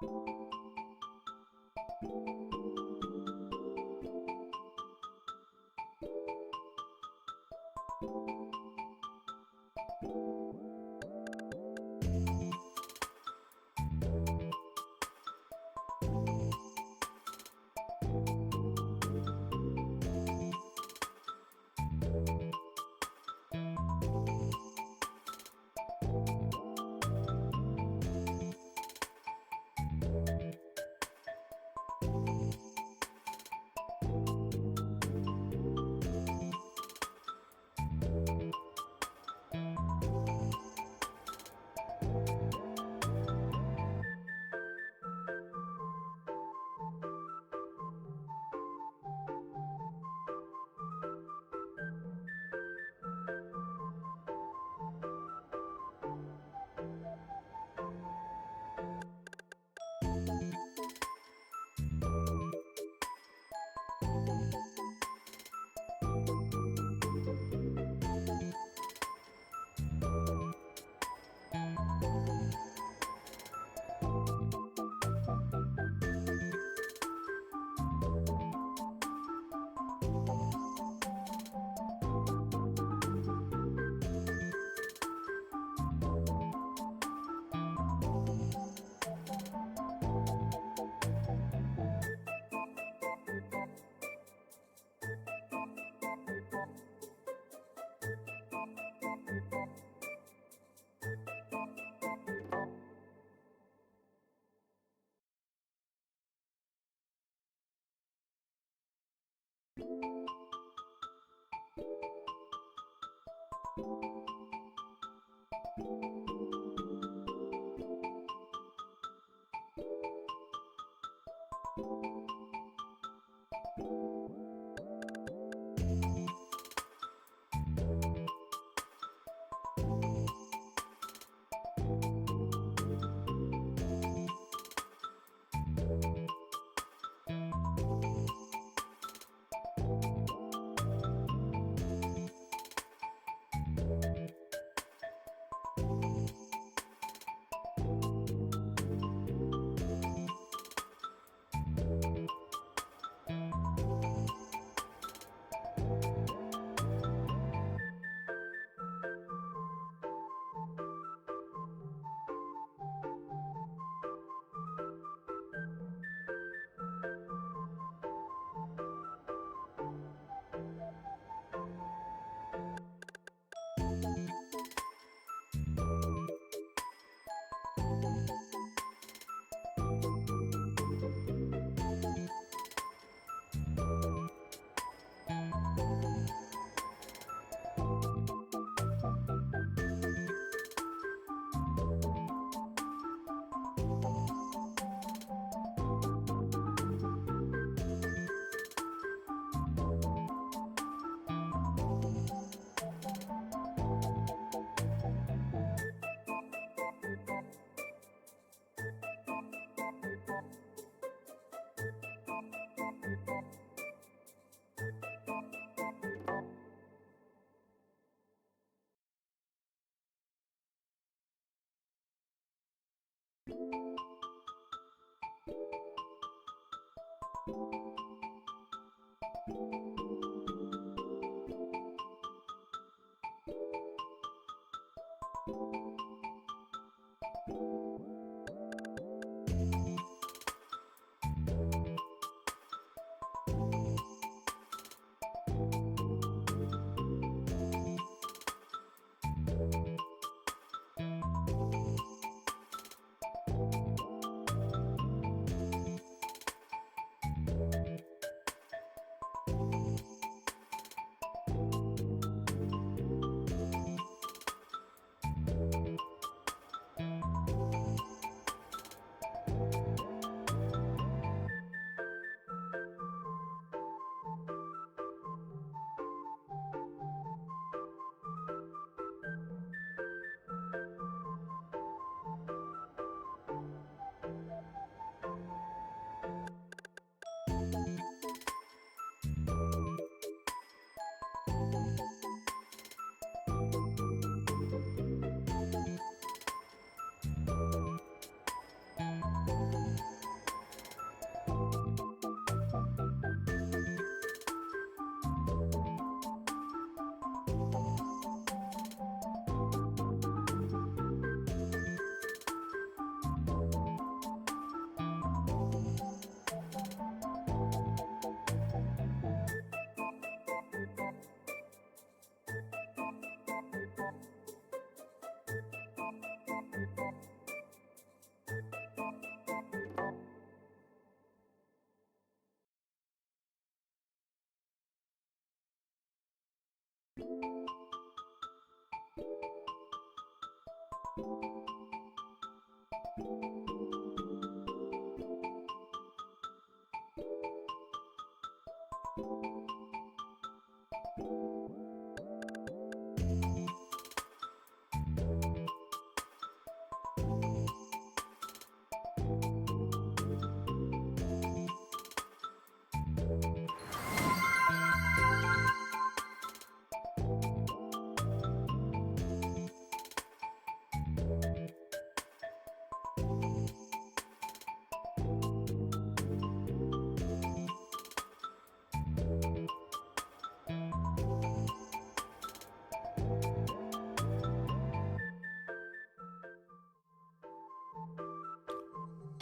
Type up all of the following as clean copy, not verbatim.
you.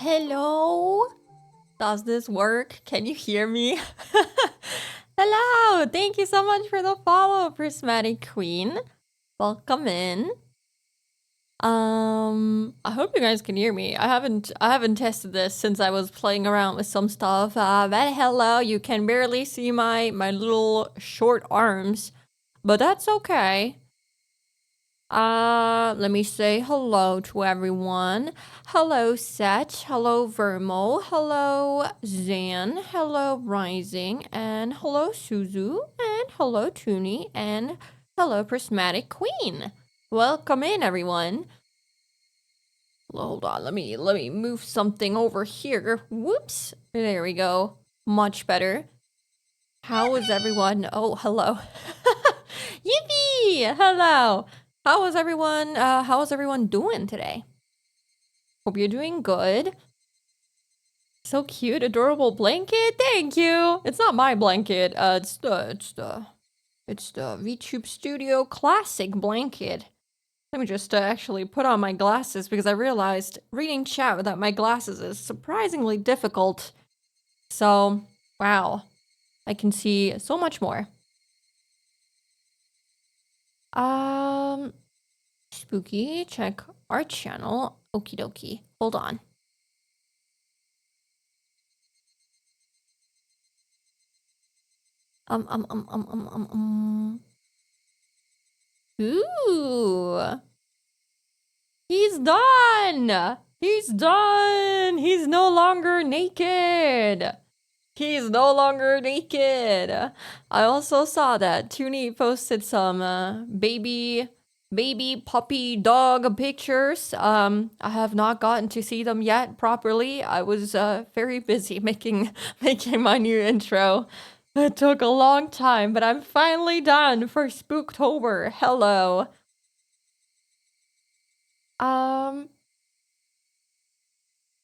Hello? Does this work? Can you hear me? Hello! Thank you so much for the follow, Prismatic Queen. Welcome in. I hope you guys can hear me. I haven't tested this since I was playing around with some stuff. But hello, you can barely see my little short arms, but that's okay. Let me say hello to everyone. Hello, Seth. Hello, Vermo. Hello, Zan. Hello, Rising. And hello, Suzu. And hello, Toonie. And hello, Prismatic Queen. Welcome in, everyone. Hold on, let me move something over here. Whoops. There we go. Much better. How is everyone? Oh, hello. Yippee! Hello. How is everyone doing today? Hope you're doing good. So cute, adorable blanket. Thank you. It's not my blanket. It's the VTube Studio Classic blanket. Let me just actually put on my glasses because I realized reading chat without my glasses is surprisingly difficult. So, wow. I can see so much more. Spooky, check our channel. Okie dokie. Hold on. Ooh. He's done! He's done! He's no longer naked! He's no longer naked! I also saw that Toonie posted some baby puppy dog pictures. I have not gotten to see them yet properly. I was very busy making my new intro. It took a long time, but I'm finally done for Spooktober. Hello. But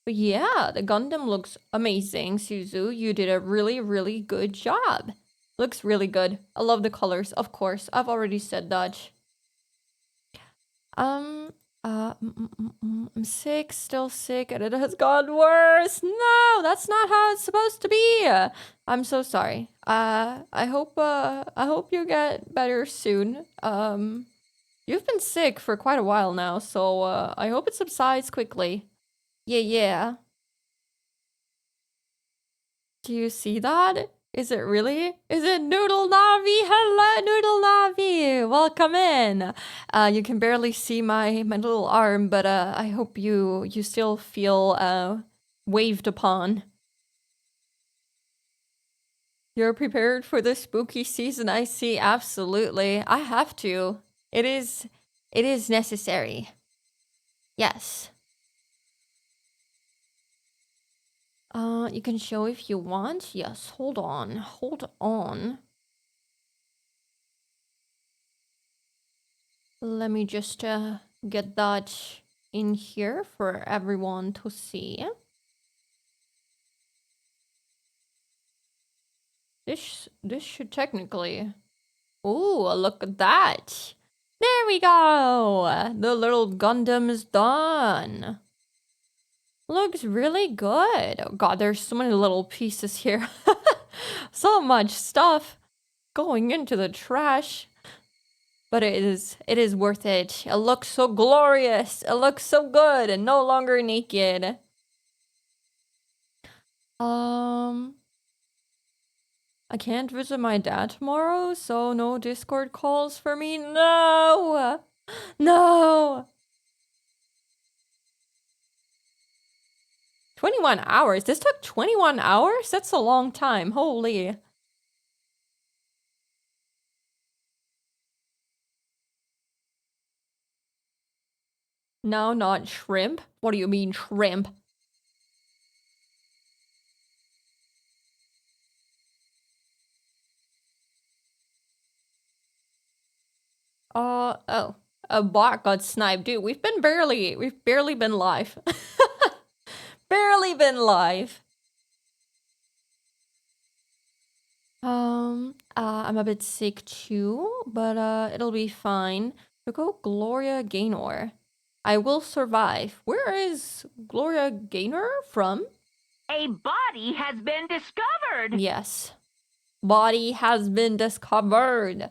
yeah, the Gundam looks amazing, Suzu. You did a really, really good job. Looks really good. I love the colors, of course. I've already said that. I'm sick, still sick, and it has gotten worse. No, that's not how it's supposed to be. I'm so sorry. I hope you get better soon. You've been sick for quite a while now, so I hope it subsides quickly. Yeah. Do you see that? Is it really? Is it Noodle Navi? Hello, Noodle Navi! Welcome in! You can barely see my little arm, but I hope you still feel waved upon. You're prepared for the spooky season, I see. Absolutely. I have to. It is necessary. Yes. You can show if you want. Yes, hold on. Let me just get that in here for everyone to see. This should technically... Ooh, look at that! There we go! The little Gundam is done! Looks really good. Oh god, there's so many little pieces here. So much stuff going into the trash. But it is worth it. It looks so glorious. It looks so good and no longer naked. I can't visit my dad tomorrow, so no Discord calls for me. No! No! 21 hours? This took 21 hours? That's a long time. Holy. No, not shrimp. What do you mean, shrimp? Oh. A bot got sniped. Dude, we've barely been live. Barely been live. I'm a bit sick too, but it'll be fine. We go Gloria Gaynor. I will survive. Where is Gloria Gaynor from? A body has been discovered. Yes. Body has been discovered.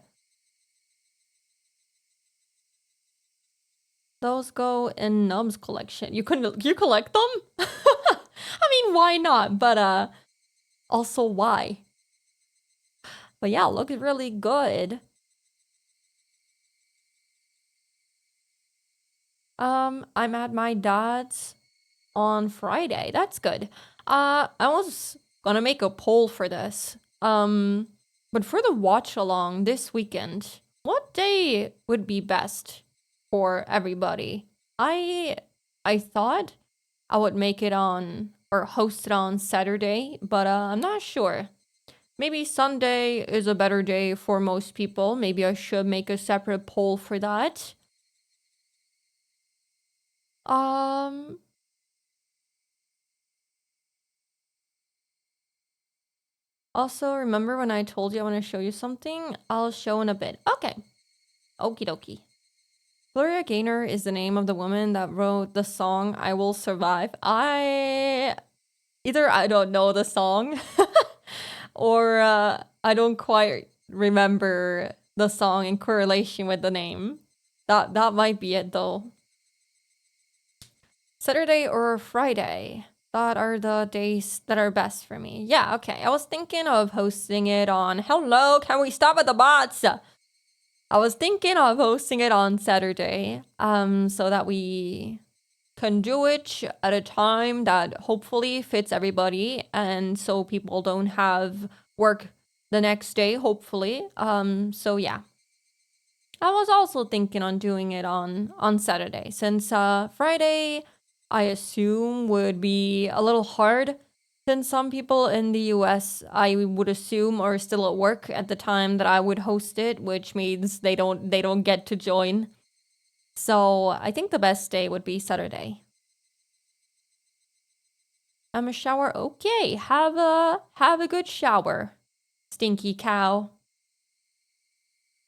Those go in Nub's collection. You collect them? I mean, why not? But also why? But yeah, looks really good. I'm at my dad's on Friday. That's good. I was gonna make a poll for this. But for the watch along this weekend, what day would be best for everybody? I thought I would make it on or host it on Saturday, but I'm not sure. Maybe Sunday is a better day for most people. Maybe I should make a separate poll for that. Um, Also, remember when I told you I want to show you something? I'll show in a bit. Okay. Okie dokie. Gloria Gaynor is the name of the woman that wrote the song I Will Survive. Either I don't know the song or I don't quite remember the song in correlation with the name. That might be it though. Saturday or Friday? That are the days that are best for me. Yeah, okay. I was thinking of hosting it on... Hello, can we stop at the bots? I was thinking of hosting it on Saturday, so that we can do it at a time that hopefully fits everybody, and so people don't have work the next day, hopefully. So yeah. I was also thinking on doing it on Saturday, since Friday, I assume, would be a little hard, since some people in the US, I would assume, are still at work at the time that I would host it, which means they don't get to join. So I think the best day would be Saturday. I'm a shower. Okay, have a good shower, stinky cow.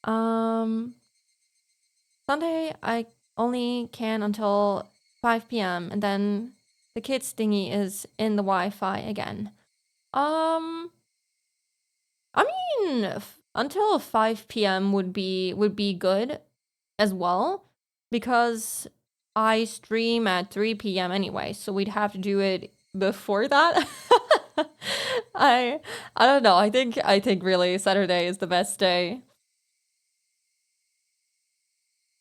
Sunday I only can until 5 p.m. and then the kid's thingy is in the Wi-Fi again. I mean, until 5 p.m. would be good as well, because I stream at 3 p.m. anyway, so we'd have to do it before that. I don't know. I think really Saturday is the best day.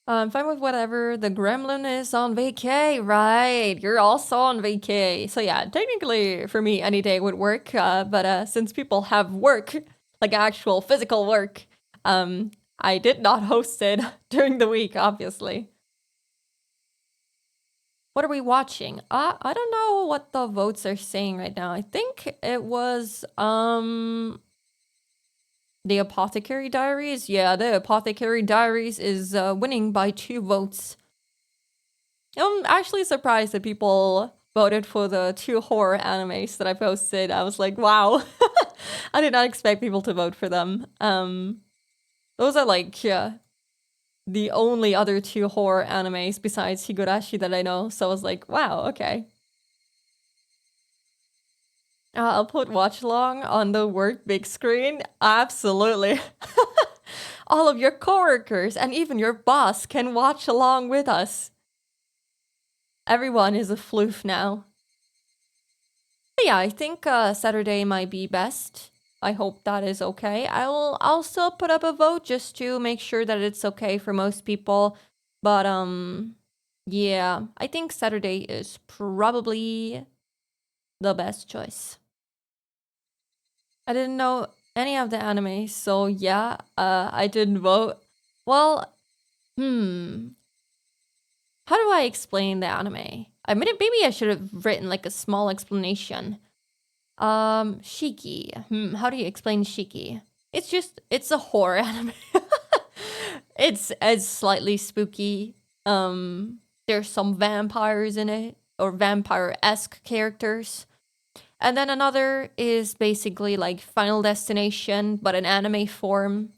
I'm fine with whatever. The gremlin is on vacay, right? You're also on vacay. So yeah, technically for me, any day would work. But since people have work, like actual physical work, I did not host it during the week, obviously. What are we watching? I don't know what the votes are saying right now. I think it was, The Apothecary Diaries? Yeah, The Apothecary Diaries is winning by 2 votes. I'm actually surprised that people voted for the 2 horror animes that I posted. I was like, wow. I did not expect people to vote for them. Those are like, yeah, the only other 2 horror animes besides Higurashi that I know. So I was like, wow, okay. I'll put watch along on the work big screen. Absolutely. All of your coworkers and even your boss can watch along with us. Everyone is a floof now. But yeah, I think Saturday might be best. I hope that is okay. I'll still put up a vote just to make sure that it's okay for most people. But yeah, I think Saturday is probably the best choice. I didn't know any of the anime, so yeah, I didn't vote. Well, how do I explain the anime? I mean, maybe I should have written like a small explanation. Shiki. How do you explain Shiki? It's a horror anime. It's slightly spooky. There's some vampires in it, or vampire-esque characters. And then another is basically like Final Destination, but in anime form.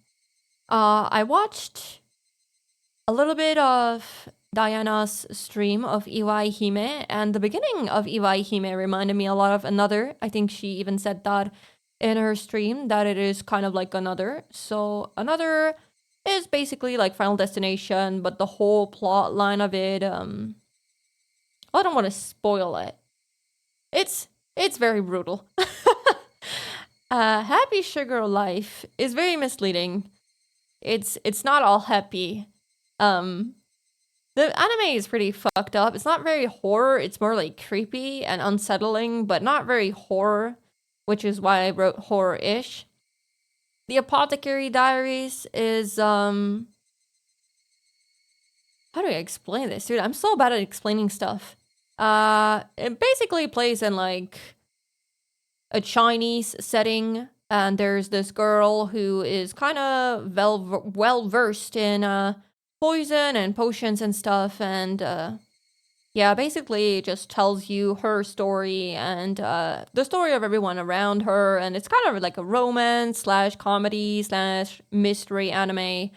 I watched a little bit of Diana's stream of Iwai Hime, and the beginning of Iwai Hime reminded me a lot of another. I think she even said that in her stream, that it is kind of like another. So another is basically like Final Destination, but the whole plot line of it, I don't want to spoil it. It's very brutal. Happy Sugar Life is very misleading. It's not all happy. The anime is pretty fucked up. It's not very horror. It's more like creepy and unsettling, but not very horror, which is why I wrote horror-ish. The Apothecary Diaries is how do I explain this, dude? I'm so bad at explaining stuff. It basically plays in like a Chinese setting, and there's this girl who is kind of well versed in poison and potions and stuff, and yeah, basically it just tells you her story and the story of everyone around her, and it's kind of like a romance slash comedy slash mystery anime.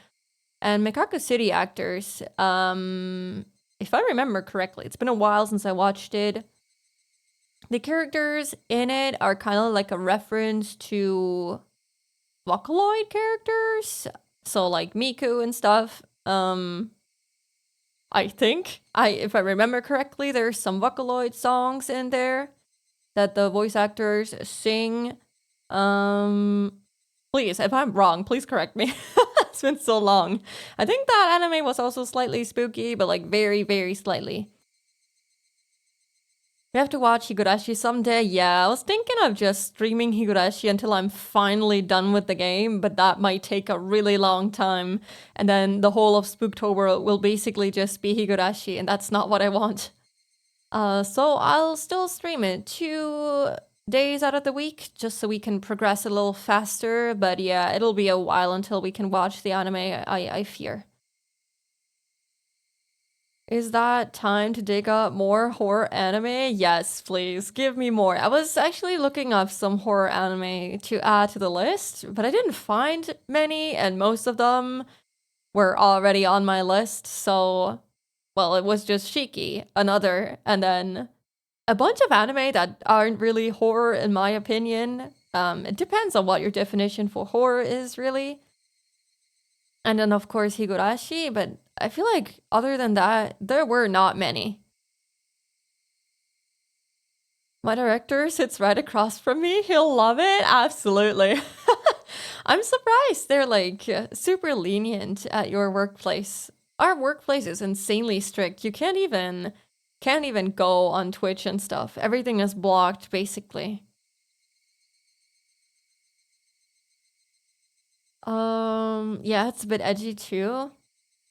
And Mikaku City actors, if I remember correctly, it's been a while since I watched it. The characters in it are kind of like a reference to Vocaloid characters, so like Miku and stuff. I think if I remember correctly, there's some Vocaloid songs in there that the voice actors sing. Please, if I'm wrong, please correct me. It's been so long. I think that anime was also slightly spooky, but like very, very slightly. We have to watch Higurashi someday. Yeah, I was thinking of just streaming Higurashi until I'm finally done with the game, but that might take a really long time. And then the whole of Spooktober will basically just be Higurashi, and that's not what I want. So I'll still stream it 2 days out of the week, just so we can progress a little faster. But yeah, it'll be a while until we can watch the anime, I fear. Is that time to dig up more horror anime? Yes, please. Give me more. I was actually looking up some horror anime to add to the list, but I didn't find many, and most of them were already on my list, so... Well, it was just Shiki, another, and then a bunch of anime that aren't really horror in my opinion. It depends on what your definition for horror is, really. And then, of course, Higurashi, but I feel like other than that, there were not many. My director sits right across from me. He'll love it. Absolutely. I'm surprised they're like super lenient at your workplace. Our workplace is insanely strict. You can't even go on Twitch and stuff. Everything is blocked, basically. Yeah, it's a bit edgy too.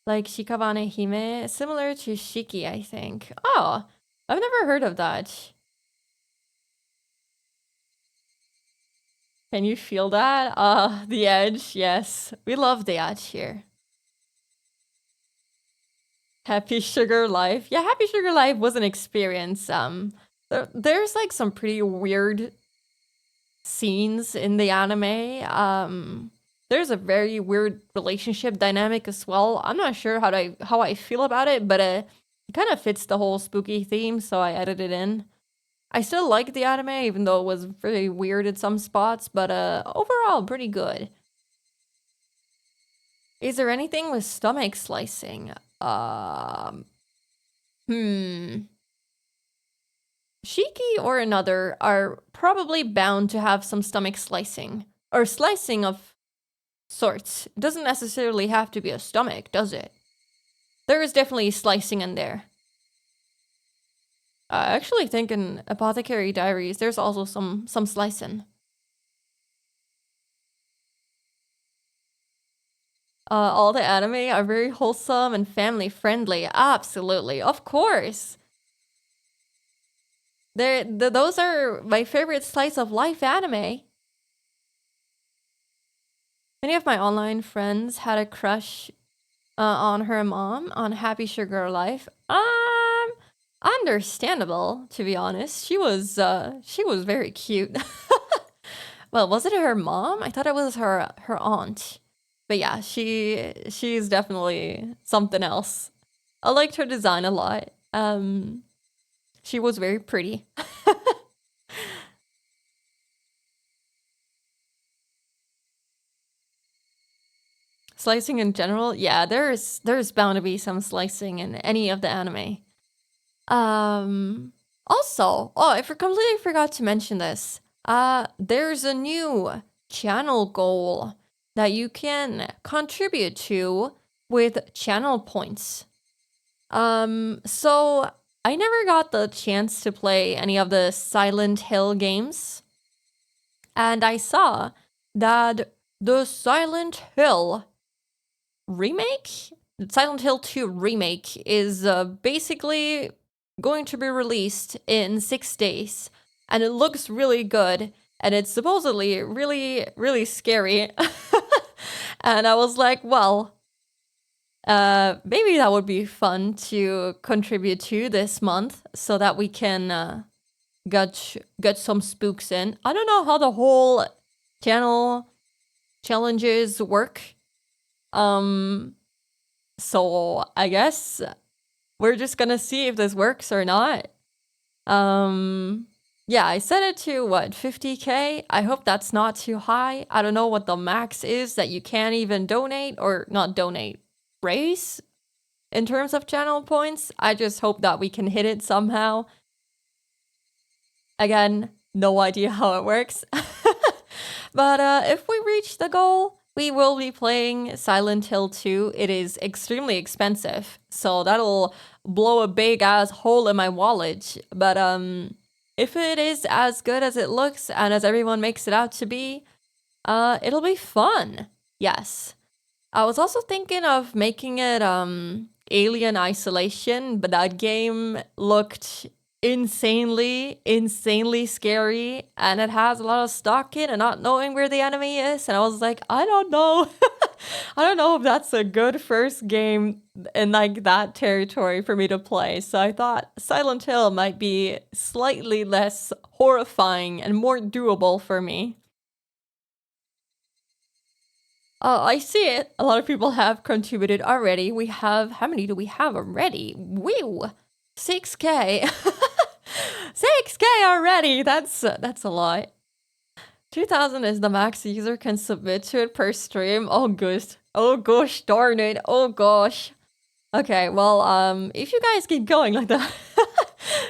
Like Shikabane Hime, similar to Shiki, I think. Oh, I've never heard of that. Can you feel that? The edge, yes. We love the edge here. Happy Sugar Life. Yeah, Happy Sugar Life was an experience. There's like some pretty weird scenes in the anime. There's a very weird relationship dynamic as well. I'm not sure how I feel about it, but it kind of fits the whole spooky theme, so I added it in. I still like the anime, even though it was very weird at some spots, but overall pretty good. Is there anything with stomach slicing? Shiki or another are probably bound to have some stomach slicing, or slicing of sorts. It doesn't necessarily have to be a stomach, does it? There is definitely slicing in there. I actually think in Apothecary Diaries, there's also some slicing. All the anime are very wholesome and family friendly. Absolutely, of course. Those are my favorite slice of life anime. Many of my online friends had a crush on her mom on Happy Sugar Life. Understandable, to be honest. She was very cute. Well, was it her mom? I thought it was her aunt. But yeah, she's definitely something else. I liked her design a lot. She was very pretty. Slicing in general, yeah, there's bound to be some slicing in any of the anime. Also, oh, I completely forgot to mention this. There's a new channel goal that you can contribute to with channel points. So I never got the chance to play any of the Silent Hill games. And I saw that the Silent Hill remake, Silent Hill 2 remake, is basically going to be released in 6 days. And it looks really good. And it's supposedly really, really scary. And I was like, well, maybe that would be fun to contribute to this month so that we can get some spooks in. I don't know how the whole channel challenges work. So I guess we're just gonna see if this works or not. Yeah, I set it to what, 50k? I hope that's not too high. I don't know what the max is that you can't even donate, or not donate, raise in terms of channel points. I just hope that we can hit it somehow. Again, no idea how it works. But if we reach the goal, we will be playing Silent Hill 2. It is extremely expensive, so that'll blow a big ass hole in my wallet. But if it is as good as it looks and as everyone makes it out to be, it'll be fun. Yes. I was also thinking of making it Alien Isolation, but that game looked insanely scary, and it has a lot of stalking and not knowing where the enemy is, and I was like, I don't know. I don't know if that's a good first game in like that territory for me to play. So I thought Silent Hill might be slightly less horrifying and more doable for me. I see it. A lot of people have contributed already. We have, how many do we have already? Woo! 6k. 6k already. That's a lot. 2000 is the max user can submit to it per stream. Oh gosh. Oh gosh, darn it. Oh gosh. Okay, well, if you guys keep going like that,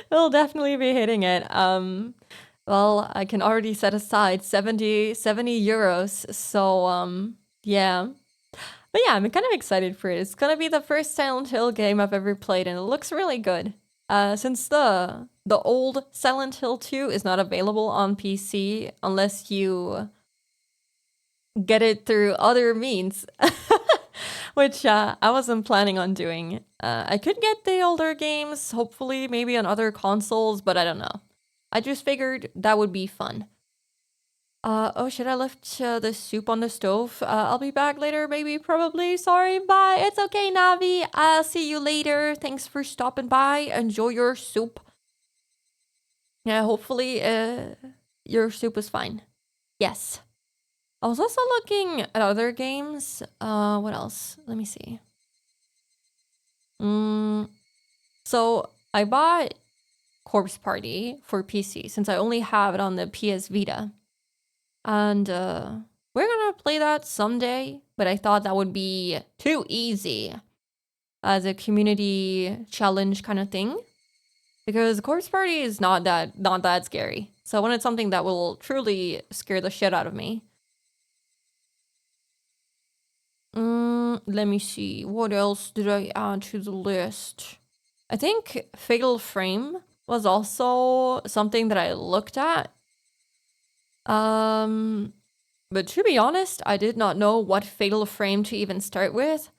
we'll definitely be hitting it. Well, I can already set aside 70 euros. So, yeah. But yeah, I'm kind of excited for it. It's gonna be the first Silent Hill game I've ever played, and it looks really good. Since the old Silent Hill 2 is not available on PC unless you get it through other means, which I wasn't planning on doing. I could get the older games, hopefully, maybe on other consoles, but I don't know. I just figured that would be fun. Oh, should I lift the soup on the stove? I'll be back later, maybe, probably. Sorry, bye. It's okay, Navi. I'll see you later. Thanks for stopping by. Enjoy your soup. Yeah, hopefully, your soup is fine. Yes. I was also looking at other games. What else? Let me see. So I bought Corpse Party for PC since I only have it on the PS Vita. And we're gonna play that someday, but I thought that would be too easy as a community challenge kind of thing. Because Corpse Party is not that scary. So I wanted something that will truly scare the shit out of me. Let me see. What else did I add to the list? I think Fatal Frame was also something that I looked at. But to be honest, I did not know what Fatal Frame to even start with.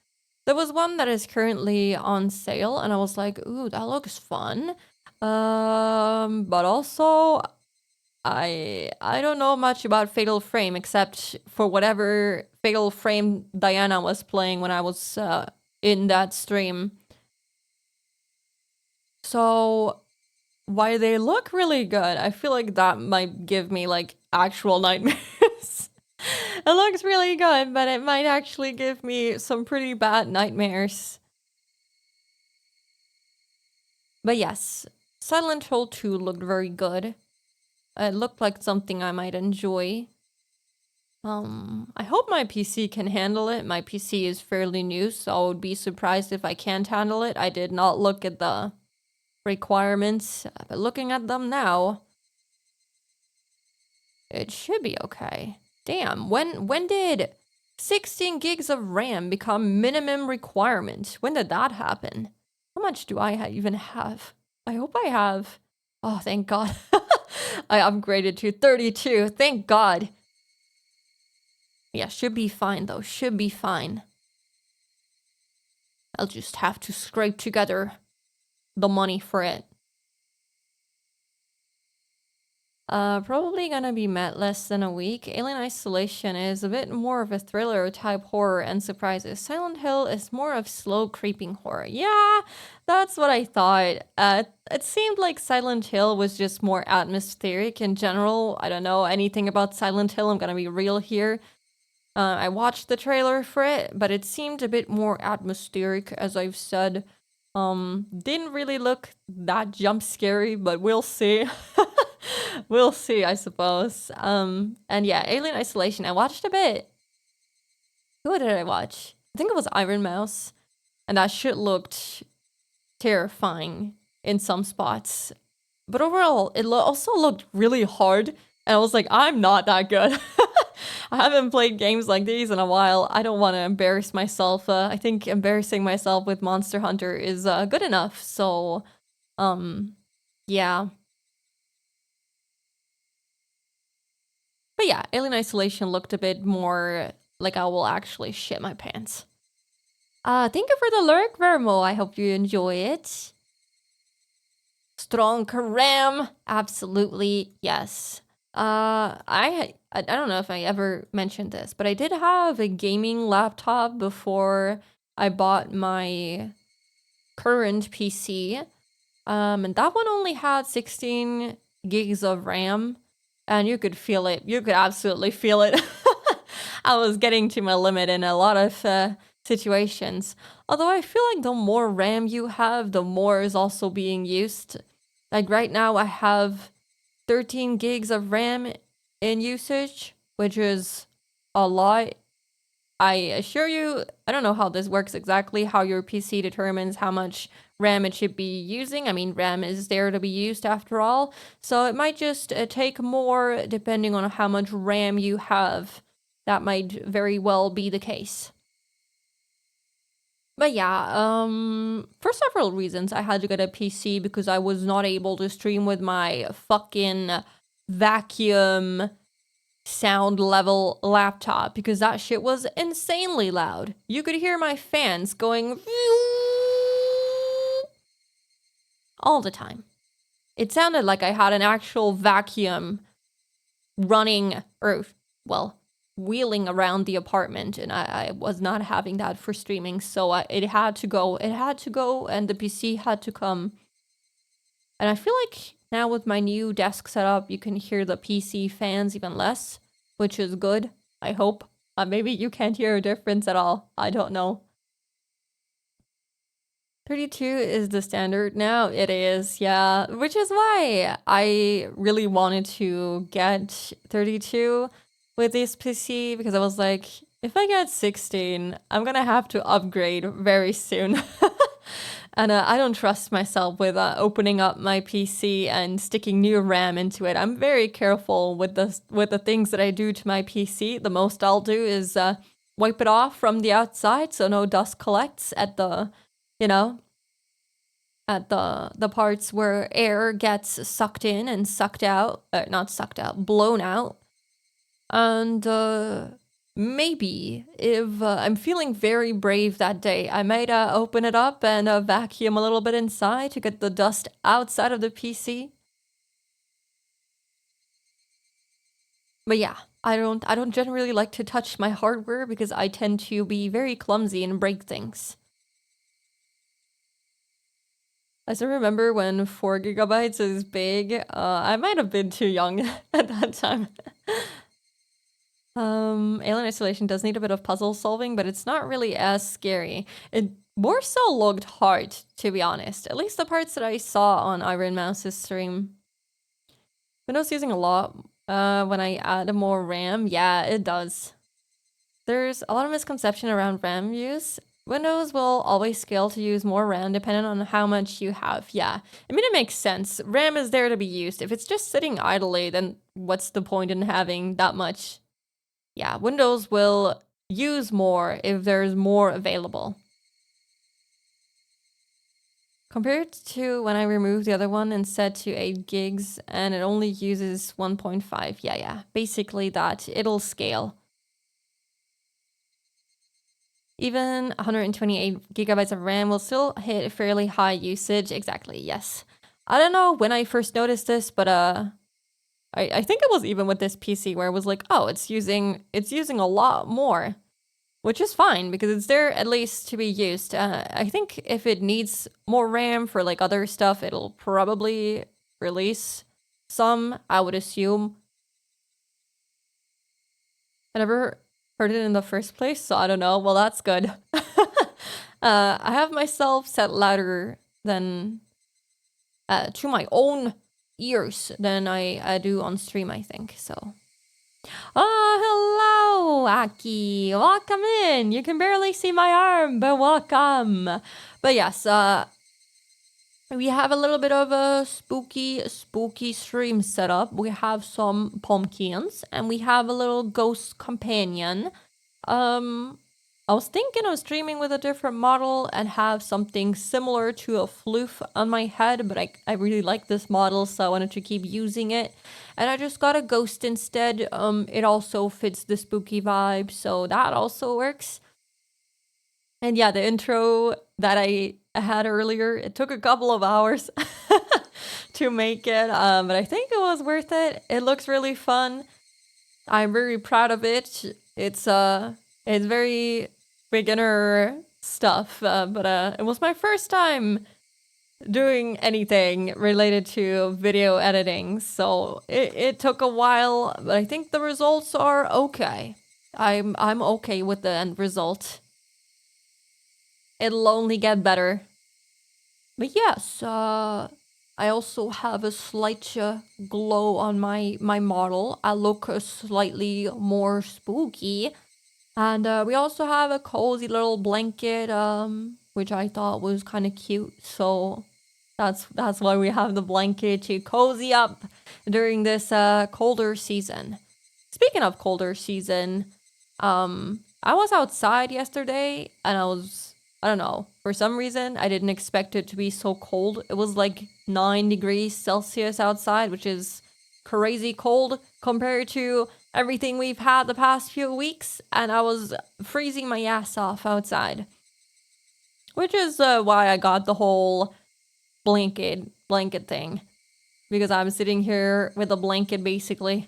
There was one that is currently on sale, and I was like, ooh, that looks fun. But also, I don't know much about Fatal Frame, except for whatever Fatal Frame Diana was playing when I was in that stream. So, while they look really good, I feel like that might give me, like, actual nightmares. It looks really good, but it might actually give me some pretty bad nightmares. But yes, Silent Hill 2 looked very good. It looked like something I might enjoy. I hope my PC can handle it. My PC is fairly new, so I would be surprised if I can't handle it. I did not look at the requirements, but looking at them now, it should be okay. Damn, when did 16 gigs of RAM become minimum requirement? When did that happen? How much do I even have? I hope I have... Oh, thank God. I upgraded to 32, thank God. Yeah, should be fine though, should be fine. I'll just have to scrape together the money for it. Probably gonna be met less than a week. Alien Isolation is a bit more of a thriller type horror and surprises. Silent Hill is more of slow creeping horror. Yeah, that's what I thought. It seemed like Silent Hill was just more atmospheric in general. I don't know anything about Silent Hill, I'm gonna be real here. I watched the trailer for it, but it seemed a bit more atmospheric, as I've said. Didn't really look that jump scary, but we'll see. We'll see, I suppose. And yeah, Alien Isolation, I watched a bit. Who did I watch? I think it was Iron Mouse. And that shit looked terrifying in some spots. But overall, it also looked really hard. And I was like, I'm not that good. I haven't played games like these in a while. I don't want to embarrass myself. I think embarrassing myself with Monster Hunter is good enough. So, yeah. But yeah, Alien Isolation looked a bit more like I will actually shit my pants. Thank you for the lurk, Vermo. I hope you enjoy it. Strong Karam. Absolutely, yes. I don't know if I ever mentioned this, but I did have a gaming laptop before I bought my current PC. And that one only had 16 gigs of RAM. And you could feel it. You could absolutely feel it. I was getting to my limit in a lot of situations. Although I feel like the more RAM you have, the more is also being used. Like right now I have 13 gigs of RAM in usage, which is a lot. I assure you, I don't know how this works exactly, how your PC determines how much RAM it should be using. I mean, RAM is there to be used after all, so it might just take more depending on how much RAM you have. That might very well be the case. But yeah, for several reasons, I had to get a PC because I was not able to stream with my fucking vacuum sound level laptop because that shit was insanely loud. You could hear my fans going all the time. It sounded like I had an actual vacuum running, or, well, wheeling around the apartment, and I was not having that for streaming, so it had to go. It had to go, and the PC had to come. And I feel like now with my new desk setup, you can hear the PC fans even less, which is good, I hope. Maybe you can't hear a difference at all. I don't know. 32 is the standard now. It is, yeah. Which is why I really wanted to get 32 with this PC, because I was like, if I get 16, I'm gonna have to upgrade very soon. And I don't trust myself with opening up my PC and sticking new RAM into it. I'm very careful with the things that I do to my PC. The most I'll do is wipe it off from the outside so no dust collects at the, you know, at the parts where air gets sucked in and sucked out, not sucked out, blown out. And maybe if I'm feeling very brave that day, I might open it up and vacuum a little bit inside to get the dust outside of the PC. But yeah, I don't generally like to touch my hardware because I tend to be very clumsy and break things. I still remember when 4 gigabytes is big. I might have been too young at that time. Alien Isolation does need a bit of puzzle solving, but it's not really as scary. It more so looked hard, to be honest. At least the parts that I saw on Iron Mouse's stream. Windows using a lot when I add more RAM. Yeah, it does. There's a lot of misconception around RAM use. Windows will always scale to use more RAM depending on how much you have. Yeah, I mean, it makes sense. RAM is there to be used. If it's just sitting idly, then what's the point in having that much? Yeah, Windows will use more if there's more available. Compared to when I removed the other one and set to 8 gigs and it only uses 1.5. Yeah. Basically that. It'll scale. Even 128 gigabytes of RAM will still hit fairly high usage. Exactly, yes. I don't know when I first noticed this, but I think it was even with this PC where it was like, oh, it's using a lot more, which is fine because it's there at least to be used. I think if it needs more RAM for like other stuff, it'll probably release some, I would assume. I never heard it in the first place, so I don't know. Well, that's good. I have myself set louder than to my own ears than I do on stream, I think. So, hello, Aki. Welcome in. You can barely see my arm, but welcome. But yes, we have a little bit of a spooky stream set up. We have some pumpkins, and we have a little ghost companion. I was thinking of streaming with a different model and have something similar to a floof on my head, but I really like this model, so I wanted to keep using it. And I just got a ghost instead. It also fits the spooky vibe, so that also works. And yeah, the intro that I had earlier, it took a couple of hours to make it, but I think it was worth it. It looks really fun. I'm very proud of it. It's very beginner stuff, but it was my first time doing anything related to video editing, so it took a while, but I think the results are okay. I'm okay with the end result. It'll only get better. But yes, I also have a slight glow on my model. I look slightly more spooky. And we also have a cozy little blanket, which I thought was kind of cute. So that's why we have the blanket to cozy up during this colder season. Speaking of colder season, I was outside yesterday and I don't know, for some reason I didn't expect it to be so cold. It was like 9 degrees Celsius outside, which is crazy cold compared to everything we've had the past few weeks, and I was freezing my ass off outside. Which is why I got the whole blanket thing. Because I'm sitting here with a blanket, basically.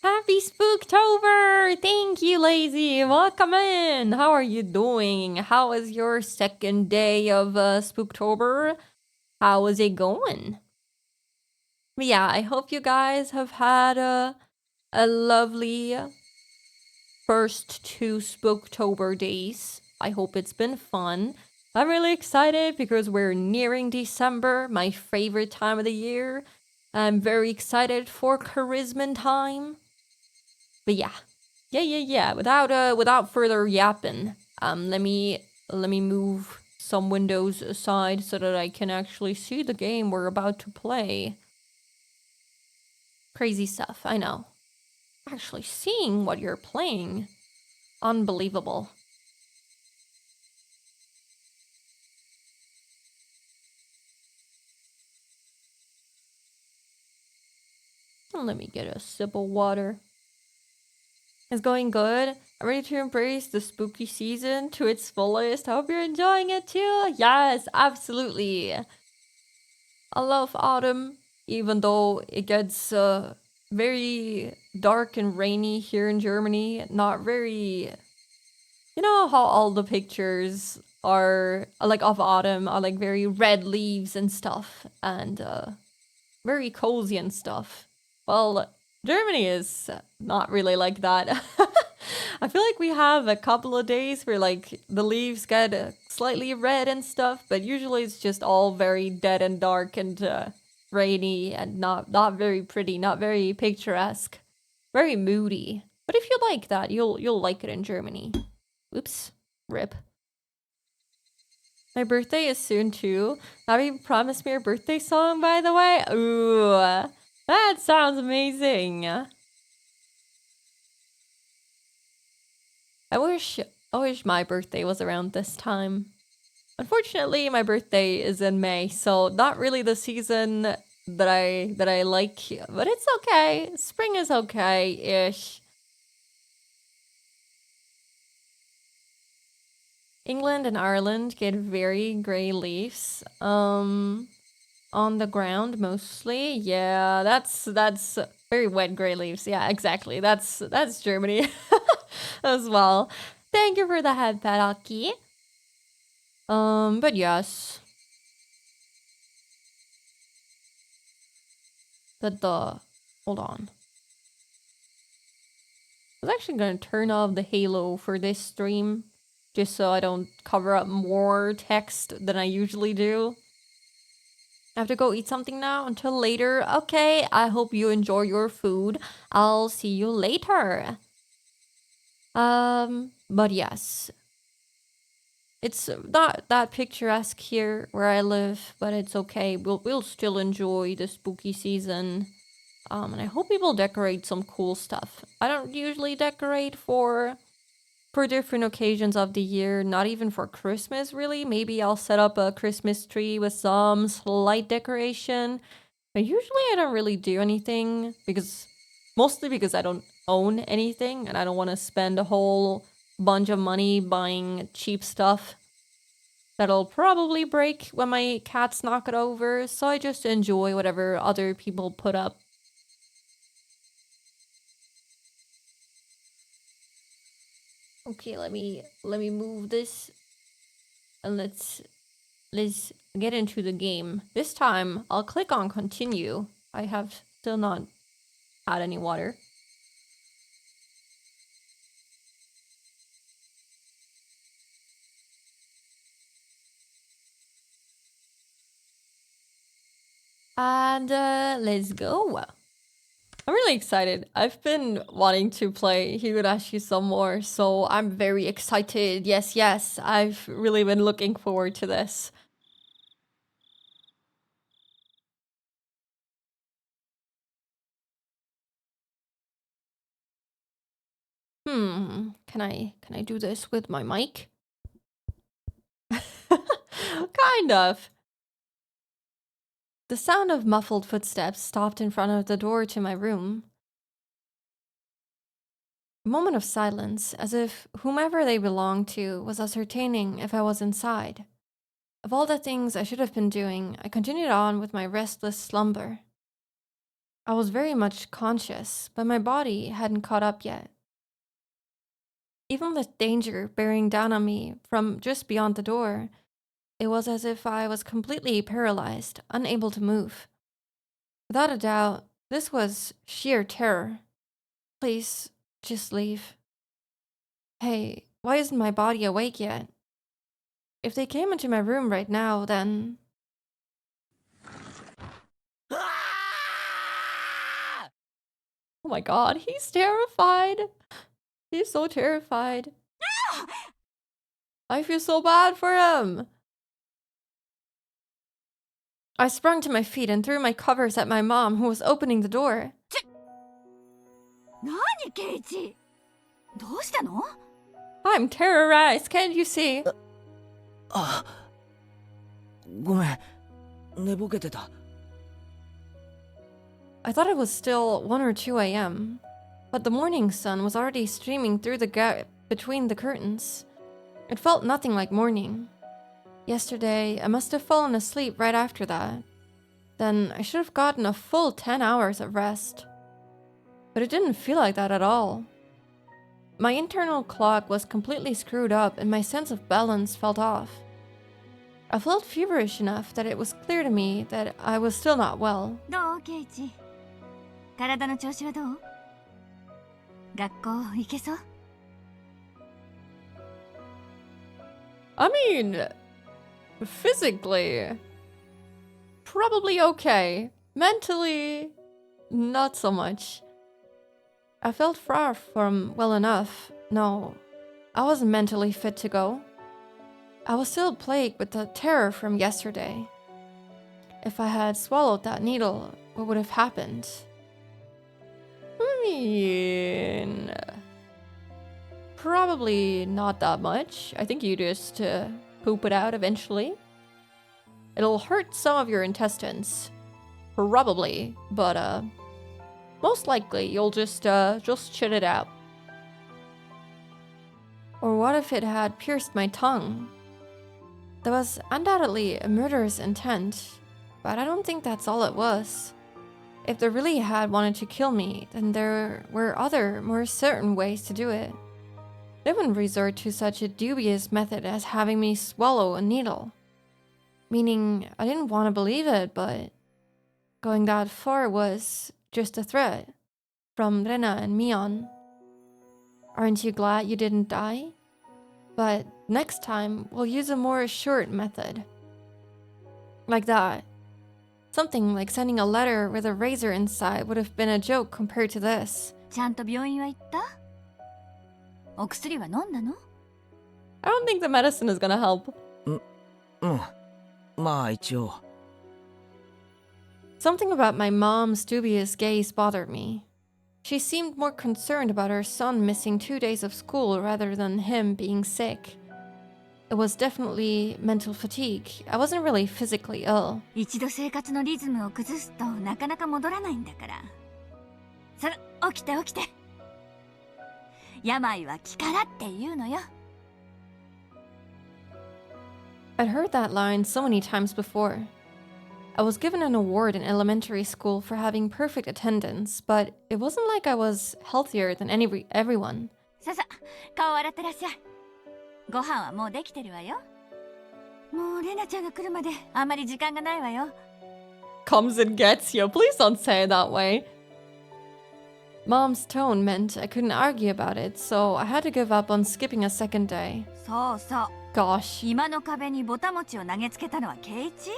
Happy Spooktober! Thank you, Lazy! Welcome in! How are you doing? How is your second day of Spooktober? How is it going? But yeah, I hope you guys have had a lovely first 2 Spooktober days. I hope it's been fun. I'm really excited because we're nearing December, my favorite time of the year. I'm very excited for Charisman time. But yeah. Without further yapping, let me move some windows aside so that I can actually see the game we're about to play. Crazy stuff, I know. Actually seeing what you're playing. Unbelievable. Let me get a sip of water. It's going good. I'm ready to embrace the spooky season to its fullest. I hope you're enjoying it too. Yes, absolutely. I love autumn, even though it gets very dark and rainy here in Germany. Not very. You know how all the pictures are like of autumn are like very red leaves and stuff, and very cozy and stuff. Well, Germany is not really like that. I feel like we have a couple of days where like the leaves get slightly red and stuff, but usually it's just all very dead and dark and rainy and not very pretty, not very picturesque, very moody. But if you like that, you'll like it in Germany. Oops, rip. My birthday is soon too. Abby promised me a birthday song, by the way. Ooh, that sounds amazing. I wish my birthday was around this time. Unfortunately, my birthday is in May, so not really the season that I like, but it's okay. Spring is okay-ish. England and Ireland get very gray leaves. On the ground mostly. Yeah, that's very wet gray leaves. Yeah, exactly. That's Germany as well. Thank you for the head pat, Aki. But yes. But hold on. I was actually gonna turn off the halo for this stream, just so I don't cover up more text than I usually do. I have to go eat something now until later. Okay, I hope you enjoy your food. I'll see you later. But yes. It's not that picturesque here where I live, but it's okay. We'll still enjoy the spooky season. And I hope people decorate some cool stuff. I don't usually decorate for different occasions of the year, not even for Christmas really. Maybe I'll set up a Christmas tree with some slight decoration. But usually I don't really do anything mostly because I don't own anything and I don't want to spend a whole bunch of money buying cheap stuff that'll probably break when my cats knock it over, so I just enjoy whatever other people put up. Okay, let me move this and let's get into the game. This time I'll click on continue. I have still not had any water. And let's go. I'm really excited. I've been wanting to play Higurashi some more, so I'm very excited. Yes, yes. I've really been looking forward to this. Can I do this with my mic? Kind of. The sound of muffled footsteps stopped in front of the door to my room. A moment of silence, as if whomever they belonged to was ascertaining if I was inside. Of all the things I should have been doing, I continued on with my restless slumber. I was very much conscious, but my body hadn't caught up yet. Even with danger bearing down on me from just beyond the door, it was as if I was completely paralyzed, unable to move. Without a doubt, this was sheer terror. Please, just leave. Hey, why isn't my body awake yet? If they came into my room right now, then... Oh my god, he's terrified. He's so terrified. I feel so bad for him. I sprung to my feet and threw my covers at my mom, who was opening the door. 何ケイチどうしたの I'm terrorized, can't you see? あ、ごめん、寝ぼけてた。I thought it was still 1 or 2 a.m., but the morning sun was already streaming through the gap between the curtains. It felt nothing like morning. Yesterday, I must have fallen asleep right after that. Then I should have gotten a full 10 hours of rest. But it didn't feel like that at all. My internal clock was completely screwed up and my sense of balance felt off. I felt feverish enough that it was clear to me that I was still not well. どうケイチ体の調子はどう学校行けそう I mean, physically, probably okay. Mentally, not so much. I felt far from well enough. No, I wasn't mentally fit to go. I was still plagued with the terror from yesterday. If I had swallowed that needle, what would have happened? I mean, probably not that much. I think you just poop it out eventually. It'll hurt some of your intestines. Probably, but most likely you'll just shit it out. Or what if it had pierced my tongue? There was undoubtedly a murderous intent, but I don't think that's all it was. If they really had wanted to kill me, then there were other, more certain ways to do it. They wouldn't resort to such a dubious method as having me swallow a needle. Meaning, I didn't want to believe it, but going that far was just a threat from Rena and Mion. Aren't you glad you didn't die? But next time, we'll use a more assured method. Like that. Something like sending a letter with a razor inside would have been a joke compared to this. ちゃんと病院は行ったお薬は飲んだの I don't think the medicine is gonna help. まあ一応 Something about my mom's dubious gaze bothered me. She seemed more concerned about her son missing 2 days of school rather than him being sick. It was definitely mental fatigue. I wasn't really physically ill. 一度生活のリズムを崩すとなかなか戻らないんだからそれ起きて起きて病は気からって言うのよ I'd heard that line so many times before. I was given an award in elementary school for having perfect attendance, but it wasn't like I was healthier than everyone. ささ顔洗ってらっしゃいご飯はもうできてるわよもうレナちゃんが来るまであんまり時間がないわよ Comes and gets you. Please don't say it that way. Mom's tone meant I couldn't argue about it, so I had to give up on skipping a second day. そうそう Gosh. 今の壁にボタモチを投げつけたのはケイチ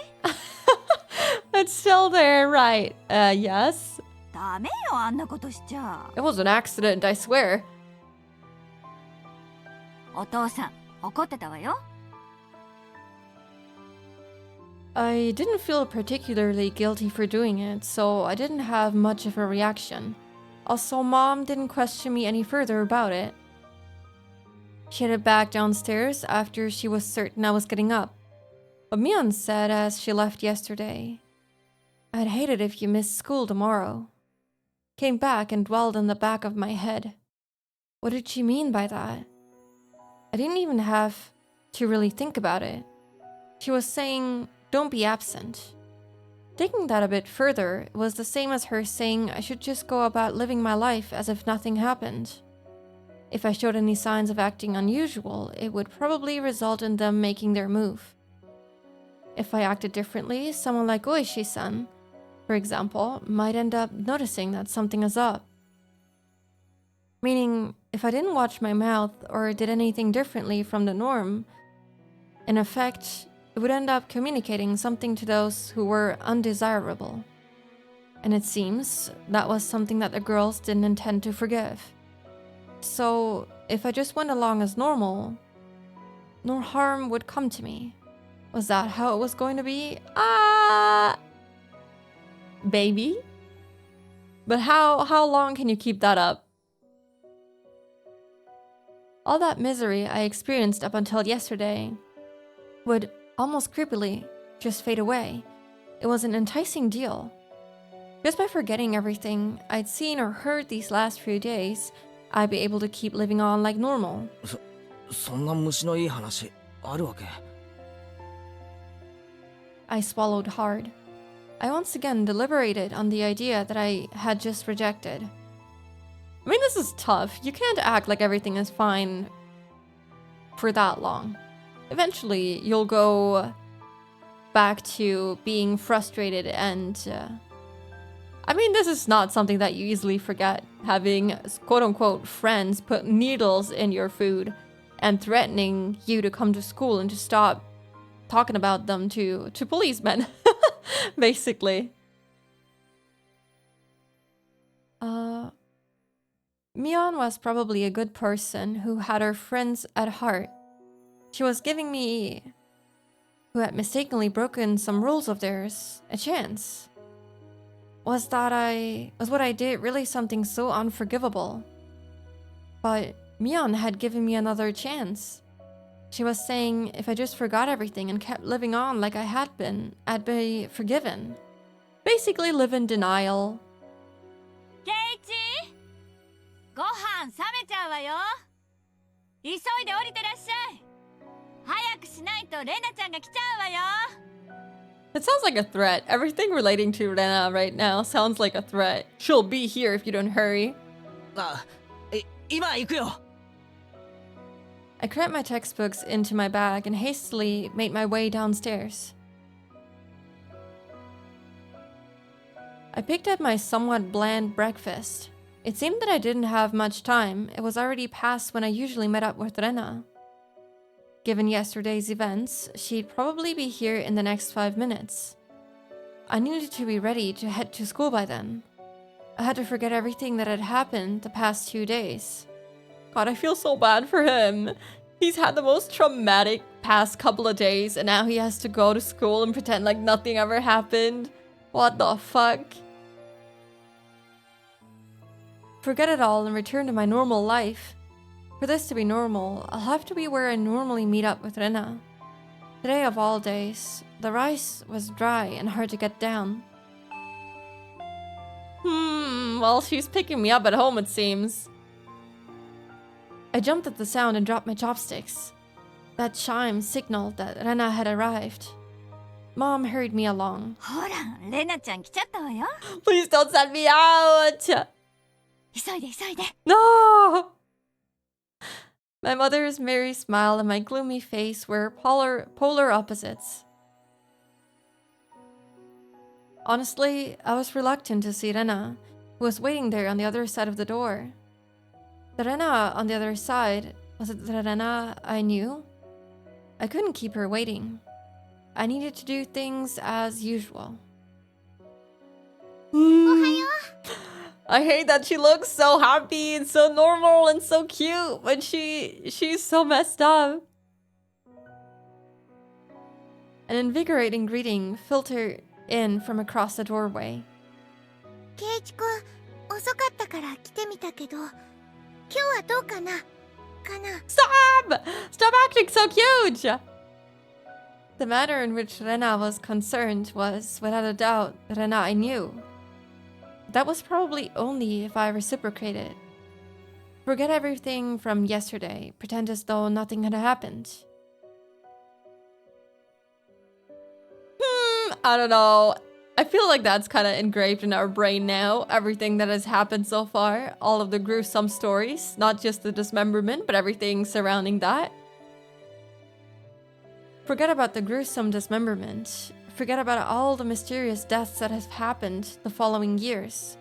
It's still there, right? Yes. ダメよあんなことしちゃ It was an accident, I swear. お父さん怒ってたわよ I didn't feel particularly guilty for doing it, so I didn't have much of a reaction. Also, Mom didn't question me any further about it. She headed back downstairs after she was certain I was getting up. But Mion said as she left yesterday, "I'd hate it if you missed school tomorrow." Came back and dwelled in the back of my head. What did she mean by that? I didn't even have to really think about it. She was saying, "Don't be absent." Taking that a bit further, it was the same as her saying I should just go about living my life as if nothing happened. If I showed any signs of acting unusual, it would probably result in them making their move. If I acted differently, someone like Oishi-san, for example, might end up noticing that something is up. Meaning, if I didn't watch my mouth or did anything differently from the norm, in effect, it would end up communicating something to those who were undesirable. And it seems that was something that the girls didn't intend to forgive. So, if I just went along as normal, no harm would come to me. Was that how it was going to be? Baby? But how long can you keep that up? All that misery I experienced up until yesterday would, almost creepily, just fade away. It was an enticing deal. Just by forgetting everything I'd seen or heard these last few days, I'd be able to keep living on like normal. そんな虫のいい話あるわけ？ I swallowed hard. I once again deliberated on the idea that I had just rejected. I mean, this is tough. You can't act like everything is fine for that long. Eventually, you'll go back to being frustrated and... I mean, this is not something that you easily forget. Having quote-unquote friends put needles in your food and threatening you to come to school and to stop talking about them to policemen, basically. Mion was probably a good person who had her friends at heart. She was giving me, who had mistakenly broken some rules of theirs, a chance. Was what I did really something so unforgivable? But Mion had given me another chance. She was saying if I just forgot everything and kept living on like I had been, I'd be forgiven. Basically live in denial. ケイチ、ご飯冷めちゃうわよ。急いで降りてらっしゃい。早くしないとレナちゃんが来ちゃうわよ。 It sounds like a threat. Everything relating to Rena right now sounds like a threat. She'll be here if you don't hurry. あ、今行くよ。 I crammed my textbooks into my bag and hastily made my way downstairs. I picked up my somewhat bland breakfast. It seemed that I didn't have much time. It was already past when I usually met up with Rena. Given yesterday's events, she'd probably be here in the next 5 minutes. I needed to be ready to head to school by then. I had to forget everything that had happened the past 2 days. God, I feel so bad for him. He's had the most traumatic past couple of days, and now he has to go to school and pretend like nothing ever happened. What the fuck? Forget it all and return to my normal life. For this to be normal, I'll have to be where I normally meet up with Rena. Today of all days, the rice was dry and hard to get down. Well, she's picking me up at home, it seems. I jumped at the sound and dropped my chopsticks. That chime signaled that Rena had arrived. Mom hurried me along. ほら、レナちゃん来ちゃったわよ。 Please don't send me out! 急いで急いで。 No! My mother's merry smile and my gloomy face were polar opposites. Honestly, I was reluctant to see Rena, who was waiting there on the other side of the door. The Rena on the other side, was it the Rena I knew? I couldn't keep her waiting. I needed to do things as usual. I hate that she looks so happy and so normal and so cute when she's so messed up. An invigorating greeting filtered in from across the doorway. ケイチ君、遅かったから来てみたけど、今日はどうかな？Stop! Stop acting so huge! The manner in which Rena was concerned was, without a doubt, the Rena I knew. That was probably only if I reciprocated. Forget everything from yesterday, pretend as though nothing had happened. I don't know. I feel like that's kind of engraved in our brain now. Everything that has happened so far, all of the gruesome stories, not just the dismemberment, but everything surrounding that. Forget about the gruesome dismemberment. Forget about all the mysterious deaths that have happened the following years.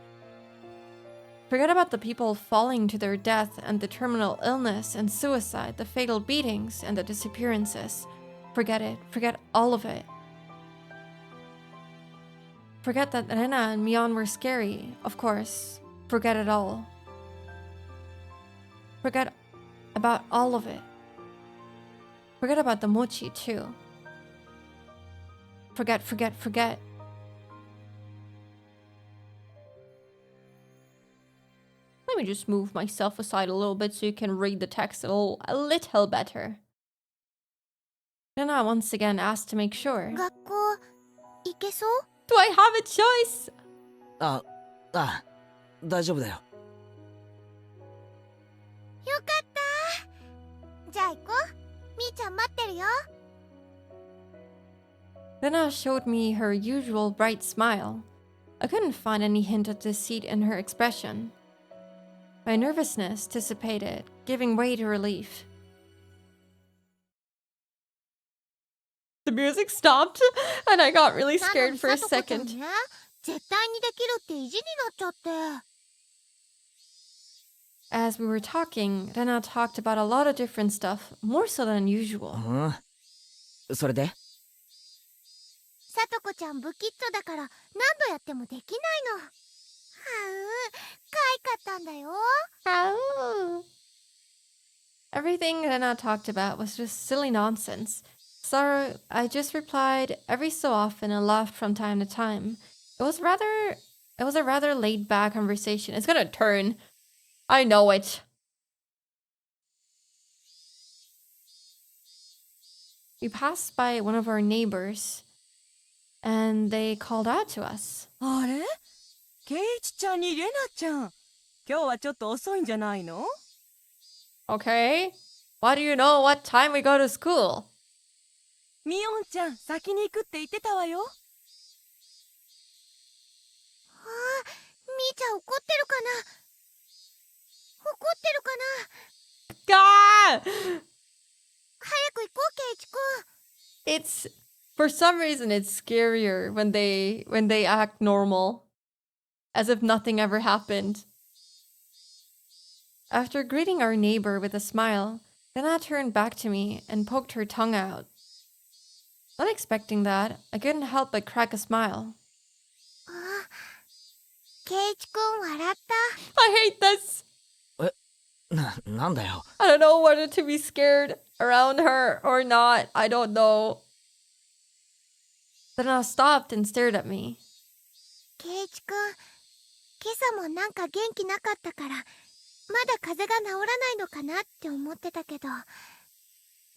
Forget about the people falling to their death and the terminal illness and suicide, the fatal beatings and the disappearances. Forget it. Forget all of it. Forget that Rena and Mion were scary, of course. Forget it all. Forget about all of it. Forget about the mochi, too. Forget, forget, forget. Let me just move myself aside a little bit so you can read the text a little better. Rena once again asked to make sure. 学校行けそう？ Do I have a choice? あ、あ、大丈夫だよ。よかった。じゃあ行こう。みーちゃん待ってるよ。Rena showed me her usual bright smile. I couldn't find any hint of deceit in her expression. My nervousness dissipated, giving way to relief. The music stopped, and I got really なの scared に for a さとこちゃん second. ね、絶対にできるって意地になっちゃって。As we were talking, Rena talked about a lot of different stuff, more so than usual. それでさとこちゃん不吉祥だから何度やってもできないの。はう、かいかったんだよ。Oh. Everything Rena talked about was just silly nonsense. So I just replied every so often and laughed from time to time. It was a rather laid back conversation. It's gonna turn. I know it. We passed by one of our neighbors and they called out to us. あれケイチちゃんにレナちゃん。今日はちょっと遅いんじゃないの？ Okay. Why do you know what time we go to school? ミオンちゃん先に行くって言ってたわよ。ああ、みーちゃん怒ってるかな。怒ってるかな。 God! 早く行こう、ケイチくん。 It's for some reason it's scarier when they act normal, as if nothing ever happened. After greeting our neighbor with a smile, Rena turned back to me and poked her tongue out. Not expecting that, I couldn't help but crack a smile. あ、ケイチくん笑った。 I hate this! なんだよ。 I don't know whether to be scared around her or not. I don't know. Rena stopped and stared at me. ケイチくん、今朝もなんか元気なかったから、まだ風邪が治らないのかなって思ってたけど、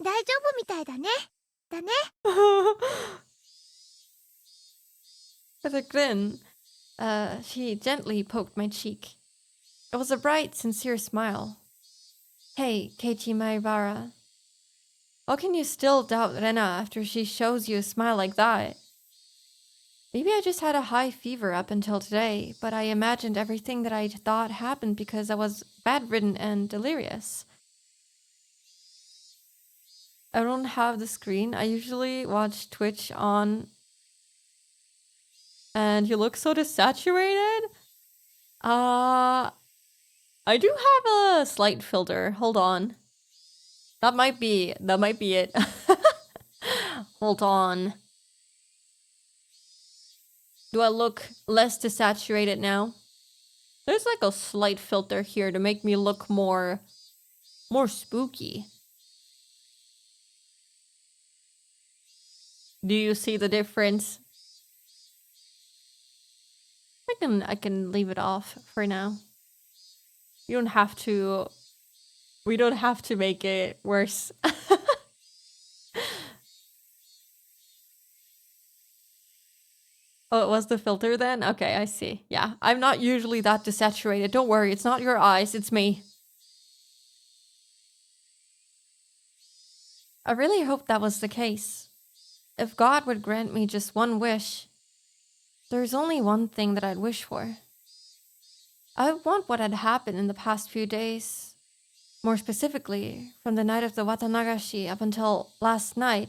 大丈夫みたいだね。だね。 With a grin, she gently poked my cheek. It was a bright, sincere smile. Hey, Keiichi Maibara. How can you still doubt Rena after she shows you a smile like that? Maybe I just had a high fever up until today, but I imagined everything that I thought happened because I was bedridden and delirious. I don't have the screen. I usually watch Twitch on... And you look so desaturated? I do have a slight filter. Hold on. That might be it. Hold on. Do I look less desaturated now? There's like a slight filter here to make me look more spooky. Do you see the difference? I can leave it off for now. You don't have to. We don't have to make it worse. Oh, it was the filter then? Okay, I see. Yeah, I'm not usually that desaturated. Don't worry, it's not your eyes, it's me. I really hope that was the case. If God would grant me just one wish, there's only one thing that I'd wish for. I want what had happened in the past few days. More specifically, from the night of the Watanagashi up until last night.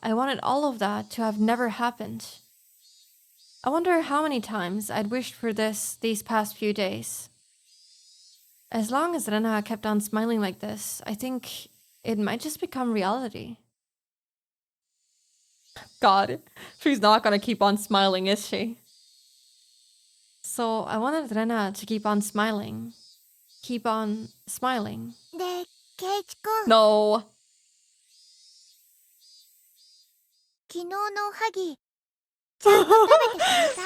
I wanted all of that to have never happened. I wonder how many times I'd wished for this these past few days. As long as Rena kept on smiling like this, I think it might just become reality. God, she's not gonna keep on smiling, is she? So I wanted Rena to keep on smiling. Keep on smiling. で、ケイチくん、 No. 昨日のおはぎ、 Don't 食べてくれた？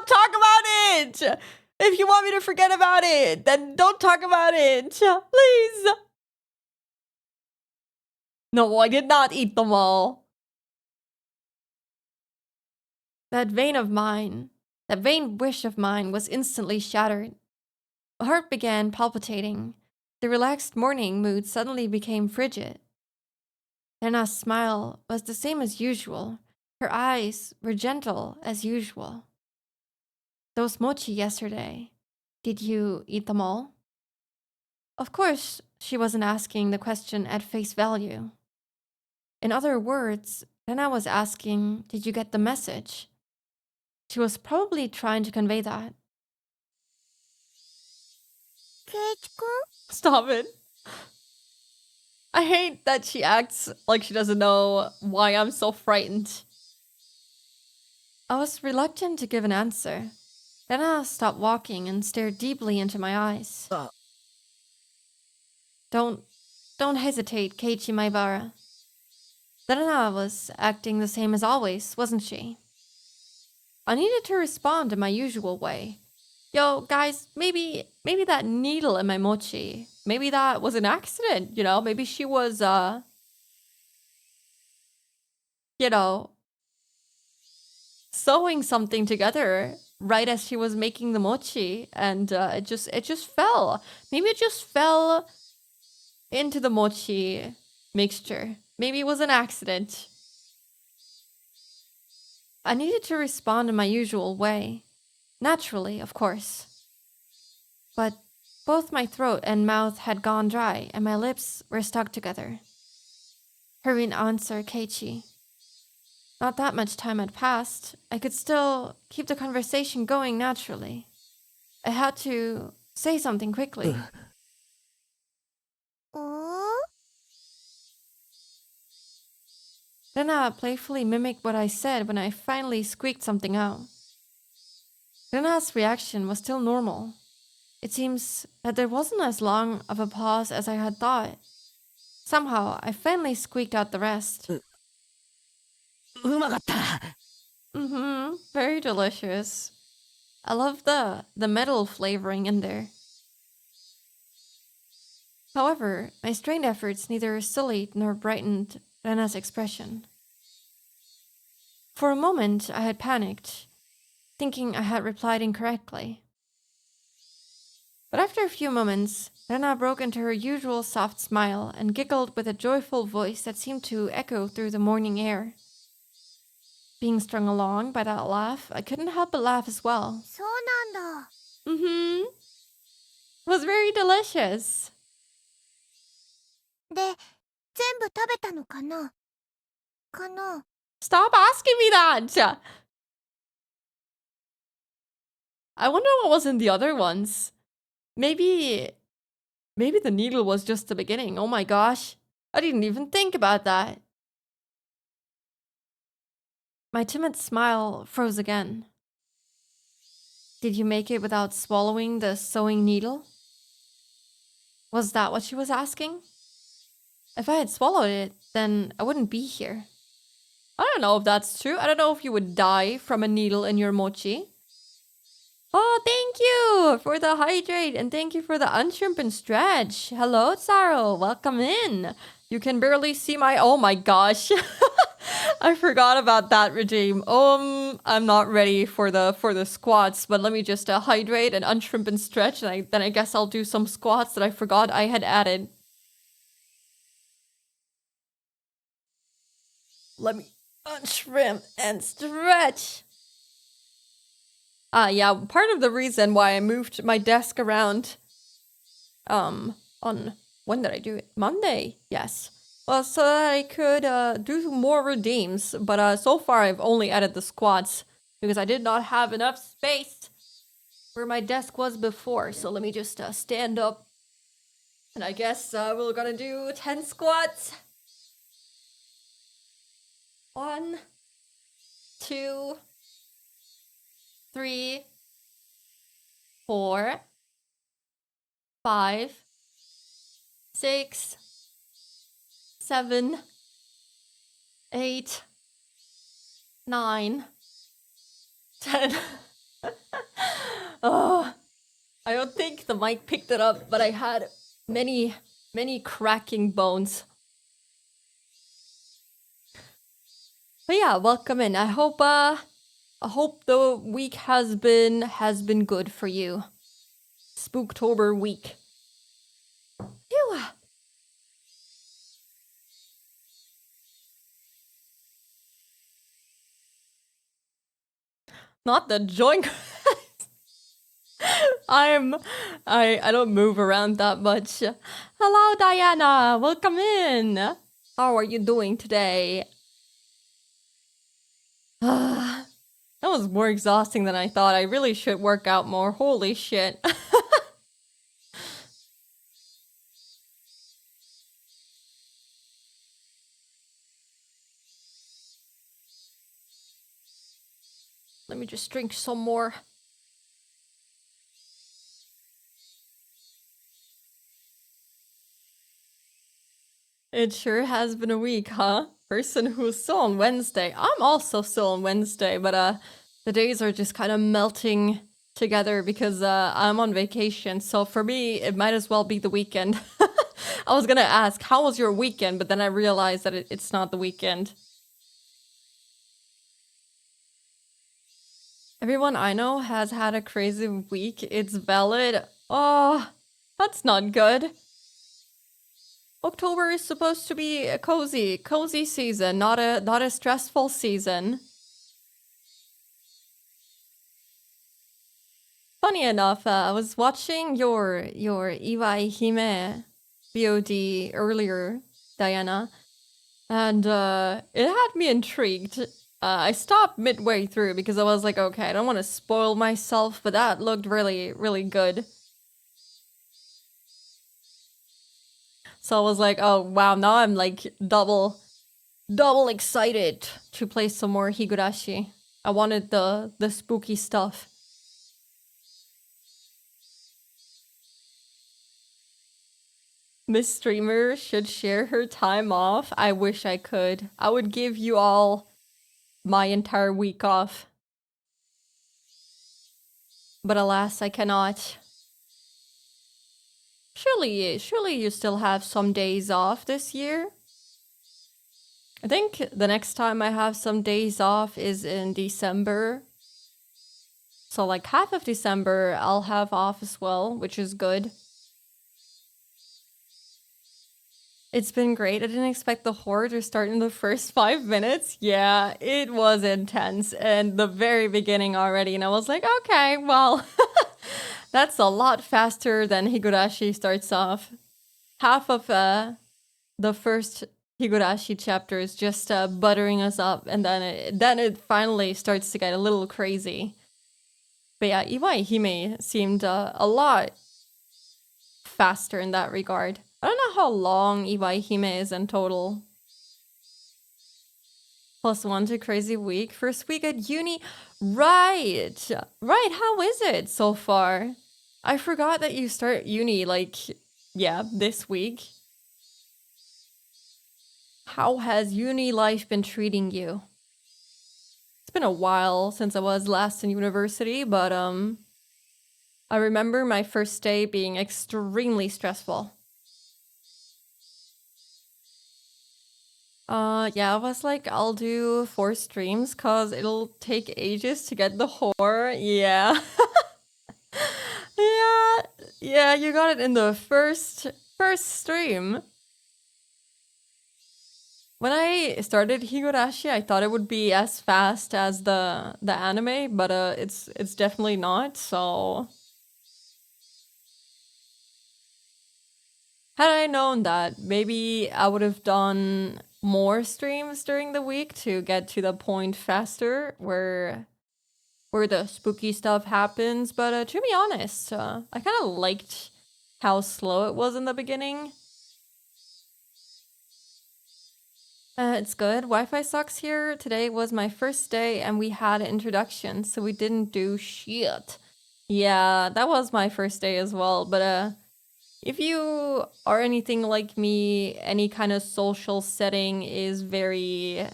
talk about it! If you want me to forget about it, then don't talk about it. Please. No, I did not eat them all. That vein of mine, That vain wish of mine was instantly shattered. My heart began palpitating. The relaxed morning mood suddenly became frigid. Rena's smile was the same as usual. Her eyes were gentle as usual. Those mochi yesterday, did you eat them all? Of course, she wasn't asking the question at face value. In other words, Rena was asking, did you get the message? She was probably trying to convey that. Keiichi-kun? Stop it. I hate that she acts like she doesn't know why I'm so frightened. I was reluctant to give an answer. Then I stopped walking and stared deeply into my eyes. Don't hesitate, Keiichi Maibara. Rena was acting the same as always, wasn't she? I needed to respond in my usual way. Yo, guys, maybe that needle in my mochi, maybe that was an accident, you know? Maybe she was, sewing something together right as she was making the mochi, and it just fell. Maybe it just fell into the mochi mixture. Maybe it was an accident. I needed to respond in my usual way. Naturally, of course. But both my throat and mouth had gone dry, and my lips were stuck together. Hurry and answer, Keiichi. Not that much time had passed. I could still keep the conversation going naturally. I had to say something quickly. Rena playfully mimicked what I said when I finally squeaked something out. Rena's reaction was still normal. It seems that there wasn't as long of a pause as I had thought. Somehow, I finally squeaked out the rest. Very delicious. I love the metal flavoring in there. However, my strained efforts neither sullied nor brightened Rena's expression. For a moment, I had panicked, thinking I had replied incorrectly. But after a few moments, Rena broke into her usual soft smile and giggled with a joyful voice that seemed to echo through the morning air. Being strung along by that laugh, I couldn't help but laugh as well. そうなんだ。 It was very delicious. で、全部食べたのかな？かな？ Stop asking me that! I wonder what was in the other ones. Maybe the needle was just the beginning. Oh my gosh. I didn't even think about that. My timid smile froze again. Did you make it without swallowing the sewing needle? Was that what she was asking? If I had swallowed it, then I wouldn't be here. I don't know if that's true. I don't know if you would die from a needle in your mochi. Oh, thank you for the hydrate and thank you for the unshrimp and stretch. Hello, Tsaro. Welcome in. You can barely see my... Oh my gosh. I forgot about that regime. I'm not ready for the squats, but let me just hydrate and unshrimp and stretch, and then I guess I'll do some squats that I forgot I had added. Let me unshrimp and stretch. Yeah, part of the reason why I moved my desk around, on, when did I do it? Monday, yes. Well, so that I could, do more redeems, but, so far I've only added the squats, because I did not have enough space where my desk was before, so let me just, stand up, and I guess, we're gonna do 10 squats. 1, 2, 3, 4, 5, 6, 7, 8, 9, 10. Oh, I don't think the mic picked it up, but I had many cracking bones. But yeah, welcome in. I hope I hope the week has been good for you. Spooktober week. Phew. Not the joint. I don't move around that much. Hello, Diana. Welcome in. How are you doing today? That was more exhausting than I thought. I really should work out more. Holy shit. Let me just drink some more. It sure has been a week, huh? Person who's still on Wednesday. I'm also still on Wednesday, but the days are just kind of melting together because I'm on vacation. So for me, it might as well be the weekend. I was gonna ask, how was your weekend? But then I realized that it's not the weekend. Everyone I know has had a crazy week. It's valid. Oh, that's not good. October is supposed to be a cozy season, not a stressful season. Funny enough, I was watching your Iwai Hime VOD earlier, Diana, and it had me intrigued. I stopped midway through because I was like, okay, I don't want to spoil myself, but that looked really, really good. So I was like, oh wow, now I'm like double excited to play some more Higurashi. I wanted the spooky stuff. Miss Streamer should share her time off. I wish I could. I would give you all my entire week off. But alas, I cannot. Surely you still have some days off this year? I think the next time I have some days off is in December. So like half of December I'll have off as well, which is good. It's been great. I didn't expect the horror to start in the first 5 minutes. Yeah, it was intense. And the very beginning already. And I was like, okay, well, that's a lot faster than Higurashi starts off. Half of the first Higurashi chapter is just buttering us up. And then it finally starts to get a little crazy. But yeah, Iwai Hime seemed a lot faster in that regard. I don't know how long Iwai Hime is in total. +1 to crazy week. First week at uni. Right. How is it so far? I forgot that you start uni like, yeah, this week. How has uni life been treating you? It's been a while since I was last in university, but I remember my first day being extremely stressful. Yeah, I was like, I'll do 4 streams cause it'll take ages to get the horror. Yeah. Yeah, you got it in the first stream. When I started Higurashi, I thought it would be as fast as the anime, but it's definitely not, so had I known that, maybe I would have done more streams during the week to get to the point faster where the spooky stuff happens. But to be honest, I kind of liked how slow it was in the beginning. It's good. Wi-Fi sucks here. Today was my first day and we had an introduction, so we didn't do shit. Yeah, that was my first day as well, but if you are anything like me, any kind of social setting is very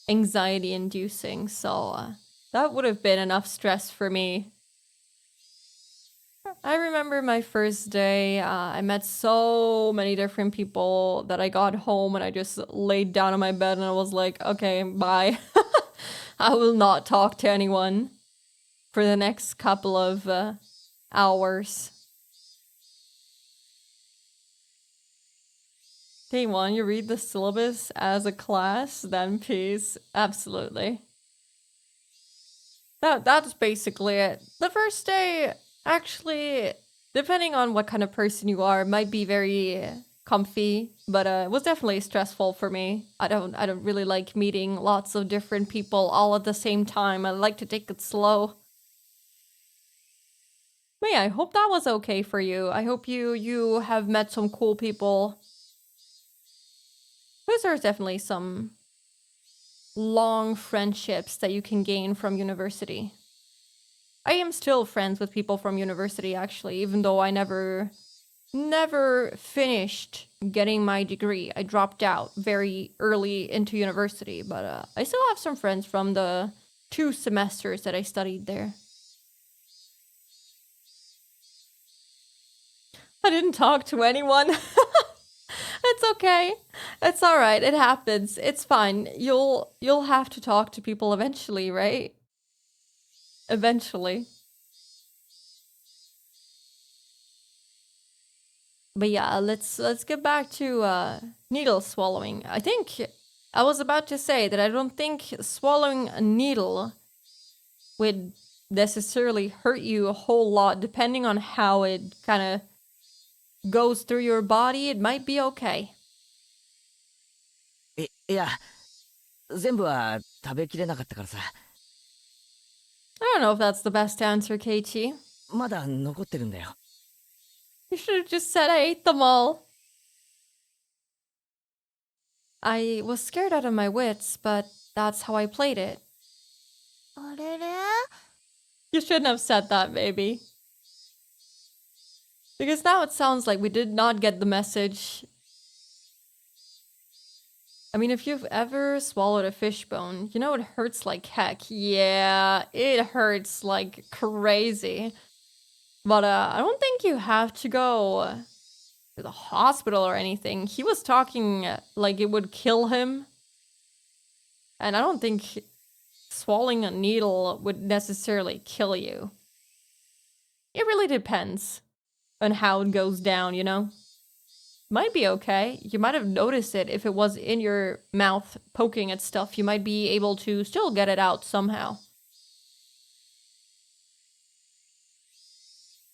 anxiety-inducing, so that would have been enough stress for me. I remember my first day, I met so many different people that I got home and I just laid down on my bed and I was like, okay, bye. I will not talk to anyone for the next couple of hours. Day 1, you read the syllabus as a class, then please. Absolutely. That's basically it. The first day, actually, depending on what kind of person you are, might be very comfy, but it was definitely stressful for me. I don't really like meeting lots of different people all at the same time. I like to take it slow. But yeah, I hope that was okay for you. I hope you have met some cool people. Because there's definitely some long friendships that you can gain from university. I am still friends with people from university, actually, even though I never finished getting my degree. I dropped out very early into university, but I still have some friends from the 2 semesters that I studied there. I didn't talk to anyone. It's okay. It's all right. It happens. It's fine. You'll have to talk to people eventually, right? Eventually. But yeah, let's get back to needle swallowing. I think I was about to say that I don't think swallowing a needle would necessarily hurt you a whole lot, depending on how it kind of goes through your body. It might be okay. いや、全部は食べきれなかったからさ。I don't know if that's the best answer, Keiichi. まだ残ってるんだよ。You should have just said I ate them all. I was scared out of my wits, but that's how I played it. あれれ You shouldn't have said that, maybe. Because now it sounds like we did not get the message. I mean, if you've ever swallowed a fish bone, you know it hurts like heck. Yeah, it hurts like crazy. But I don't think you have to go to the hospital or anything. He was talking like it would kill him. And I don't think swallowing a needle would necessarily kill you. It really depends on how it goes down, you know? Might be okay. You might have noticed it if it was in your mouth poking at stuff. You might be able to still get it out somehow.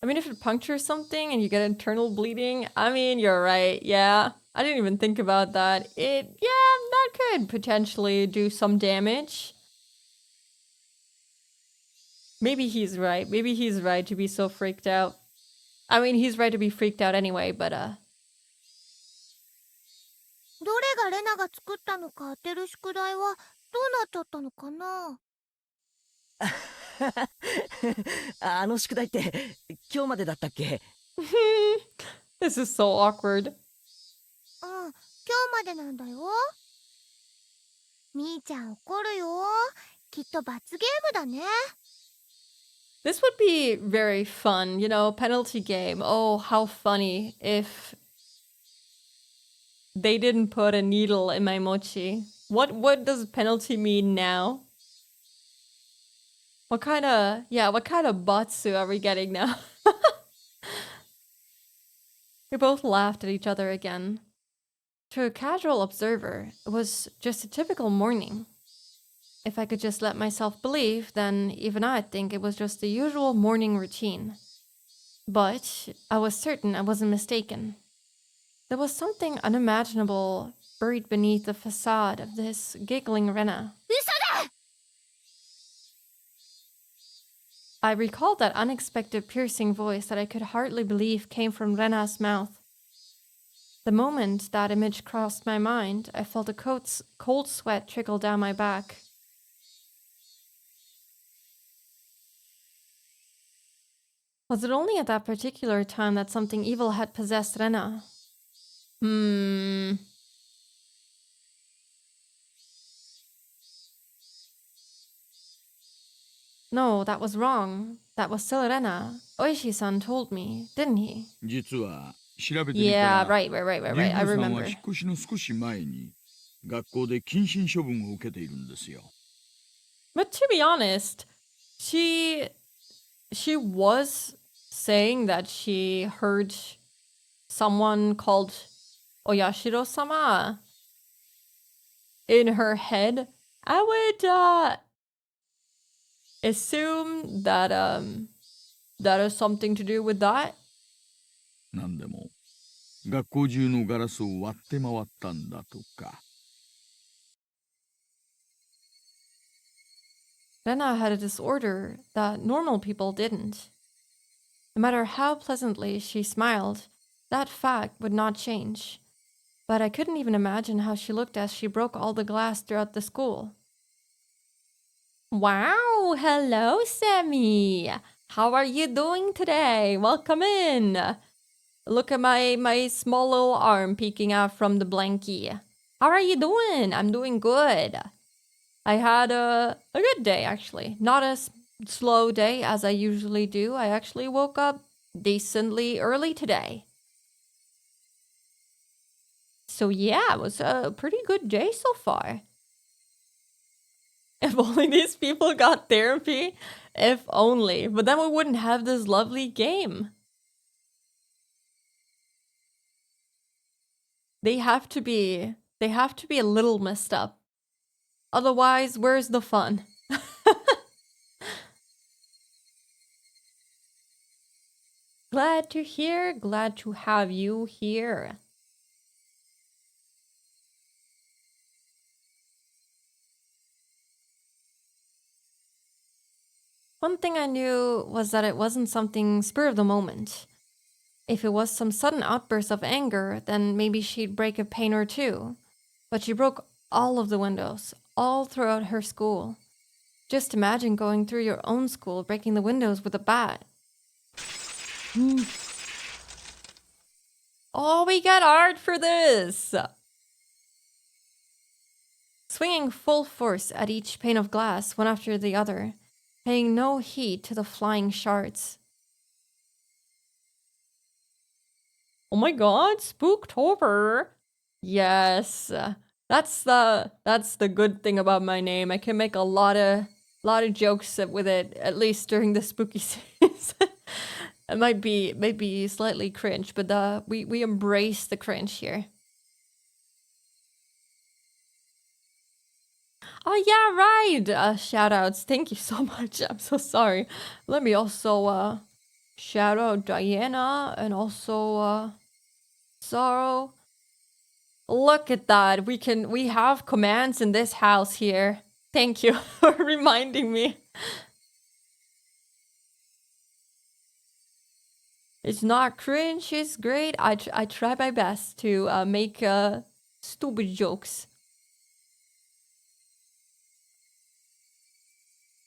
I mean, if it punctures something and you get internal bleeding, I mean, you're right. Yeah, I didn't even think about that. That could potentially do some damage. Maybe he's right. Maybe he's right to be so freaked out. I mean, he's right to be freaked out anyway, but どれがレナが作ったのか当てる宿題はどうなっちゃったのかなあの宿題って今日までだったっけ？ This is so awkward. うん、今日までなんだよ。みーちゃん怒るよ。きっと罰ゲームだね。This would be very fun, you know, penalty game. Oh, how funny if they didn't put a needle in my mochi. What does penalty mean now? What kind of batsu are we getting now? We both laughed at each other again. To a casual observer, it was just a typical morning. If I could just let myself believe, then even I'd think it was just the usual morning routine. But I was certain I wasn't mistaken. There was something unimaginable buried beneath the facade of this giggling Rena. 嘘だ I recalled that unexpected piercing voice that I could hardly believe came from Rena's mouth. The moment that image crossed my mind, I felt a cold sweat trickle down my back. Was it only at that particular time that something evil had possessed Rena? No, that was wrong. That was still Rena. Oishi-san told me, didn't he? 実は調べてみた Yeah, ら right. リ I グさんは remember. 引っ越しの少し前に学校で謹慎処分を受けているんですよ。But to be honest, she was saying that she heard someone called Oyashiro-sama in her head. I would assume that that has something to do with that. なんでも学校中のガラスを割って回ったんだとか。Rena had a disorder that normal people didn't. No matter how pleasantly she smiled, that fact would not change. But I couldn't even imagine how she looked as she broke all the glass throughout the school. Wow, hello, Sammy. How are you doing today? Welcome in. Look at my small little arm peeking out from the blankie. How are you doing? I'm doing good. I had a good day, actually. Not as slow day as I usually do. I actually woke up decently early today. So yeah, it was a pretty good day so far. If only these people got therapy. If only. But then we wouldn't have this lovely game. They have to be a little messed up. Otherwise, where's the fun? Glad to hear, glad to have you here. One thing I knew was that it wasn't something spur of the moment. If it was some sudden outburst of anger, then maybe she'd break a pane or two. But she broke all of the windows, all throughout her school. Just imagine going through your own school, breaking the windows with a bat. Oh, we got art for this! Swinging full force at each pane of glass, one after the other, paying no heed to the flying shards. Oh my god, Spooktober! Yes, that's the good thing about my name. I can make a lot of jokes with it, at least during the spooky season. It might be slightly cringe, but we embrace the cringe here. Oh yeah, right. Shout outs. Thank you so much. I'm so sorry. Let me also shout out Diana and also Sorrow. Look at that. We have commands in this house here. Thank you for reminding me. It's not cringe, it's great. I try my best to make stupid jokes.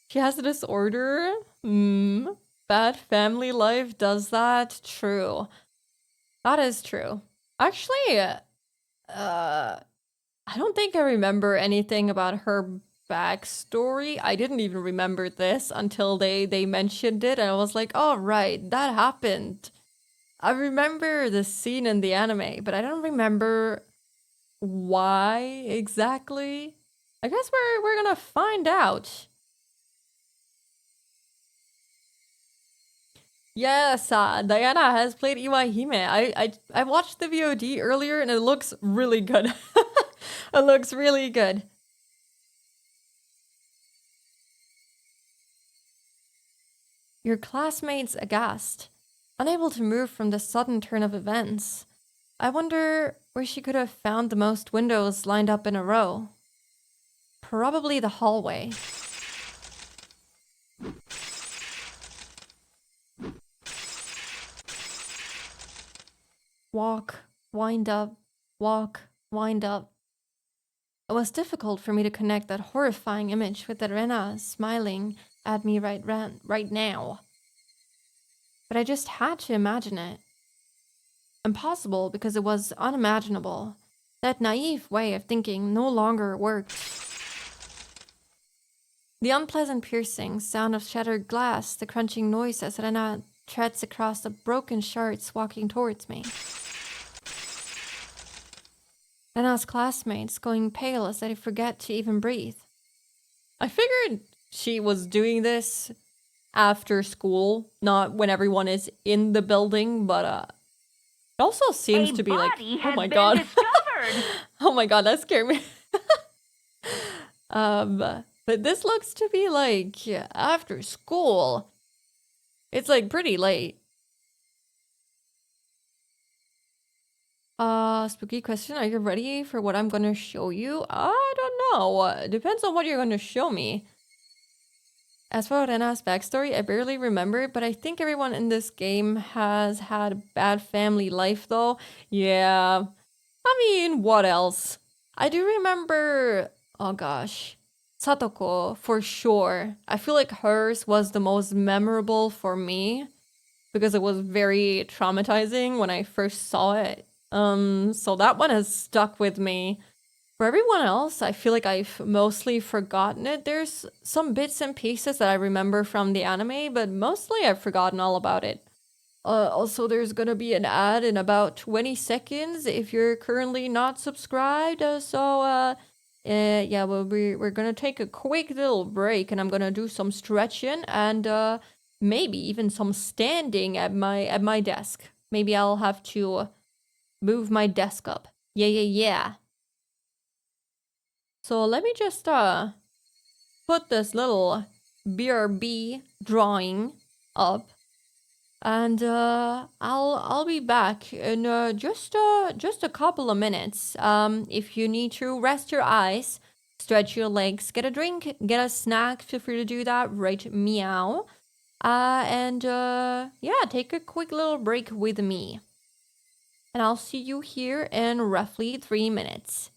She has a disorder? Bad family life does that? True. That is true. Actually, I don't think I remember anything about her backstory. I didn't even remember this until they mentioned it, and I was like, oh right, that happened. I remember the scene in the anime, but I don't remember why exactly. I guess we're gonna find out. Yes, Diana has played Iwahime. I watched the VOD earlier and it looks really good. It looks really good. Your classmates aghast, unable to move from the sudden turn of events. I wonder where she could have found the most windows lined up in a row. Probably the hallway. Walk, wind up, walk, wind up. It was difficult for me to connect that horrifying image with Rena smiling at me right now. But I just had to imagine it. Impossible because it was unimaginable. That naive way of thinking no longer worked. The unpleasant piercing sound of shattered glass, the crunching noise as Rena treads across the broken shards walking towards me. Rena's classmates going pale as they forget to even breathe. I figured she was doing this after school, not when everyone is in the building, but it also seems to be like, body oh has my been god. discovered. Oh my god, that scared me. But this looks to be like after school. It's like pretty late. Spooky question. Are you ready for what I'm gonna show you? I don't know. Depends on what you're gonna show me. As for Rena's backstory, I barely remember, but I think everyone in this game has had a bad family life though. Yeah. I mean, what else? I do remember, oh gosh, Satoko for sure. I feel like hers was the most memorable for me because it was very traumatizing when I first saw it. So that one has stuck with me. For everyone else, I feel like I've mostly forgotten it. There's some bits and pieces that I remember from the anime, but mostly I've forgotten all about it. Also, there's gonna be an ad in about 20 seconds if you're currently not subscribed. Yeah, well, we're gonna take a quick little break, and I'm gonna do some stretching and maybe even some standing at my desk. Maybe I'll have to move my desk up. Yeah. So let me just put this little BRB drawing up. And I'll be back in just a couple of minutes. If you need to rest your eyes, stretch your legs, get a drink, get a snack, feel free to do that. Right, meow. Yeah, take a quick little break with me. And I'll see you here in roughly 3 minutes.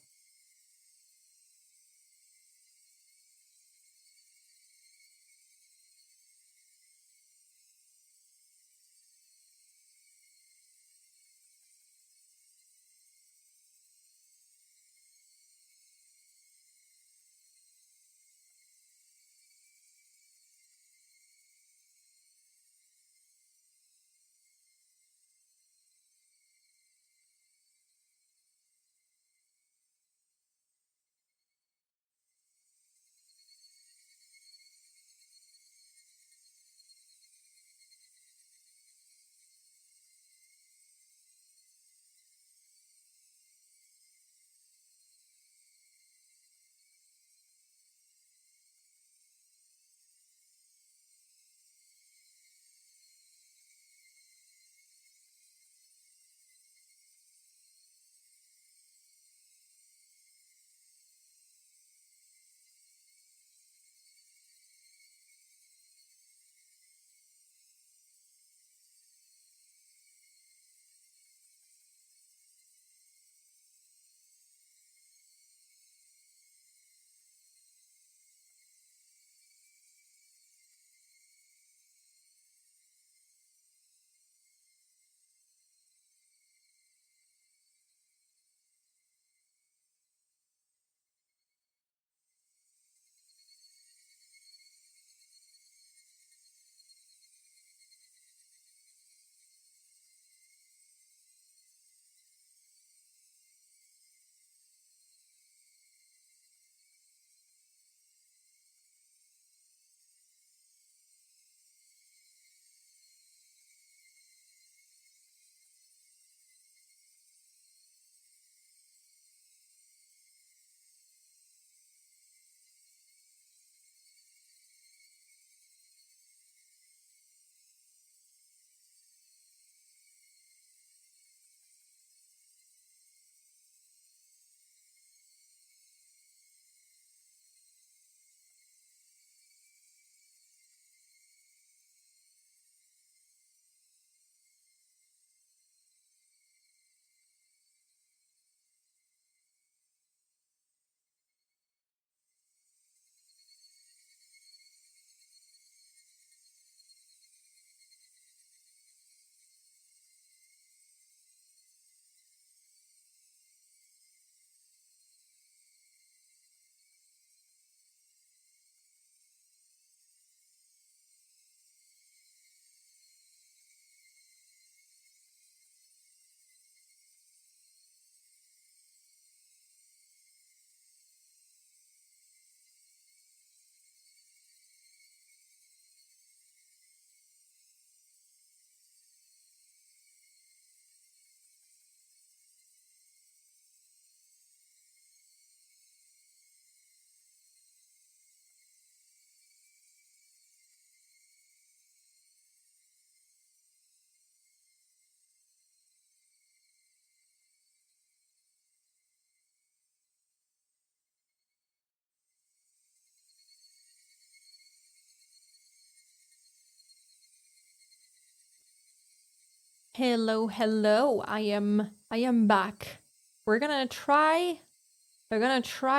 Hello, hello. I am back. We're gonna try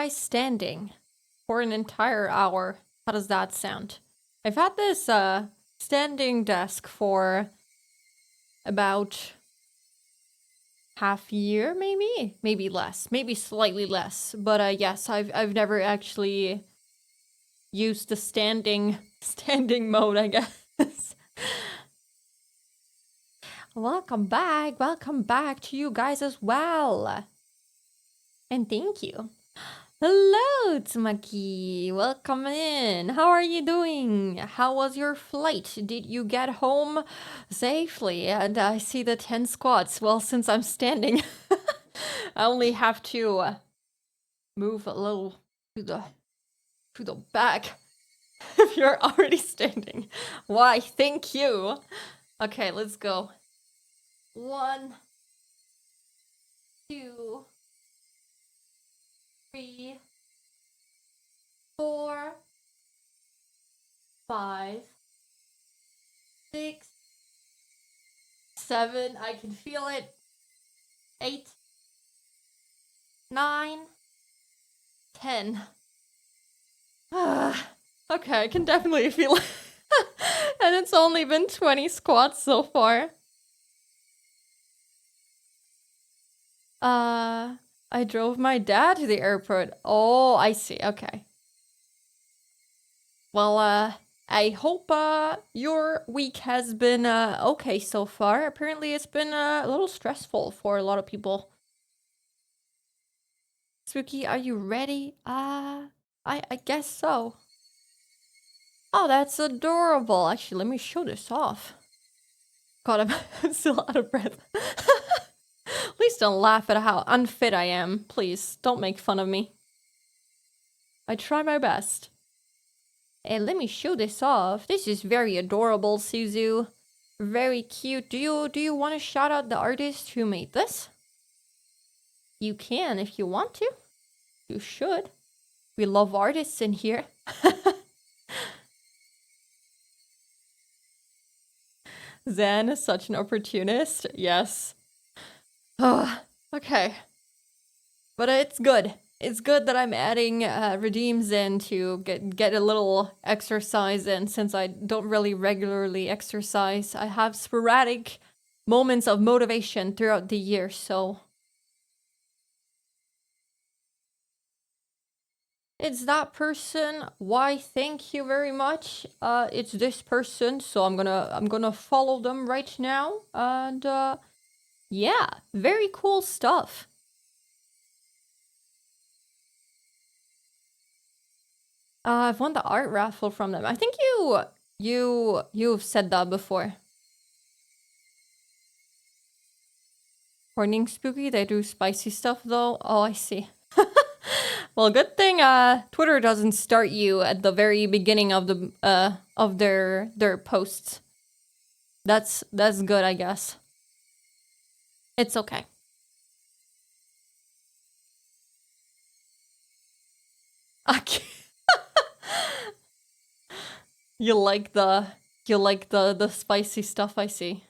standing for an entire hour. How does that sound? I've had this standing desk for about half year, maybe less, maybe slightly less. But yes, I've never actually used the standing mode, I guess. Welcome back to you guys as well. And thank you. Hello, Tsumaki. Welcome in. How are you doing? How was your flight? Did you get home safely? And I see the 10 squats. Well, since I'm standing, I only have to move a little to the back. If you're already standing. Why, thank you. Okay, let's go. 1, 2, 3, 4, 5, 6, 7. I can feel it. 8, 9, 10. Okay, I can definitely feel it. And it's only been 20 squats so far. I drove my dad to the airport. Oh, I see. Okay. Well, I hope your week has been okay so far. Apparently it's been a little stressful for a lot of people. Spooky, are you ready? I guess so. Oh, that's adorable. Actually, let me show this off. God, I'm still out of breath. Please don't laugh at how unfit I am. Please, don't make fun of me. I try my best. And let me show this off. This is very adorable, Suzu. Very cute. Do you want to shout out the artist who made this? You can if you want to. You should. We love artists in here. Zen is such an opportunist. Yes. Oh, okay. But it's good. It's good that I'm adding redeems in to get a little exercise in, since I don't really regularly exercise. I have sporadic moments of motivation throughout the year, so... It's that person. Why, thank you very much. It's this person, so I'm gonna follow them right now. And yeah, very cool stuff. I've won the art raffle from them. I think you've said that before. Morning Spooky, they do spicy stuff though. Oh, I see. Well, good thing Twitter doesn't start you at the very beginning of the of their posts. That's good, I guess. It's okay. Okay. You like the spicy stuff, I see.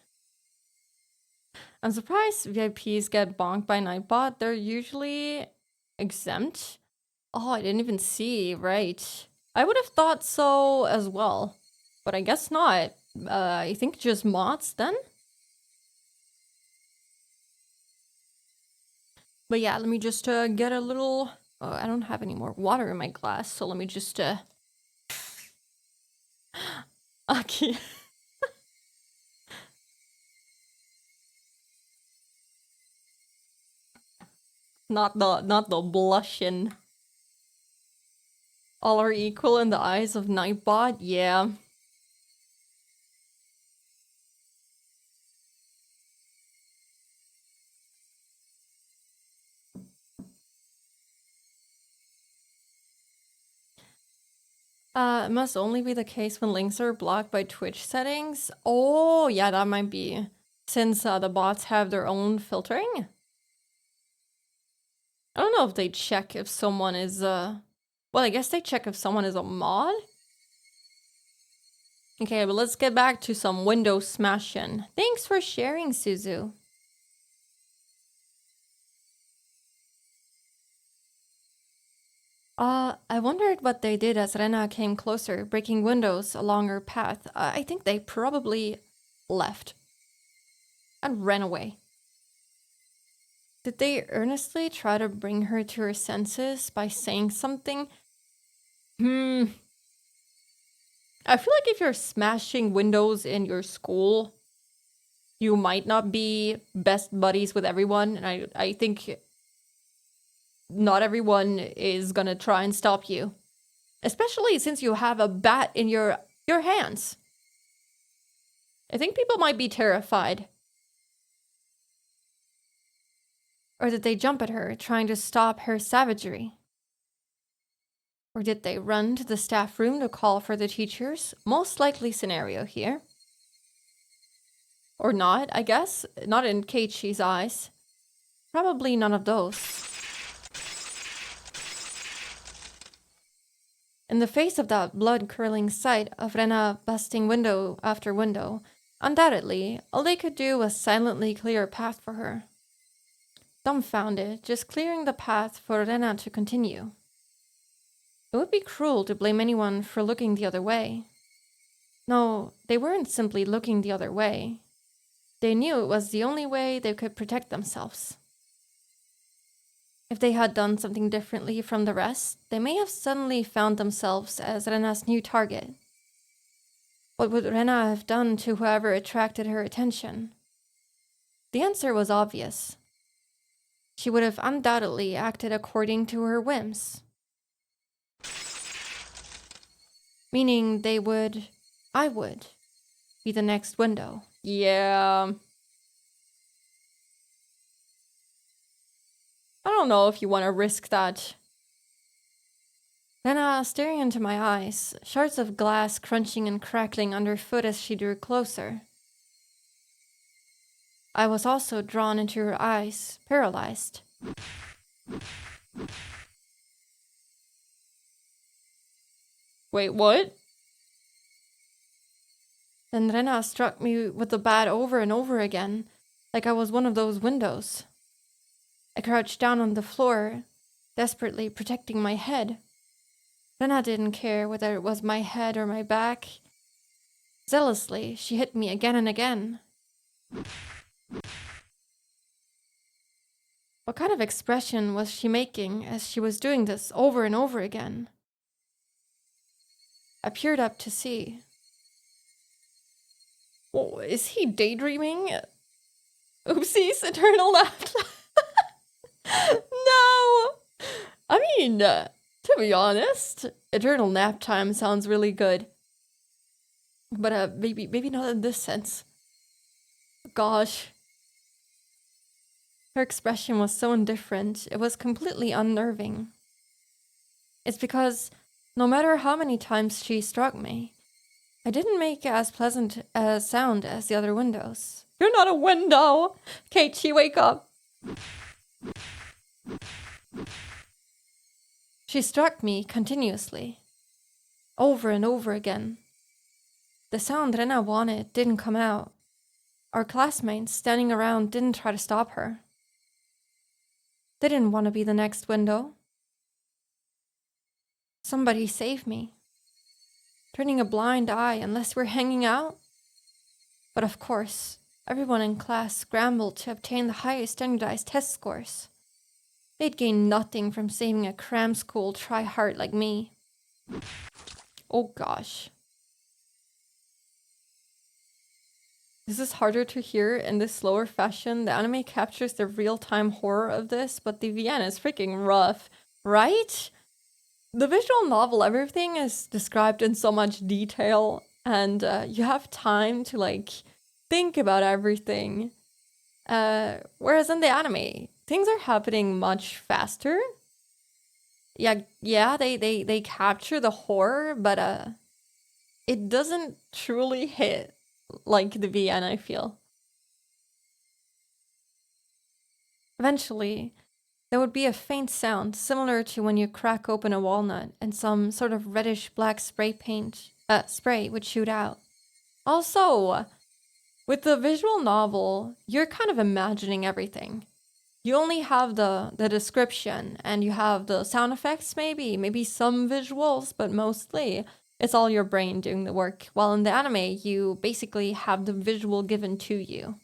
I'm surprised VIPs get bonked by Nightbot. They're usually exempt. Oh, I didn't even see, right. I would have thought so as well, but I guess not. I think just mods then? But yeah, let me just get a little... Oh, I don't have any more water in my glass, so let me just... Aki. Not the blushing. All are equal in the eyes of Nightbot? Yeah. It must only be the case when links are blocked by Twitch settings. Oh, yeah, that might be. Since the bots have their own filtering? I don't know if they check if someone is, well, I guess they check if someone is a mod? Okay, but let's get back to some window smashing. Thanks for sharing, Suzu. I wondered what they did as Rena came closer, breaking windows along her path. I think they probably left and ran away. Did they earnestly try to bring her to her senses by saying something? I feel like if you're smashing windows in your school, you might not be best buddies with everyone. And I think not everyone is gonna try and stop you. Especially since you have a bat in your hands. I think people might be terrified. Or did they jump at her, trying to stop her savagery? Or did they run to the staff room to call for the teachers? Most likely scenario here. Or not, I guess. Not in Keiichi's eyes. Probably none of those. In the face of that blood-curdling sight of Rena busting window after window, undoubtedly, all they could do was silently clear a path for her. Dumbfounded, just clearing the path for Rena to continue. It would be cruel to blame anyone for looking the other way. No, they weren't simply looking the other way. They knew it was the only way they could protect themselves. If they had done something differently from the rest, they may have suddenly found themselves as Rena's new target. What would Rena have done to whoever attracted her attention? The answer was obvious. She would have undoubtedly acted according to her whims. Meaning I would, be the next window. Yeah. I don't know if you want to risk that. Rena, staring into my eyes, shards of glass crunching and crackling underfoot as she drew closer. I was also drawn into her eyes, paralyzed. Wait, what? Then Rena struck me with the bat over and over again, like I was one of those windows. I crouched down on the floor, desperately protecting my head. Rena didn't care whether it was my head or my back. Zealously, she hit me again and again. What kind of expression was she making as she was doing this over and over again? I peered up to see. Oh, is he daydreaming? Oopsies, eternal nap. No! I mean, to be honest, eternal nap time sounds really good. But maybe not in this sense. Gosh. Her expression was so indifferent, it was completely unnerving. It's because no matter how many times she struck me, I didn't make as pleasant a sound as the other windows. You're not a window! Keiichi, wake up! She struck me continuously, over and over again. The sound Rena wanted didn't come out. Our classmates standing around didn't try to stop her. They didn't want to be the next window. Somebody save me. Turning a blind eye unless we're hanging out? But of course, everyone in class scrambled to obtain the highest standardized test scores. They'd gain nothing from saving a cram school try-hard like me. Oh gosh. This is harder to hear in this slower fashion. The anime captures the real-time horror of this, but the VN is freaking rough, right? The visual novel, everything is described in so much detail, and you have time to like think about everything. Whereas in the anime, things are happening much faster. Yeah, they capture the horror, but it doesn't truly hit like the VN, I feel. Eventually, there would be a faint sound similar to when you crack open a walnut and some sort of reddish black spray would shoot out. Also, with the visual novel, you're kind of imagining everything. You only have the description and you have the sound effects, maybe some visuals, but mostly it's all your brain doing the work. While in the anime, you basically have the visual given to you.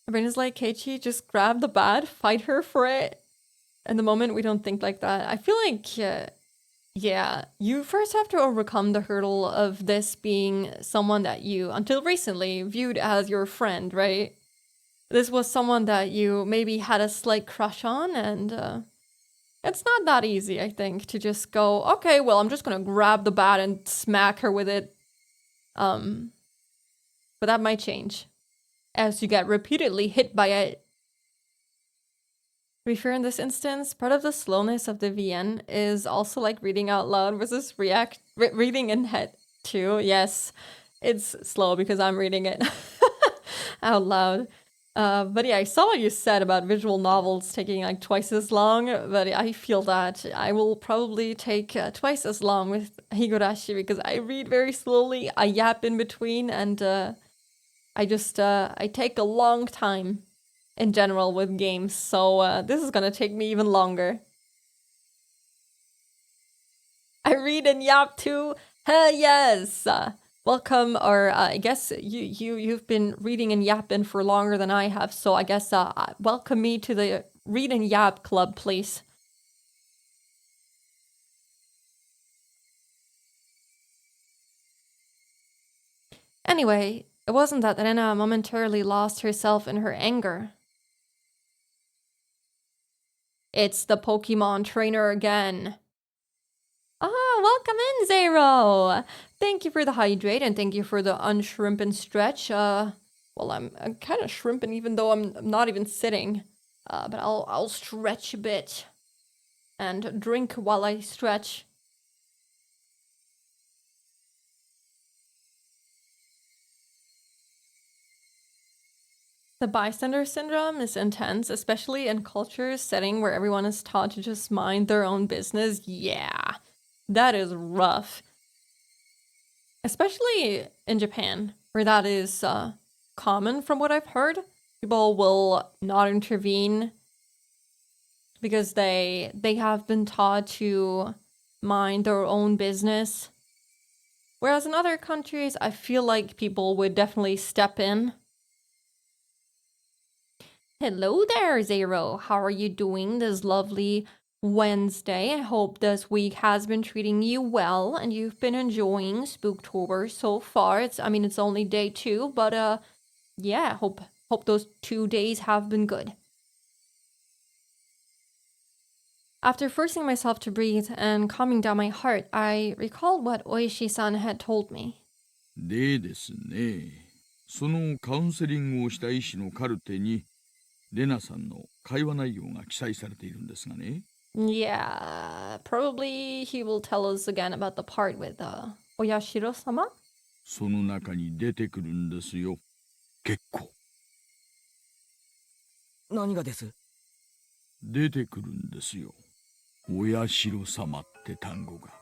My brain is like, Keiichi, just grab the bat, fight her for it. At the moment, we don't think like that. I feel like, yeah, you first have to overcome the hurdle of this being someone that you, until recently, viewed as your friend, right? This was someone that you maybe had a slight crush on, and it's not that easy, I think, to just go, okay, well, I'm just gonna grab the bat and smack her with it. But that might change as you get repeatedly hit by it. To be fair, in this instance, part of the slowness of the VN is also like reading out loud versus reading in head too. Yes, it's slow because I'm reading it out loud. But yeah, I saw what you said about visual novels taking like twice as long, but I feel that I will probably take twice as long with Higurashi because I read very slowly, I yap in between, and I take a long time in general with games, so this is gonna take me even longer. I read and yap too? Hell yes! Welcome, or I guess you've been reading and yapping for longer than I have, so I guess welcome me to the Read and Yap Club, please. Anyway, it wasn't that Rena momentarily lost herself in her anger. It's the Pokemon trainer again. Ah, welcome in, Zero! Thank you for the hydrate and thank you for the unshrimp and stretch. Well, I'm kind of shrimping even though I'm not even sitting. But I'll stretch a bit and drink while I stretch. The bystander syndrome is intense, especially in cultures setting where everyone is taught to just mind their own business. Yeah, that is rough. Especially in Japan, where that is common from what I've heard. People will not intervene because they have been taught to mind their own business. Whereas in other countries, I feel like people would definitely step in. Hello there, Zero. How are you doing this lovely Wednesday? I hope this week has been treating you well and you've been enjoying Spooktober so far. It's only day 2, but yeah, hope those 2 days have been good. After forcing myself to breathe and calming down my heart, I recalled what Oishi-san had told me. でですね、そのカウンセリングをした医師のカルテにレナさんの会話内容が記載されているんですがね。Yeah, probably he will tell us again about the part with Oyashiro-sama? その中に出てくるんですよ。結構。何がです？出てくるんですよ。親代様って単語が。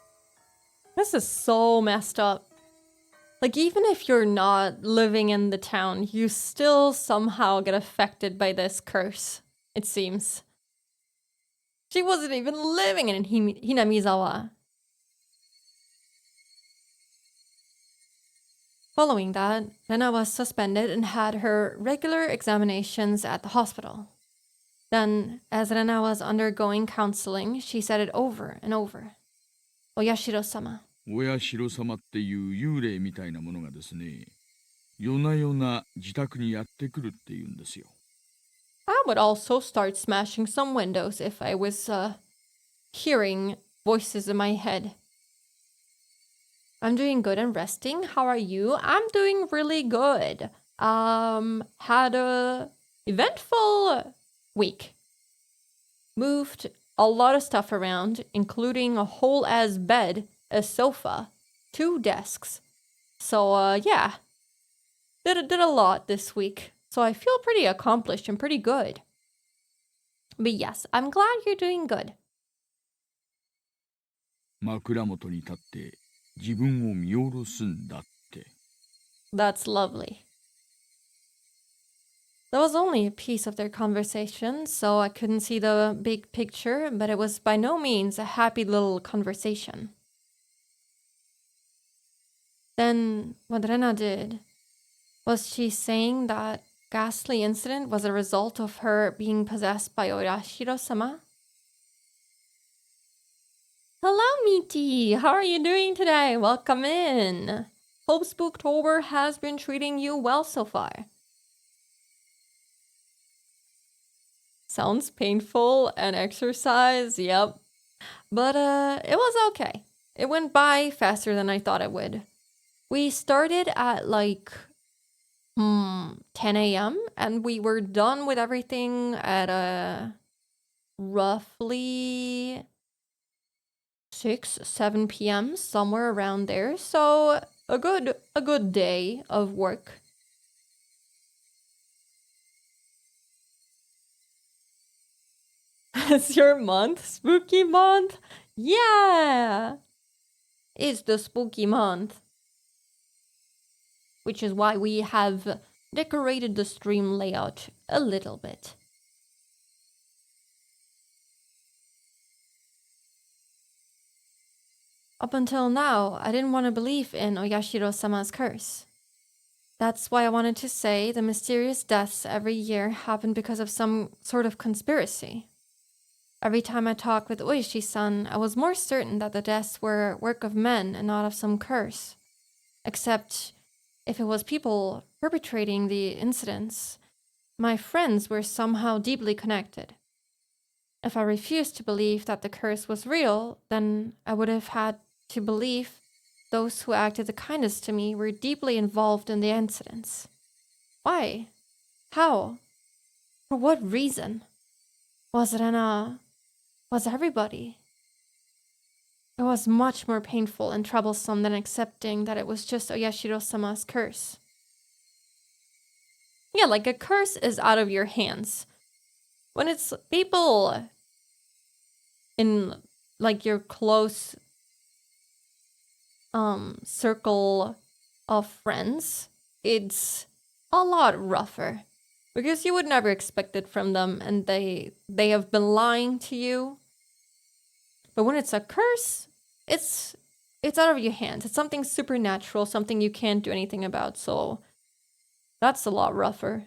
This is so messed up. Like, even if you're not living in the town, you still somehow get affected by this curse, it seems. She wasn't even living in Hinamizawa. Following that, Rena was suspended and had her regular examinations at the hospital. Then, as Rena was undergoing counseling, she said it over and over. Oyashiro-sama. 親代様っていう幽霊みたいなものがですね、夜な夜な自宅にやってくるっていうんですよ。I would also start smashing some windows if I was hearing voices in my head. I'm doing good and resting. How are you? I'm doing really good. Had a eventful week. Moved a lot of stuff around, including a whole ass bed, a sofa, 2 desks. So yeah, did a lot this week. So I feel pretty accomplished and pretty good. But yes, I'm glad you're doing good. 枕元に立って自分を見下ろすんだっ That's lovely. That was only a piece of their conversation, so I couldn't see the big picture, but it was by no means a happy little conversation. Then what Rena did, was she saying that ghastly incident was a result of her being possessed by Oyashiro-sama? Hello, Miti! How are you doing today? Welcome in! Hope Spooktober has been treating you well so far. Sounds painful and exercise, yep. But it was okay. It went by faster than I thought it would. We started at like 10 a.m. and we were done with everything at roughly 6-7 p.m. somewhere around there. So a good day of work. It's your month, spooky month? Yeah! It's the spooky month. Which is why we have decorated the stream layout a little bit. Up until now, I didn't want to believe in Oyashiro-sama's curse. That's why I wanted to say the mysterious deaths every year happened because of some sort of conspiracy. Every time I talked with Oishi-san, I was more certain that the deaths were work of men and not of some curse. Except, if it was people perpetrating the incidents, my friends were somehow deeply connected. If I refused to believe that the curse was real, then I would have had to believe those who acted the kindest to me were deeply involved in the incidents. Why? How? For what reason? Was Rena... was everybody? It was much more painful and troublesome than accepting that it was just Oyashiro-sama's curse. Yeah, like a curse is out of your hands. When it's people in like your close circle of friends, it's a lot rougher. Because you would never expect it from them and they have been lying to you. But when it's a curse, it's out of your hands. It's something supernatural, something you can't do anything about, so that's a lot rougher.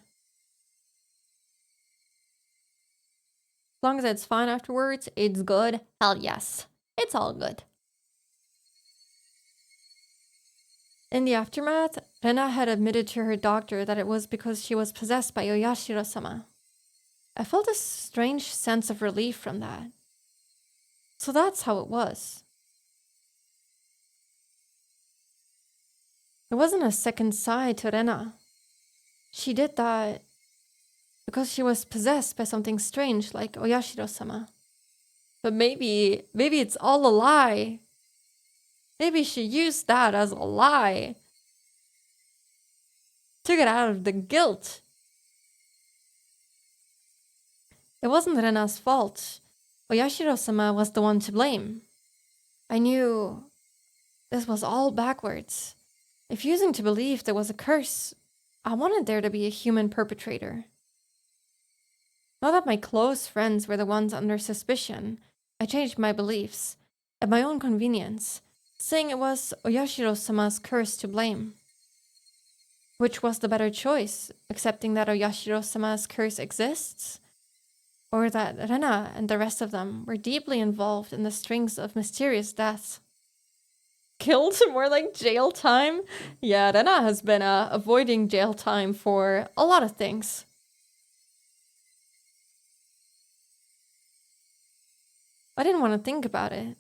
As long as it's fine afterwards, it's good. Hell yes. It's all good. In the aftermath, Rena had admitted to her doctor that it was because she was possessed by Oyashiro-sama. I felt a strange sense of relief from that. So that's how it was. There wasn't a second side to Rena. She did that because she was possessed by something strange like Oyashiro-sama. But maybe it's all a lie. Maybe she used that as a lie to get out of the guilt. It wasn't Rena's fault. Oyashiro-sama was the one to blame. I knew this was all backwards. Refusing to believe there was a curse, I wanted there to be a human perpetrator. Now that my close friends were the ones under suspicion, I changed my beliefs, at my own convenience, saying it was Oyashiro-sama's curse to blame. Which was the better choice, accepting that Oyashiro-sama's curse exists? Or that Rena and the rest of them were deeply involved in the strings of mysterious deaths? Killed? More like jail time? Yeah, Rena has been avoiding jail time for a lot of things. I didn't want to think about it.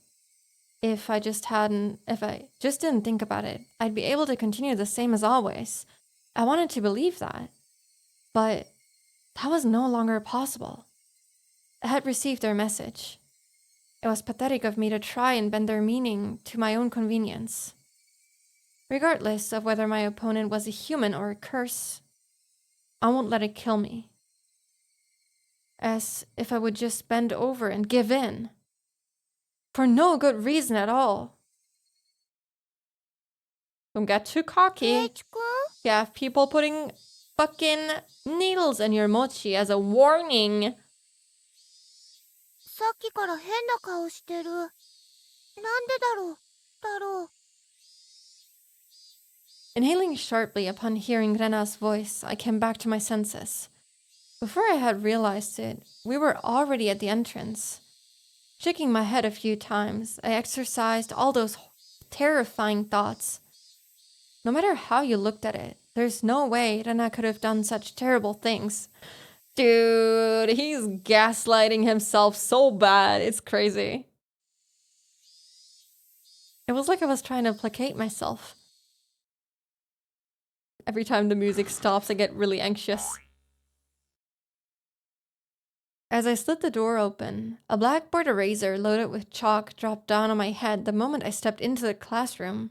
If I just didn't think about it, I'd be able to continue the same as always. I wanted to believe that. But that was no longer possible. I had received their message. It was pathetic of me to try and bend their meaning to my own convenience. Regardless of whether my opponent was a human or a curse, I won't let it kill me. As if I would just bend over and give in. For no good reason at all. Don't get too cocky. 圭一くん You have people putting fucking needles in your mochi as a warning. さっきから変な顔してる。なんでだろう。 Inhaling sharply upon hearing Rena's voice, I came back to my senses. Before I had realized it, we were already at the entrance. Shaking my head a few times, I exorcised all those terrifying thoughts. No matter how you looked at it, there's no way Rena could have done such terrible things. Dude, he's gaslighting himself so bad, it's crazy. It was like I was trying to placate myself. Every time the music stops, I get really anxious. As I slid the door open, a blackboard eraser loaded with chalk dropped down on my head the moment I stepped into the classroom.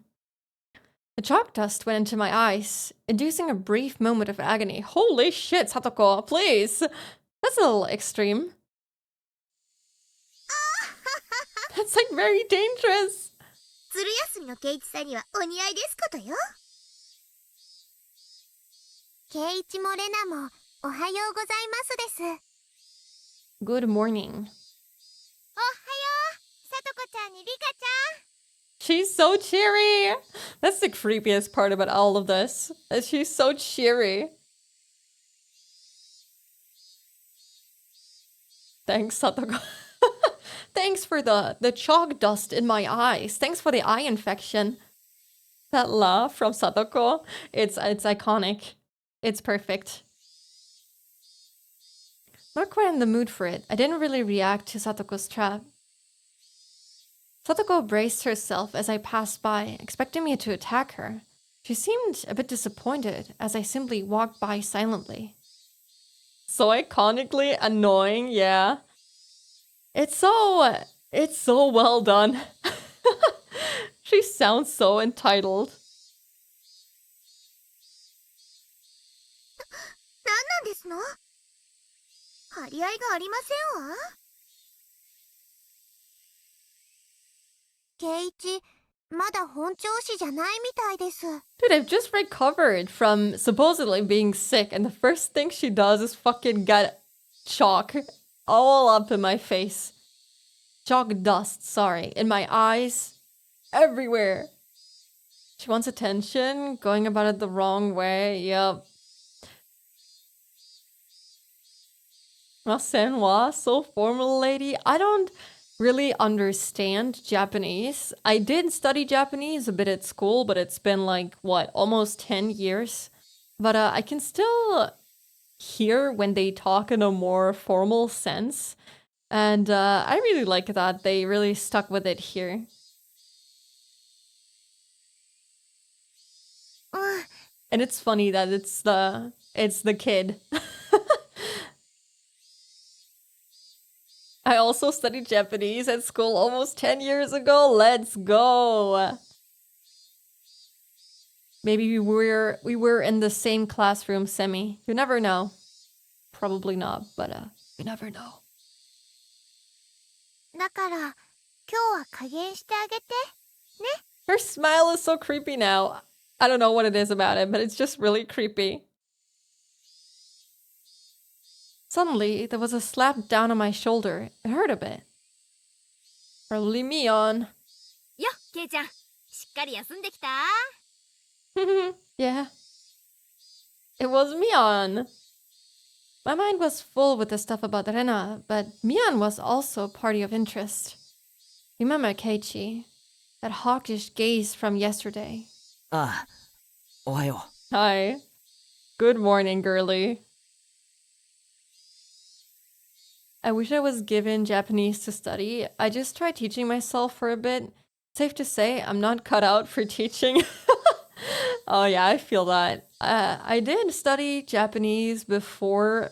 The chalk dust went into my eyes, inducing a brief moment of agony. Holy shit, Satoko, please! That's a little extreme. That's like very dangerous. ずる休みのケイイチさんにはお似合いですことよ。ケイイチもレナもおはようございますです。 Good morning. おはよう、さとこちゃんにリカちゃん。 She's so cheery! That's the creepiest part about all of this. Is she's so cheery. Thanks, Satoko. Thanks for the chalk dust in my eyes. Thanks for the eye infection. That laugh from Satoko, it's iconic. It's perfect. Not quite in the mood for it. I didn't really react to Satoko's trap. Satoko braced herself as I passed by, expecting me to attack her. She seemed a bit disappointed as I simply walked by silently. So iconically annoying, yeah. It's so well done. She sounds so entitled. 何なんですの？張り合いがありませんわ。ケイイチ、まだ本調子じゃないみたいです。 Dude, I've just recovered from supposedly being sick, and the first thing she does is fucking get chalk all up in my face. Chalk dust, sorry, in my eyes, everywhere. She wants attention, going about it the wrong way, yep. Senwa, so formal lady. I don't really understand Japanese. I did study Japanese a bit at school, but it's been like, what, almost 10 years? But I can still hear when they talk in a more formal sense. And I really like that. They really stuck with it here. うん。 And it's funny that it's the kid. I also studied Japanese at school almost 10 years ago. Let's go. Maybe we were in the same classroom semi. You never know. Probably not, but you never know. だから、今日は加減してあげて。ね。 Her smile is so creepy now. I don't know what it is about it, but it's just really creepy. Suddenly, there was a slap down on my shoulder. It hurt a bit. Probably Mion. よ、ケイちゃん、しっかり休んできた？ Yeah. It was Mion. My mind was full with the stuff about Rena, but Mion was also a party of interest. Remember Keiichi? That hawkish gaze from yesterday. ああ、おはよ Hi. Good morning, girly. I wish I was given Japanese to study. I just tried teaching myself for a bit. Safe to say, I'm not cut out for teaching. Oh yeah, I feel that. I did study Japanese before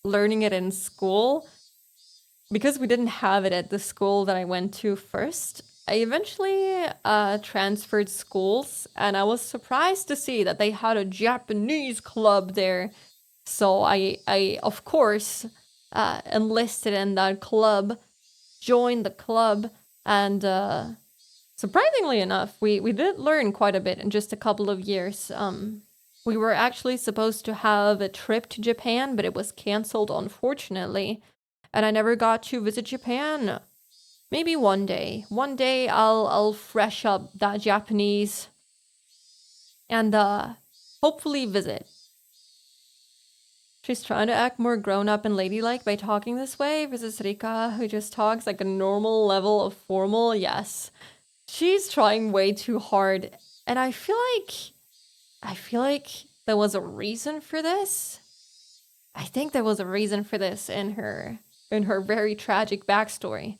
learning it in school. Because we didn't have it at the school that I went to first, I eventually transferred schools, and I was surprised to see that they had a Japanese club there. So I of course, enlisted in that club, joined the club, and surprisingly enough, we did learn quite a bit in just a couple of years. We were actually supposed to have a trip to Japan, but it was canceled, unfortunately. And I never got to visit Japan. Maybe one day. One day I'll fresh up that Japanese and hopefully visit. She's trying to act more grown-up and ladylike by talking this way versus Rika, who just talks like a normal level of formal. Yes. She's trying way too hard. And I feel like there was a reason for this. I think there was a reason for this in her very tragic backstory.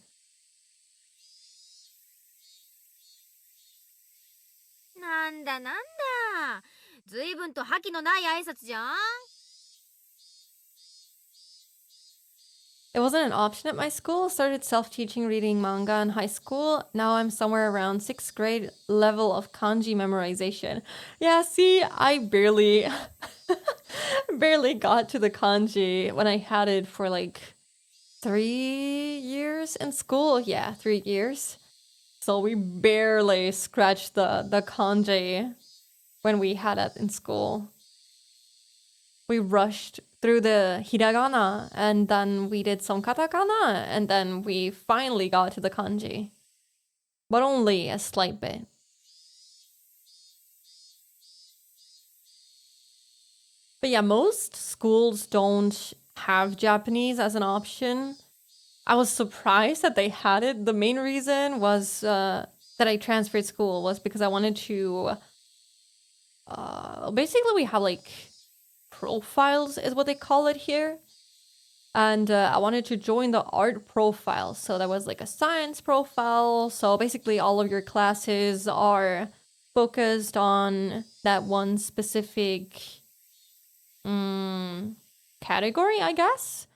なんだなんだ。随分と覇気のない挨拶じゃん。It wasn't an option at my school. Started self-teaching reading manga in high school. Now I'm somewhere around 6th grade level of kanji memorization. Yeah, see, I barely got to the kanji when I had it for like 3 years in school. Yeah, 3 years. So we barely scratched the kanji when we had it in school. We rushed through the hiragana, and then we did some katakana, and then we finally got to the kanji. But only a slight bit. But yeah, most schools don't have Japanese as an option. I was surprised that they had it. The main reason was that I transferred school was because I wanted to... basically, we have like profiles is what they call it here. And I wanted to join the art profile. So there was like a science profile. So basically all of your classes are focused on that one specific category, I guess.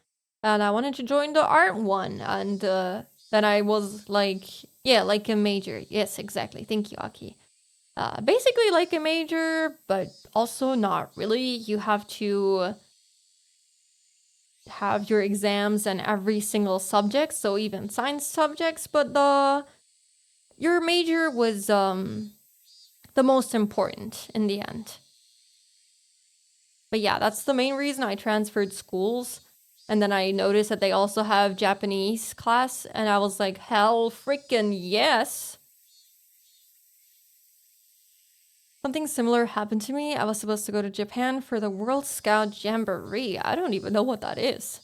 And I wanted to join the art one. And then I was like, yeah, like a major. Yes, exactly. Thank you, Aki. Basically like a major, but also not really. You have to have your exams in every single subject, so even science subjects, but your major was the most important in the end. But yeah, that's the main reason I transferred schools. And then I noticed that they also have Japanese class, and I was like, hell freaking yes. Something similar happened to me. I was supposed to go to Japan for the World Scout Jamboree. I don't even know what that is.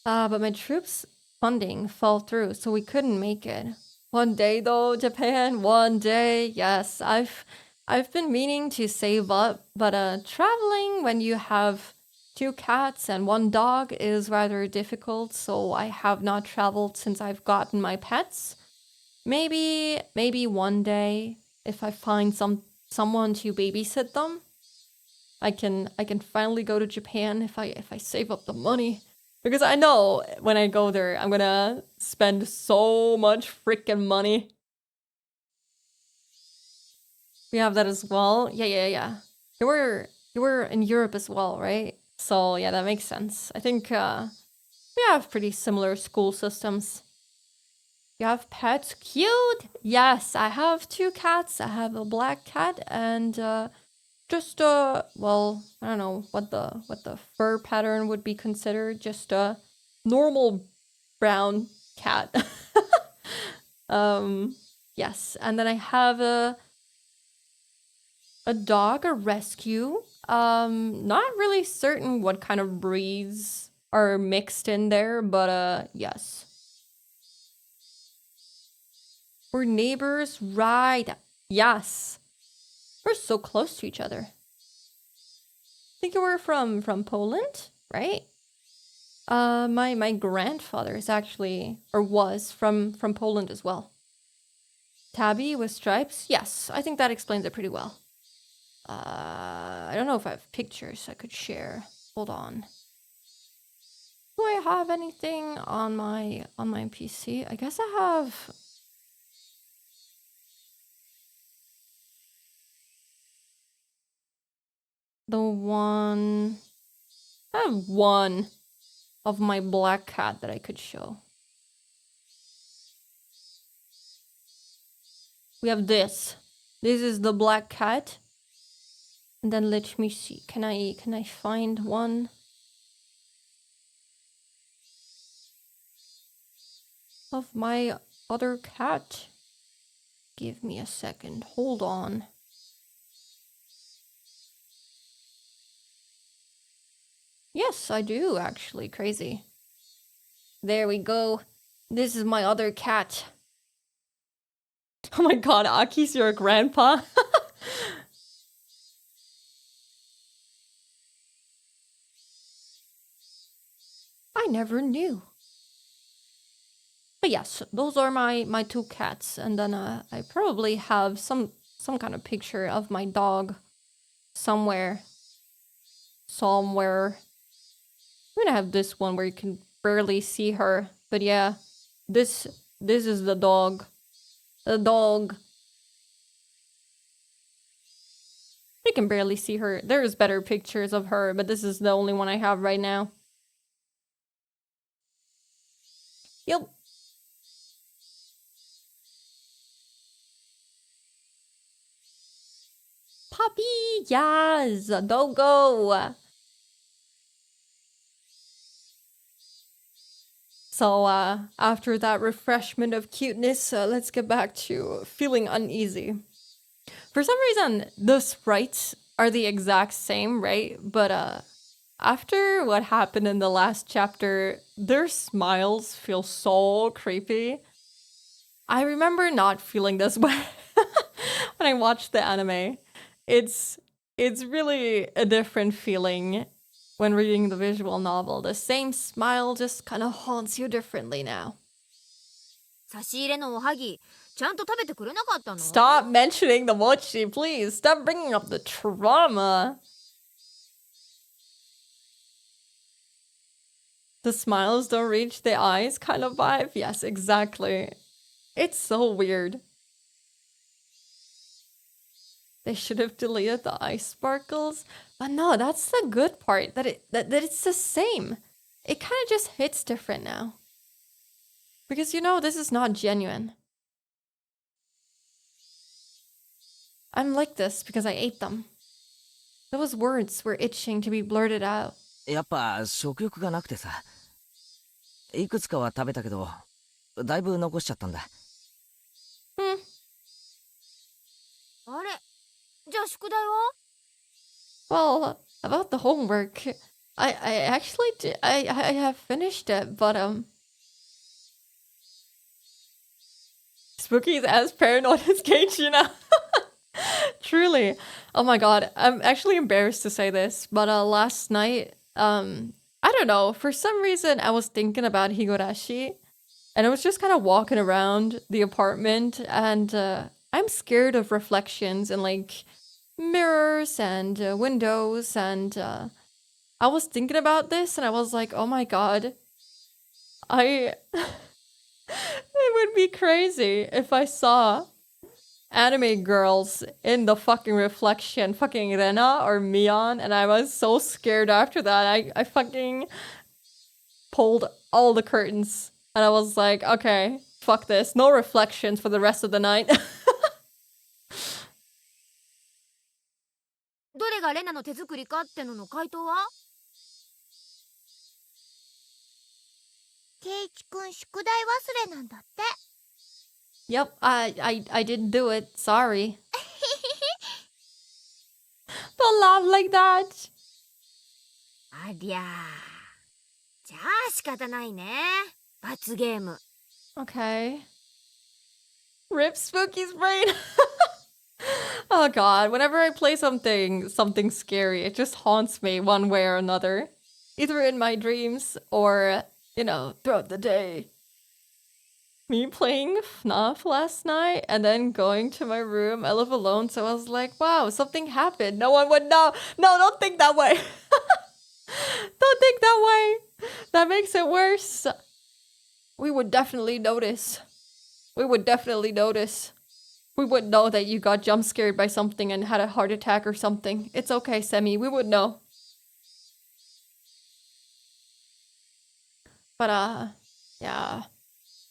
But my troops funding fell through, so we couldn't make it. One day though, Japan, one day. Yes, I've been meaning to save up, but traveling when you have 2 cats and 1 dog is rather difficult, so I have not traveled since I've gotten my pets. Maybe one day, if I find someone to babysit them, I can finally go to Japan if I save up the money. Because I know when I go there, I'm gonna spend so much freaking money. We have that as well. Yeah. You were in Europe as well, right? So yeah, that makes sense. I think we have pretty similar school systems. You have pets? Cute! Yes, I have 2 cats. I have a black cat and just well, I don't know what the fur pattern would be considered. Just a normal brown cat. Yes, and then I have a dog, a rescue. Not really certain what kind of breeds are mixed in there, but yes. We're neighbors, right? Yes. We're so close to each other. I think you were from Poland, right? My grandfather is actually, or was, from Poland as well. Tabby with stripes? Yes, I think that explains it pretty well. I don't know if I have pictures I could share. Hold on. Do I have anything on my PC? I guess I have... I have one of my black cat that I could show. We have this. This is the black cat. And then let me see. Can I find one of my other cat? Give me a second. Hold on. Yes, I do actually. Crazy. There we go. This is my other cat. Oh my god, Aki's your grandpa? I never knew. But yes, those are my two cats. And then I probably have some kind of picture of my dog somewhere. Somewhere. I'm gonna have this one where you can barely see her. But yeah, this is the dog. The dog. You can barely see her. There's better pictures of her, but this is the only one I have right now. Yep. Puppy, yes, Dogo. So, after that refreshment of cuteness, let's get back to feeling uneasy. For some reason, the sprites are the exact same, right? But, after what happened in the last chapter, their smiles feel so creepy. I remember not feeling this way when I watched the anime. It's really a different feeling when reading the visual novel. The same smile just kind of haunts you differently now. 差し入れのおはぎちゃんと食べてくれなかったの Stop mentioning the mochi, please. Stop bringing up the trauma. The smiles don't reach the eyes kind of vibe. Yes, exactly. It's so weird. They should have deleted the eye sparkles. But no, that's the good part, that it's the same. It kind of just hits different now. Because you know, this is not genuine. I'm like this because I ate them. Those words were itching to be blurted out. やっぱ食欲がなくてさ。いくつかは食べたけど、だいぶ残しちゃったんだ。あれじゃあ宿題は Well, about the homework, I actually I have finished it, but Spooky's as paranoid as Keiichi now. Truly. Oh my god, I'm actually embarrassed to say this, but last night, I don't know, for some reason I was thinking about Higurashi, and I was just kind of walking around the apartment, and I'm scared of reflections and like mirrors and windows, and I was thinking about this, and I was like, oh my god, it would be crazy if I saw anime girls in the fucking reflection, fucking Rena or Mion, and I was so scared after that. I fucking pulled all the curtains, and I was like, okay, fuck this, no reflections for the rest of the night. どれがレナの手作りかってのの回答はケイチくん宿題忘れなんだって。 Yep, I didn't do it. Sorry. Don't laugh like that. ありゃじゃあ仕方ないね罰ゲーム Okay. Rip Spooky's brain. Oh god, whenever I play something scary, it just haunts me one way or another. Either in my dreams or, you know, throughout the day. Me playing FNAF last night and then going to my room. I live alone, so I was like, wow, something happened. No one would know. No, don't think that way. Don't think that way. That makes it worse. We would definitely notice. We would definitely notice. We would know that you got jump scared by something and had a heart attack or something. It's okay, Semi. We would know. But, yeah.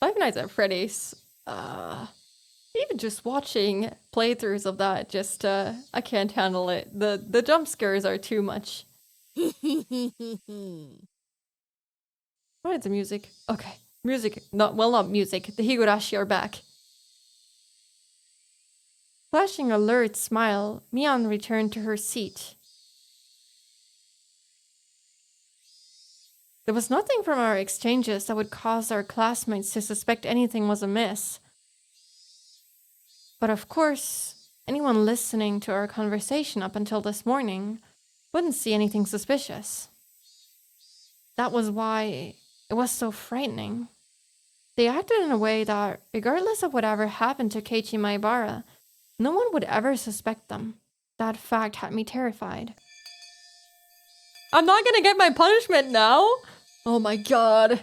Five Nights at Freddy's, he even just watching playthroughs of that, just I can't handle it. The jump scares are too much. What is the music? Okay, music. Not music. The Higurashi are back. Flashing a lurid smile, Mion returned to her seat. There was nothing from our exchanges that would cause our classmates to suspect anything was amiss. But of course, anyone listening to our conversation up until this morning wouldn't see anything suspicious. That was why it was so frightening. They acted in a way that, regardless of whatever happened to Keiichi Maibara, no one would ever suspect them. That fact had me terrified. I'm not gonna get my punishment now! Oh my god.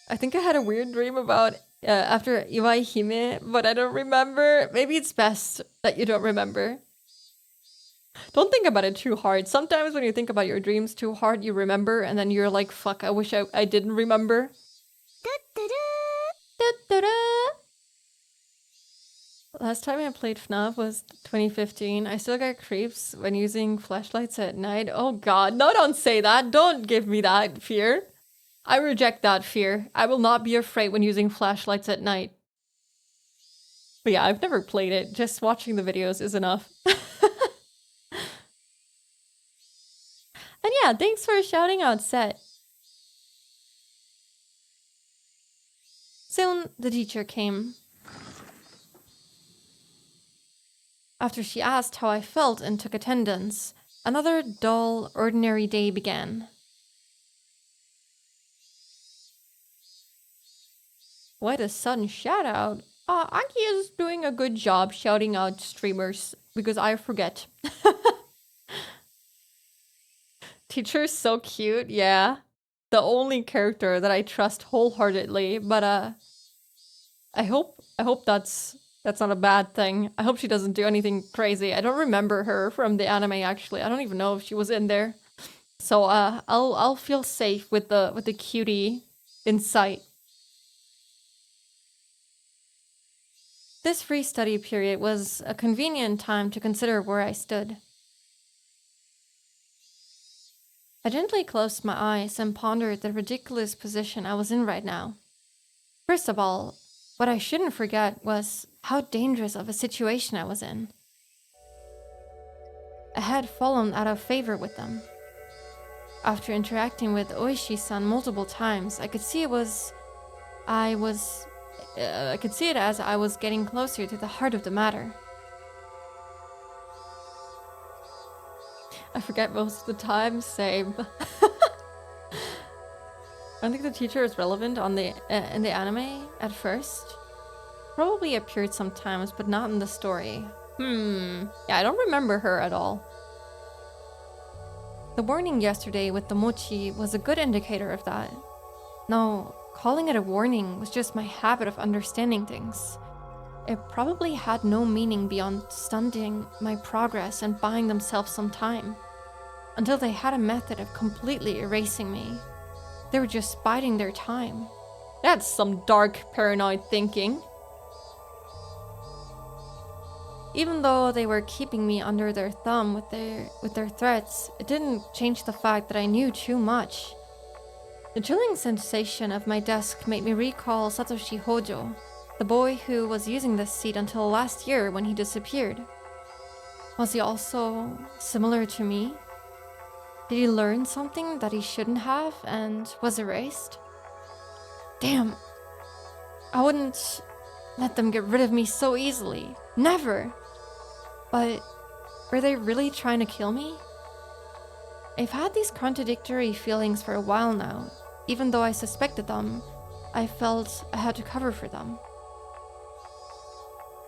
I think I had a weird dream about after Iwai Hime, but I don't remember. Maybe it's best that you don't remember. Don't think about it too hard. Sometimes when you think about your dreams too hard, you remember, and then you're like, fuck, I wish I didn't remember. Last time I played FNAF was 2015. I still get creeps when using flashlights at night. Oh god, no, don't say that. Don't give me that fear. I reject that fear. I will not be afraid when using flashlights at night. But yeah, I've never played it. Just watching the videos is enough. And yeah, thanks for shouting out, Set. Soon, the teacher came. After she asked how I felt and took attendance, another dull, ordinary day began. What a sudden shout out. Aki is doing a good job shouting out streamers, because I forget. Teacher's so cute, yeah. The only character that I trust wholeheartedly, but I hope that's not a bad thing. I hope she doesn't do anything crazy. I don't remember her from the anime actually. I don't even know if she was in there. So I'll feel safe with the cutie in sight. This free study period was a convenient time to consider where I stood. I gently closed my eyes and pondered the ridiculous position I was in right now. First of all, what I shouldn't forget was how dangerous of a situation I was in. I had fallen out of favor with them. After interacting with Oishi-san multiple times, I could see it as I was getting closer to the heart of the matter. I forget most of the time, same. I don't think the teacher is relevant on the in the anime at first. Probably appeared sometimes, but not in the story. Yeah, I don't remember her at all. The warning yesterday with the mochi was a good indicator of that. No, calling it a warning was just my habit of understanding things. It probably had no meaning beyond stunting my progress and buying themselves some time. Until they had a method of completely erasing me. They were just biding their time. That's some dark, paranoid thinking. Even though they were keeping me under their thumb with their threats, it didn't change the fact that I knew too much. The chilling sensation of my desk made me recall Satoshi Hojo, the boy who was using this seat until last year when he disappeared. Was he also similar to me? Did he learn something that he shouldn't have and was erased? Damn. I wouldn't let them get rid of me so easily. Never. But were they really trying to kill me? I've had these contradictory feelings for a while now. Even though I suspected them, I felt I had to cover for them.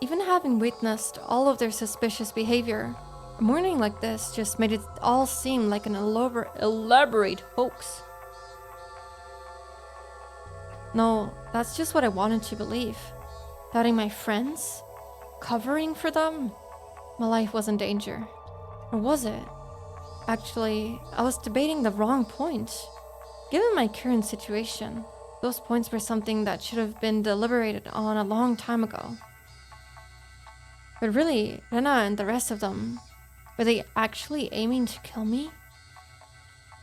Even having witnessed all of their suspicious behavior, a morning like this just made it all seem like an elaborate hoax. No, that's just what I wanted to believe. Doubting my friends? Covering for them? My life was in danger. Or was it? Actually, I was debating the wrong point. Given my current situation, Those points were something that should have been deliberated on a long time ago. But really, Rena and the rest of them, were they actually aiming to kill me?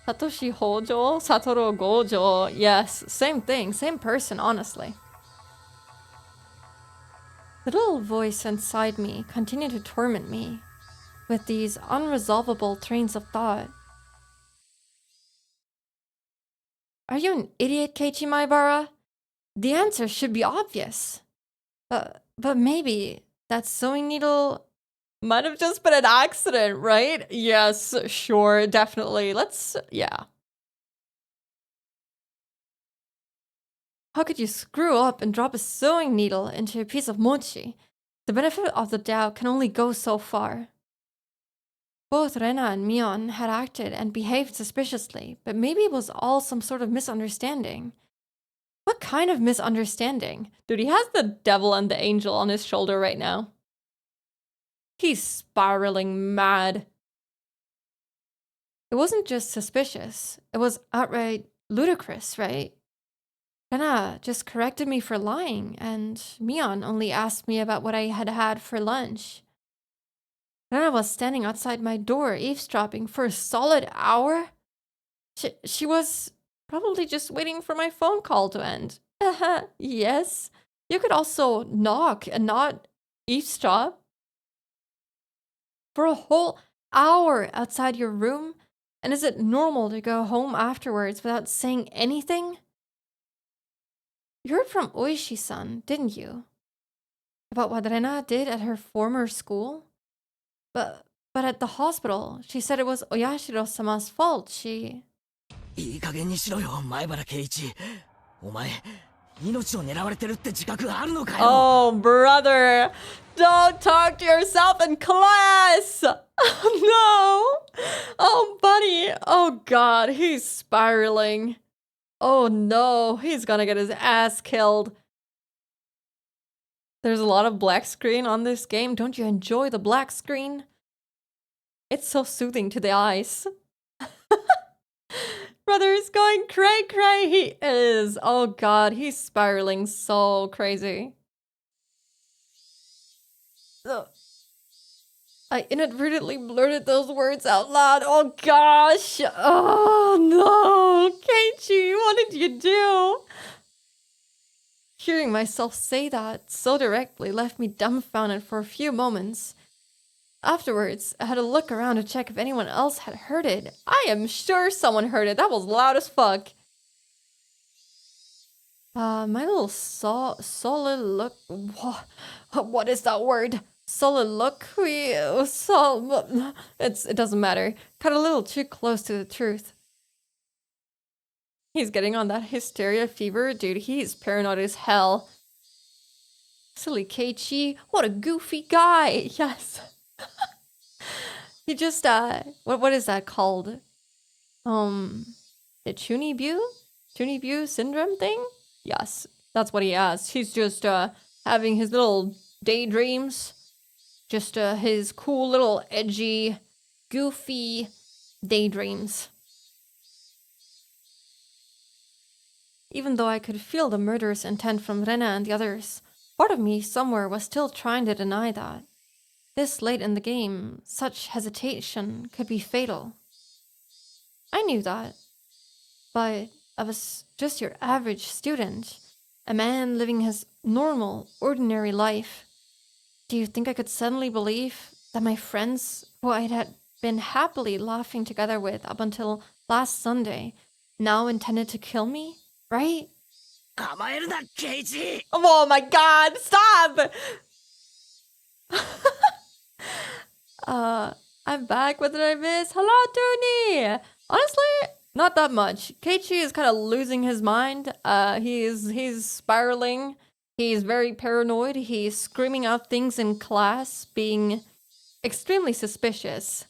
Satoshi Hojo, Satoru Gojo. Yes, same thing, same person, honestly. The little voice inside me continued to torment me with these unresolvable trains of thought. Are you an idiot, Keiichi Maibara? The answer should be obvious. But maybe that sewing needle might have just been an accident, right? Yes, sure, definitely. Yeah. How could you screw up and drop a sewing needle into a piece of mochi? The benefit of the doubt can only go so far. Both Rena and Mion had acted and behaved suspiciously, but maybe it was all some sort of misunderstanding. What kind of misunderstanding? Dude, he has the devil and the angel on his shoulder right now. He's spiraling mad. It wasn't just suspicious. It was outright ludicrous, right? Rena just corrected me for lying, and Mion only asked me about what I had had for lunch. Rena was standing outside my door eavesdropping for a solid hour? She was probably just waiting for my phone call to end. Yes. You could also knock and not eavesdrop. For a whole hour outside your room? And is it normal to go home afterwards without saying anything? You heard from Oishi-san, didn't you? About what Rena did at her former school? But at the hospital, she said it was Oyashiro-sama's fault. いい加減にしろよ、前原圭一。お前、命を狙われてるって自覚あるのかよ。 Oh, brother. Don't talk to yourself in class. No. Oh, buddy. Oh, God. He's spiraling. Oh, no. He's gonna get his ass killed. There's a lot of black screen on this game. Don't you enjoy the black screen? It's so soothing to the eyes. Brother is going cray cray. He is. Oh God, he's spiraling so crazy. Ugh. I inadvertently blurted those words out loud. Oh gosh. Oh no. Keiichi, what did you do? Hearing myself say that so directly left me dumbfounded for a few moments. Afterwards, I had to look around to check if anyone else had heard it. I am sure someone heard it. That was loud as fuck. My little soliloquy. What is that word? Soliloquy. It doesn't matter. Cut a little too close to the truth. He's getting on that hysteria fever, dude. He's paranoid as hell. Silly Keiichi, what a goofy guy. Yes. He just what is that called? The Chunibu syndrome thing? Yes, that's what he has. He's just having his little daydreams. Just his cool little edgy, goofy daydreams. Even though I could feel the murderous intent from Rena and the others, part of me somewhere was still trying to deny that. This late in the game, such hesitation could be fatal. I knew that. But I was just your average student, a man living his normal, ordinary life. Do you think I could suddenly believe that my friends, who I had been happily laughing together with up until last Sunday, now intended to kill me? Right? Oh my God, stop! I'm back. What did I miss? Hello, Tony! Honestly, not that much. Keiichi is kind of losing his mind. He's spiraling. He's very paranoid. He's screaming out things in class, being extremely suspicious.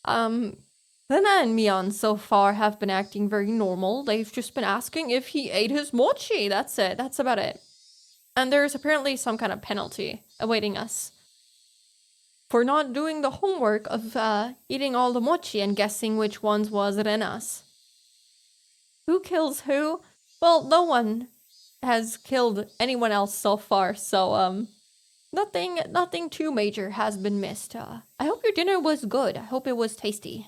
Lena and Mion so far have been acting very normal. They've just been asking if he ate his mochi. That's it. That's about it. And there's apparently some kind of penalty awaiting us for not doing the homework of eating all the mochi and guessing which ones was Rena's. Who kills who? Well, no one has killed anyone else so far, so nothing too major has been missed. I hope your dinner was good. I hope it was tasty.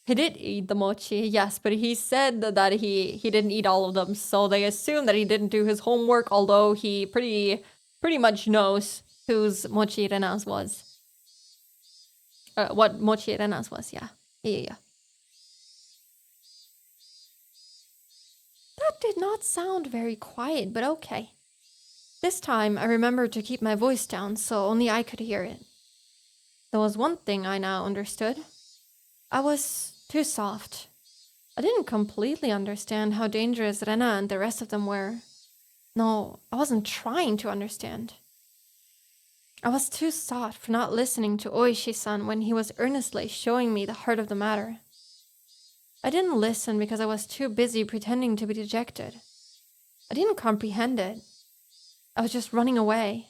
He did eat the mochi, yes, but he said that he didn't eat all of them, so they assume that he didn't do his homework, although he pretty much knows whose mochi Rena's was. What mochi Rena's was, yeah. Yeah. That did not sound very quiet, but okay. This time, I remembered to keep my voice down so only I could hear it. There was one thing I now understood. I was too soft. I didn't completely understand how dangerous Rena and the rest of them were. No, I wasn't trying to understand. I was too soft for not listening to Oishi-san when he was earnestly showing me the heart of the matter. I didn't listen because I was too busy pretending to be dejected. I didn't comprehend it. I was just running away.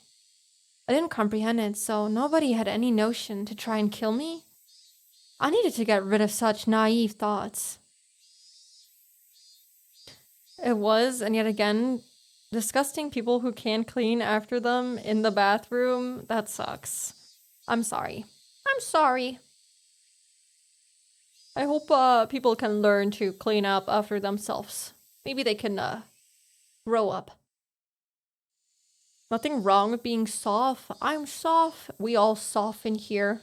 I didn't comprehend it, so nobody had any notion to try and kill me. I needed to get rid of such naive thoughts. It was, and yet again, disgusting people who can't clean after them in the bathroom. That sucks. I'm sorry. I'm sorry. I hope people can learn to clean up after themselves. Maybe they can grow up. Nothing wrong with being soft. I'm soft. We all soft in here.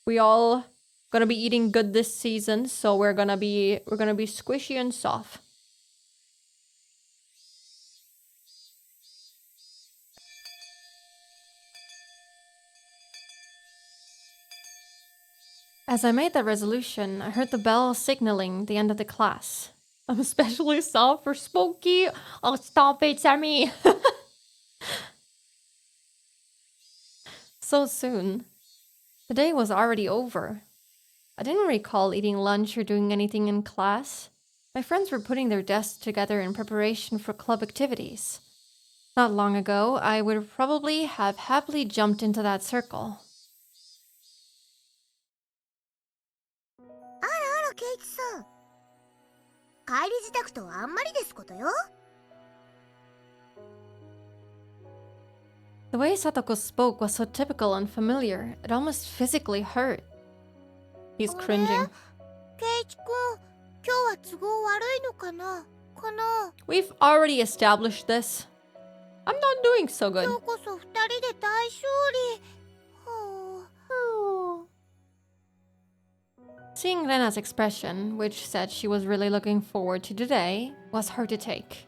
We all gonna be eating good this season, so we're gonna be squishy and soft. As I made that resolution, I heard the bell signaling the end of the class. I'm especially soft for Smokey. Oh, stop it, Sammy. So soon. The day was already over. I didn't recall eating lunch or doing anything in class. My friends were putting their desks together in preparation for club activities. Not long ago, I would probably have happily jumped into that circle. あらあら、ケイチさん。帰り支度とはあんまりですことよ。The way Satoko spoke was so typical and familiar, it almost physically hurt. He's cringing. ケイチくん、今日は都合悪いのかな？ We've already established this. I'm not doing so good. 今日こそ二人で大勝利。Seeing Rena's expression, which said she was really looking forward to today, was hard to take.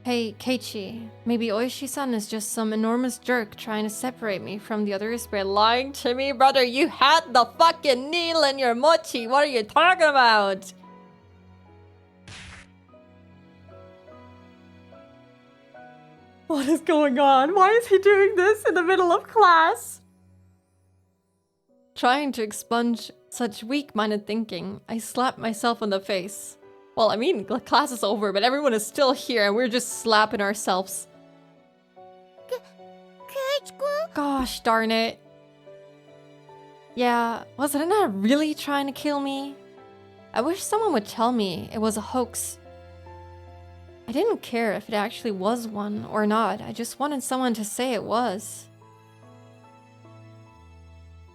Hey, Keiichi, maybe Oishi-san is just some enormous jerk trying to separate me from the others by lying to me, brother. You had the fucking needle in your mochi. What are you talking about? What is going on? Why is he doing this in the middle of class? Trying to expunge such weak-minded thinking, I slapped myself in the face. Well, I mean, the class is over, but everyone is still here and we're just slapping ourselves. Gosh darn it. Yeah, was Rena really trying to kill me? I wish someone would tell me it was a hoax. I didn't care if it actually was one or not. I just wanted someone to say it was.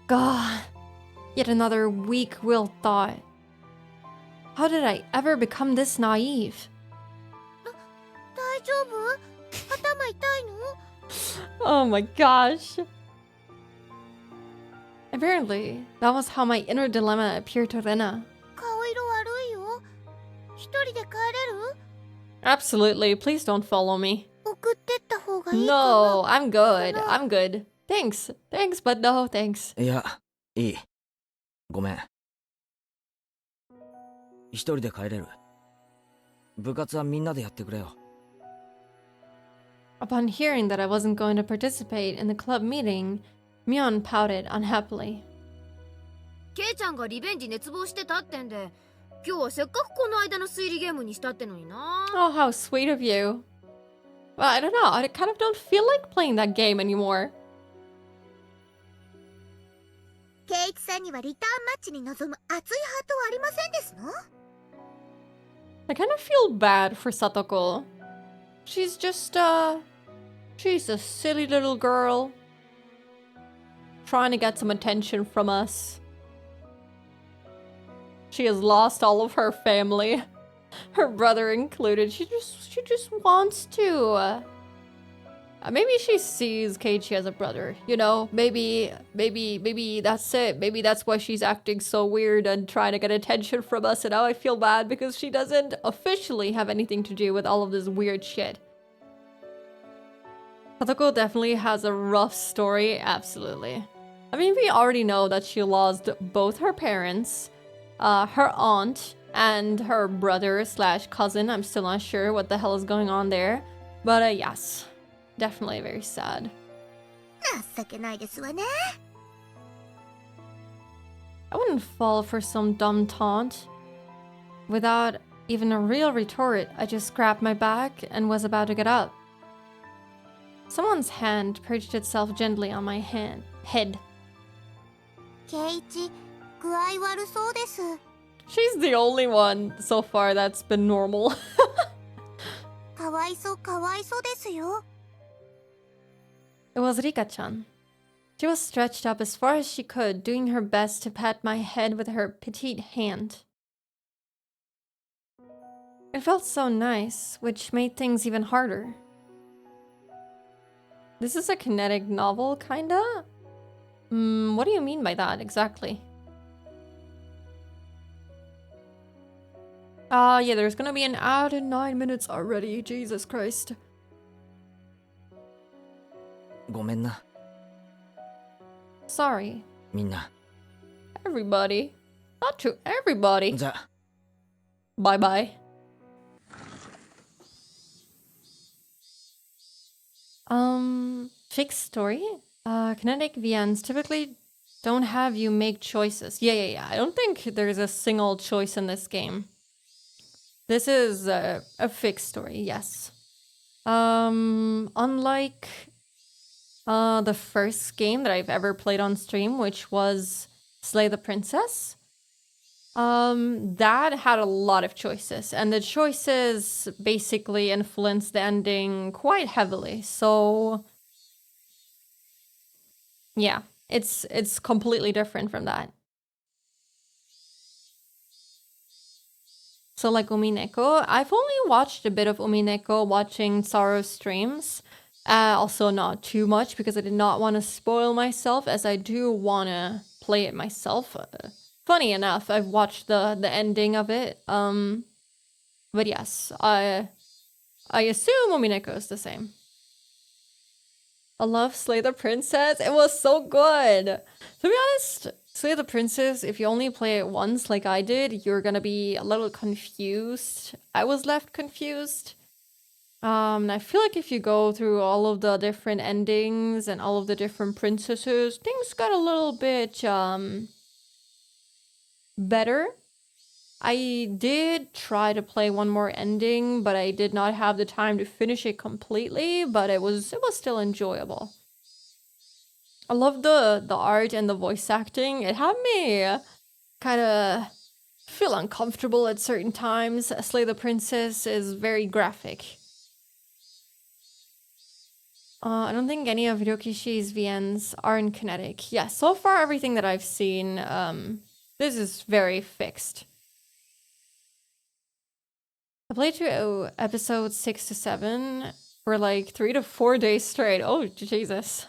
God, yet another weak-willed thought. How did I ever become this naive? 大丈夫？頭痛いの？ Oh my gosh. Apparently, that was how my inner dilemma appeared to Rena. 顔色悪いよ。一人で帰れる？ Absolutely, please don't follow me. 送ってった方がいいかな？ No, I'm good. I'm good. Thanks, but no thanks. いや、いい。ごめん。一人で帰れる。部活はみんなでやってくれよ。Upon hearing that I wasn't going to participate in the club meeting, Mion pouted unhappily. ケイちゃんがリベンジ熱望してたってんで、今日はせっかくこの間の推理ゲームにしたってのにな。Oh, how sweet of you. Well, I don't know. I kind of don't feel like playing that game anymore. ケイチさんにはリターンマッチに臨む熱いハートはありませんですの？ I kind of feel bad for Satoko. She's just, she's a silly little girl. Trying to get some attention from us. She has lost all of her family. Her brother included. She just wants to. Maybe she sees Keiichi as a brother, you know? Maybe that's it. Maybe that's why she's acting so weird and trying to get attention from us, and now I feel bad because she doesn't officially have anything to do with all of this weird shit. Satoko definitely has a rough story, absolutely. I mean, we already know that she lost both her parents, her aunt, and her brother slash cousin. I'm still not sure what the hell is going on there. But yes. Definitely very sad. 情けないですわね。 I wouldn't fall for some dumb taunt. Without even a real retort, I just grabbed my back and was about to get up. Someone's hand perched itself gently on my head. ケイチ、具合悪そうです。 She's the only one so far that's been normal. かわいそうですよ。 It was Rika-chan. She was stretched up as far as she could, doing her best to pat my head with her petite hand. It felt so nice, which made things even harder. This is a kinetic novel, kinda? What do you mean by that, exactly? Yeah, there's gonna be an hour and 9 minutes already, Jesus Christ. ごめんな Sorry. みんな Everybody. Not to everybody. じゃあ Bye bye. Fixed story? Kinetic VNs typically don't have you make choices. Yeah. I don't think there's a single choice in this game. This is a fixed story, yes. Unlike the first game that I've ever played on stream, which was Slay the Princess, that had a lot of choices, and the choices basically influenced the ending quite heavily. So yeah, it's completely different from that. So like Umineko, I've only watched a bit of Umineko watching Saro's streams. Also not too much because I did not want to spoil myself, as I do want to play it myself. Funny enough, I've watched the ending of it. But yes, I assume Umineko is the same. I love Slay the Princess. It was so good. To be honest, Slay the Princess, if you only play it once like I did, you're gonna be a little confused. I was left confused. And I feel like if you go through all of the different endings and all of the different princesses, things got a little bit, better. I did try to play one more ending, but I did not have the time to finish it completely, but it was still enjoyable. I love the art and the voice acting. It had me kind of feel uncomfortable at certain times. Slay the Princess is very graphic. I don't think any of Ryokishi's VNs are in kinetic. Yeah, so far everything that I've seen, this is very fixed. I played through episodes 6 to 7 for like 3 to 4 days straight. Oh, Jesus.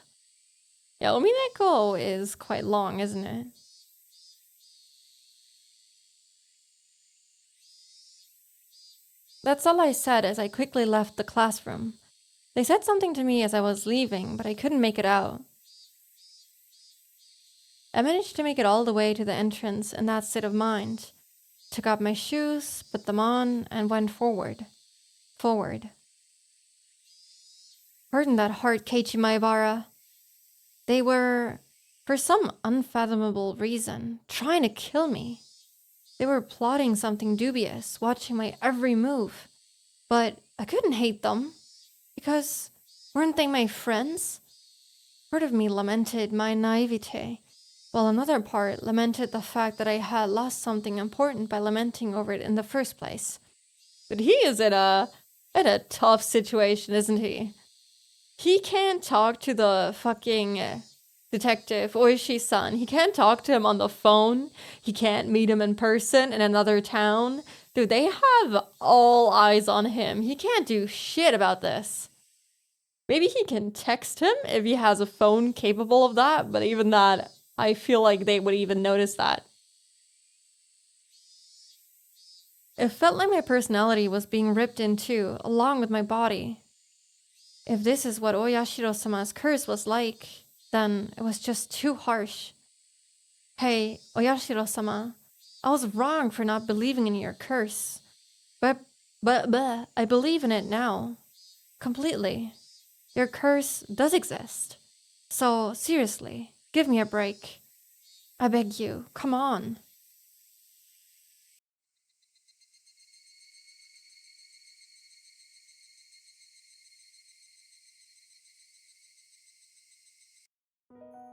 Yeah, Umineko is quite long, isn't it? That's all I said as I quickly left the classroom. They said something to me as I was leaving, but I couldn't make it out. I managed to make it all the way to the entrance in that state of mind. Took out my shoes, put them on, and went forward. Pardon that heart, Keiichi Maebara. They were, for some unfathomable reason, trying to kill me. They were plotting something dubious, watching my every move. But I couldn't hate them, because weren't they my friends? Part of me lamented my naivete, while another part lamented the fact that I had lost something important by lamenting over it in the first place. But he is in a tough situation, isn't he? He can't talk to the fucking detective Oishi-san. He can't talk to him on the phone. He can't meet him in person in another town. Dude, they have all eyes on him. He can't do shit about this. Maybe he can text him if he has a phone capable of that, but even that, I feel like they would even notice that. It felt like my personality was being ripped in two, along with my body. If this is what Oyashiro-sama's curse was like, then it was just too harsh. Hey, Oyashiro-sama, I was wrong for not believing in your curse. But I believe in it now. Completely. Your curse does exist. So, seriously, give me a break. I beg you, come on.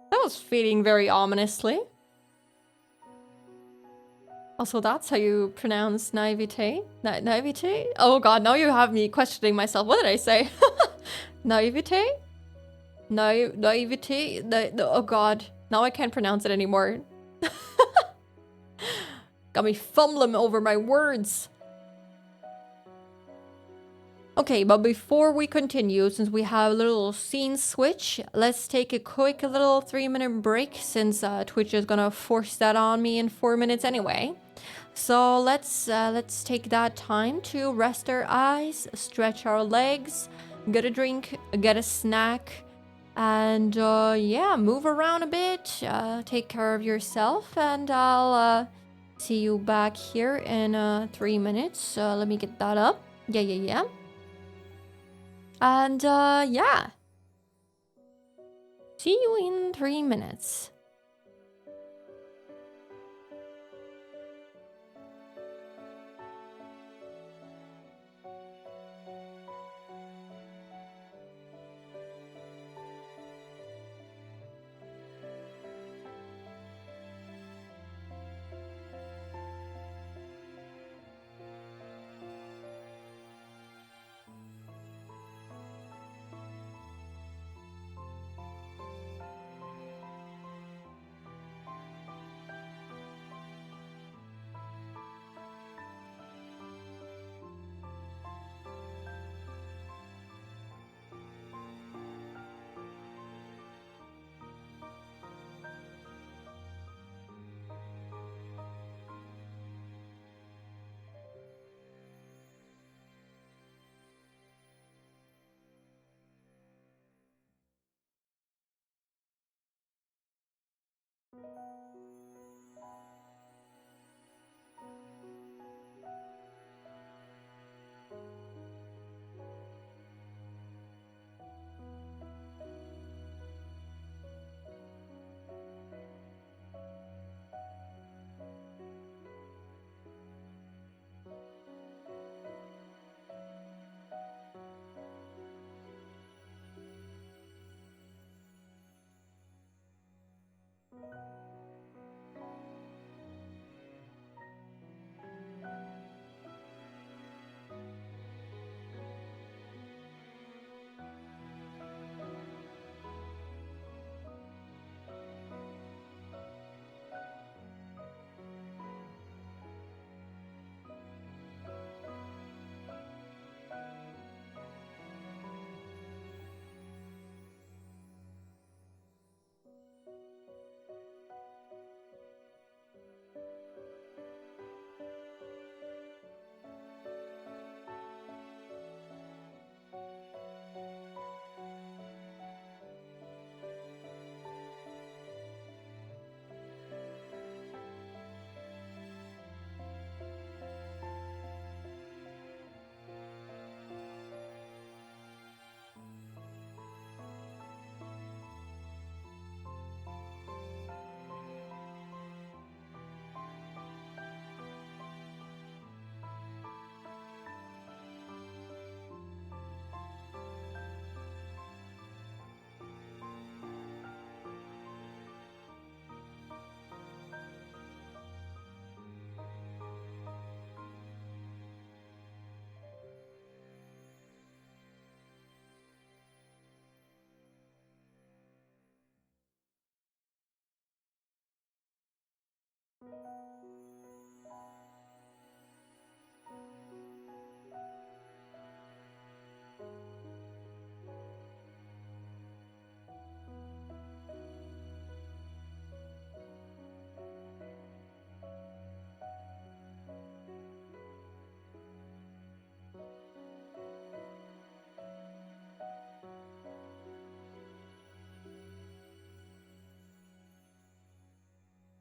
That was fading very ominously. Also, that's how you pronounce naivete? Naivete? Oh god, now you have me questioning myself. What did I say? Naivete? Naivete? Oh god, now I can't pronounce it anymore. Got me fumbling over my words. Okay, but before we continue, since we have a little scene switch, let's take a quick little 3-minute break since Twitch is gonna force that on me in 4 minutes anyway. So let's take that time to rest our eyes, stretch our legs, get a drink, get a snack, and yeah, move around a bit, take care of yourself, and I'll see you back here in 3 minutes. Let me get that up. Yeah. And yeah. See you in 3 minutes.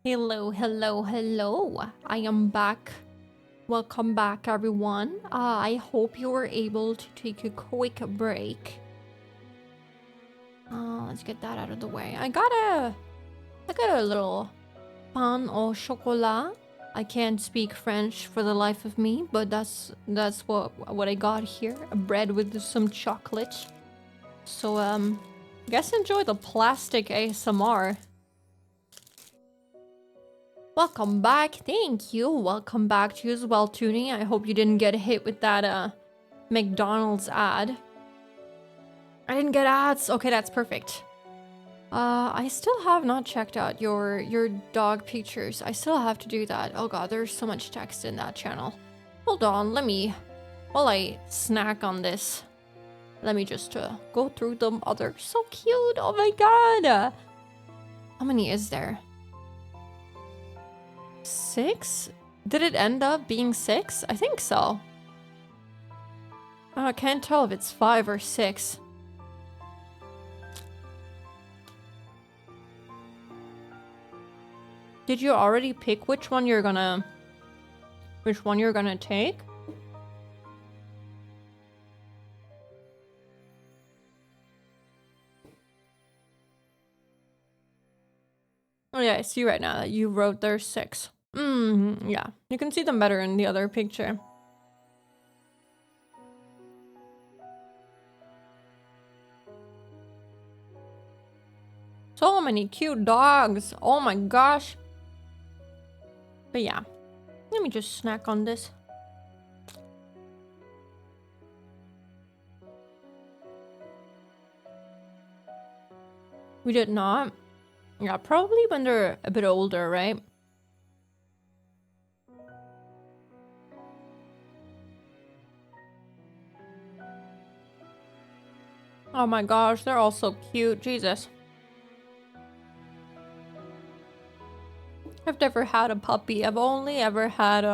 Hello, hello, hello. I am back. Welcome back, everyone. I hope you were able to take a quick break. Let's get that out of the way. I got a little pain au chocolat. I can't speak French for the life of me, but that's what I got here. A bread with some chocolate. So guess enjoy the plastic ASMR. Welcome back. Thank you. Welcome back to you as well, Toonie. I hope you didn't get hit with that McDonald's ad. I didn't get ads. Okay, that's perfect. I still have not checked out your dog pictures. I still have to do that. Oh god, there's so much text in that channel. Hold on, while I snack on this, let me just go through them. Oh, they're so cute. Oh my god. How many is there? 6? Did it end up being 6? I think so. I can't tell if it's 5 or 6. Did you already pick which one you're gonna take? Oh yeah, I see right now that you wrote there's 6. Yeah. You can see them better in the other picture. So many cute dogs. Oh my gosh. But yeah. Let me just snack on this. We did not. Yeah, probably when they're a bit older, right? Oh my gosh, they're all so cute. Jesus. I've never had a puppy. I've only ever had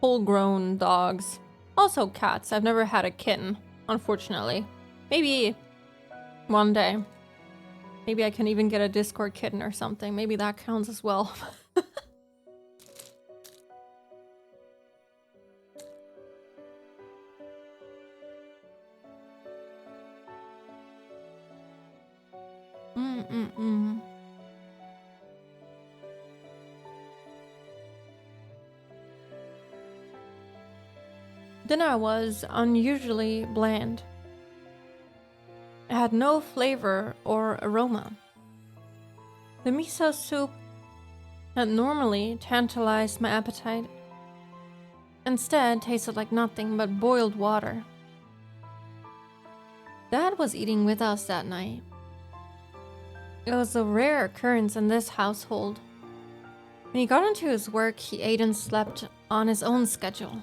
full-grown dogs. Also cats. I've never had a kitten, unfortunately. Maybe one day. Maybe I can even get a Discord kitten or something. Maybe that counts as well. Dinner was unusually bland. It had no flavor or aroma. The miso soup that normally tantalized my appetite instead tasted like nothing but boiled water. Dad was eating with us that night. It was a rare occurrence in this household. When he got into his work, he ate and slept on his own schedule.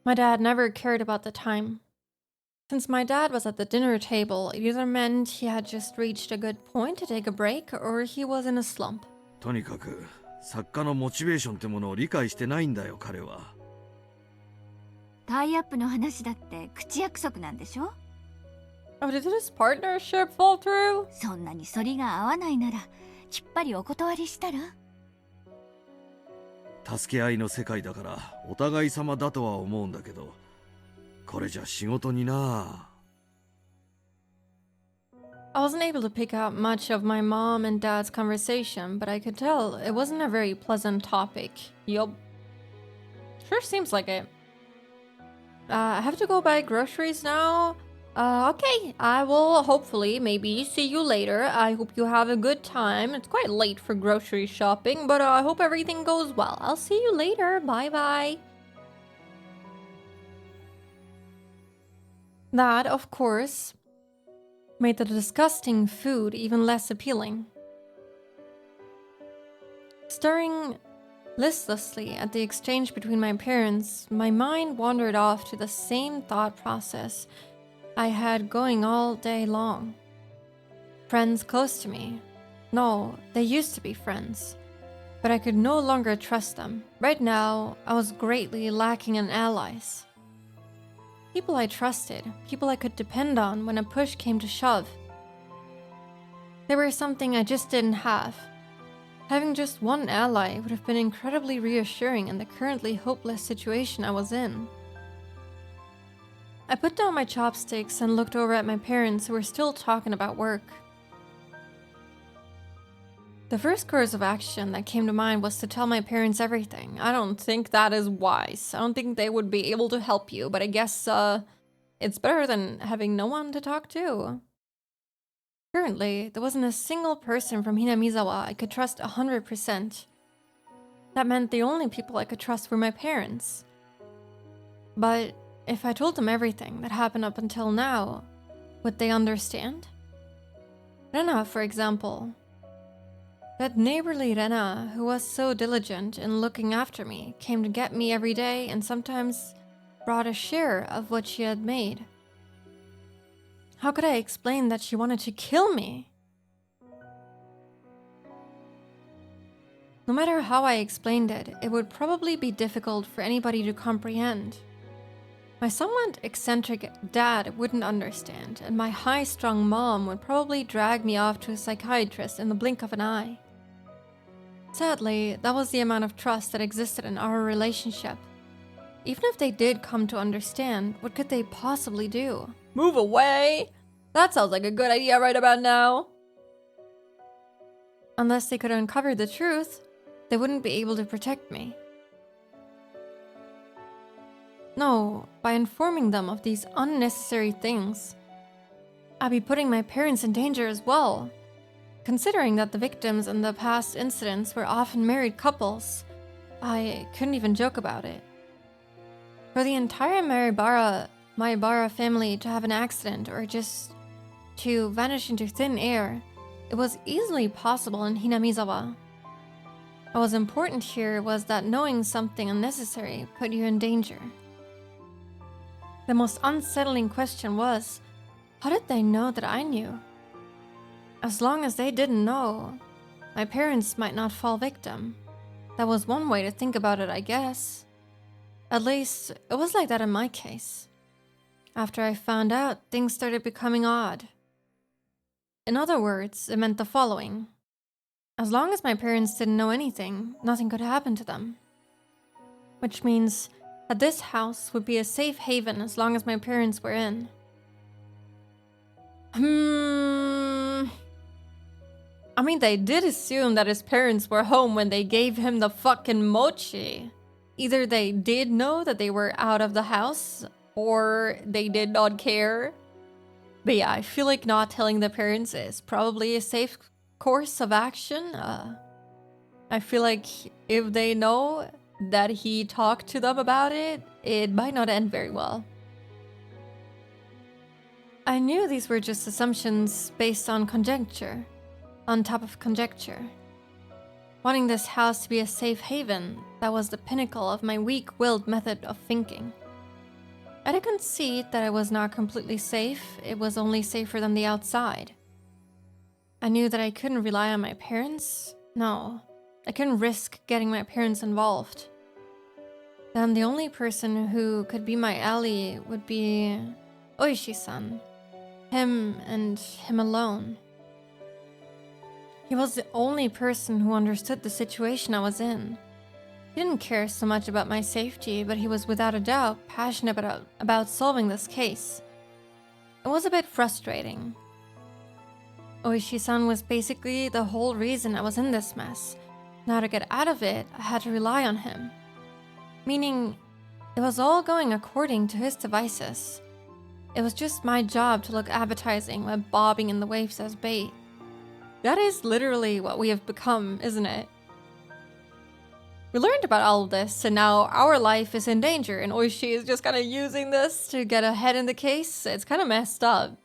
My dad never cared about the time. Since my dad was at the dinner table, it either meant he had just reached a good point to take a break or he was in a slump. とにかく作家のモチベーションってものを理解してないんだよ彼は。タイアップの話だって口約束なんでしょ？ Oh, did his partnership fall through? そんなに反りが合わないならきっぱりお断りしたら？助け合いの世界だからお互い様だとは思うんだけど、これじゃ仕事にな。I wasn't able to pick out much of my mom and dad's conversation, but I could tell it wasn't a very pleasant topic. Yup. Sure seems like it. I have to go buy groceries now. Okay, I will hopefully maybe see you later. I hope you have a good time. It's quite late for grocery shopping, but I hope everything goes well. I'll see you later. Bye-bye. That, of course, made the disgusting food even less appealing. Staring listlessly at the exchange between my parents, my mind wandered off to the same thought process I had going all day long. Friends close to me. No, they used to be friends. But I could no longer trust them. Right now, I was greatly lacking in allies. People I trusted, people I could depend on when a push came to shove. They were something I just didn't have. Having just one ally would have been incredibly reassuring in the currently hopeless situation I was in. I put down my chopsticks and looked over at my parents who were still talking about work. The first course of action that came to mind was to tell my parents everything. I don't think that is wise. I don't think they would be able to help you, but I guess it's better than having no one to talk to. Currently, there wasn't a single person from Hinamizawa I could trust 100%. That meant the only people I could trust were my parents. But if I told them everything that happened up until now, would they understand? Rena, for example. That neighborly Rena, who was so diligent in looking after me, came to get me every day and sometimes brought a share of what she had made. How could I explain that she wanted to kill me? No matter how I explained it, it would probably be difficult for anybody to comprehend. My somewhat eccentric dad wouldn't understand, and my high-strung mom would probably drag me off to a psychiatrist in the blink of an eye. Sadly, that was the amount of trust that existed in our relationship. Even if they did come to understand, what could they possibly do? Move away? That sounds like a good idea right about now. Unless they could uncover the truth, they wouldn't be able to protect me. No, by informing them of these unnecessary things, I'd be putting my parents in danger as well. Considering that the victims in the past incidents were often married couples, I couldn't even joke about it. For the entire Maibara family to have an accident or just to vanish into thin air, it was easily possible in Hinamizawa. What was important here was that knowing something unnecessary put you in danger. The most unsettling question was, how did they know that I knew? As long as they didn't know, my parents might not fall victim. That was one way to think about it, I guess. At least, it was like that in my case. After I found out, things started becoming odd. In other words, it meant the following. As long as my parents didn't know anything, nothing could happen to them. Which means that this house would be a safe haven as long as my parents were in. I mean, they did assume that his parents were home when they gave him the fucking mochi. Either they did know that they were out of the house, or they did not care. But yeah, I feel like not telling the parents is probably a safe course of action. I feel like if they know that he talked to them about it, it might not end very well. I knew these were just assumptions based on conjecture, on top of conjecture. Wanting this house to be a safe haven, that was the pinnacle of my weak-willed method of thinking. I did concede that I was not completely safe, it was only safer than the outside. I knew that I couldn't rely on my parents. No, I couldn't risk getting my parents involved. Then the only person who could be my ally would be Oishi-san. Him and him alone. He was the only person who understood the situation I was in. He didn't care so much about my safety, but he was without a doubt passionate about solving this case. It was a bit frustrating. Oishi-san was basically the whole reason I was in this mess. Now to get out of it, I had to rely on him. Meaning, it was all going according to his devices. It was just my job to look appetizing while bobbing in the waves as bait. That is literally what we have become, isn't it? We learned about all of this, and now our life is in danger, and Oishi is just kind of using this to get ahead in the case. It's kind of messed up.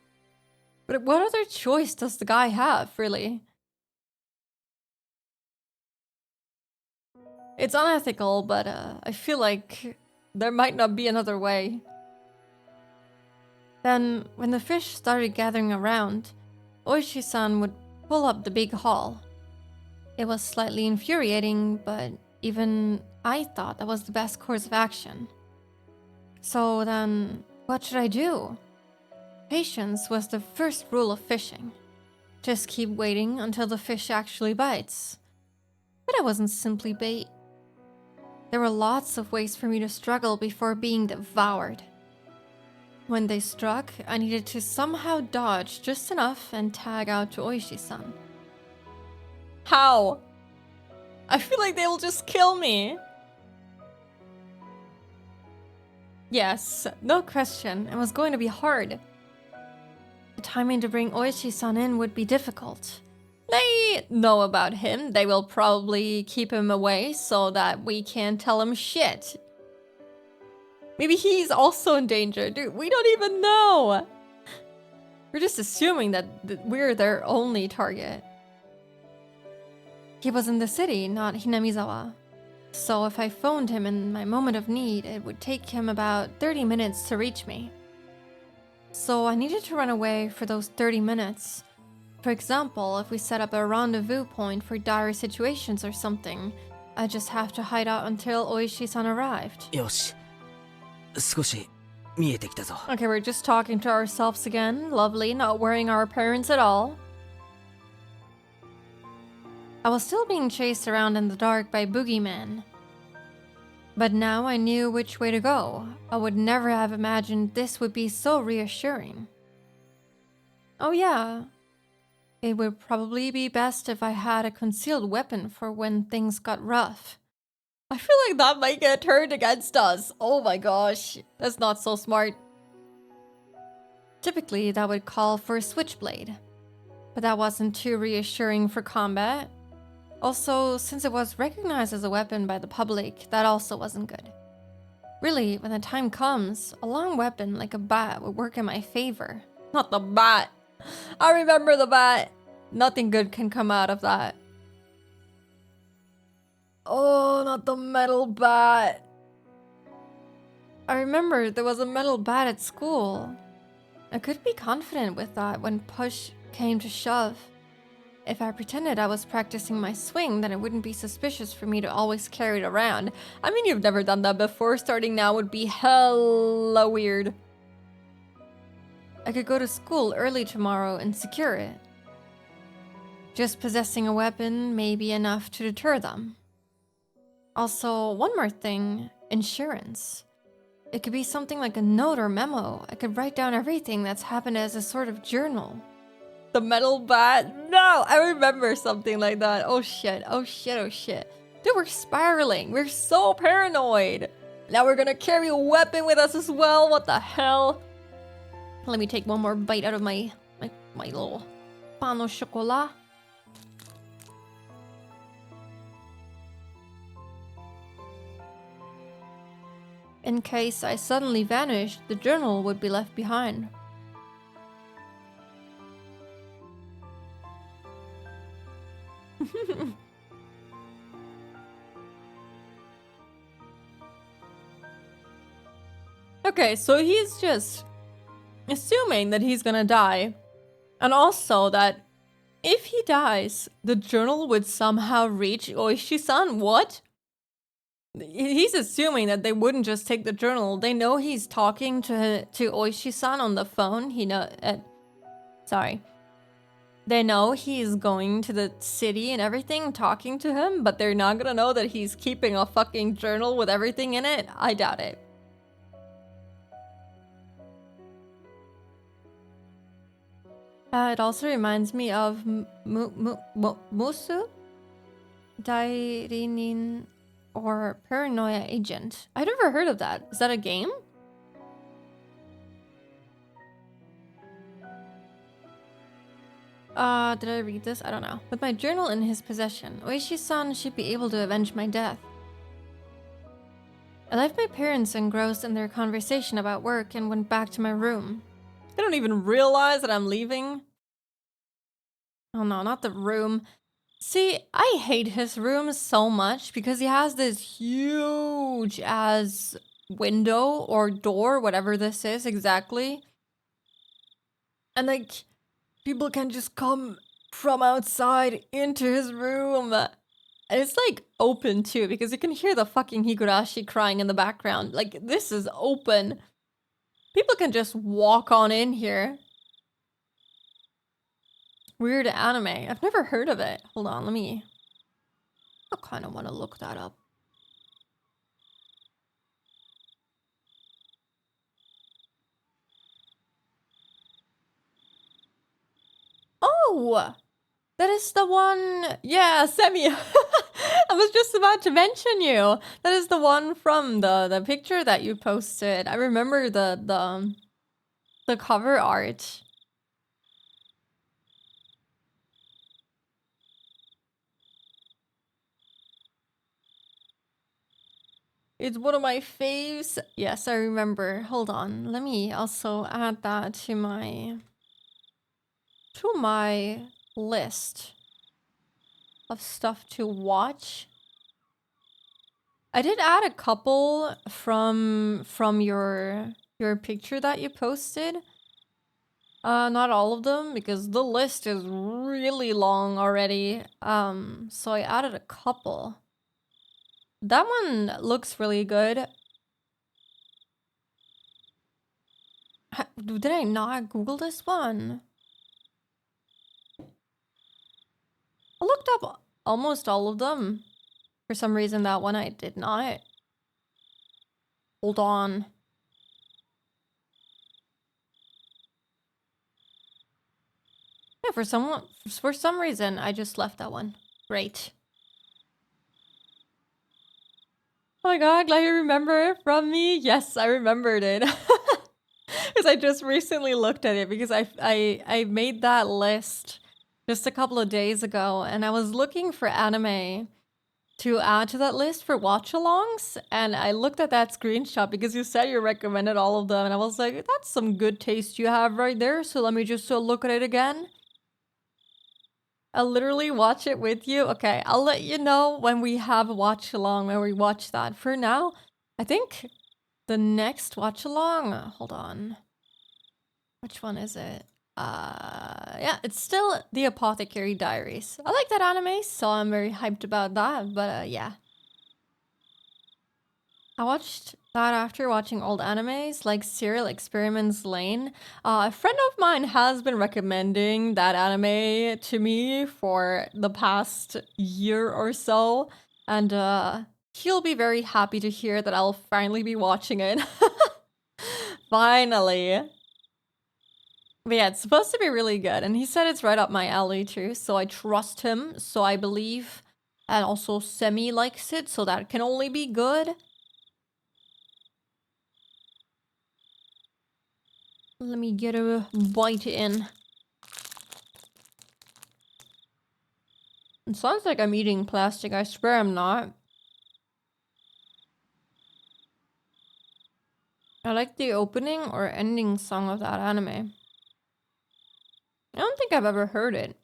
But what other choice does the guy have, really? It's unethical, but I feel like there might not be another way. Then, when the fish started gathering around, Oishi-san would pull up the big hall. It was slightly infuriating, but even I thought that was the best course of action. So then, what should I do? Patience was the first rule of fishing. Just keep waiting until the fish actually bites. But I wasn't simply bait. There were lots of ways for me to struggle before being devoured. When they struck, I needed to somehow dodge just enough and tag out to Oishi-san. How? I feel like they will just kill me. Yes, no question, it was going to be hard. The timing to bring Oishi-san in would be difficult. They know about him. They will probably keep him away so that we can't tell him shit. Maybe he's also in danger. Dude, we don't even know. We're just assuming that we're their only target. He was in the city, not Hinamizawa. So if I phoned him in my moment of need, it would take him about 30 minutes to reach me. So I needed to run away for those 30 minutes. For example, if we set up a rendezvous point for dire situations or something, I just have to hide out until Oishi-san arrived. よし、少し見えてきたぞ。 Okay, we're just talking to ourselves again. Lovely, not worrying our parents at all. I was still being chased around in the dark by boogeymen. But now I knew which way to go. I would never have imagined this would be so reassuring. Oh yeah. It would probably be best if I had a concealed weapon for when things got rough. I feel like that might get turned against us. Oh my gosh, that's not so smart. Typically, that would call for a switchblade. But that wasn't too reassuring for combat. Also, since it was recognized as a weapon by the public, that also wasn't good. Really, when the time comes, a long weapon like a bat would work in my favor. Not the bat! I remember the bat. Nothing good can come out of that. Oh, not the metal bat. I remember there was a metal bat at school. I could be confident with that when push came to shove. If I pretended I was practicing my swing, then it wouldn't be suspicious for me to always carry it around. I mean, you've never done that before. Starting now would be hella weird. I could go to school early tomorrow and secure it. Just possessing a weapon may be enough to deter them. Also, one more thing, insurance. It could be something like a note or memo. I could write down everything that's happened as a sort of journal. The metal bat? No, I remember something like that. Oh shit, oh shit, oh shit. Dude, we're spiraling. We're so paranoid. Now we're gonna carry a weapon with us as well. What the hell? Let me take one more bite out of my little pain au chocolat. In case I suddenly vanished, the journal would be left behind. Okay, so he's just assuming that he's gonna die. And also that if he dies, the journal would somehow reach Oishi-san. What? He's assuming that they wouldn't just take the journal. They know he's talking to Oishi-san on the phone. They know he's going to the city and everything, talking to him, but they're not gonna know that he's keeping a fucking journal with everything in it? I doubt it. It also reminds me of Musu? Dairinin or Paranoia Agent. I've never heard of that. Is that a game? Did I read this? I don't know. With my journal in his possession, Oishi-san should be able to avenge my death. I left my parents engrossed in their conversation about work and went back to my room. They don't even realize that I'm leaving. Oh no, not the room. See, I hate his room so much because he has this huge ass window or door, whatever this is exactly. And like, people can just come from outside into his room. And it's like open too, because you can hear the fucking Higurashi crying in the background. Like, this is open. People can just walk on in here. Weird anime. I've never heard of it. Hold on, I kind of want to look that up. Oh! That is the one. Yeah, Semi. I was just about to mention you. That is the one from the picture that you posted. I remember the cover art. It's one of my faves. Yes, I remember. Hold on. Let me also add that to my list of stuff to watch. I did add a couple from your picture that you posted. Not all of them because the list is really long already. So I added a couple. That one looks really good. Did I not Google this one? I looked up almost all of them. For some reason, that one I did not. Hold on. Yeah, for some reason, I just left that one. Great. Oh my god, glad you remember it from me. Yes, I remembered it. Because I just recently looked at it because I made that list just a couple of days ago and I was looking for anime to add to that list for watch-alongs, and I looked at that screenshot because you said you recommended all of them and I was like, that's some good taste you have right there, so let me just look at it again. I'll literally watch it with you. Okay, I'll let you know when we have a watch-along, when we watch that. For now, I think the next watch-along, hold on. Which one is it? Yeah, it's still The Apothecary Diaries. I like that anime, so I'm very hyped about that, but yeah. I watched that after watching old animes like Serial Experiments Lane. A friend of mine has been recommending that anime to me for the past year or so, and he'll be very happy to hear that I'll finally be watching it. Finally. But yeah, it's supposed to be really good, and he said it's right up my alley too, so I trust him, so I believe, and also Semi likes it, so that can only be good. Let me get a bite in. It sounds like I'm eating plastic, I swear I'm not. I like the opening or ending song of that anime. I don't think I've ever heard it.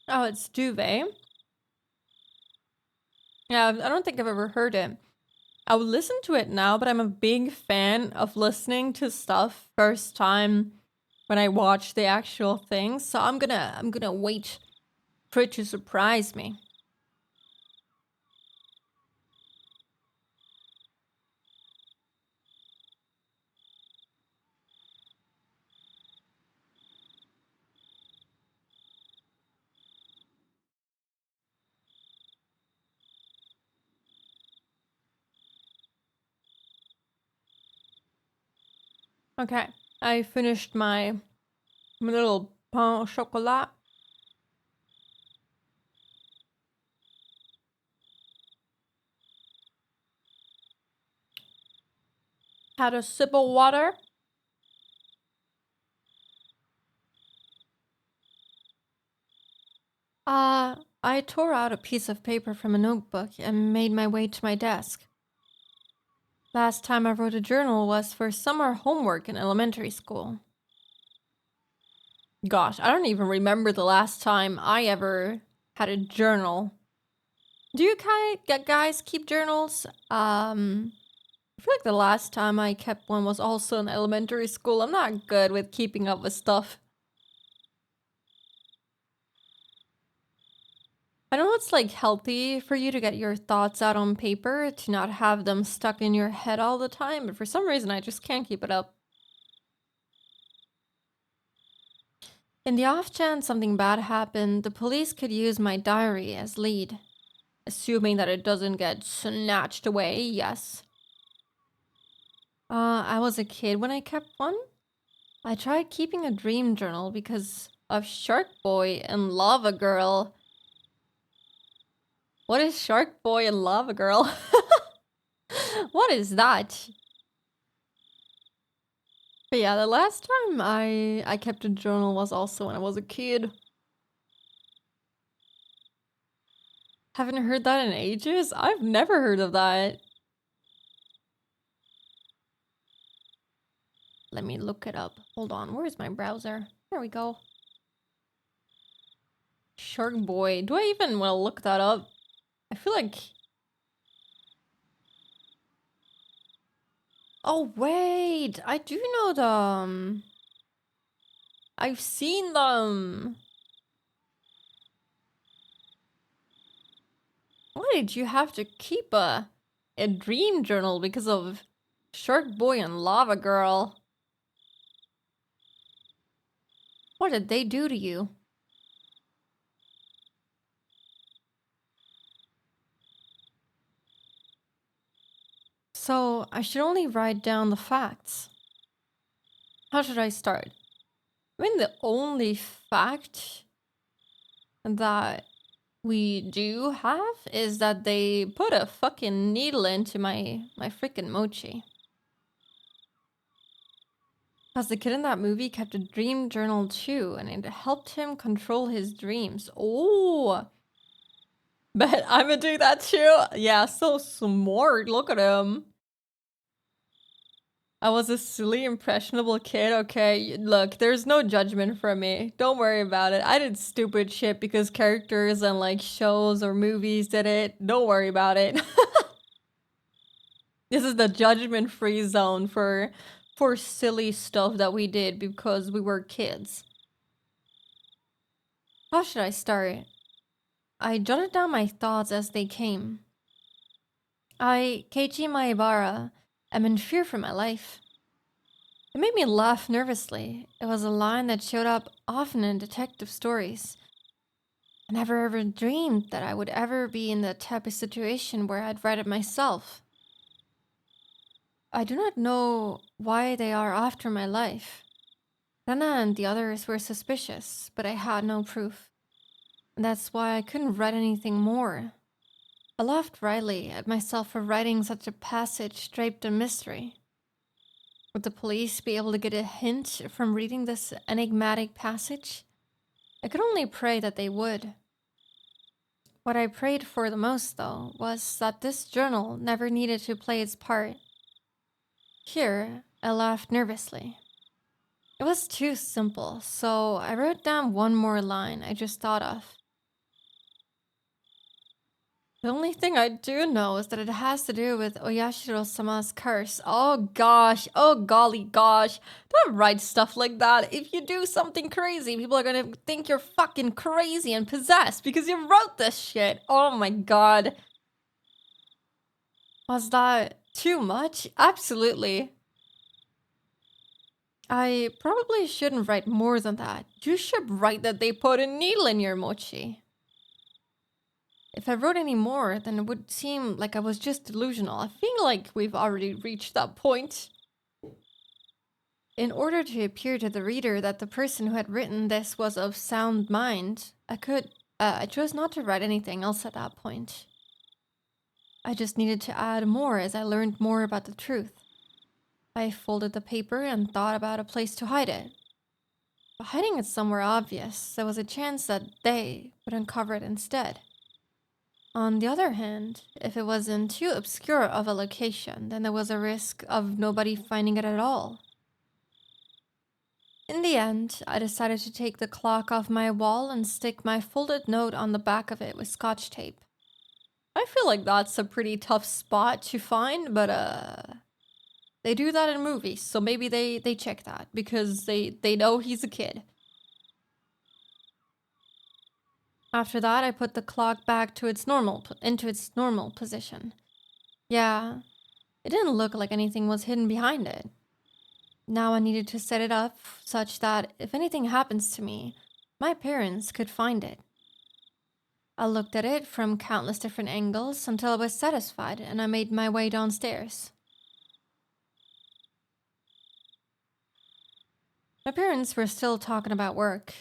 Oh, it's Duvet. Yeah, I don't think I've ever heard it. I would listen to it now, but I'm a big fan of listening to stuff first time when I watch the actual thing. So I'm gonna wait for it to surprise me. Okay, I finished my little pain au chocolat. Had a sip of water. I tore out a piece of paper from a notebook and made my way to my desk. Last time I wrote a journal was for summer homework in elementary school. Gosh, I don't even remember the last time I ever had a journal. Do you guys keep journals? I feel like the last time I kept one was also in elementary school. I'm not good with keeping up with stuff. I know it's like healthy for you to get your thoughts out on paper, to not have them stuck in your head all the time, but for some reason I just can't keep it up. In the off chance something bad happened, the police could use my diary as lead. Assuming that it doesn't get snatched away, yes. I was a kid when I kept one. I tried keeping a dream journal because of Shark Boy and Lava Girl. What is Shark Boy and Lava Girl? What is that? But yeah, the last time I kept a journal was also when I was a kid. Haven't heard that in ages? I've never heard of that. Let me look it up. Hold on, where's my browser? There we go. Shark Boy. Do I even want to look that up? I feel like... Oh, wait! I do know them! I've seen them! Why did you have to keep a dream journal because of Shark Boy and Lava Girl? What did they do to you? So, I should only write down the facts. How should I start? I mean, the only fact that we do have is that they put a fucking needle into my freaking mochi. Because the kid in that movie kept a dream journal too, and it helped him control his dreams. Oh! Bet I'm gonna do that too. Yeah, so smart. Look at him. I was a silly, impressionable kid. Okay, look, there's no judgment from me. Don't worry about it. I did stupid shit because characters and like shows or movies did it. Don't worry about it. This is the judgment-free zone for silly stuff that we did because we were kids. How should I start? I jotted down my thoughts as they came. Keiichi Maebara, am in fear for my life. It made me laugh nervously. It was a line that showed up often in detective stories. I never ever dreamed that I would ever be in the type of situation where I'd write it myself. I do not know why they are after my life. Rena and the others were suspicious, but I had no proof. And that's why I couldn't write anything more. I laughed wryly at myself for writing such a passage draped in mystery. Would the police be able to get a hint from reading this enigmatic passage? I could only pray that they would. What I prayed for the most, though, was that this journal never needed to play its part. Here, I laughed nervously. It was too simple, so I wrote down one more line I just thought of. The only thing I do know is that it has to do with Oyashiro-sama's curse. Oh gosh, oh golly gosh. Don't write stuff like that. If you do something crazy, people are gonna think you're fucking crazy and possessed because you wrote this shit. Oh my god. Was that too much? Absolutely. I probably shouldn't write more than that. You should write that they put a needle in your mochi. If I wrote any more, then it would seem like I was just delusional. I feel like we've already reached that point. In order to appear to the reader that the person who had written this was of sound mind, I chose not to write anything else at that point. I just needed to add more as I learned more about the truth. I folded the paper and thought about a place to hide it. By hiding it somewhere obvious, there was a chance that they would uncover it instead. On the other hand, if it was in too obscure of a location, then there was a risk of nobody finding it at all. In the end, I decided to take the clock off my wall and stick my folded note on the back of it with scotch tape. I feel like that's a pretty tough spot to find, but they do that in movies, so maybe they check that because they know he's a kid. After that, I put the clock back to into its normal position. Yeah, it didn't look like anything was hidden behind it. Now I needed to set it up such that if anything happens to me, my parents could find it. I looked at it from countless different angles until I was satisfied, and I made my way downstairs. My parents were still talking about work.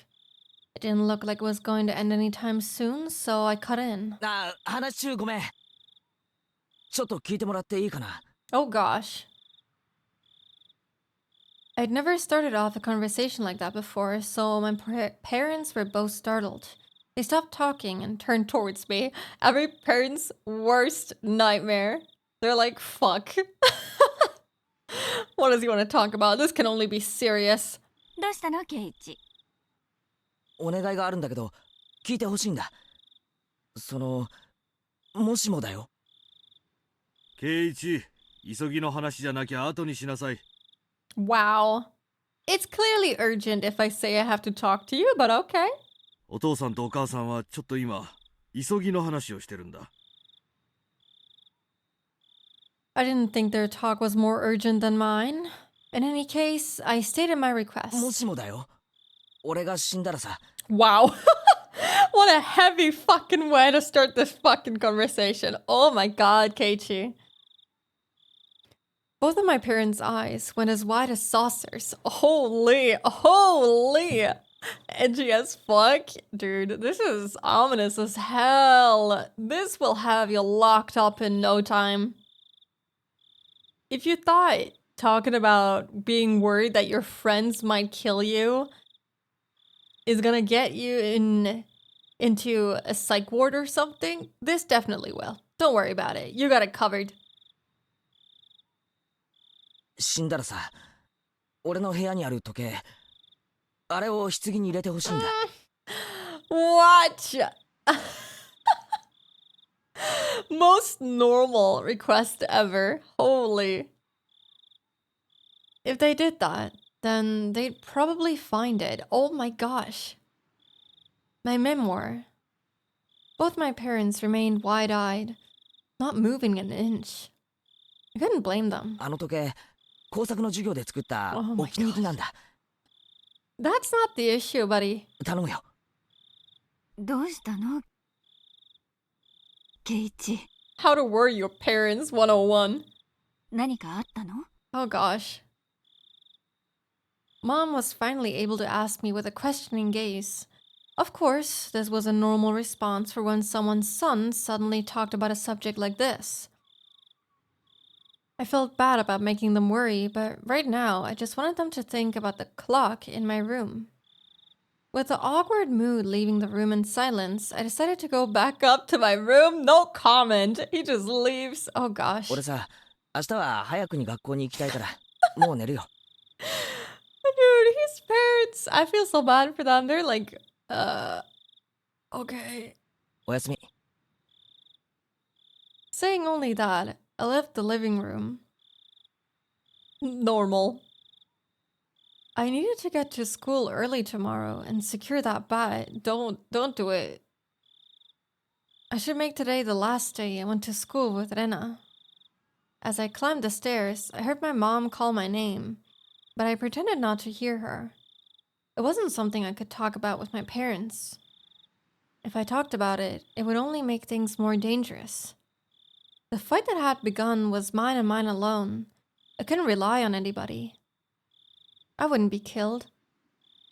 It didn't look like it was going to end anytime soon, so I cut in. 話中ごめん。ちょっと聞いてもらっていいかな。 Oh gosh. I'd never started off a conversation like that before, so my parents were both startled. They stopped talking and turned towards me. Every parent's worst nightmare. They're like, fuck. What does he want to talk about? This can only be serious. どうしたのケイチ？お願いがあるんだけど、聞いてほしいんだ。もしもだよ。圭一、急ぎの話じゃなきゃ後にしなさい。Wow. It's clearly urgent if I say I have to talk to you, but okay. お父さんとお母さんはちょっと今、急ぎの話をしてるんだ。I didn't think their talk was more urgent than mine. In any case, I stated my request. もしもだよ。俺が死んだらさ。 Wow. What a heavy fucking way to start this fucking conversation. Oh my god, Keiichi. Both of my parents' eyes went as wide as saucers. Holy. Edgy as fuck. Dude, this is ominous as hell. This will have you locked up in no time. If you thought talking about being worried that your friends might kill you is gonna get you into a psych ward or something, this definitely will. Don't worry about it. You got it covered. 死んだらさ、俺の部屋にある時計、あれを棺に入れてほしいんだ。What? Most normal request ever. Holy. If they did that, then they'd probably find it. Oh my gosh. My memoir. Both my parents remained wide-eyed, not moving an inch. I couldn't blame them. あの時計、工作の授業で作ったお気に入りなんだ。That's not the issue, buddy. 頼むよ。どうしたのケイチ？ How to worry your parents 101. 何かあったの？ Oh gosh. Mom was finally able to ask me with a questioning gaze. Of course, this was a normal response for when someone's son suddenly talked about a subject like this. I felt bad about making them worry, but right now I just wanted them to think about the clock in my room. With the awkward mood leaving the room in silence, I decided to go back up to my room. No comment. He just leaves. Oh gosh. 俺さ、明日は早くに学校に行きたいから、もう寝るよ。Dude, his parents, I feel so bad for them. They're like, okay. おやすみ。 Saying only that, I left the living room. Normal. I needed to get to school early tomorrow and secure that bag. Don't do it. I should make today the last day I went to school with Rena. As I climbed the stairs, I heard my mom call my name, but I pretended not to hear her. It wasn't something I could talk about with my parents. If I talked about it, it would only make things more dangerous. The fight that had begun was mine and mine alone. I couldn't rely on anybody. I wouldn't be killed.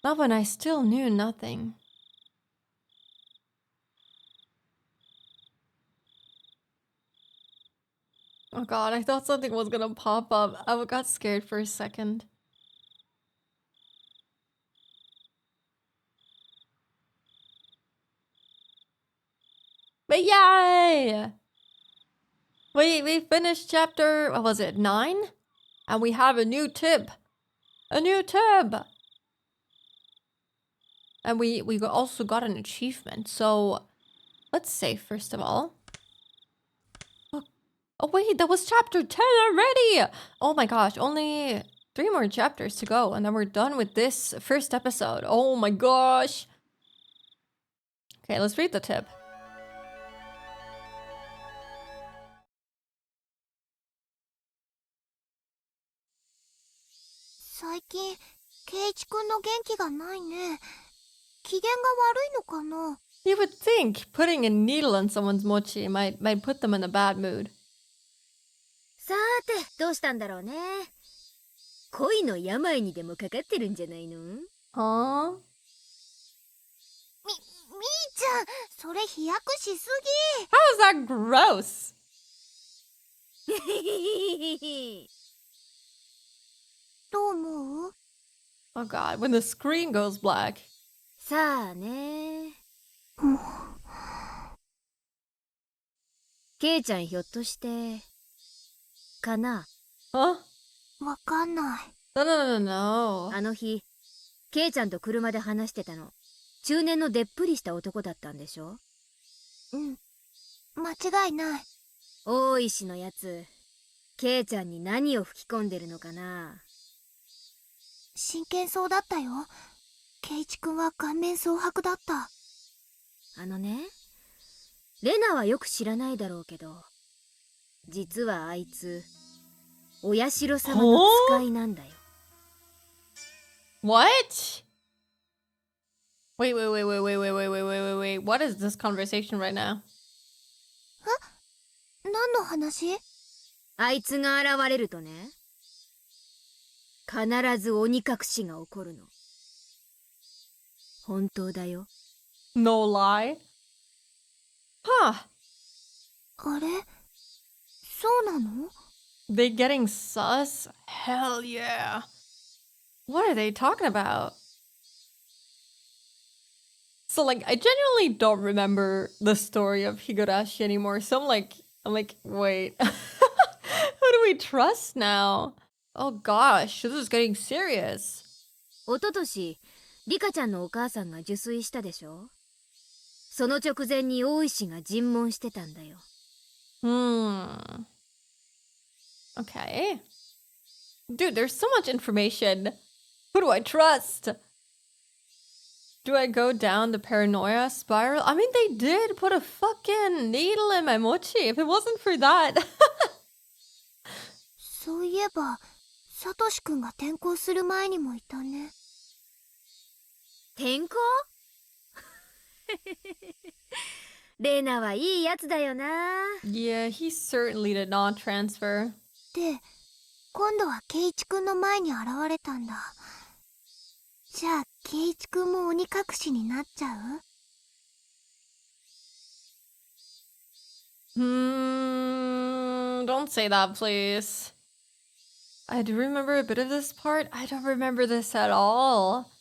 Not when I still knew nothing. Oh god, I thought something was gonna pop up. I got scared for a second. But yay! We finished chapter, what was it, 9? And we have a new tip. A new tip! And we also got an achievement. So, let's save first of all. Oh wait, that was chapter 10 already! Oh my gosh, only 3 more chapters to go. And then we're done with this first episode. Oh my gosh! Okay, let's read the tip.最近圭一くんの元気がないね。機嫌が悪いのかな。 You would think putting a needle in someone's mochi might put them in a bad mood. さーて、どうしたんだろうね。恋の病にでもかかってるんじゃないの？ Huh? みーちゃん、それ飛躍しすぎ。 How is that gross? どう思う？ Oh god, when the screen goes black. さあね。ケイちゃんひょっとしてかな？ Huh? わかんない。 No, no, no, no. あの日ケイちゃんと車で話してたの。中年のでっぷりした男だったんでしょ？うん、間違いない。大石のやつ、ケイちゃんに何を吹き込んでるのかな？真剣そうだったよ。圭一くんは顔面蒼白だった。あのね、レナはよく知らないだろうけど、実はあいつお社様の使いなんだよ。What? Wait. What is this conversation right now? 何の話？あいつが現れるとね、必ず鬼隠しが起こるの。本当だよ。No lie? Huh. あれ？そうなの？ They getting sus? Hell yeah. What are they talking about? So like, I genuinely don't remember the story of Higurashi anymore. So I'm like, wait. Who do we trust now? Oh gosh, this is getting serious. おととし、リカちゃんのお母さんが受水したでしょ？その直前に大石が尋問してたんだよ。Okay. Dude, there's so much information. Who do I trust? Do I go down the paranoia spiral? I mean, they did put a fucking needle in my mochi. If it wasn't for that. そういえば、サトシくんが転校する前にもいたね。転校？レナはいいやつだよな。Yeah, he certainly did not transfer. で、今度は圭一くんの前に現れたんだ。じゃあ、圭一くんも鬼隠しになっちゃう？ Don't say that, please. I do remember a bit of this part. I don't remember this at all.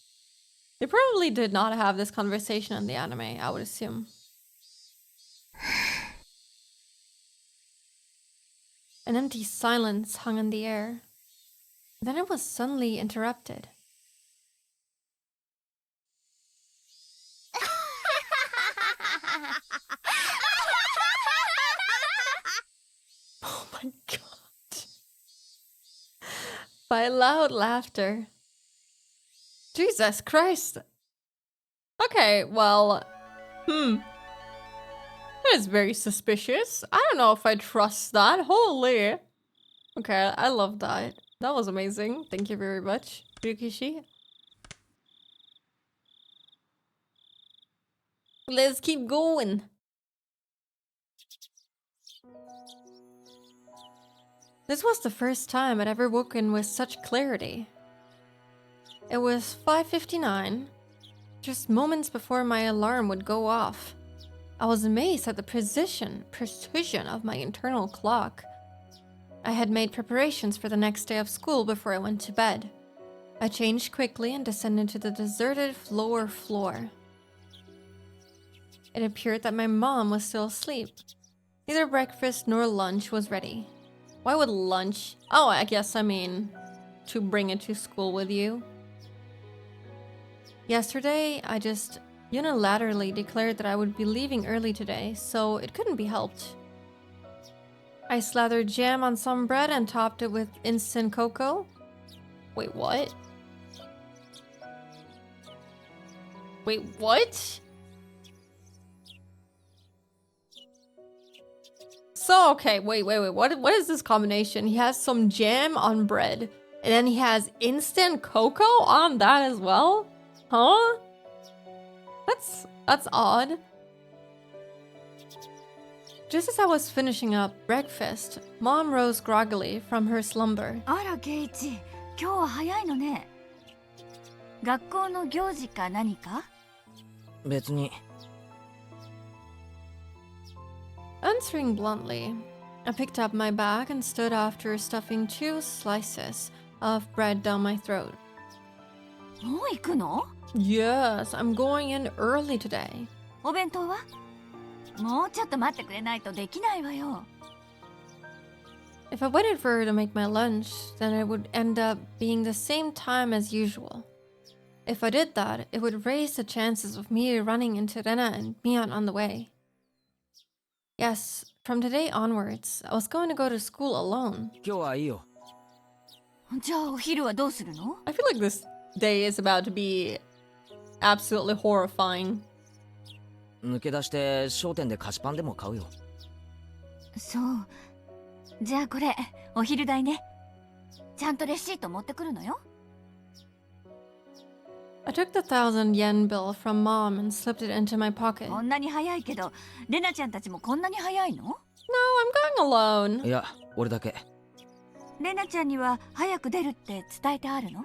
They probably did not have this conversation in the anime, I would assume. An empty silence hung in the air. Then it was suddenly interrupted. Oh my god. By loud laughter. Jesus Christ. Okay, well, that is very suspicious. I don't know if I trust that. Holy. Okay, I love that. That was amazing. Thank you very much, Ryukishi. Let's keep going. This was the first time I'd ever woken with such clarity. It was 5:59, just moments before my alarm would go off. I was amazed at the precision of my internal clock. I had made preparations for the next day of school before I went to bed. I changed quickly and descended to the deserted lower floor. It appeared that my mom was still asleep. Neither breakfast nor lunch was ready. Why would lunch? Oh, I guess I mean to bring it to school with you. Yesterday, I just unilaterally declared that I would be leaving early today, so it couldn't be helped. I slathered jam on some bread and topped it with instant cocoa. Wait, what? Wait, what? So, okay, wait. What is this combination? He has some jam on bread, and then he has instant cocoa on that as well? Huh? That's odd. Just as I was finishing up breakfast, Mom rose groggily from her slumber. あら、ケイチ、今日は早いのね。学校の行事か何か？別に。Answering bluntly, I picked up my bag and stood after stuffing 2 slices of bread down my throat. もう行くの？ Yes, I'm going in early today. お弁当は？もうちょっと待ってくれないとできないわよ。If I waited for her to make my lunch, then it would end up being the same time as usual. If I did that, it would raise the chances of me running into Rena and Mian on the way. Yes, from today onwards, I was going to go to school alone. 今日はいいよ。じゃあお昼はどうするの？ I feel like this day is about to be absolutely horrifying. 抜け出して商店で菓子パンでも買うよ。そう。じゃあこれ、お昼代ね。ちゃんとレシート持ってくるのよ。I took the 1,000 yen bill from Mom and slipped it into my pocket. こんなに早いけど、レナちゃんたちもこんなに早いの？ No, I'm going alone. いや、俺だけ。レナちゃんには早く出るって伝えてあるの？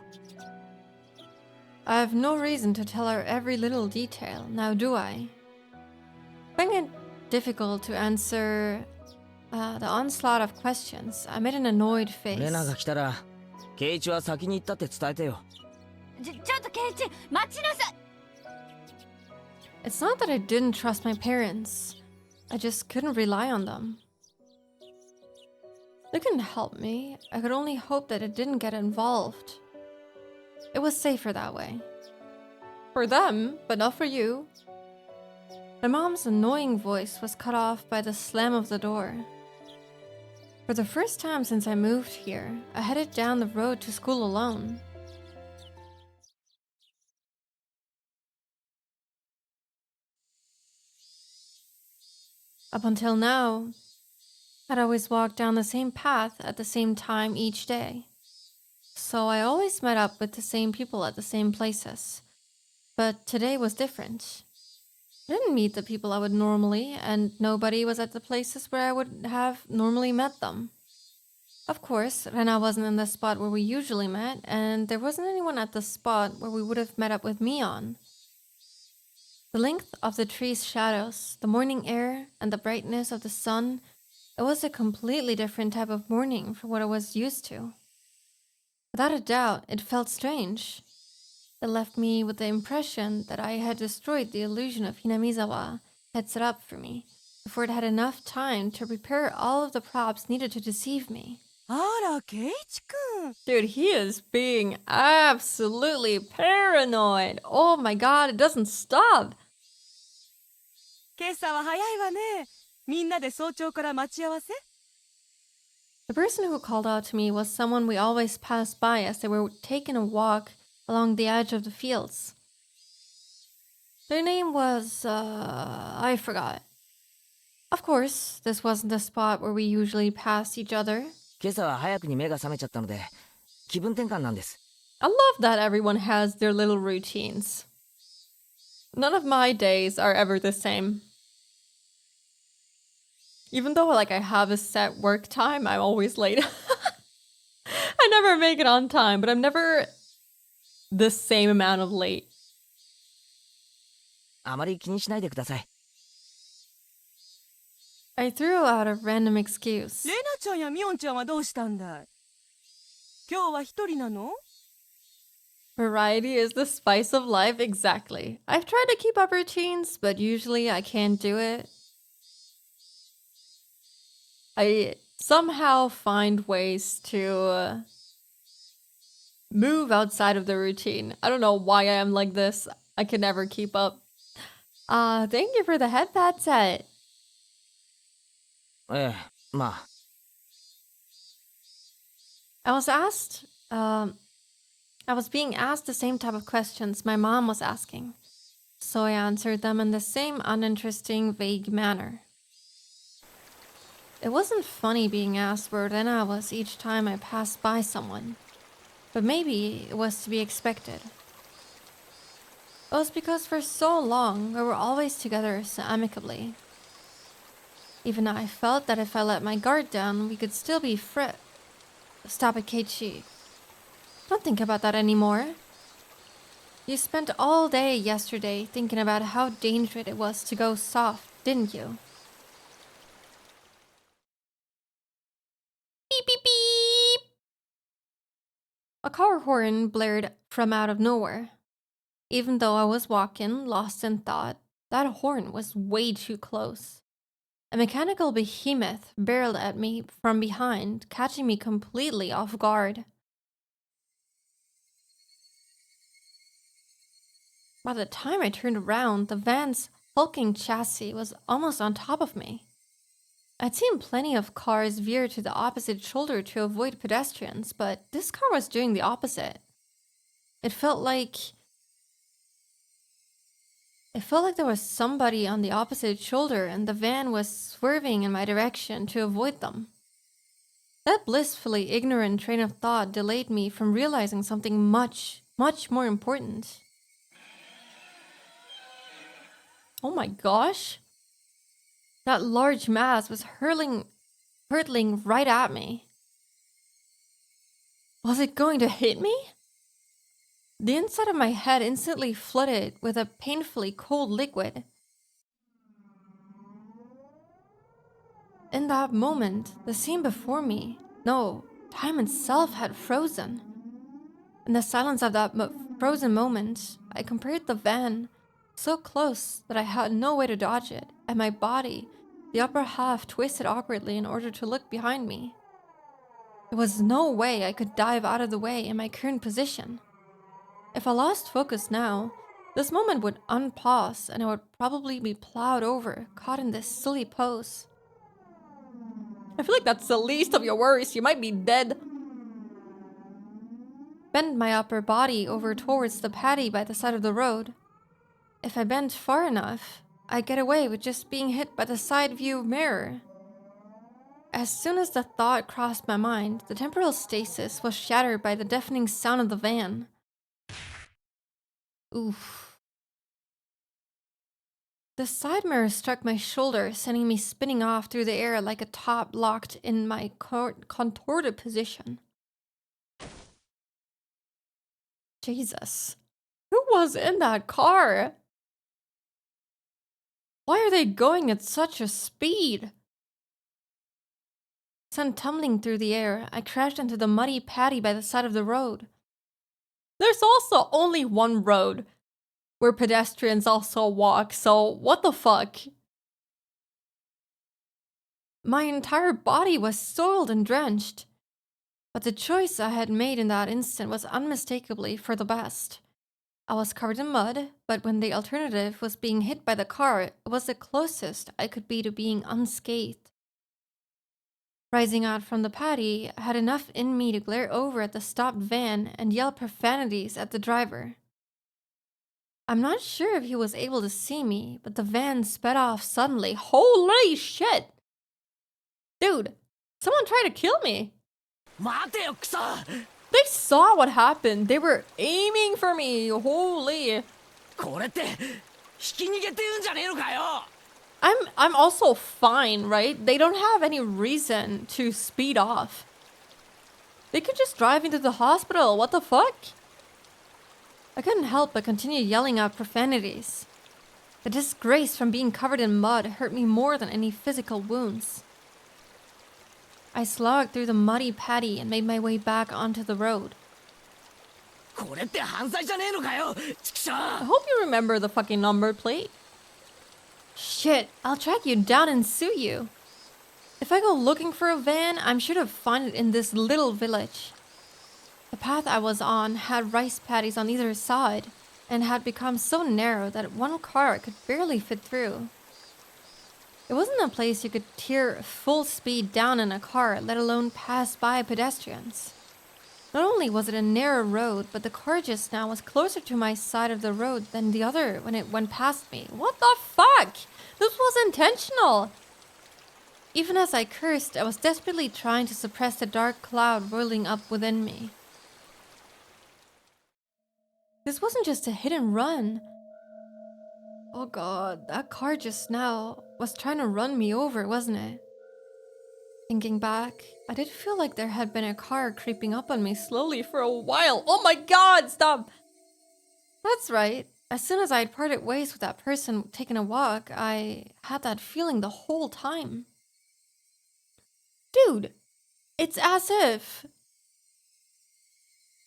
I have no reason to tell her every little detail, now do I? Finding it difficult to answer the onslaught of questions, I made an annoyed face. レナが来たら、ケイチは先に行ったって伝えてよ。ちょっとケイチ、待ちなさい。 It's not that I didn't trust my parents. I just couldn't rely on them. They couldn't help me. I could only hope that it didn't get involved. It was safer that way. For them, but not for you. My mom's annoying voice was cut off by the slam of the door. For the first time since I moved here, I headed down the road to school alone. Up until now, I'd always walked down the same path at the same time each day. So I always met up with the same people at the same places. But today was different. I didn't meet the people I would normally, and nobody was at the places where I would have normally met them. Of course, Rena wasn't in the spot where we usually met, and there wasn't anyone at the spot where we would have met up with Mion. The length of the trees' shadows, the morning air, and the brightness of the sun, it was a completely different type of morning from what I was used to. Without a doubt, it felt strange. It left me with the impression that I had destroyed the illusion of Hinamizawa had set up for me before it had enough time to prepare all of the props needed to deceive me. あら、ケイチくん。 Dude, he is being absolutely paranoid. Oh my god, it doesn't stop. 今朝は早いわね。みんなで早朝から待ち合わせ？ The person who called out to me was someone we always passed by as they were taking a walk along the edge of the fields. Their name was, I forgot. Of course, this wasn't the spot where we usually pass each other. 今朝は早くに目が覚めちゃったので、気分転換なんです。I love that everyone has their little routines. None of my days are ever the same. Even though like I have a set work time, I'm always late. I never make it on time, but I'm never the same amount of late. あまり気にしないでください。I threw out a random excuse. レナちゃんやミオンちゃんはどうしたんだい？今日は一人なの？ Variety is the spice of life, exactly. I've tried to keep up routines, but usually I can't do it. I somehow find ways to move outside of the routine. I don't know why I am like this. I can never keep up. Thank you for the headpad set. ええ、まあ。I was being asked the same type of questions my mom was asking, so I answered them in the same uninteresting, vague manner. It wasn't funny being asked where Rena was each time I passed by someone, but maybe it was to be expected. It was because for so long we were always together so amicably. Even I felt that if I let my guard down, we could still be Stop it, Keiichi. Don't think about that anymore. You spent all day yesterday thinking about how dangerous it was to go soft, didn't you? Beep, beep, beep! A car horn blared from out of nowhere. Even though I was walking, lost in thought, that horn was way too close. A mechanical behemoth barreled at me from behind, catching me completely off guard. By the time I turned around, the van's hulking chassis was almost on top of me. I'd seen plenty of cars veer to the opposite shoulder to avoid pedestrians, but this car was doing the opposite. It felt like there was somebody on the opposite shoulder and the van was swerving in my direction to avoid them. That blissfully ignorant train of thought delayed me from realizing something much, much more important. Oh my gosh. That large mass was hurtling right at me. Was it going to hit me? The inside of my head instantly flooded with a painfully cold liquid. In that moment, the scene before me, no, time itself had frozen. In the silence of that frozen moment, I compared the van so close that I had no way to dodge it, and my body, the upper half, twisted awkwardly in order to look behind me. There was no way I could dive out of the way in my current position. If I lost focus now, this moment would unpause and I would probably be plowed over, caught in this silly pose. I feel like that's the least of your worries. You might be dead. Bend my upper body over towards the paddy by the side of the road. If I bent far enough, I'd get away with just being hit by the side view mirror. As soon as the thought crossed my mind, the temporal stasis was shattered by the deafening sound of the van. Oof. The side mirror struck my shoulder, sending me spinning off through the air like a top locked in my contorted position. Jesus. Who was in that car? Why are they going at such a speed? Sent tumbling through the air, I crashed into the muddy paddy by the side of the road. There's also only one road where pedestrians also walk, so what the fuck? My entire body was soiled and drenched, but the choice I had made in that instant was unmistakably for the best. I was covered in mud, but when the alternative was being hit by the car, it was the closest I could be to being unscathed. Rising out from the paddy, I had enough in me to glare over at the stopped van and yell profanities at the driver. I'm not sure if he was able to see me, but the van sped off suddenly. Holy shit! Dude, someone tried to kill me. They saw what happened. They were aiming for me. Holy. I'm also fine, right? They don't have any reason to speed off. They could just drive into the hospital. What the fuck? I couldn't help but continue yelling out profanities. The disgrace from being covered in mud hurt me more than any physical wounds. I slogged through the muddy paddy and made my way back onto the road. これって犯罪じゃねえのかよ、ちくしょう。 I hope you remember the fucking number plate. Shit, I'll track you down and sue you. If I go looking for a van, I'm sure to find it in this little village. The path I was on had rice paddies on either side and had become so narrow that one car could barely fit through. It wasn't a place you could tear full speed down in a car, let alone pass by pedestrians. Not only was it a narrow road, but the car just now was closer to my side of the road than the other when it went past me. What the fuck? This was intentional! Even as I cursed, I was desperately trying to suppress the dark cloud rolling up within me. This wasn't just a hit and run. Oh god, that car just now was trying to run me over, wasn't it? Thinking back, I did feel like there had been a car creeping up on me slowly for a while. Oh my god, stop! That's right. As soon as I had parted ways with that person taking a walk, I had that feeling the whole time. Dude, it's as if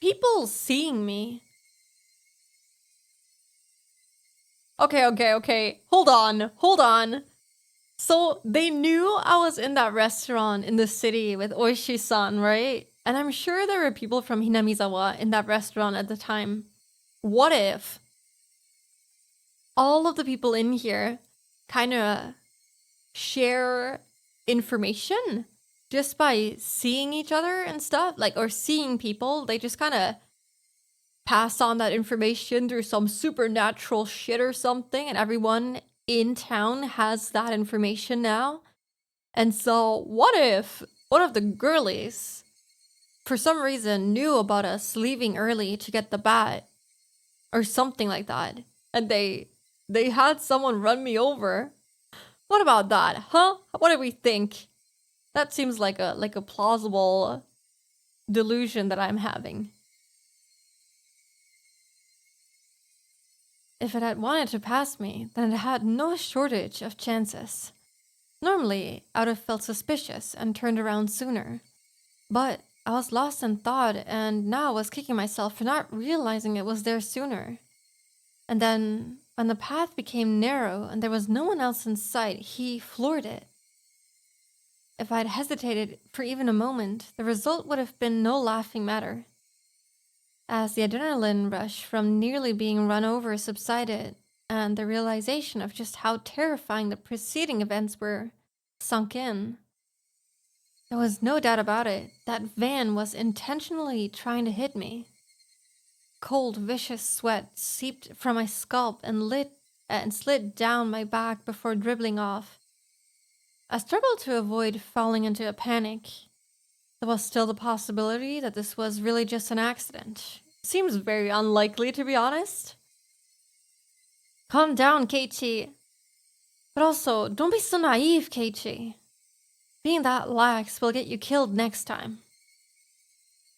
people seeing me. Okay. Hold on. So they knew I was in that restaurant in the city with Oishi-san, right? And I'm sure there were people from Hinamizawa in that restaurant at the time. What if all of the people in here kind of share information just by seeing each other and stuff? Like, or seeing people, they just kind of pass on that information through some supernatural shit or something, and everyone in town has that information now. And so what if one of the girlies for some reason knew about us leaving early to get the bat or something like that, and they had someone run me over? What about that, huh? What do we think? That seems like a plausible delusion that I'm having. If it had wanted to pass me, then it had no shortage of chances. Normally, I would have felt suspicious and turned around sooner. But I was lost in thought, and now I was kicking myself for not realizing it was there sooner. And then, when the path became narrow and there was no one else in sight, he floored it. If I had hesitated for even a moment, the result would have been no laughing matter. As the adrenaline rush from nearly being run over subsided, and the realization of just how terrifying the preceding events were sunk in, there was no doubt about it. That van was intentionally trying to hit me. Cold, vicious sweat seeped from my scalp and slid down my back before dribbling off. I struggled to avoid falling into a panic. There was still the possibility that this was really just an accident. Seems very unlikely, to be honest. Calm down, Keiichi. But also, don't be so naive, Keiichi. Being that lax will get you killed next time.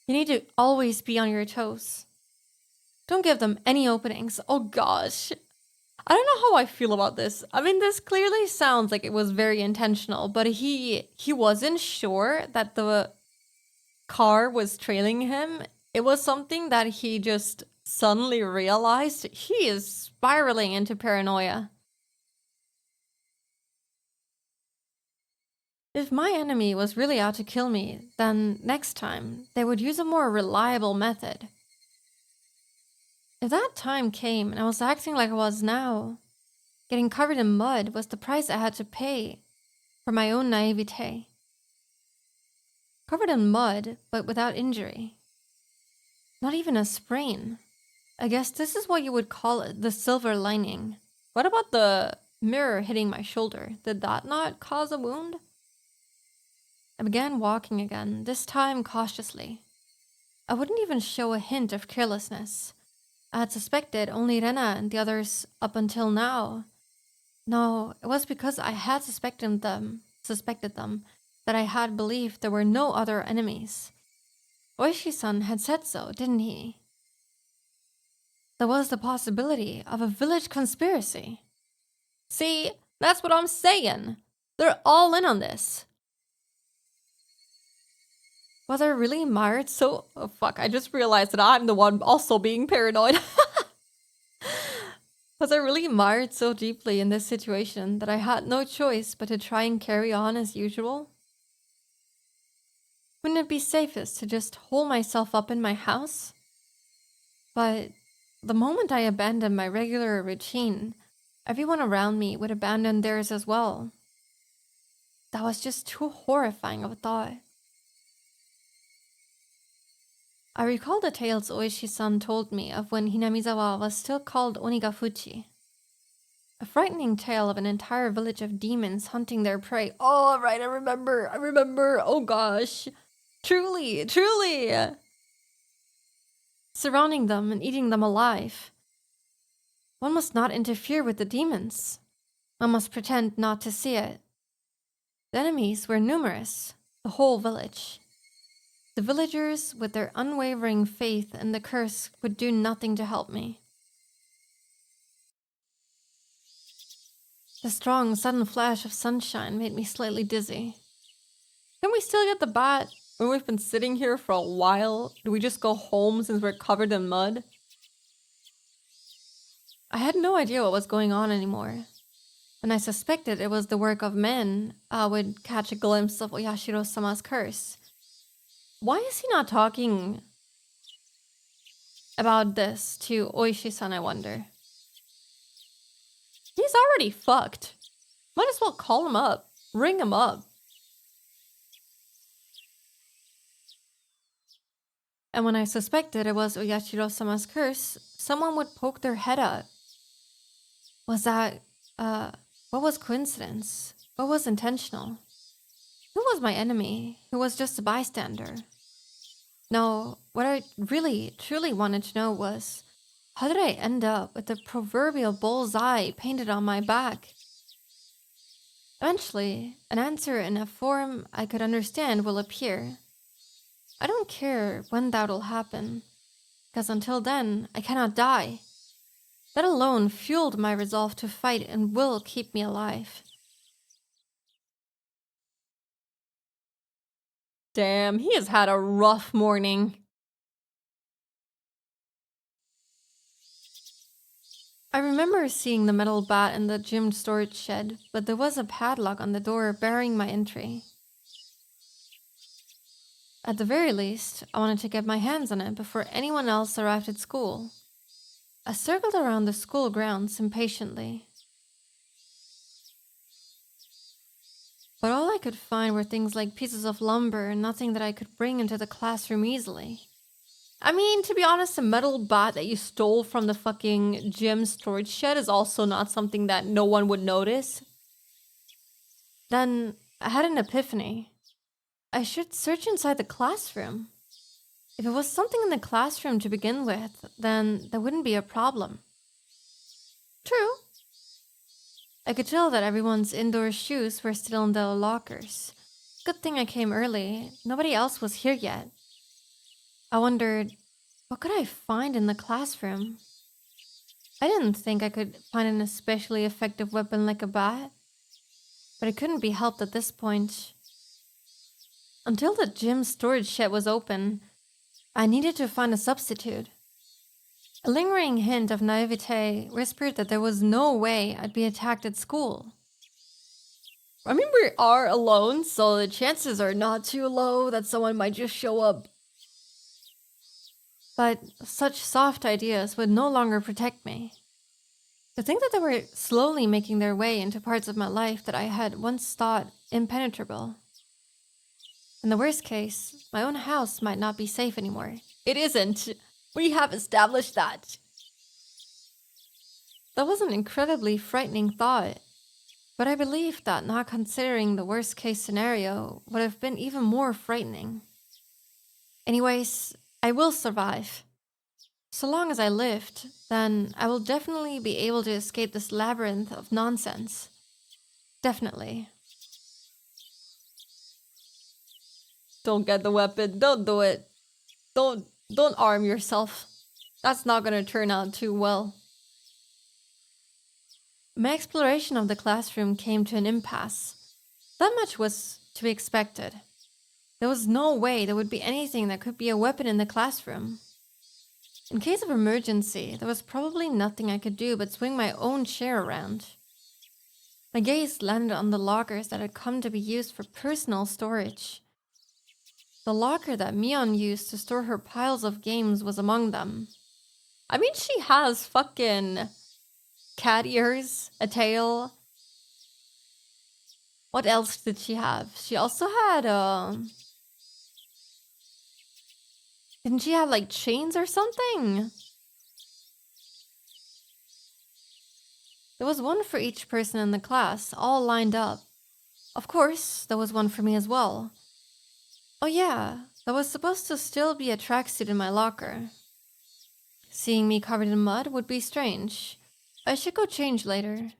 You need to always be on your toes. Don't give them any openings. Oh gosh. I don't know how I feel about this. I mean, this clearly sounds like it was very intentional, but he wasn't sure that the car was trailing him. It was something that he just suddenly realized. He is spiraling into paranoia. If my enemy was really out to kill me, then next time they would use a more reliable method. If that time came and I was acting like I was now, getting covered in mud was the price I had to pay for my own naivete. Covered in mud, but without injury. Not even a sprain. I guess this is what you would call it, the silver lining. What about the mirror hitting my shoulder? Did that not cause a wound? I began walking again, this time cautiously. I wouldn't even show a hint of carelessness. I had suspected only Rena and the others up until now. No, it was because I had suspected them that I had believed there were no other enemies. Oishi-san had said so, didn't he? There was the possibility of a village conspiracy. See, that's what I'm saying. They're all in on this. Was I really admired so... Oh, fuck, I just realized that I'm the one also being paranoid. Was I really mired so deeply in this situation that I had no choice but to try and carry on as usual? Wouldn't it be safest to just hole myself up in my house? But the moment I abandoned my regular routine, everyone around me would abandon theirs as well. That was just too horrifying of a thought. I recall the tales Oishi-san told me of when Hinamizawa was still called Onikakushi. A frightening tale of an entire village of demons hunting their prey. Oh, right, I remember. Oh gosh. Truly. Surrounding them and eating them alive. One must not interfere with the demons. One must pretend not to see it. The enemies were numerous, the whole village. The villagers, with their unwavering faith in the curse, would do nothing to help me. The strong, sudden flash of sunshine made me slightly dizzy. Can we still get the bat? When we've been sitting here for a while, do we just go home since we're covered in mud? I had no idea what was going on anymore. When I suspected it was the work of men, I would catch a glimpse of Oyashiro-sama's curse. Why is he not talking about this to Oishi-san, I wonder? He's already fucked. Might as well call him up. Ring him up. And when I suspected it was Oyashiro-sama's curse, someone would poke their head out. Was that, what was coincidence? What was intentional? Who was my enemy? Who was just a bystander? No, what I really, truly wanted to know was, how did I end up with the proverbial bullseye painted on my back? Eventually, an answer in a form I could understand will appear. I don't care when that'll happen, because until then, I cannot die. That alone fueled my resolve to fight and will keep me alive. Damn, he has had a rough morning. I remember seeing the metal bat in the gym storage shed, but there was a padlock on the door barring my entry. At the very least, I wanted to get my hands on it before anyone else arrived at school. I circled around the school grounds impatiently. But all I could find were things like pieces of lumber and nothing that I could bring into the classroom easily. I mean, to be honest, a metal bat that you stole from the fucking gym storage shed is also not something that no one would notice. Then I had an epiphany. I should search inside the classroom. If it was something in the classroom to begin with, then there wouldn't be a problem. True. I could tell that everyone's indoor shoes were still in their lockers. Good thing I came early. Nobody else was here yet. I wondered, what could I find in the classroom? I didn't think I could find an especially effective weapon like a bat. But it couldn't be helped at this point. Until the gym storage shed was open, I needed to find a substitute. A lingering hint of naivete whispered that there was no way I'd be attacked at school. I mean, we are alone, so the chances are not too low that someone might just show up. But such soft ideas would no longer protect me. To think that they were slowly making their way into parts of my life that I had once thought impenetrable. In the worst case, my own house might not be safe anymore. It isn't. We have established that. That was an incredibly frightening thought, but I believe that not considering the worst case scenario would have been even more frightening. Anyways, I will survive. So long as I lived, then I will definitely be able to escape this labyrinth of nonsense. Definitely. Don't get the weapon. Don't do it. Don't arm yourself. That's not gonna turn out too well. My exploration of the classroom came to an impasse. That much was to be expected. There was no way there would be anything that could be a weapon in the classroom. In case of emergency, there was probably nothing I could do but swing my own chair around. My gaze landed on the lockers that had come to be used for personal storage. The locker that Mion used to store her piles of games was among them. I mean, she has fucking cat ears, a tail. What else did she have? She also had, didn't she have, like, chains or something? There was one for each person in the class, all lined up. Of course, there was one for me as well. Oh yeah, there was supposed to still be a tracksuit in my locker. Seeing me covered in mud would be strange. I should go change later.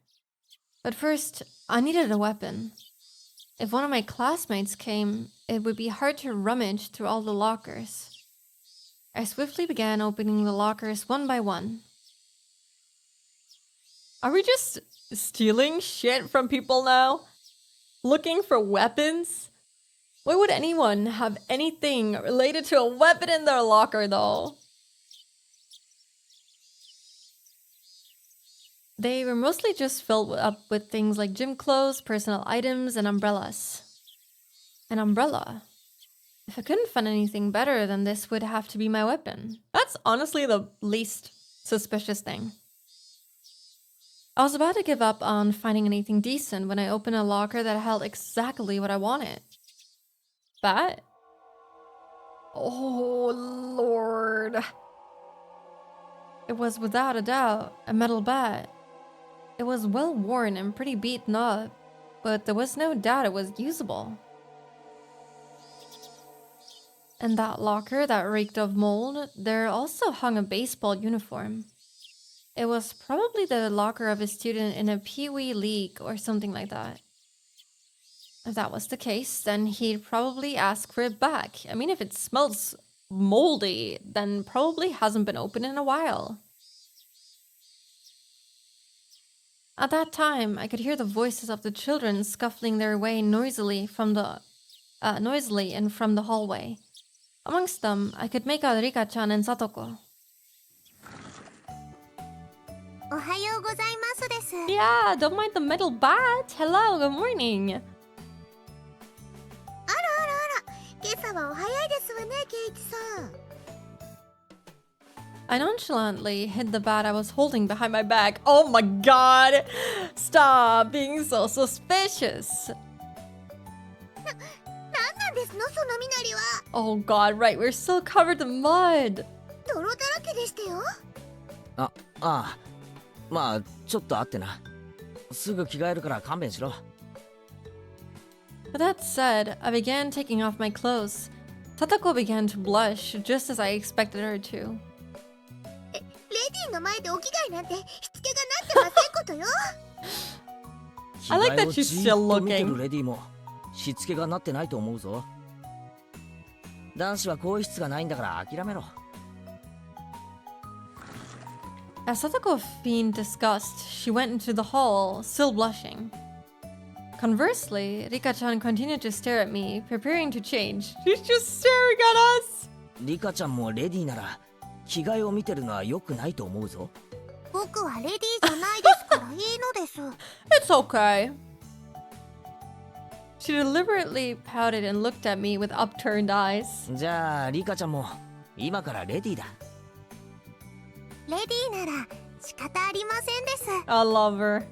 But first, I needed a weapon. If one of my classmates came, it would be hard to rummage through all the lockers. I swiftly began opening the lockers one by one. Are we just stealing shit from people now? Looking for weapons? Why would anyone have anything related to a weapon in their locker, though? They were mostly just filled up with things like gym clothes, personal items, and umbrellas. An umbrella? If I couldn't find anything better, then this would have to be my weapon. That's honestly the least suspicious thing. I was about to give up on finding anything decent when I opened a locker that held exactly what I wanted. Bat? Oh, Lord. It was without a doubt a metal bat. It was well worn and pretty beaten up, but there was no doubt it was usable. In that locker that reeked of mold, there also hung a baseball uniform. It was probably the locker of a student in a Pee-wee league or something like that. If that was the case, then he'd probably ask for it back. I mean, if it smells moldy, then probably hasn't been opened in a while. At that time, I could hear the voices of the children scuffling their way noisily in from the hallway. Amongst them, I could make out Rika-chan and Satoko. Yeah, don't mind the metal bat. Hello, good morning. I nonchalantly hid the bat I was holding behind my back. Oh my god! Stop being so suspicious! Oh god, right, we're still covered in mud! ああ、まあちょっと会ってな。すぐ着替えるから勘弁しろ。 With that said, I began taking off my clothes. Satoko began to blush, just as I expected her to. I like that she's still looking. レディもしつけがなってないと思うぞ。男子は更衣室がないんだから諦めろ。 As Satoko feigned disgust, she went into the hall, still blushing. Conversely, Rika-chan continued to stare at me, preparing to change. She's just staring at us! リカちゃんもレディなら着替えを見てるのは良くないと思うぞ。僕はレディーじゃないですからいいのです。It's okay. She deliberately pouted and looked at me with upturned eyes. じゃあリカちゃんも今からレディだ。レディーなら仕方ありませんです。I love her.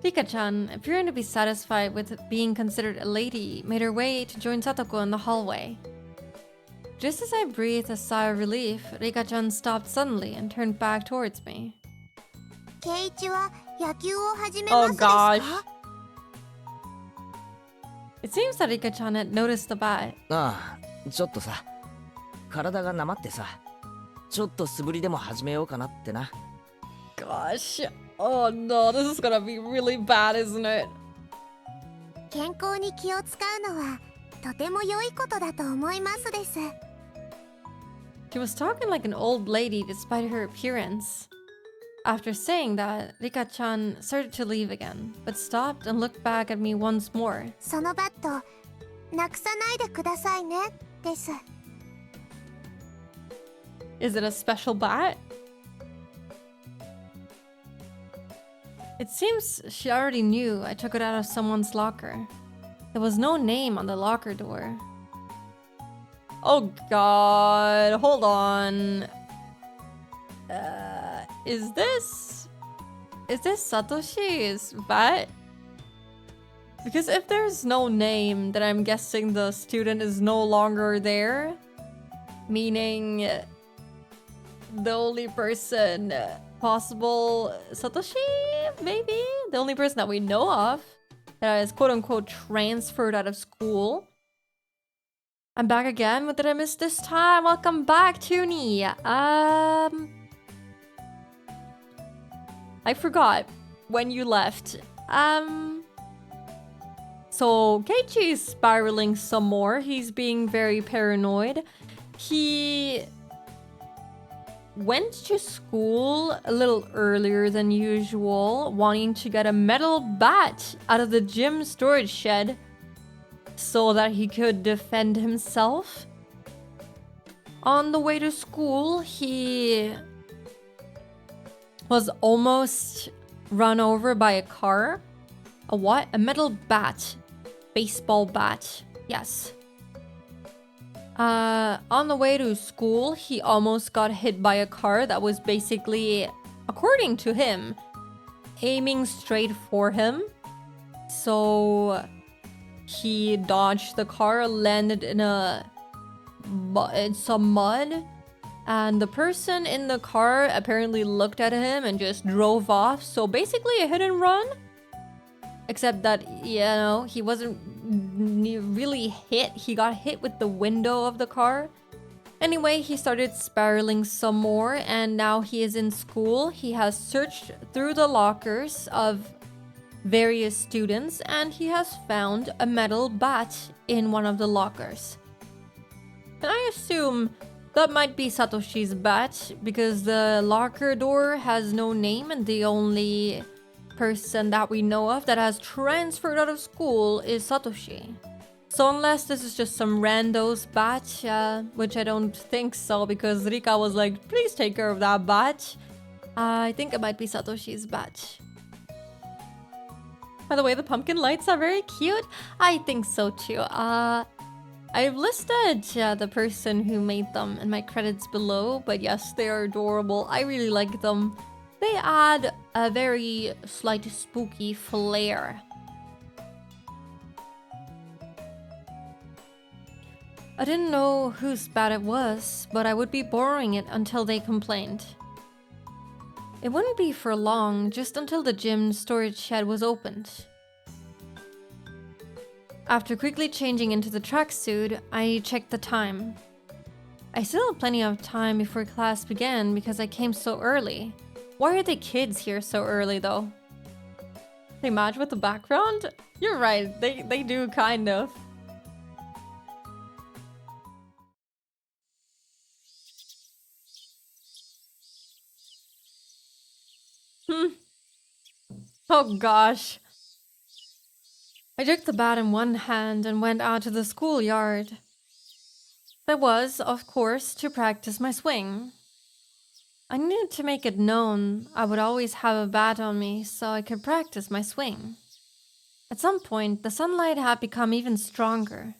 Rika-chan, appearing to be satisfied with being considered a lady, made her way to join Satoko in the hallway. Just as I breathed a sigh of relief, Rika-chan stopped suddenly and turned back towards me. Oh gosh. It seems that Rika-chan had noticed the bat. ああ、ちょっとさ、体がなまってさ、ちょっと素振りでも始めようかなってな。Gosh. Oh no, this is gonna be really bad, isn't it? 健康に気を使うのはとても良いことだと思いますです。She was talking like an old lady despite her appearance. After saying that, Rika-chan started to leave again, but stopped and looked back at me once more. そのバットなくさないでくださいねです。 Is it a special bat? It seems she already knew I took it out of someone's locker. There was no name on the locker door. Oh god, hold on. Is this Satoshi's bat? Because if there's no name, then I'm guessing the student is no longer there. Meaning the only person possible, Satoshi, maybe? The only person that we know of that is quote-unquote transferred out of school. I'm back again. What did I miss this time? Welcome back, Toonie. I forgot when you left. So Keiichi is spiraling some more. He's being very paranoid. He went to school a little earlier than usual, wanting to get a metal bat out of the gym storage shed so that he could defend himself. On the way to school, he was almost run over by a car. A what? A metal bat. Baseball bat. Yes. On the way to school, he almost got hit by a car that was basically, according to him, aiming straight for him. So he dodged the car, landed in some mud, and the person in the car apparently looked at him and just drove off. So basically a hit and run. Except that, you know, he wasn't really hit. He got hit with the window of the car. Anyway, he started spiraling some more, and now he is in school. He has searched through the lockers of various students, and he has found a metal bat in one of the lockers. And I assume that might be Satoshi's bat, because the locker door has no name, and the only person that we know of that has transferred out of school is Satoshi. So unless this is just some rando's bat, which I don't think so, because Rika was like, please take care of that bat. I think it might be Satoshi's bat. By the way, the pumpkin lights are very cute. I think so too. I've listed the person who made them in my credits below, but yes, they are adorable. I really like them. They add a very slight spooky flair. I didn't know whose bat it was, but I would be borrowing it until they complained. It wouldn't be for long, just until the gym storage shed was opened. After quickly changing into the tracksuit, I checked the time. I still had plenty of time before class began because I came so early. Why are the kids here so early though? They match with the background? You're right, they do kind of. Oh gosh. I took the bat in one hand and went out to the schoolyard. That was, of course, to practice my swing. I needed to make it known I would always have a bat on me so I could practice my swing. At some point, the sunlight had become even stronger.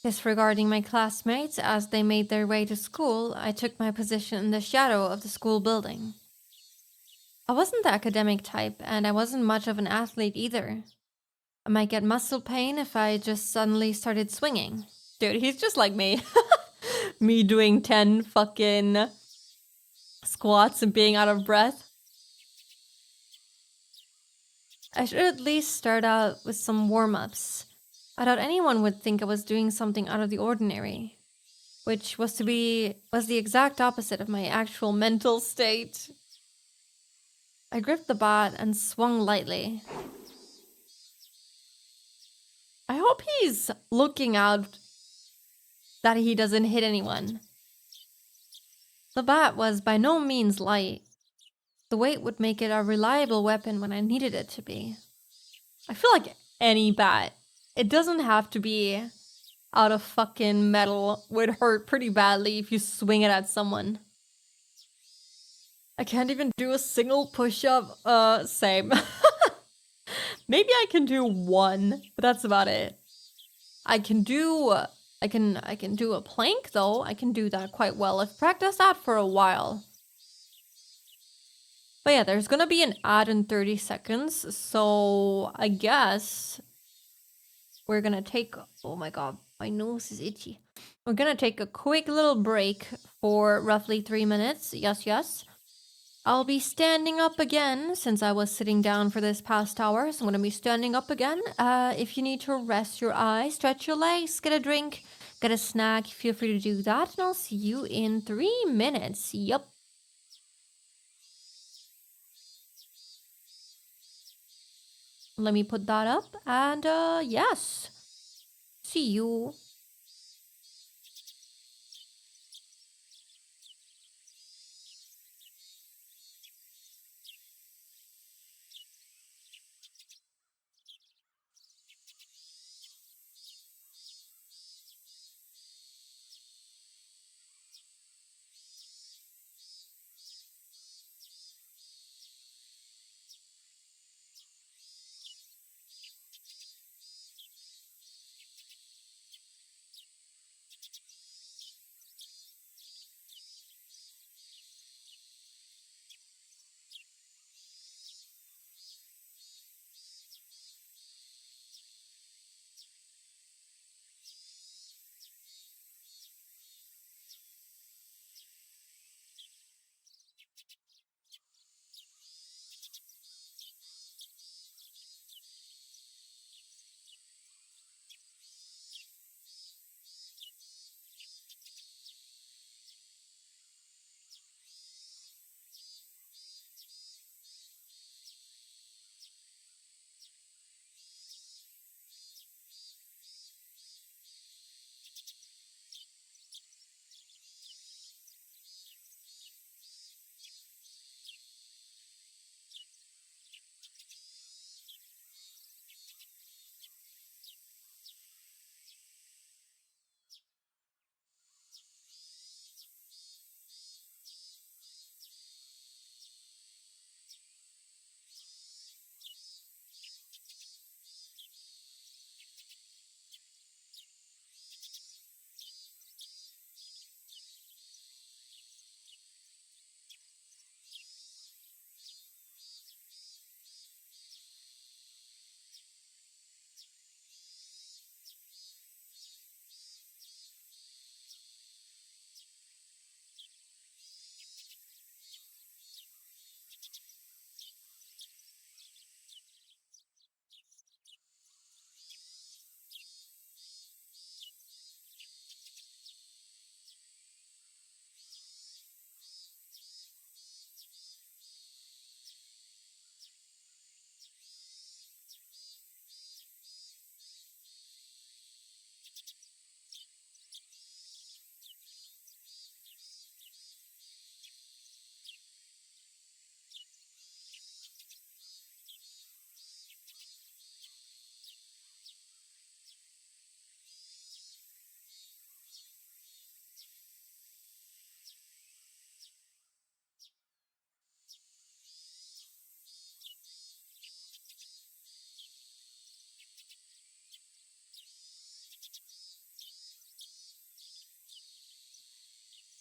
Disregarding my classmates as they made their way to school, I took my position in the shadow of the school building. I wasn't the academic type, and I wasn't much of an athlete either. I might get muscle pain if I just suddenly started swinging. Dude, he's just like me. Me doing 10 fucking squats and being out of breath. I should at least start out with some warm-ups. I doubt anyone would think I was doing something out of the ordinary, which was the exact opposite of my actual mental state. I gripped the bat and swung lightly. I hope he's looking out that he doesn't hit anyone. The bat was by no means light. The weight would make it a reliable weapon when I needed it to be. I feel like any bat, it doesn't have to be out of fucking metal, would hurt pretty badly if you swing it at someone. I can't even do a single push-up. Same. Maybe I can do one, but that's about it. I can do a plank though. I can do that quite well. I've practiced that for a while. But yeah, there's gonna be an ad in 30 seconds, so I guess we're gonna take, oh my god, my nose is itchy. We're gonna take a quick little break for roughly 3 minutes. Yes. I'll be standing up again since I was sitting down for this past hour. So I'm gonna be standing up again. If you need to rest your eyes, stretch your legs, get a drink, get a snack, feel free to do that. And I'll see you in 3 minutes. Yup. Let me put that up and yes. See you.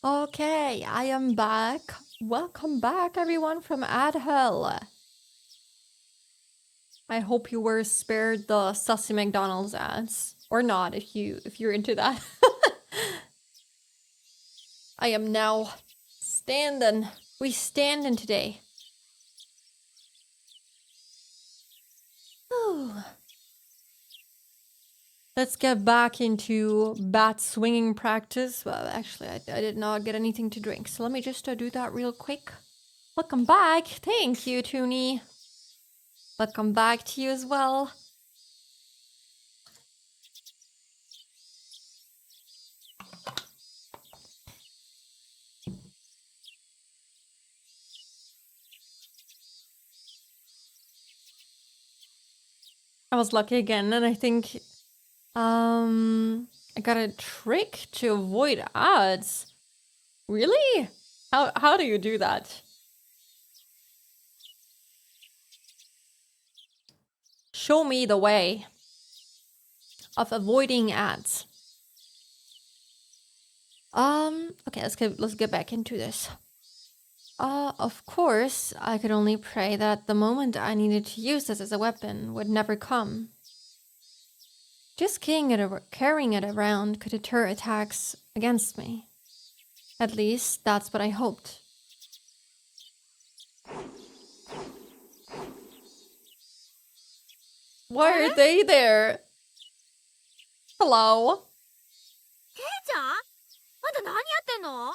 Okay, I am back. Welcome back, everyone, from Ad Hell. I hope you were spared the Sussy McDonald's ads, or not, if you're into that. I am now standing. We standing today. Whew. Let's get back into bat swinging practice. Well, actually, I did not get anything to drink, so let me just do that real quick. Welcome back. Thank you, Toonie. Welcome back to you as well. I was lucky again, and I think I got a trick to avoid ads. Really? How do you do that? Show me the way of avoiding ads. Okay, let's get back into this. Of course, I could only pray that the moment I needed to use this as a weapon would never come. Just carrying it around could deter attacks against me. At least, that's what I hoped. Why are they there? Hello? ケイちゃん、あんた何やってんの？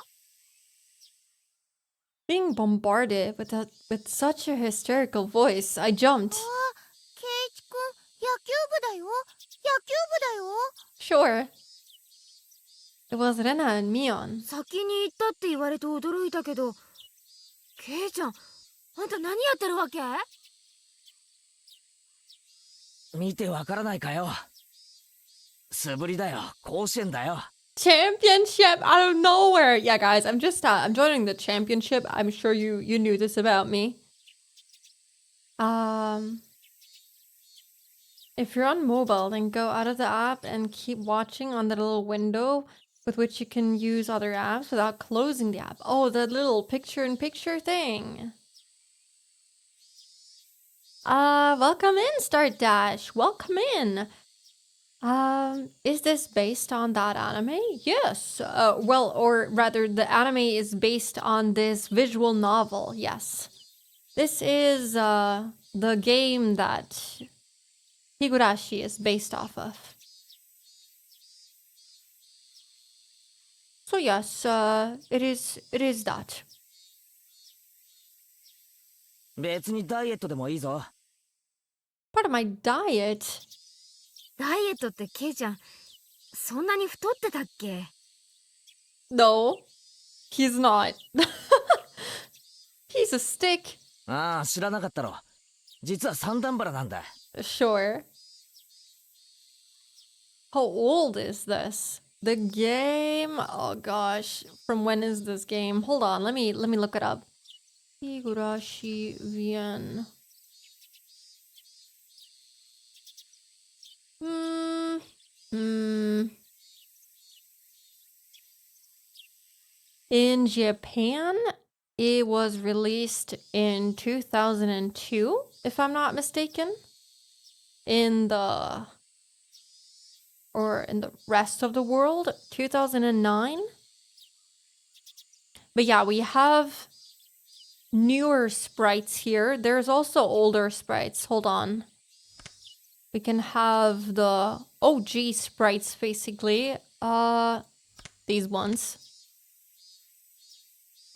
Being bombarded with such a hysterical voice, I jumped. ケイチくん、野球部だよ。野球部だよ。 Sure. It was Rena and Mion. 先に行ったって言われて驚いたけど、ケイちゃん、あんた何やってるわけ？見てわからないかよ。素振りだよ。甲子園だよ。 Championship out of nowhere. Yeah, guys, I'm joining the championship. I'm sure you knew this about me. If you're on mobile, then go out of the app and keep watching on the little window with which you can use other apps without closing the app. Oh, the little picture-in-picture thing. Welcome in, Start Dash. Welcome in. Is this based on that anime? Yes. Well, or rather, the anime is based on this visual novel. Yes. This is the game that Higurashi is based off of. So yes, it is that. 別にダイエットでもいいぞ。Part of my diet. ダイエットってケイちゃん、そんなに太ってたっけ？ No, he's not. He's a stick. ああ、知らなかったろ。実は三段腹なんだ。Sure. How old is this? The game? Oh gosh. From when is this game? Hold on, let me look it up. Higurashi Vien. In Japan, it was released in 2002, if I'm not mistaken. In the rest of the world, 2009. But yeah, we have newer sprites here. There's also older sprites. Hold on. We can have the OG sprites, basically. These ones.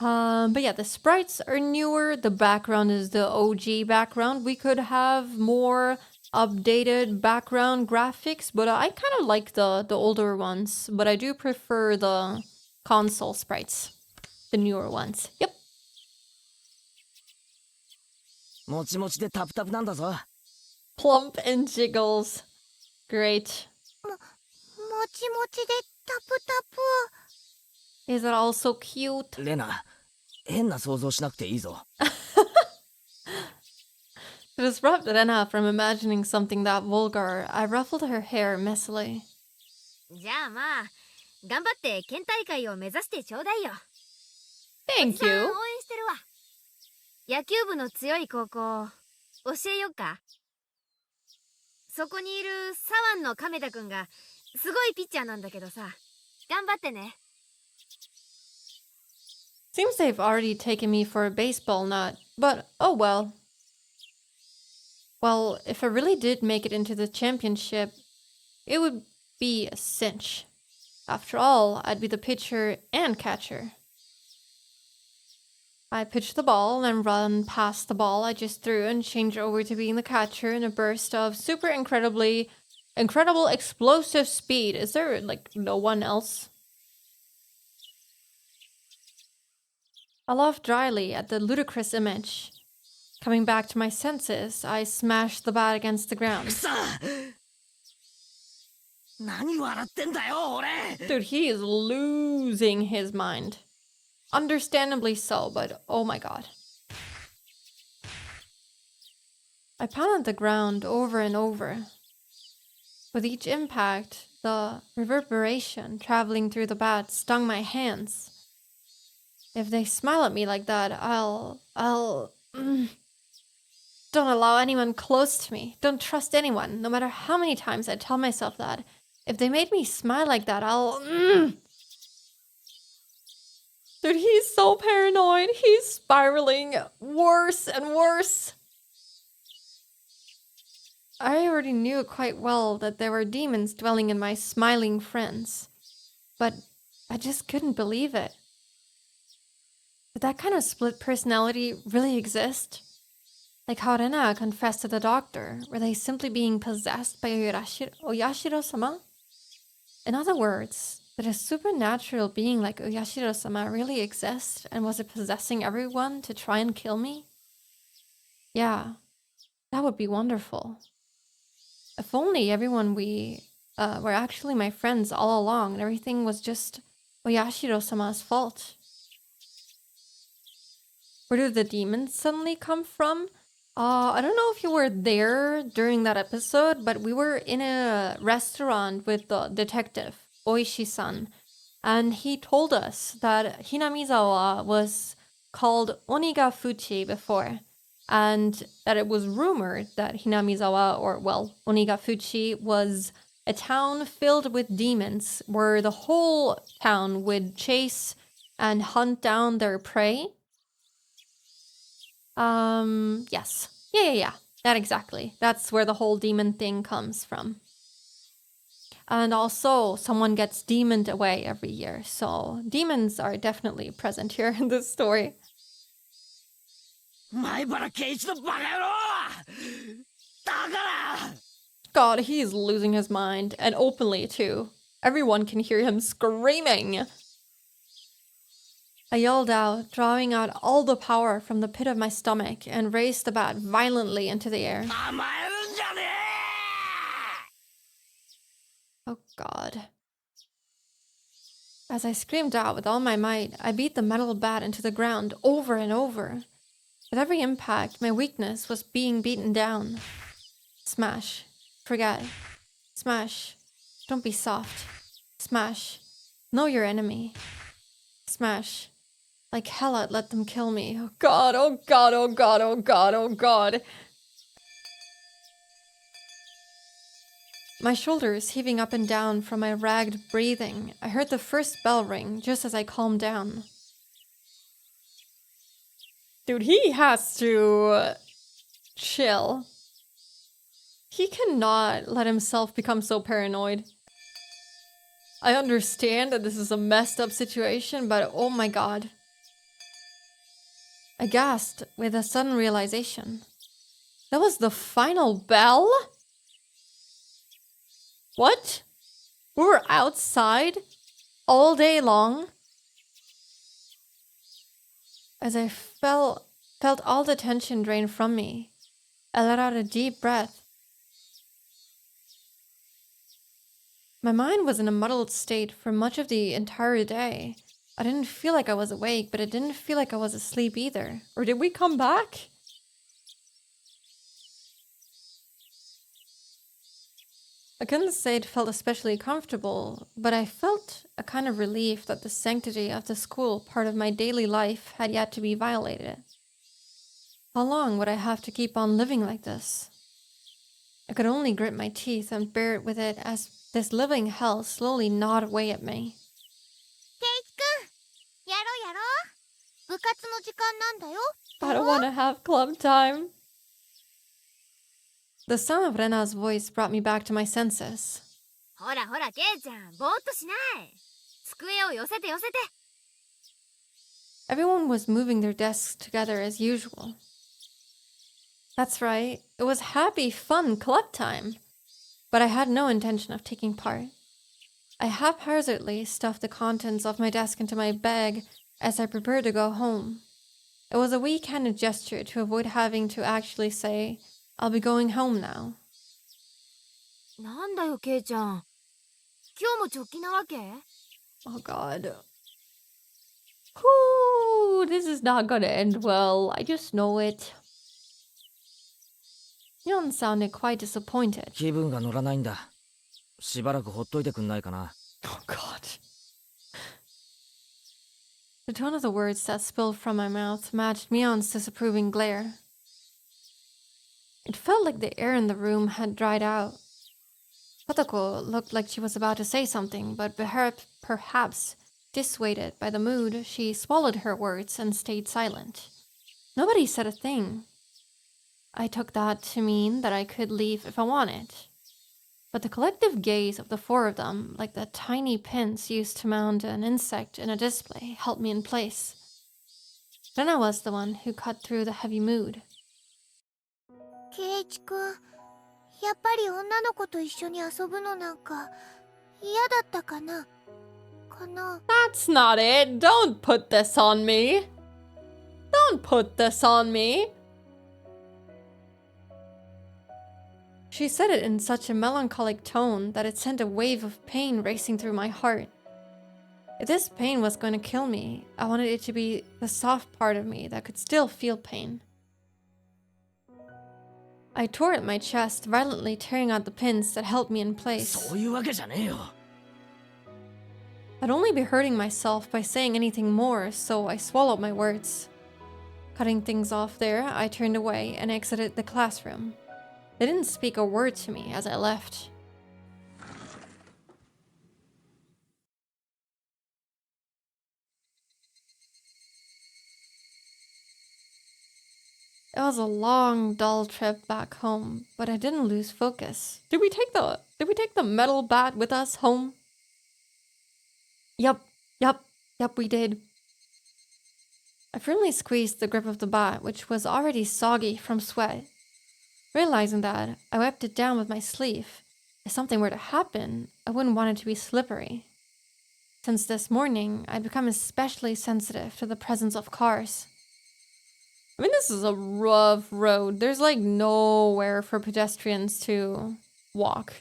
But yeah, the sprites are newer. The background is the OG background. We could have more updated background graphics, but I kind of like the older ones. But I do prefer the console sprites, the newer ones. Yep. もちもちでタプタプなんだぞ。 Plump and jiggles. Great. もちもちでタプタプ。 Is it all so cute? レナ、変な想像しなくていいぞ。To disrupt Rena from imagining something that vulgar, I ruffled her hair messily. じゃあまあ、頑張って県大会を目指してちょうだいよ。 Thank さん you. 応援してるわ。野球部の強い高校、教えよっか。そこにいる左腕の亀田くんがすごいピッチャーなんだけどさ、頑張ってね。 Seems they've already taken me for a baseball nut, but oh well. Well, if I really did make it into the championship, it would be a cinch. After all, I'd be the pitcher and catcher. I pitch the ball, then run past the ball I just threw and change over to being the catcher in a burst of incredible explosive speed. Is there, like, no one else? I laughed dryly at the ludicrous image. Coming back to my senses, I smashed the bat against the ground. さあ何笑ってんだよ俺 Dude, he is losing his mind. Understandably so, but oh my god. I pounded the ground over and over. With each impact, the reverberation traveling through the bat stung my hands. If they smile at me like that, I'll... Don't allow anyone close to me. Don't trust anyone, no matter how many times I tell myself that. If they made me smile like that, I'll... Dude, he's so paranoid. He's spiraling worse and worse. I already knew quite well that there were demons dwelling in my smiling friends. But I just couldn't believe it. Did that kind of split personality really exist? Like how Rena confessed to the doctor, were they simply being possessed by Oyashiro-sama? In other words, did a supernatural being like Oyashiro-sama really exist, and was it possessing everyone to try and kill me? Yeah, that would be wonderful. If only everyone were actually my friends all along, and everything was just Oyashiro-sama's fault. Where did the demons suddenly come from? I don't know if you were there during that episode, but we were in a restaurant with the detective, Oishi-san, and he told us that Hinamizawa was called Onikakushi before, and that it was rumored that Hinamizawa, or well, Onikakushi, was a town filled with demons, where the whole town would chase and hunt down their prey. Yes. Yeah. That exactly. That's where the whole demon thing comes from. And also, someone gets demoned away every year, so demons are definitely present here in this story. 前原圭一のバカ野郎だから God, he's losing his mind, and openly too. Everyone can hear him screaming. I yelled out, drawing out all the power from the pit of my stomach, and raised the bat violently into the air. 甘えるんじゃね Oh god. As I screamed out with all my might, I beat the metal bat into the ground over and over. With every impact, my weakness was being beaten down. Smash. Forget. Smash. Don't be soft. Smash. Know your enemy. Smash. Like hell I'd let them kill me. Oh god, oh god, oh god, oh god, oh god. My shoulders heaving up and down from my ragged breathing, I heard the first bell ring just as I calmed down. Dude, he has to chill. He cannot let himself become so paranoid. I understand that this is a messed up situation, but oh my god. I gasped with a sudden realization. That was the final bell? What? We were outside all day long? As I felt all the tension drain from me, I let out a deep breath. My mind was in a muddled state for much of the entire day. I didn't feel like I was awake, but it didn't feel like I was asleep either. Or did we come back? I couldn't say it felt especially comfortable, but I felt a kind of relief that the sanctity of the school part of my daily life had yet to be violated. How long would I have to keep on living like this? I could only grit my teeth and bear it with it as this living hell slowly gnawed away at me. 圭一くん、やろうやろう。部活の時間なんだよ。 I don't want to have club time. The sound of Rena's voice brought me back to my senses. ほらほらケイちゃん、ぼーっとしない。机を寄せて寄せて。 Everyone was moving their desks together as usual. That's right, it was happy, fun club time. But I had no intention of taking part. I haphazardly stuffed the contents of my desk into my bag as I prepared to go home. It was a weak-handed gesture to avoid having to actually say, I'll be going home now. なんだよ、ケイちゃん。今日も直帰なわけ？ Oh god. Whew, this is not gonna end well. I just know it. Yon sounded quite disappointed. 気分が乗らないんだ。しばらくほっといてくんないかな。 Oh god. The tone of the words that spilled from my mouth matched Mion's disapproving glare. It felt like the air in the room had dried out. Kotoko looked like she was about to say something, but perhaps dissuaded by the mood, she swallowed her words and stayed silent. Nobody said a thing. I took that to mean that I could leave if I wanted. But the collective gaze of the four of them, like the tiny pins used to mount an insect in a display, held me in place. Then I was the one who cut through the heavy mood. 圭一くん、やっぱり女の子と一緒に遊ぶのなんか嫌だったかな？かな？ That's not it. Don't put this on me. Don't put this on me. She said it in such a melancholic tone that it sent a wave of pain racing through my heart. If this pain was going to kill me, I wanted it to be the soft part of me that could still feel pain. I tore at my chest, violently tearing out the pins that held me in place. そういうわけじゃねえよ。 I'd only be hurting myself by saying anything more, so I swallowed my words. Cutting things off there, I turned away and exited the classroom. They didn't speak a word to me as I left. It was a long, dull trip back home, but I didn't lose focus. Did we take the metal bat with us home? Yup, we did. I firmly squeezed the grip of the bat, which was already soggy from sweat. Realizing that, I wiped it down with my sleeve. If something were to happen, I wouldn't want it to be slippery. Since this morning, I'd become especially sensitive to the presence of cars. I mean, this is a rough road. There's like nowhere for pedestrians to walk.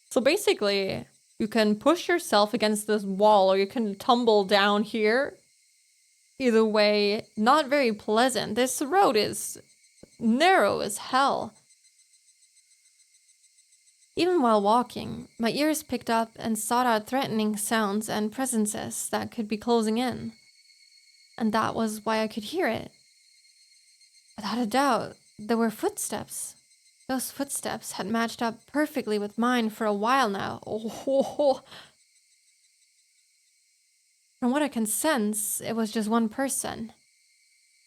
So basically, you can push yourself against this wall or you can tumble down here. Either way, not very pleasant. This road is narrow as hell. Even while walking, my ears picked up and sought out threatening sounds and presences that could be closing in. And that was why I could hear it. Without a doubt, there were footsteps. Those footsteps had matched up perfectly with mine for a while now. Oh. From what I can sense, it was just one person.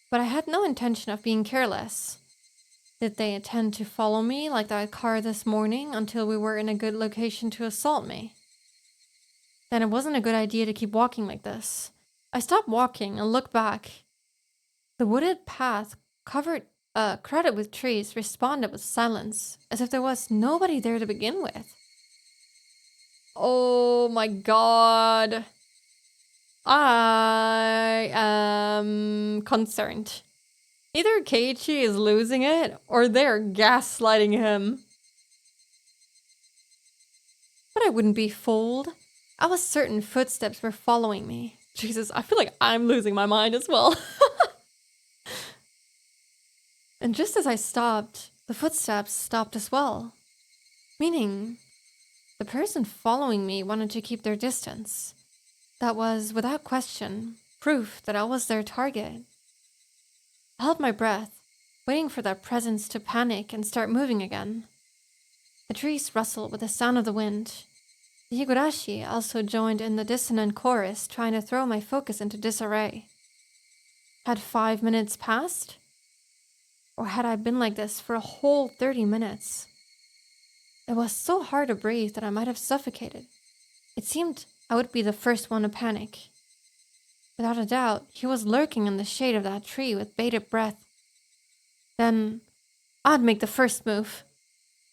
But I had no intention of being careless. Did they intend to follow me like that car this morning until we were in a good location to assault me? Then it wasn't a good idea to keep walking like this. I stopped walking and looked back. The wooded path crowded with trees responded with silence, as if there was nobody there to begin with. Oh my god. I am concerned. Either Keiichi is losing it, or they're gaslighting him. But I wouldn't be fooled. I was certain footsteps were following me. Jesus, I feel like I'm losing my mind as well. And just as I stopped, the footsteps stopped as well. Meaning, the person following me wanted to keep their distance. That was, without question, proof that I was their target. I held my breath, waiting for that presence to panic and start moving again. The trees rustled with the sound of the wind. The Higurashi also joined in the dissonant chorus, trying to throw my focus into disarray. Had 5 minutes passed? Or had I been like this for a whole 30 minutes? It was so hard to breathe that I might have suffocated. It seemed I would be the first one to panic. Without a doubt, he was lurking in the shade of that tree with bated breath. Then, I'd make the first move.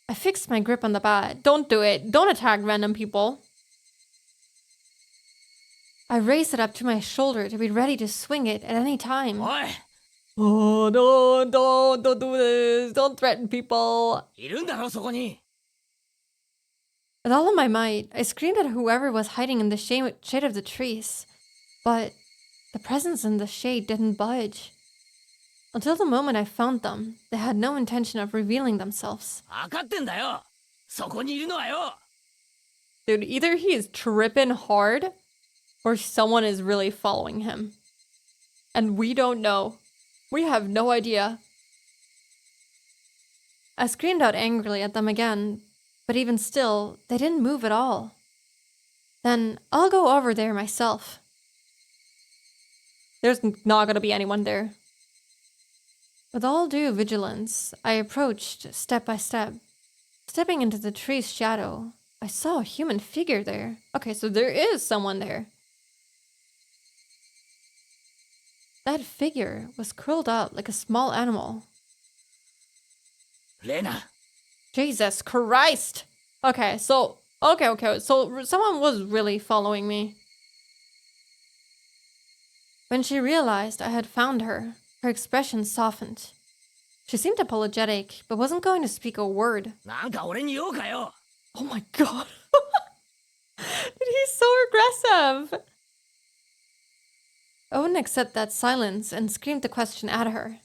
I fixed my grip on the bat. Don't do it. Don't attack random people. I raised it up to my shoulder to be ready to swing it at any time. おい、Oh, no, don't do this. Don't threaten people. いるんだろそこに。 With all of my might, I screamed at whoever was hiding in the shade of the trees. But the presence in the shade didn't budge. Until the moment I found them, they had no intention of revealing themselves. 分かってんだよ。そこにいるのはよ。 Dude, either he is tripping hard, or someone is really following him. And we don't know. We have no idea. I screamed out angrily at them again, but even still, they didn't move at all. Then I'll go over there myself. There's not gonna be anyone there. With all due vigilance, I approached step by step. Stepping into the tree's shadow, I saw a human figure there. Okay, so there is someone there. That figure was curled up like a small animal. レナ。 Jesus Christ! Okay, so someone was really following me. When she realized I had found her, her expression softened. She seemed apologetic, but wasn't going to speak a word. なんか俺に言おうかよ。 Oh my god. Dude, he's so aggressive. I wouldn't accept that silence and screamed the question at her.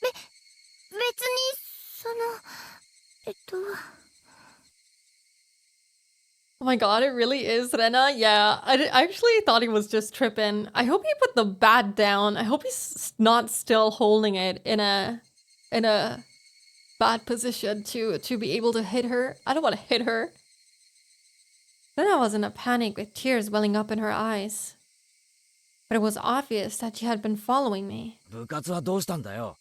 別にそのOh my god, it really is Rena. Yeah, I actually thought he was just tripping. I hope he put the bat down. I hope he's not still holding it in a bad position to be able to hit her. I don't want to hit her. Rena was in a panic with tears welling up in her eyes. But it was obvious that she had been following me. 部活はどうしたんだよ。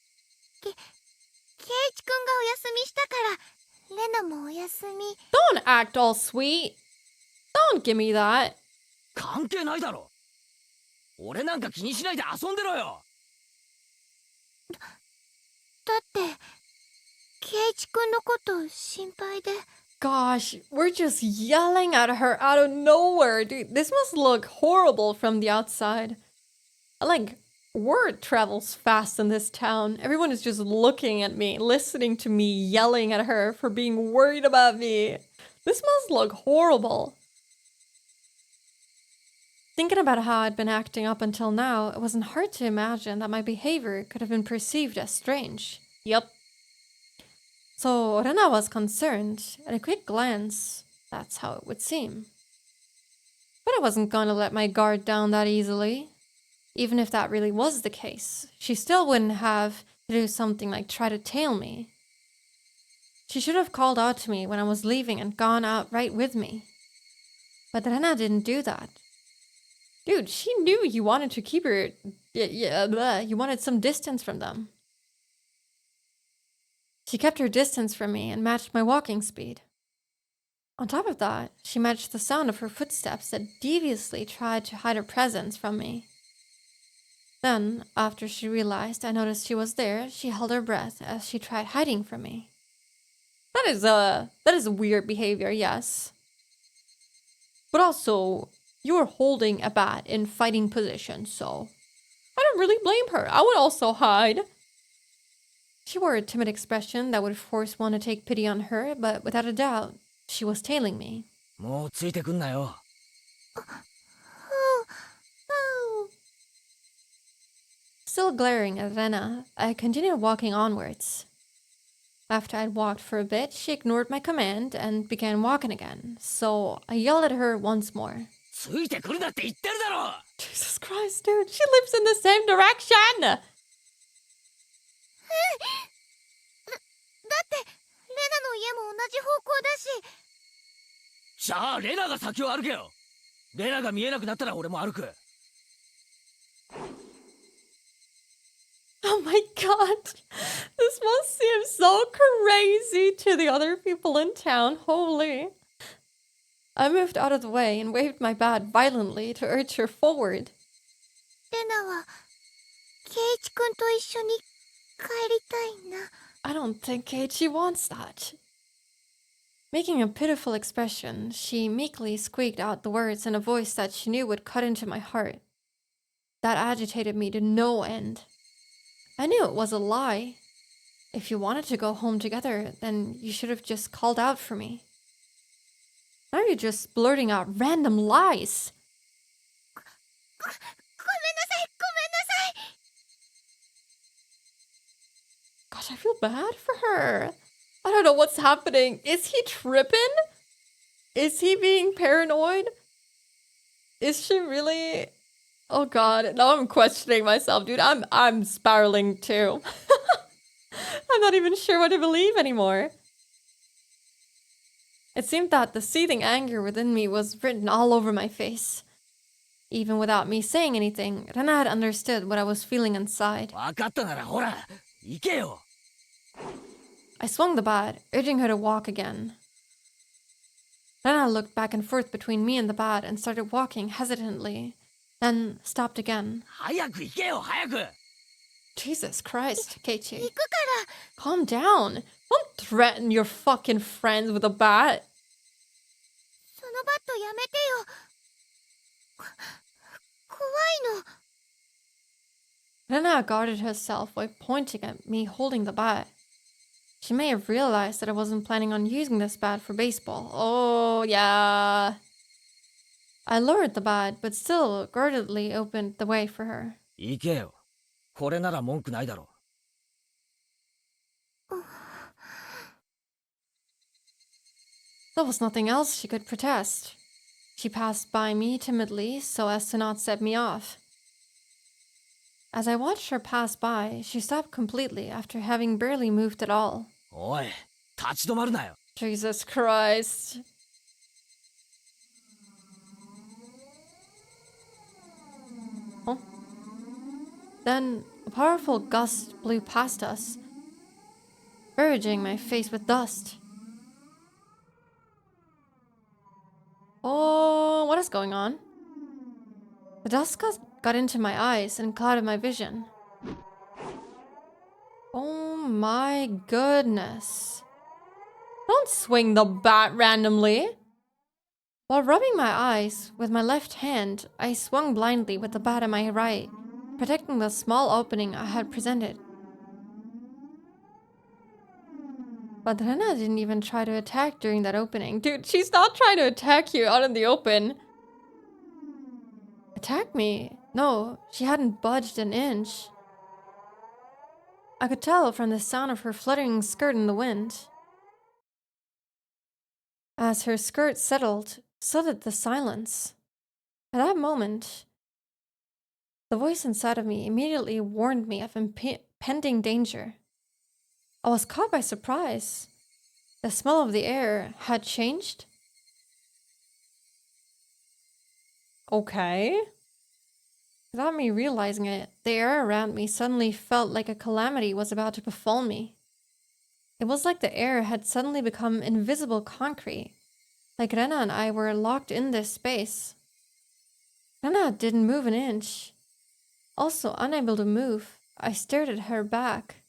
ケイイチくんがお休みしたからレナもお休み。 Don't act all sweet. Don't give me that. 関係ないだろ。俺なんか気にしないで遊んでろよ。だってケイイチくんのこと心配で。 Gosh, we're just yelling at her out of nowhere. Dude, this must look horrible from the outside. Like, word travels fast in this town. Everyone is just looking at me, listening to me, yelling at her for being worried about me. This must look horrible. Thinking about how I'd been acting up until now, it wasn't hard to imagine that my behavior could have been perceived as strange. Yep. So Rena was concerned. At a quick glance, that's how it would seem. But I wasn't going to let my guard down that easily. Even if that really was the case, she still wouldn't have to do something like try to tail me. She should have called out to me when I was leaving and gone out right with me. But Rena didn't do that. Dude, she knew you wanted to keep her... you wanted some distance from them. She kept her distance from me and matched my walking speed. On top of that, she matched the sound of her footsteps that deviously tried to hide her presence from me. Then, after she realized I noticed she was there, she held her breath as she tried hiding from me. That is a weird behavior, yes. But also, you were holding a bat in fighting position, so I don't really blame her. I would also hide. She wore a timid expression that would force one to take pity on her, but without a doubt, she was tailing me. もうついてくんなよ。 Still glaring at Rena, I continued walking onwards. After I'd walked for a bit, she ignored my command and began walking again, so I yelled at her once more. ついてくるなって言ってるだろ。 Jesus Christ, dude, she lives in the same direction! だってレナの家も同じ方向だし。じゃあレナが先を歩けよ。レナが見えなくなったら俺も歩く。 Oh my god, this must seem so crazy to the other people in town, holy. I moved out of the way and waved my bat violently to urge her forward. レナはケイイチくんと一緒に帰りたいな。 I don't think Keiichi wants that. Making a pitiful expression, she meekly squeaked out the words in a voice that she knew would cut into my heart. That agitated me to no end. I knew it was a lie. If you wanted to go home together, then you should have just called out for me. Now you're just blurting out random lies. ごめんなさい、ごめんなさい。 Gosh, I feel bad for her. I don't know what's happening. Is he tripping? Is he being paranoid? Is she really? Oh god, now I'm questioning myself, dude. I'm spiraling too. I'm not even sure what to believe anymore. It seemed that the seething anger within me was written all over my face. Even without me saying anything, Rena had understood what I was feeling inside. 分かったならほら行けよ。 I swung the bat, urging her to walk again. Rena looked back and forth between me and the bat and started walking hesitantly, then stopped again. 早く行けよ早く。 Jesus Christ, 行 Keiichi. くから。 Calm down. Don't threaten your fucking friends with a bat. そのバットやめてよ。怖いの。 Rena guarded herself while pointing at me holding the bat. She may have realized that I wasn't planning on using this bat for baseball. Oh, yeah. I lowered the bat, but still guardedly opened the way for her. 行けよ。これなら文句ないだろ。 There was nothing else she could protest. She passed by me timidly so as to not set me off. As I watched her pass by, she stopped completely after having barely moved at all. おい、立ち止まるなよ。 Jesus Christ. Huh? Then a powerful gust blew past us, barraging my face with dust. Oh, what is going on? The dust got into my eyes and clouded my vision. Oh my goodness. Don't swing the bat randomly. While rubbing my eyes with my left hand, I swung blindly with the bat in my right, protecting the small opening I had presented. But Rena didn't even try to attack during that opening. Dude, she's not trying to attack you out in the open. Attack me? No, she hadn't budged an inch. I could tell from the sound of her fluttering skirt in the wind. As her skirt settled, so did the silence. At that moment, the voice inside of me immediately warned me of impending danger. I was caught by surprise. The smell of the air had changed. Okay. Without me realizing it, the air around me suddenly felt like a calamity was about to befall me. It was like the air had suddenly become invisible concrete, like Rena and I were locked in this space. Rena didn't move an inch. Also unable to move, I stared at her back.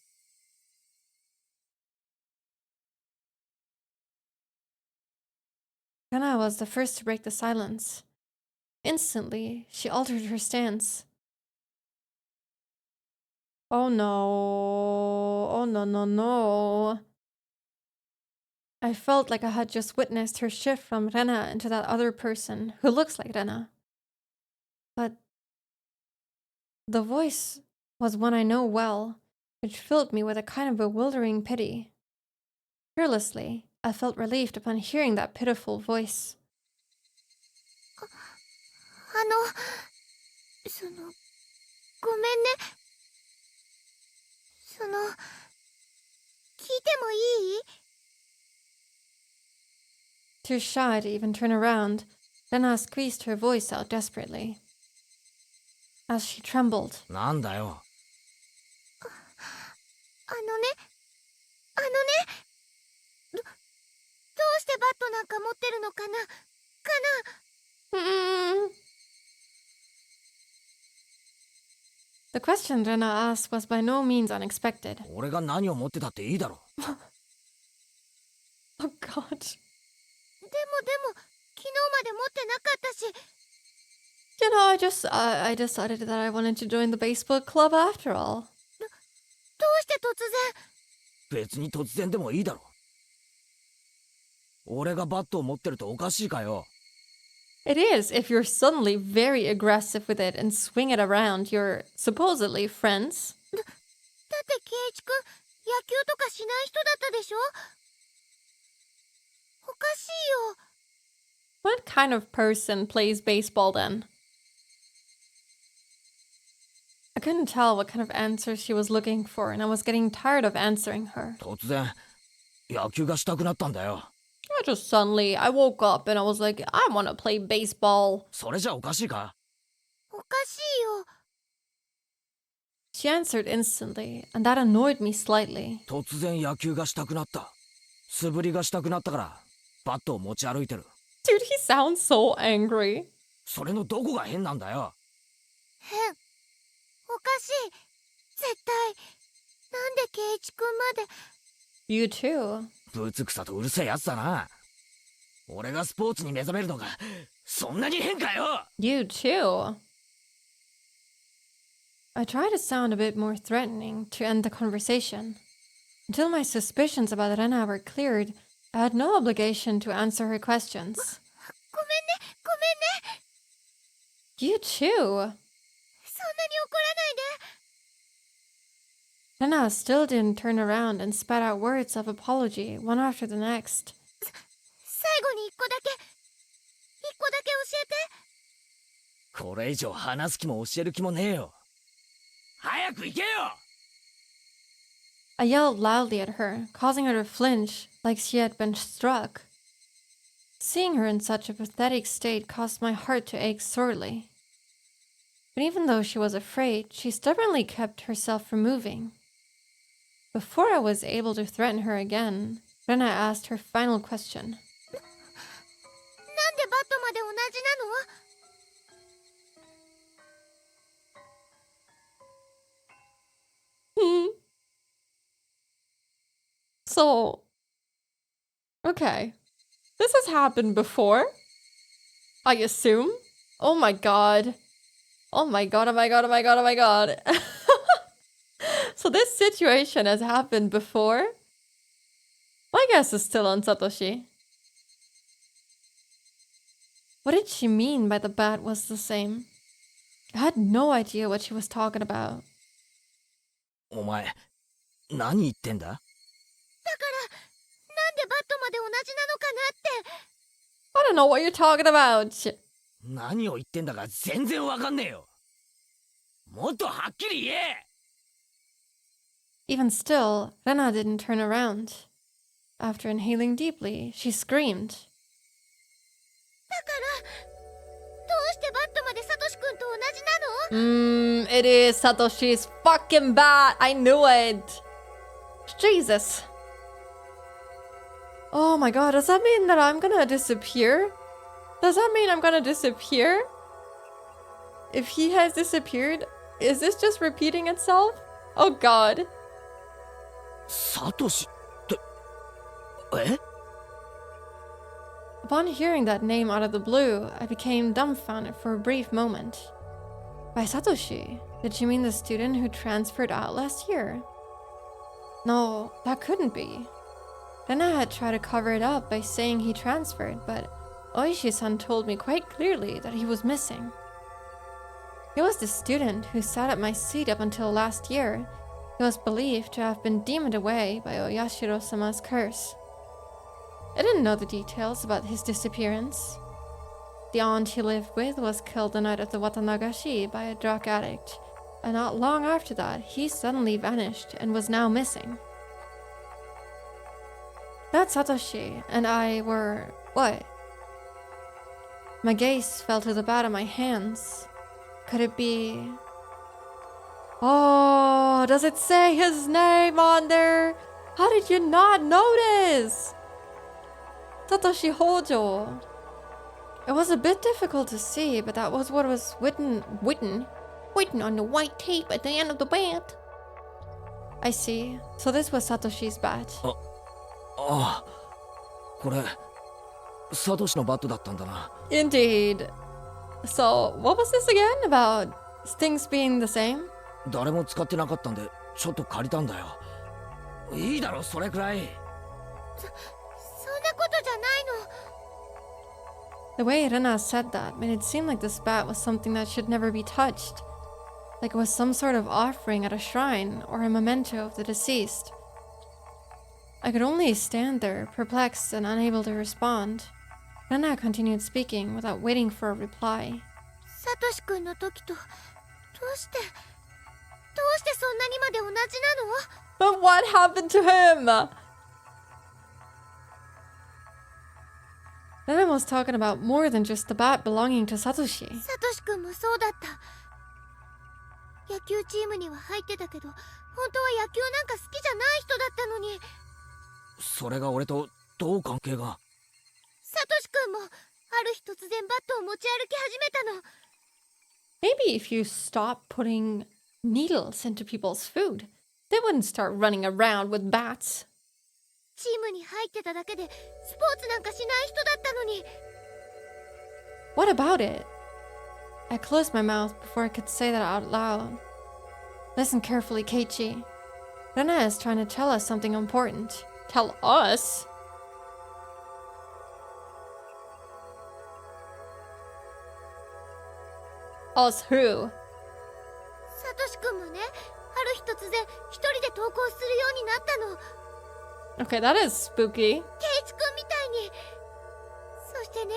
Rena was the first to break the silence. Instantly, she altered her stance. Oh no. Oh no, no, no. I felt like I had just witnessed her shift from Rena into that other person who looks like Rena. But the voice was one I know well, which filled me with a kind of bewildering pity. Fearlessly, I felt relieved upon hearing that pitiful voice. その、ごめんね。聞いてもいい？ Too shy to even turn around, Rena squeezed her voice out desperately. As she trembled. なんだよ。どうしてバットなんか持ってるのかな？ The question Rena asked was by no means unexpected. 俺が何を持ってたっていいだろ。 Oh god. でも、昨日まで持ってなかったし。 You know, I decided that I wanted to join the baseball club after all. どうして突然。別に突然でもいいだろ。俺がバットを持ってるとおかしいかよ。It is if you're suddenly very aggressive with it and swing it around your supposedly friends. だって圭一くん、野球とかしない人だったでしょ。おかしいよ。What kind of person plays baseball then? I couldn't tell what kind of answer she was looking for, and I was getting tired of answering her. 突然野球がしたくなったんだよ。Just suddenly, I woke up and I was like, I want to play baseball. それじゃおかしいか。おかしいよ。She answered instantly, and that annoyed me slightly. 突然野球がしたくなった。素振りがしたくなったからバットを持ち歩いてる。Dude, he sounds so angry. それのどこが変なんだよ。変。おかしい。絶対。なんで圭一くんまで。You too. ぶつくさとうるせえやつだな。俺がスポーツに目覚めるのがそんなに変かよ。You too. I tried to sound a bit more threatening to end the conversation. Until my suspicions about Rena were cleared, I had no obligation to answer her questions. ごめんね、ごめんね。You too. そんなに怒らないで。Rena still didn't turn around and spat out words of apology, one after the next. 最後に一個だけ教えて。これ以上話す気も教える気もねえよ。早く行けよ。I yelled loudly at her, causing her to flinch like she had been struck. Seeing her in such a pathetic state caused my heart to ache sorely. But even though she was afraid, she stubbornly kept herself from moving. Before I was able to threaten her again, Rena asked her final question. なんでバットまで同じなの？ So, okay. This has happened before, I assume. Oh my god. Oh my god, oh my god, oh my god, oh my god. So this situation has happened before. My guess is still on Satoshi. What did she mean by the bat was the same? I had no idea what she was talking about. お前何言ってんだ。だからなんでバットまで同じなのかなって。 I don't know what you're talking about. 何を言ってんだか全然わかんねえよ。もっとはっきり言え。Even still, Rena didn't turn around. After inhaling deeply, she screamed. だからどうしてバットまでサトシくんと同じなの？ It is Satoshi's fucking bat. I knew it. Jesus. Oh my god, does that mean that I'm gonna disappear? Does that mean I'm gonna disappear? If he has disappeared, is this just repeating itself? Oh god. サトシってえ？ Upon hearing that name out of the blue, I became dumbfounded for a brief moment. By Satoshi, did she mean the student who transferred out last year? No, that couldn't be. Rena had tried to cover it up by saying he transferred, but Oishi-san told me quite clearly that he was missing. He was the student who sat at my seat up until last year. He was believed to have been demoned away by Oyashiro-sama's curse. I didn't know the details about his disappearance. The aunt he lived with was killed the night of the Watanagashi by a drug addict, and not long after that, he suddenly vanished and was now missing. That Satoshi and I were... what? My gaze fell to the bat of my hands. Could it be... Oh, does it say his name on there? How did you not notice? Satoshi Hojo. It was a bit difficult to see, but that was what was written on the white tape at the end of the bat. I see. So this was Satoshi's bat. ああ、これサトシのバットだったんだな。 Indeed. So, what was this again about things being the same? 誰も使ってなかったんでちょっと借りたんだよ。いいだろそれくらい。そんなことじゃないの。 The way Rena said that made it seem like this bat was something that should never be touched. Like it was some sort of offering at a shrine or a memento of the deceased. I could only stand there, perplexed and unable to respond. Rena continued speaking without waiting for a reply. サトシ君の時とどうしてそんなにまで同じなの？ But what happened to him? Rena was talking about more than just the bat belonging to Satoshi. サトシ君もそうだった。野球チームには入ってたけど、本当は野球なんか好きじゃない人だったのに。それが俺とどう関係が？サトシ君もある日突然バットを持ち歩き始めたの。 Maybe if you stop putting needles into people's food, they wouldn't start running around with bats. チームに入ってただけでスポーツなんかしない人だったのに。 What about it? I closed my mouth before I could say that out loud. Listen carefully, Keiichi. Rena is trying to tell us something important. Tell us? Us who? サトシ君もね、ある日突然一人で登校するようになったの。 Okay, that is spooky. ケイチ君みたいに。そしてね、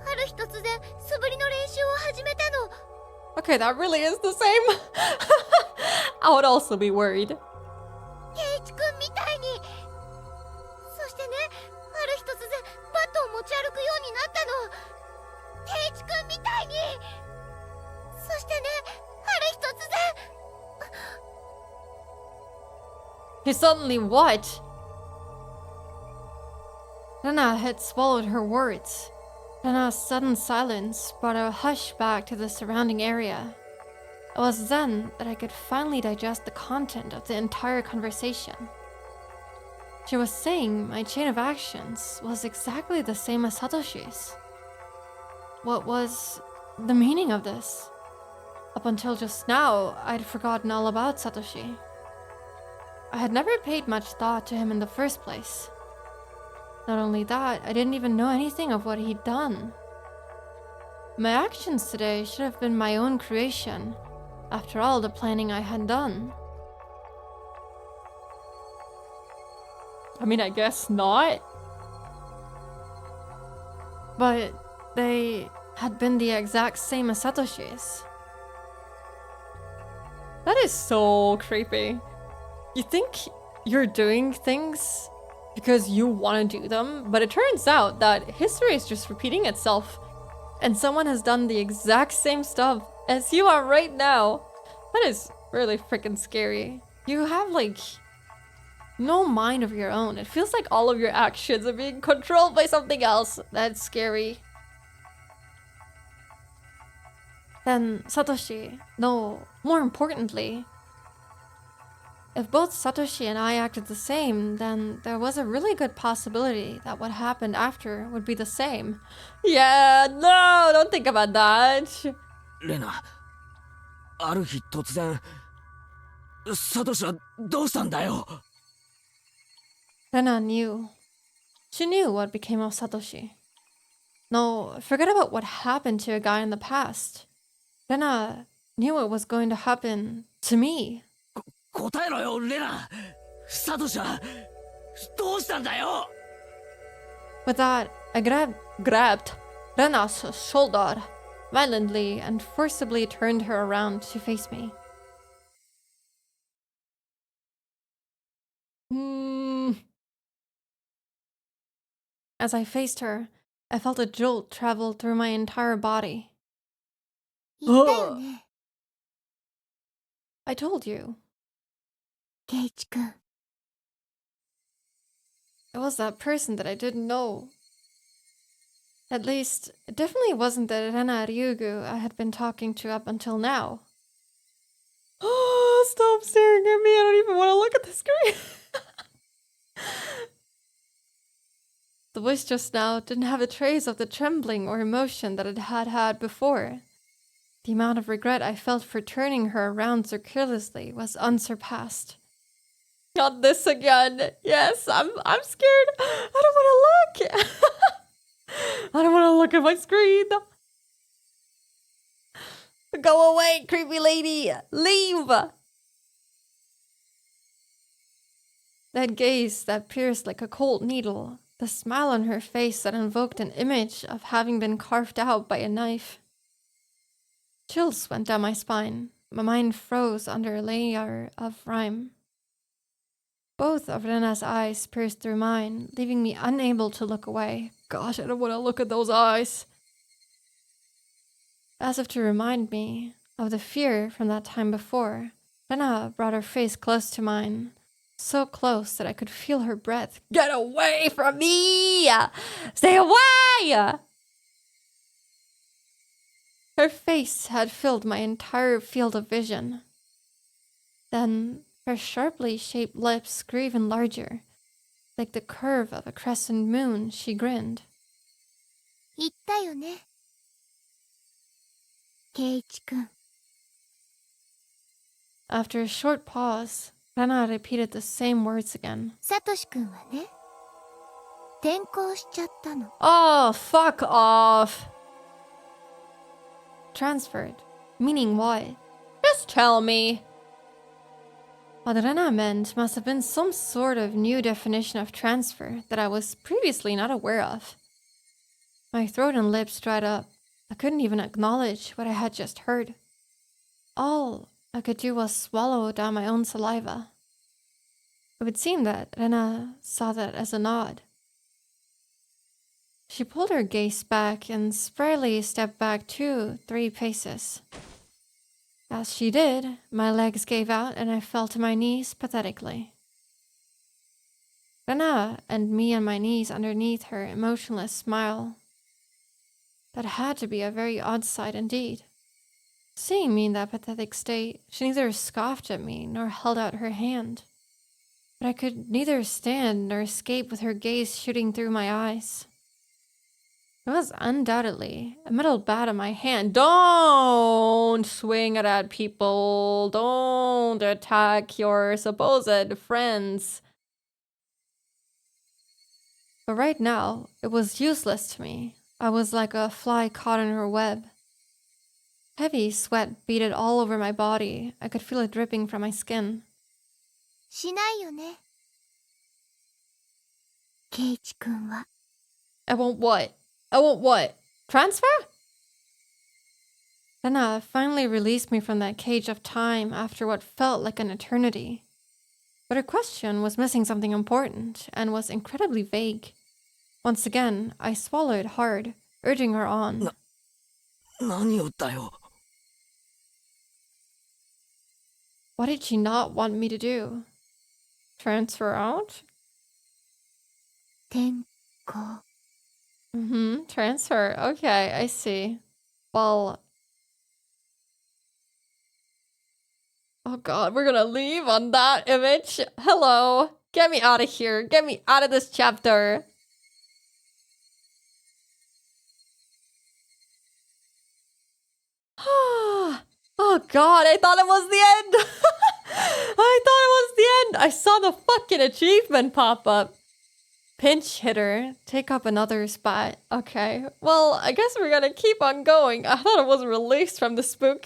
ある日突然素振りの練習を始めたの。 Okay, that really is the same. I would also be worried. ケイチ君みたいに。そしてね、ある日突然バットを持ち歩くようになったの。ケイチ君みたいに。そしてね、ある日突然。 He suddenly what? Rena had swallowed her words. Rena's sudden silence brought a hush back to the surrounding area. It was then that I could finally digest the content of the entire conversation. She was saying my chain of actions was exactly the same as Satoshi's. What was the meaning of this? Up until just now, I'd forgotten all about Satoshi. I had never paid much thought to him in the first place. Not only that, I didn't even know anything of what he'd done. My actions today should have been my own creation, after all the planning I had done. I mean, I guess not. But they had been the exact same as Satoshi's. That is so creepy. You think you're doing things because you want to do them, but it turns out that history is just repeating itself, and someone has done the exact same stuff as you are right now. That is really freaking scary. You have like no mind of your own. It feels like all of your actions are being controlled by something else. That's scary. Then Satoshi, no, more importantly, if both Satoshi and I acted the same, then there was a really good possibility that what happened after would be the same. Yeah, no, don't think about that. レナ、ある日突然、サトシはどうしたんだよ。 Rena knew. She knew what became of Satoshi. No, forget about what happened to a guy in the past. Rena knew it was going to happen to me. 答えろよ、レナ。サトシはどうしたんだよ。 With that, I grabbed Rena's shoulder violently and forcibly turned her around to face me. As I faced her, I felt a jolt travel through my entire body. 言ったよね、 I told you. ケイチ君。 It was that person that I didn't know. At least, it definitely wasn't the Rena Ryugu I had been talking to up until now. Oh, stop staring at me. I don't even want to look at the screen. The voice just now didn't have a trace of the trembling or emotion that it had had before. The amount of regret I felt for turning her around so carelessly was unsurpassed. Not this again. Yes, I'm scared. I don't want to look. I don't want to look at my screen. Go away, creepy lady. Leave. That gaze that pierced like a cold needle. The smile on her face that invoked an image of having been carved out by a knife. Chills went down my spine. My mind froze under a layer of rime. Both of Rena's eyes pierced through mine, leaving me unable to look away. Gosh, I don't want to look at those eyes. As if to remind me of the fear from that time before, Rena brought her face close to mine. So close that I could feel her breath. Get away from me! Stay away! Her face had filled my entire field of vision. Then her sharply shaped lips grew even larger. Like the curve of a crescent moon, she grinned. 言ったよね。圭一くん。 After a short pause, Rena repeated the same words again. サトシくんはね、転校しちゃったの。 Oh, fuck off! Transferred? Meaning what? Just tell me! What Rena meant must have been some sort of new definition of transfer that I was previously not aware of. My throat and lips dried up. I couldn't even acknowledge what I had just heard. All I could do was swallow down my own saliva. It would seem that Rena saw that as a nod. She pulled her gaze back and spryly stepped back 2-3 paces. As she did, my legs gave out and I fell to my knees pathetically. Rena and me on my knees underneath her emotionless smile. That had to be a very odd sight indeed. Seeing me in that pathetic state, she neither scoffed at me nor held out her hand. But I could neither stand nor escape with her gaze shooting through my eyes. It was undoubtedly a metal bat in my hand. Don't swing it at people. Don't attack your supposed friends. But right now, it was useless to me. I was like a fly caught in her web. Heavy sweat beaded all over my body. I could feel it dripping from my skin. しないよね。圭一くんは。 I won't what? I won't what? Transfer? Rena finally released me from that cage of time after what felt like an eternity. But her question was missing something important and was incredibly vague. Once again, I swallowed hard, urging her on. 何をだよ。 What did she not want me to do? Transfer out? 転校。 Transfer. Okay, I see. Well... Oh god, we're gonna leave on that image. Hello. Get me out of here. Get me out of this chapter. Oh god, I thought it was the end. I thought it was the end. I saw the fucking achievement pop up. Pinch hitter. Take up another spot. Okay. Well, I guess we're gonna keep on going. I thought it was released from the spook.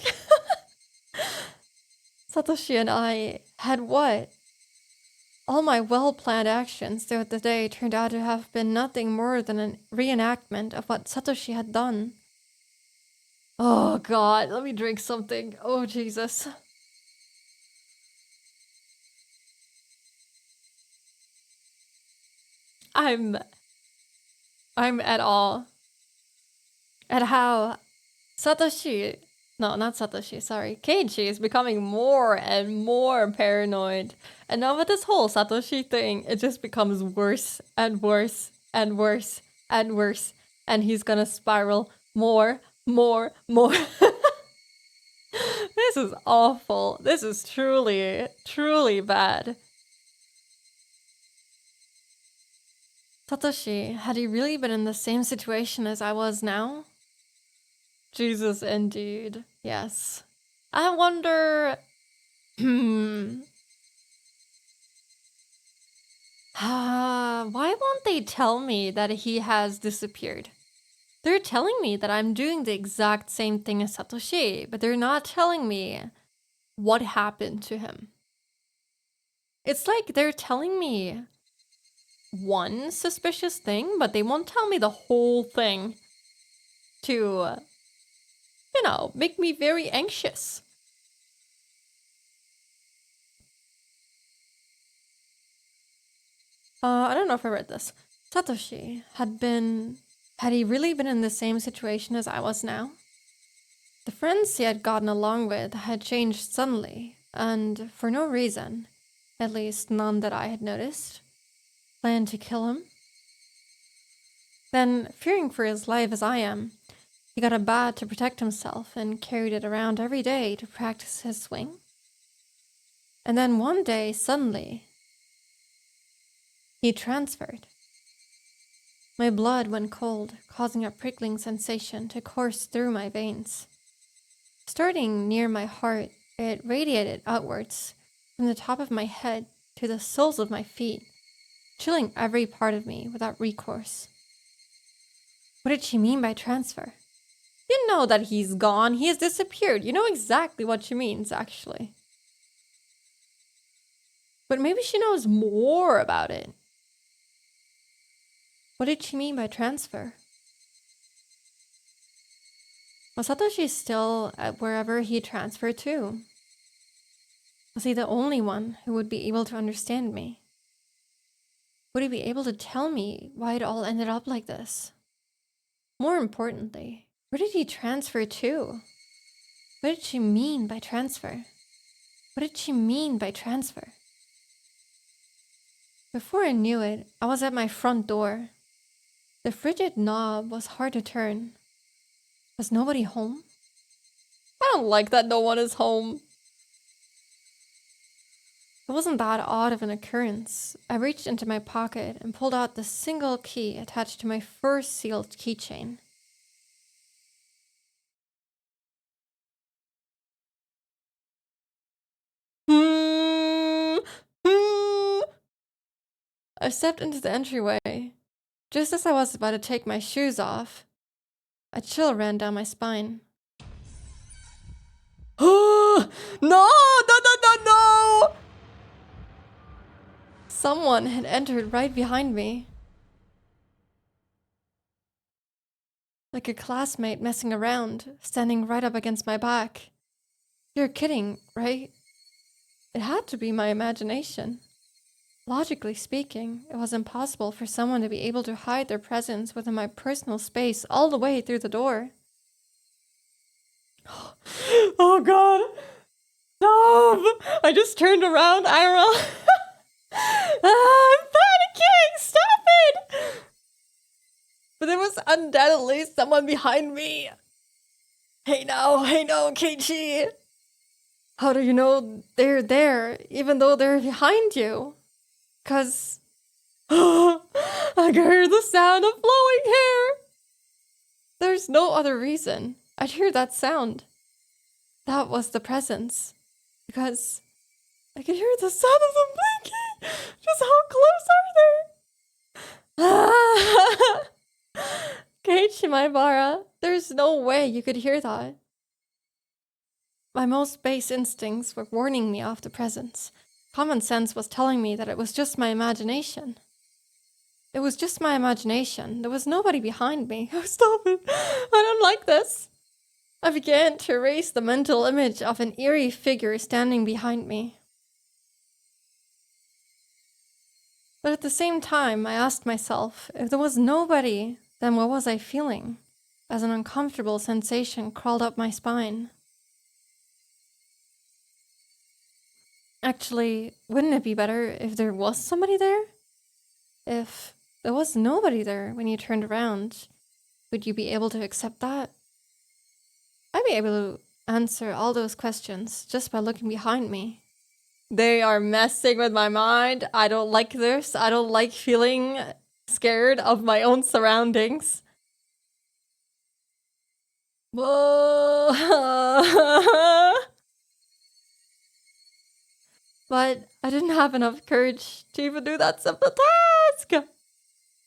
Satoshi and I had what? All my well-planned actions throughout the day turned out to have been nothing more than a reenactment of what Satoshi had done. Oh god, let me drink something. Oh Jesus. I'm at all at how Satoshi, no, not Satoshi, sorry, Keiji is becoming more and more paranoid. And now with this whole Satoshi thing, it just becomes worse and worse and worse and worse. And he's gonna spiral more. This is awful. This is truly, truly bad. Satoshi, had he really been in the same situation as I was now? Jesus, indeed. Yes. I wonder... why won't they tell me that he has disappeared? They're telling me that I'm doing the exact same thing as Satoshi, but they're not telling me what happened to him. It's like they're telling me one suspicious thing, but they won't tell me the whole thing to, you know, make me very anxious. I don't know if I read this. Satoshi had he really been in the same situation as I was now? The friends he had gotten along with had changed suddenly, and for no reason, at least none that I had noticed, planned to kill him. Then, fearing for his life as I am, he got a bat to protect himself and carried it around every day to practice his swing. And then one day, suddenly, he transferred. My blood went cold, causing a prickling sensation to course through my veins. Starting near my heart, it radiated outwards from the top of my head to the soles of my feet, chilling every part of me without recourse. What did she mean by transfer? You know that he's gone. He has disappeared. You know exactly what she means, actually. But maybe she knows more about it. What did she mean by transfer? Was Satoshi still at wherever he transferred to? Was he the only one who would be able to understand me? Would he be able to tell me why it all ended up like this? More importantly, where did he transfer to? What did she mean by transfer? What did she mean by transfer? Before I knew it, I was at my front door. The frigid knob was hard to turn. Was nobody home? I don't like that no one is home. It wasn't that odd of an occurrence. I reached into my pocket and pulled out the single key attached to my first sealed keychain. I stepped into the entryway. Just as I was about to take my shoes off, a chill ran down my spine. No! No! Someone had entered right behind me. Like a classmate messing around, standing right up against my back. You're kidding, right? It had to be my imagination. Logically speaking, it was impossible for someone to be able to hide their presence within my personal space all the way through the door. Oh god! Stop! I just turned around, IRL. I'm panicking! Stop it! But there was undoubtedly someone behind me. Hey no, Keiichi! How do you know they're there, even though they're behind you? 'Cause I can hear the sound of flowing hair. There's no other reason. I'd hear that sound. That was the presence. Because I could hear the sound of them blinking. Just how close are they? Keiichi Maibara, there's no way you could hear that. My most base instincts were warning me of the presence. Common sense was telling me that it was just my imagination. It was just my imagination. There was nobody behind me. Oh, stop it. I don't like this. I began to erase the mental image of an eerie figure standing behind me. But at the same time, I asked myself, if there was nobody, then what was I feeling? As an uncomfortable sensation crawled up my spine. Actually, wouldn't it be better if there was somebody there? If there was nobody there when you turned around, would you be able to accept that? I'd be able to answer all those questions just by looking behind me. They are messing with my mind. I don't like this. I don't like feeling scared of my own surroundings. Whoa. But I didn't have enough courage to even do that simple task.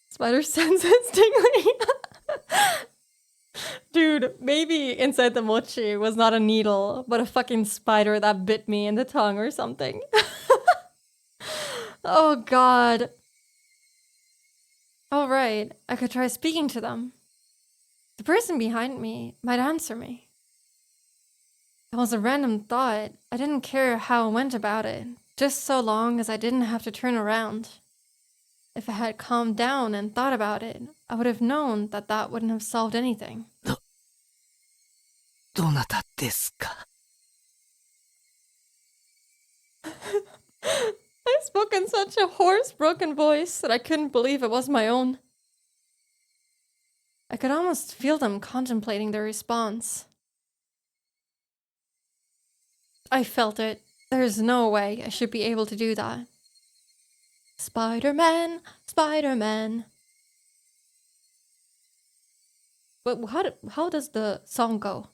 Spider senses tingling. Dude, maybe inside the mochi was not a needle, but a fucking spider that bit me in the tongue or something. Oh god. Alright, I could try speaking to them. The person behind me might answer me. It was a random thought. I didn't care how I went about it, just so long as I didn't have to turn around. If I had calmed down and thought about it, I would have known that that wouldn't have solved anything. どなたですか? I spoke in such a hoarse, broken voice that I couldn't believe it was my own. I could almost feel them contemplating their response. I felt it. There's no way I should be able to do that. Spider-Man, Spider-Man. But how does the song go?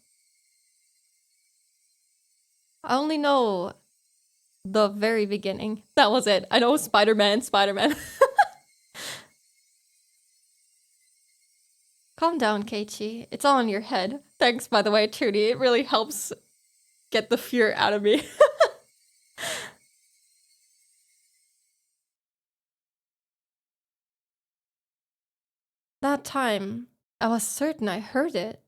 I only know the very beginning. That was it. I know Spider-Man, Spider-Man. Calm down, Keiichi. It's all in your head. Thanks, by the way, Trudy. It really helps get the fear out of me. That time, I was certain I heard it.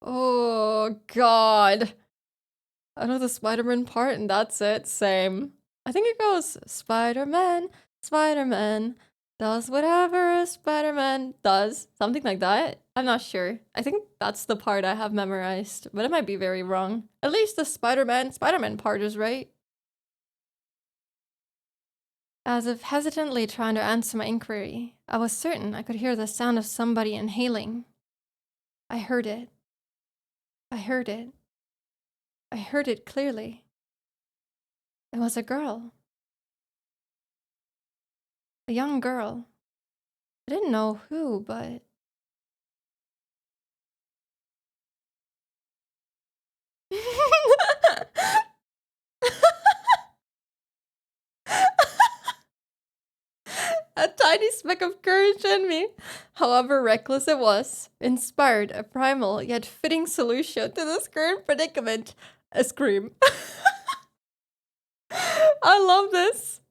Oh, God. I know the Spider-Man part, and that's it. Same. I think it goes, Spider-Man, Spider-Man does whatever a Spider-Man does. Something like that. I'm not sure. I think that's the part I have memorized, but it might be very wrong. At least the Spider-Man part is right. As if hesitantly trying to answer my inquiry, I was certain I could hear the sound of somebody inhaling. I heard it. I heard it. I heard it clearly. It was a girl. A young girl. I didn't know who, but... A tiny speck of courage in me, however reckless it was, inspired a primal yet fitting solution to this current predicament. A scream. I love this.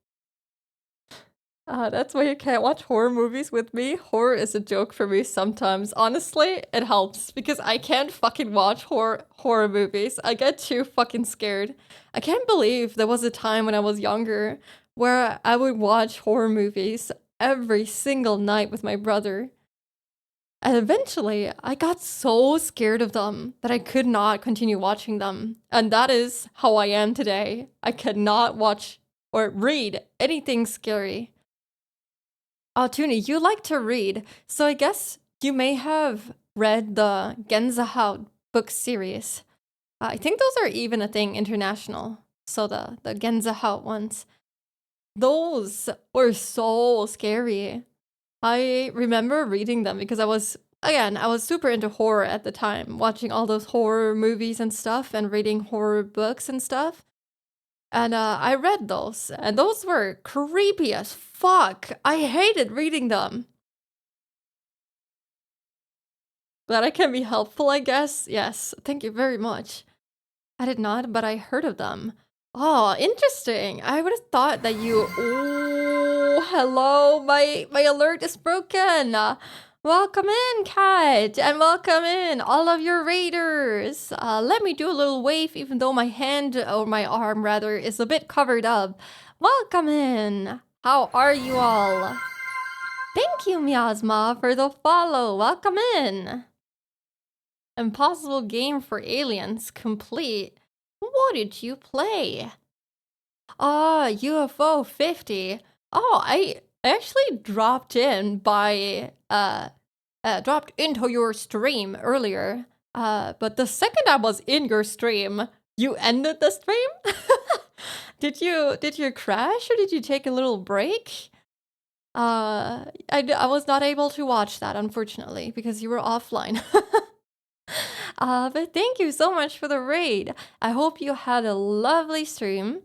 That's why you can't watch horror movies with me. Horror is a joke for me sometimes. Honestly, it helps because I can't fucking watch horror movies. I get too fucking scared. I can't believe there was a time when I was younger where I would watch horror movies every single night with my brother. And eventually, I got so scared of them that I could not continue watching them. And that is how I am today. I cannot watch or read anything scary. Oh, Tuni, you like to read, so I guess you may have read the Genzahout book series. I think those are even a thing international. So the Genzahout ones. Those were so scary. I remember reading them because I was super into horror at the time, watching all those horror movies and stuff and reading horror books and stuff. And I read those, and those were creepy as fuck. I hated reading them. But I can be helpful, I guess. Yes, thank you very much. I did not, but I heard of them. Oh, interesting. I would have thought that you... Oh, hello. My alert is broken. Welcome in, Kat. And welcome in, all of your raiders. Let me do a little wave, even though my hand, or my arm rather, is a bit covered up. Welcome in. How are you all? Thank you, Miasma, for the follow. Welcome in. Impossible game for aliens complete. What did you play? UFO 50. Oh, I actually dropped into your stream earlier. But the second I was in your stream, you ended the stream? Did you crash or did you take a little break? I was not able to watch that, unfortunately, because you were offline. But thank you so much for the raid. I hope you had a lovely stream.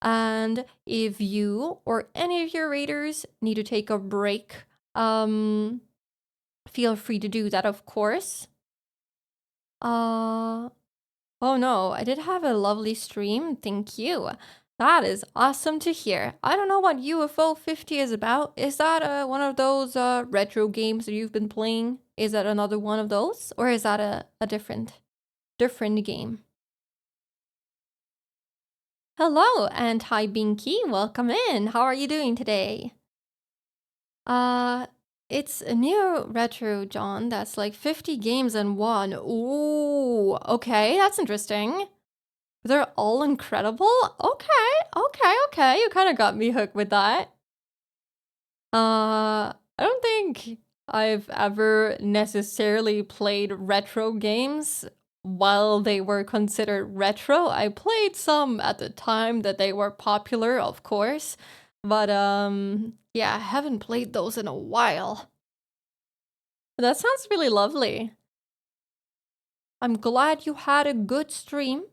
And if you or any of your raiders need to take a break, feel free to do that, of course. Oh no, I did have a lovely stream. Thank you. That is awesome to hear. I don't know what UFO 50 is about. Is that one of those retro games that you've been playing? Is that another one of those? Or is that a different game? Hello, and hi Binky, welcome in. How are you doing today? It's a new retro, John, that's like 50 games in one. Ooh, okay, that's interesting. They're all incredible? Okay. You kind of got me hooked with that. I don't think I've ever necessarily played retro games while they were considered retro. I played some at the time that they were popular, of course. But, yeah, I haven't played those in a while. That sounds really lovely. I'm glad you had a good stream.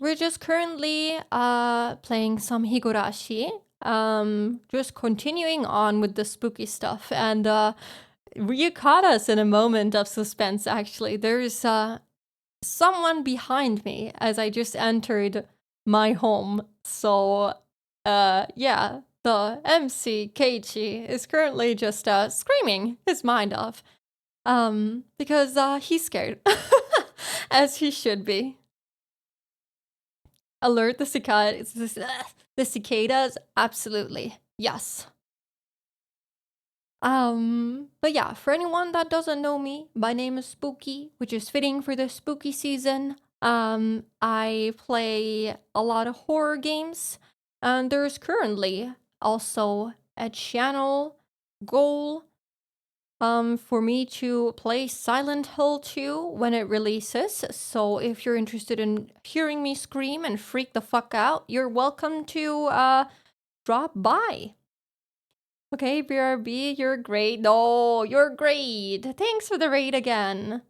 We're just currently playing some Higurashi. Just continuing on with the spooky stuff. And you caught us in a moment of suspense, actually. There's someone behind me as I just entered my home. So, yeah, the MC, Keiichi, is currently just screaming his mind off. Because he's scared. As he should be. Alert the cicadas. The cicadas, absolutely. Yes. But yeah, for anyone that doesn't know me, my name is Spooky, which is fitting for the spooky season. I play a lot of horror games, and there's currently also a channel goal for me to play Silent Hill 2 when it releases. So if you're interested in hearing me scream and freak the fuck out, you're welcome to drop by. Okay, BRB, you're great. No, you're great. Thanks for the raid again.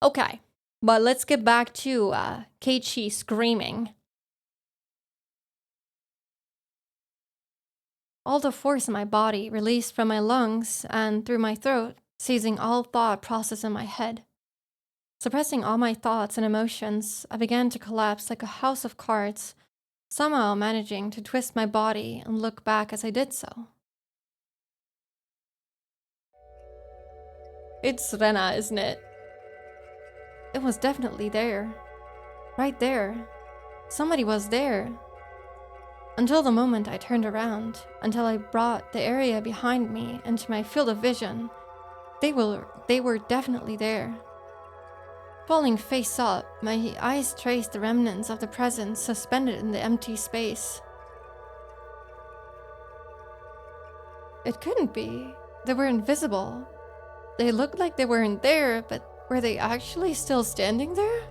Okay, but let's get back to Keiichi screaming. All the force in my body released from my lungs and through my throat, seizing all thought process in my head. Suppressing all my thoughts and emotions, I began to collapse like a house of cards, somehow managing to twist my body and look back as I did so. It's Rena, isn't it? It was definitely there. Right there. Somebody was there. Until the moment I turned around, until I brought the area behind me into my field of vision, they were definitely there. Falling face up, my eyes traced the remnants of the presence suspended in the empty space. It couldn't be. They were invisible. They looked like they weren't there, but were they actually still standing there?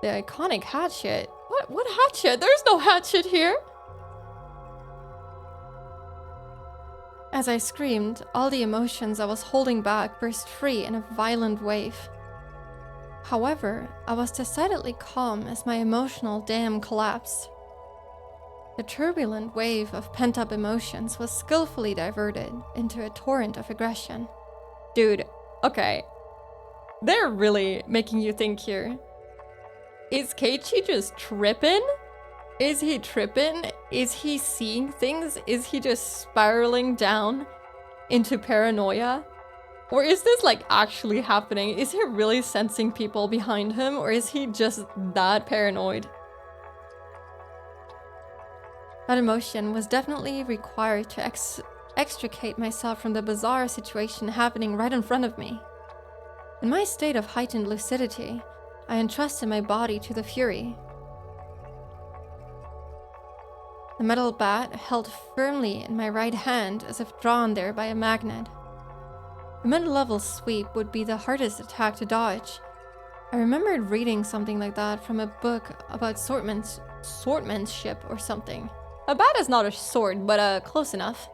The iconic hatchet. What hatchet? There's no hatchet here! As I screamed, all the emotions I was holding back burst free in a violent wave. However, I was decidedly calm as my emotional dam collapsed. The turbulent wave of pent-up emotions was skillfully diverted into a torrent of aggression. Dude, okay. They're really making you think here. Is Keiichi just tripping? Is he tripping? Is he seeing things? Is he just spiraling down into paranoia? Or is this like actually happening? Is he really sensing people behind him? Or is he just that paranoid? That emotion was definitely required to extricate myself from the bizarre situation happening right in front of me. In my state of heightened lucidity, I entrusted my body to the fury. The metal bat held firmly in my right hand as if drawn there by a magnet. A mid-level sweep would be the hardest attack to dodge. I remembered reading something like that from a book about swordsmanship or something. A bat is not a sword, but close enough.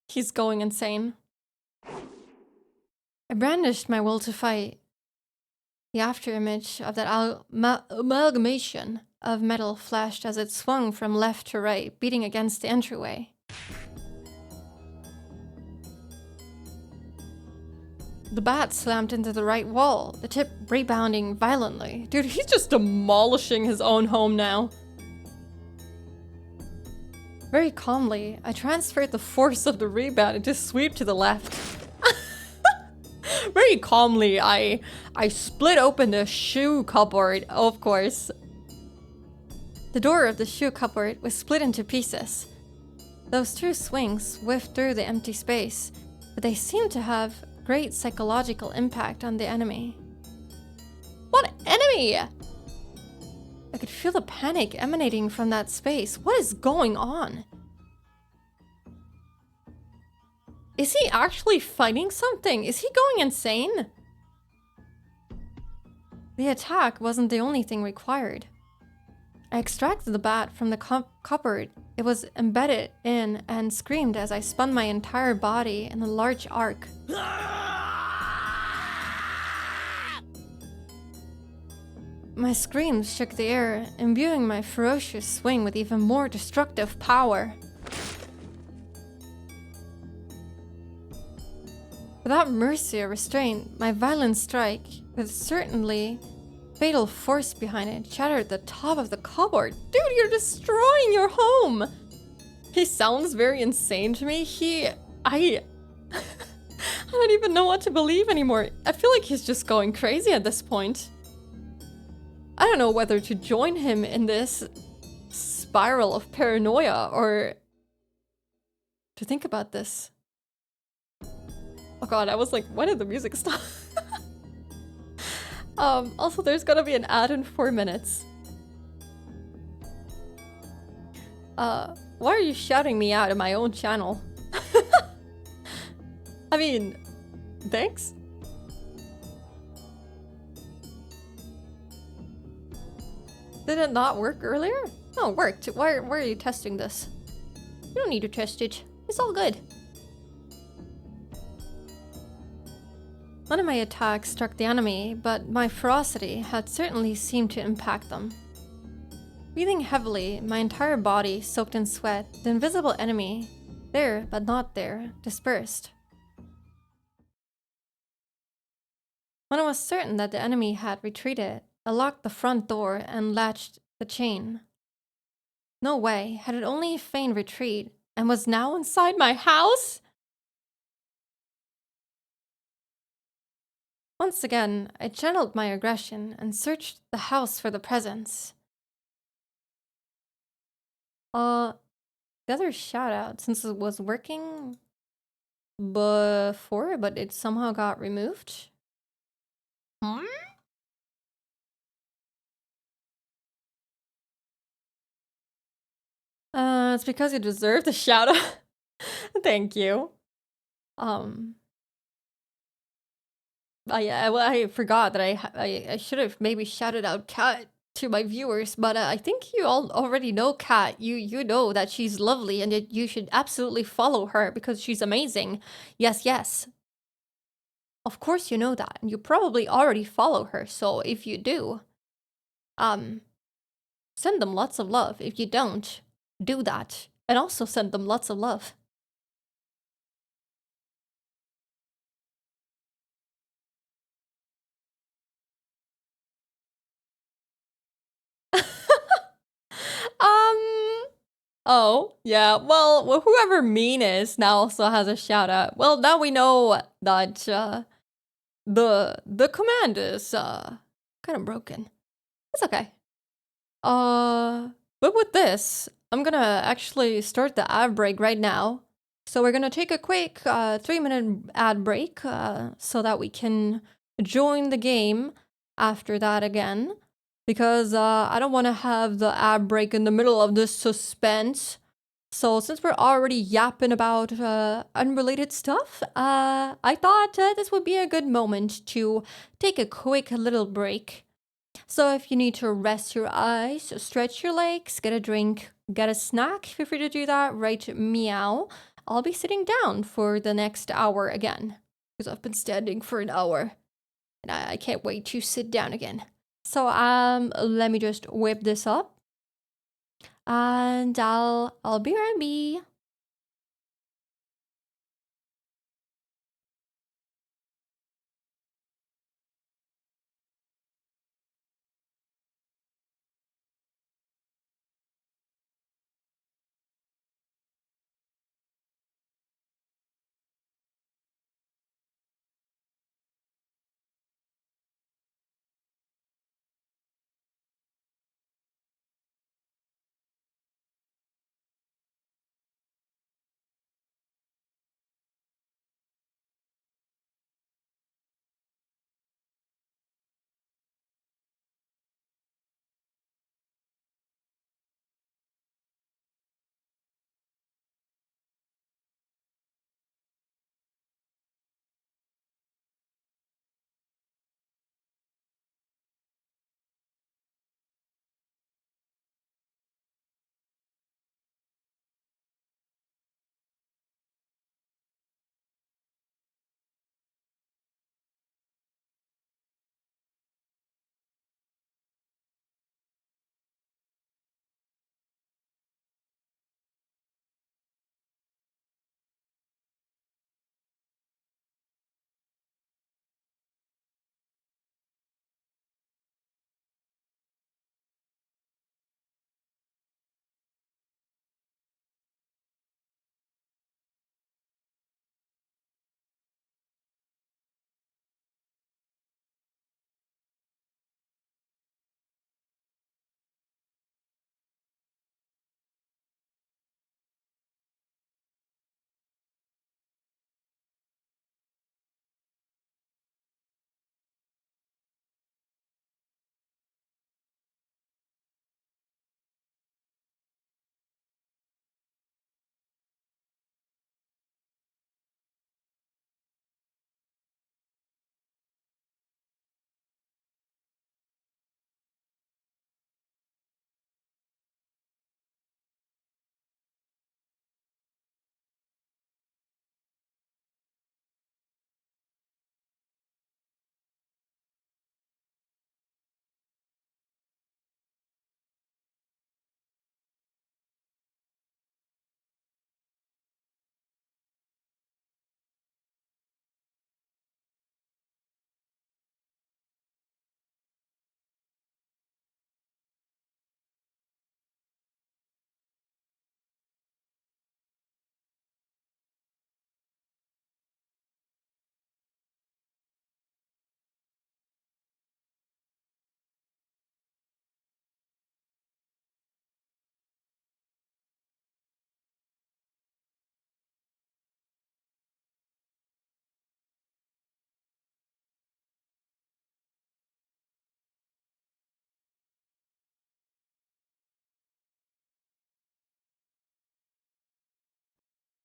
He's going insane. I brandished my will to fight. The afterimage of that amalgamation of metal flashed as it swung from left to right, beating against the entryway. The bat slammed into the right wall, the tip rebounding violently. Dude, he's just demolishing his own home now. Very calmly, I transferred the force of the rebound into sweep to the left. Very calmly, I split open the shoe cupboard, of course. The door of the shoe cupboard was split into pieces. Those two swings whiffed through the empty space, but they seemed to have great psychological impact on the enemy. What enemy? I could feel the panic emanating from that space. What is going on? Is he actually fighting something? Is he going insane? The attack wasn't the only thing required. I extracted the bat from the cupboard. It was embedded in and screamed as I spun my entire body in a large arc. My screams shook the air, imbuing my ferocious swing with even more destructive power. Without mercy or restraint, my violent strike, with certainly fatal force behind it, shattered the top of the cupboard. Dude, you're destroying your home! He sounds very insane to me. I don't even know what to believe anymore. I feel like he's just going crazy at this point. I don't know whether to join him in this spiral of paranoia or to think about this. Oh god, I was like, why did the music stop? Also, there's gonna be an ad in 4 minutes. Why are you shouting me out in my own channel? I mean, thanks? Did it not work earlier? No, it worked. Why are you testing this? You don't need to test it. It's all good. One of my attacks struck the enemy, but my ferocity had certainly seemed to impact them. Breathing heavily, my entire body soaked in sweat, the invisible enemy, there but not there, dispersed. When I was certain that the enemy had retreated, I locked the front door and latched the chain. No way, had it only feigned retreat and was now inside my house? Once again, I channeled my aggression and searched the house for the presence. The other shout out, since it was working before, but it somehow got removed. It's because you deserve the shout out. Thank you. I forgot that I should have maybe shouted out Kat to my viewers, but I think you all already know Kat. You know that she's lovely and that you should absolutely follow her because she's amazing. Yes, yes. Of course you know that, and you probably already follow her, so if you do, send them lots of love. If you don't, do that, and also send them lots of love. Oh, yeah, well, whoever Mean is now also has a shout out. Well, now we know that, the command is, kind of broken. It's okay. But with this, I'm gonna actually start the ad break right now. So we're gonna take a quick, 3-minute ad break, so that we can join the game after that again. Because I don't want to have the ad break in the middle of this suspense. So since we're already yapping about unrelated stuff, I thought this would be a good moment to take a quick little break. So if you need to rest your eyes, stretch your legs, get a drink, get a snack, feel free to do that right meow. I'll be sitting down for the next hour again, because I've been standing for an hour, and I can't wait to sit down again. So let me just whip this up, and I'll be right back.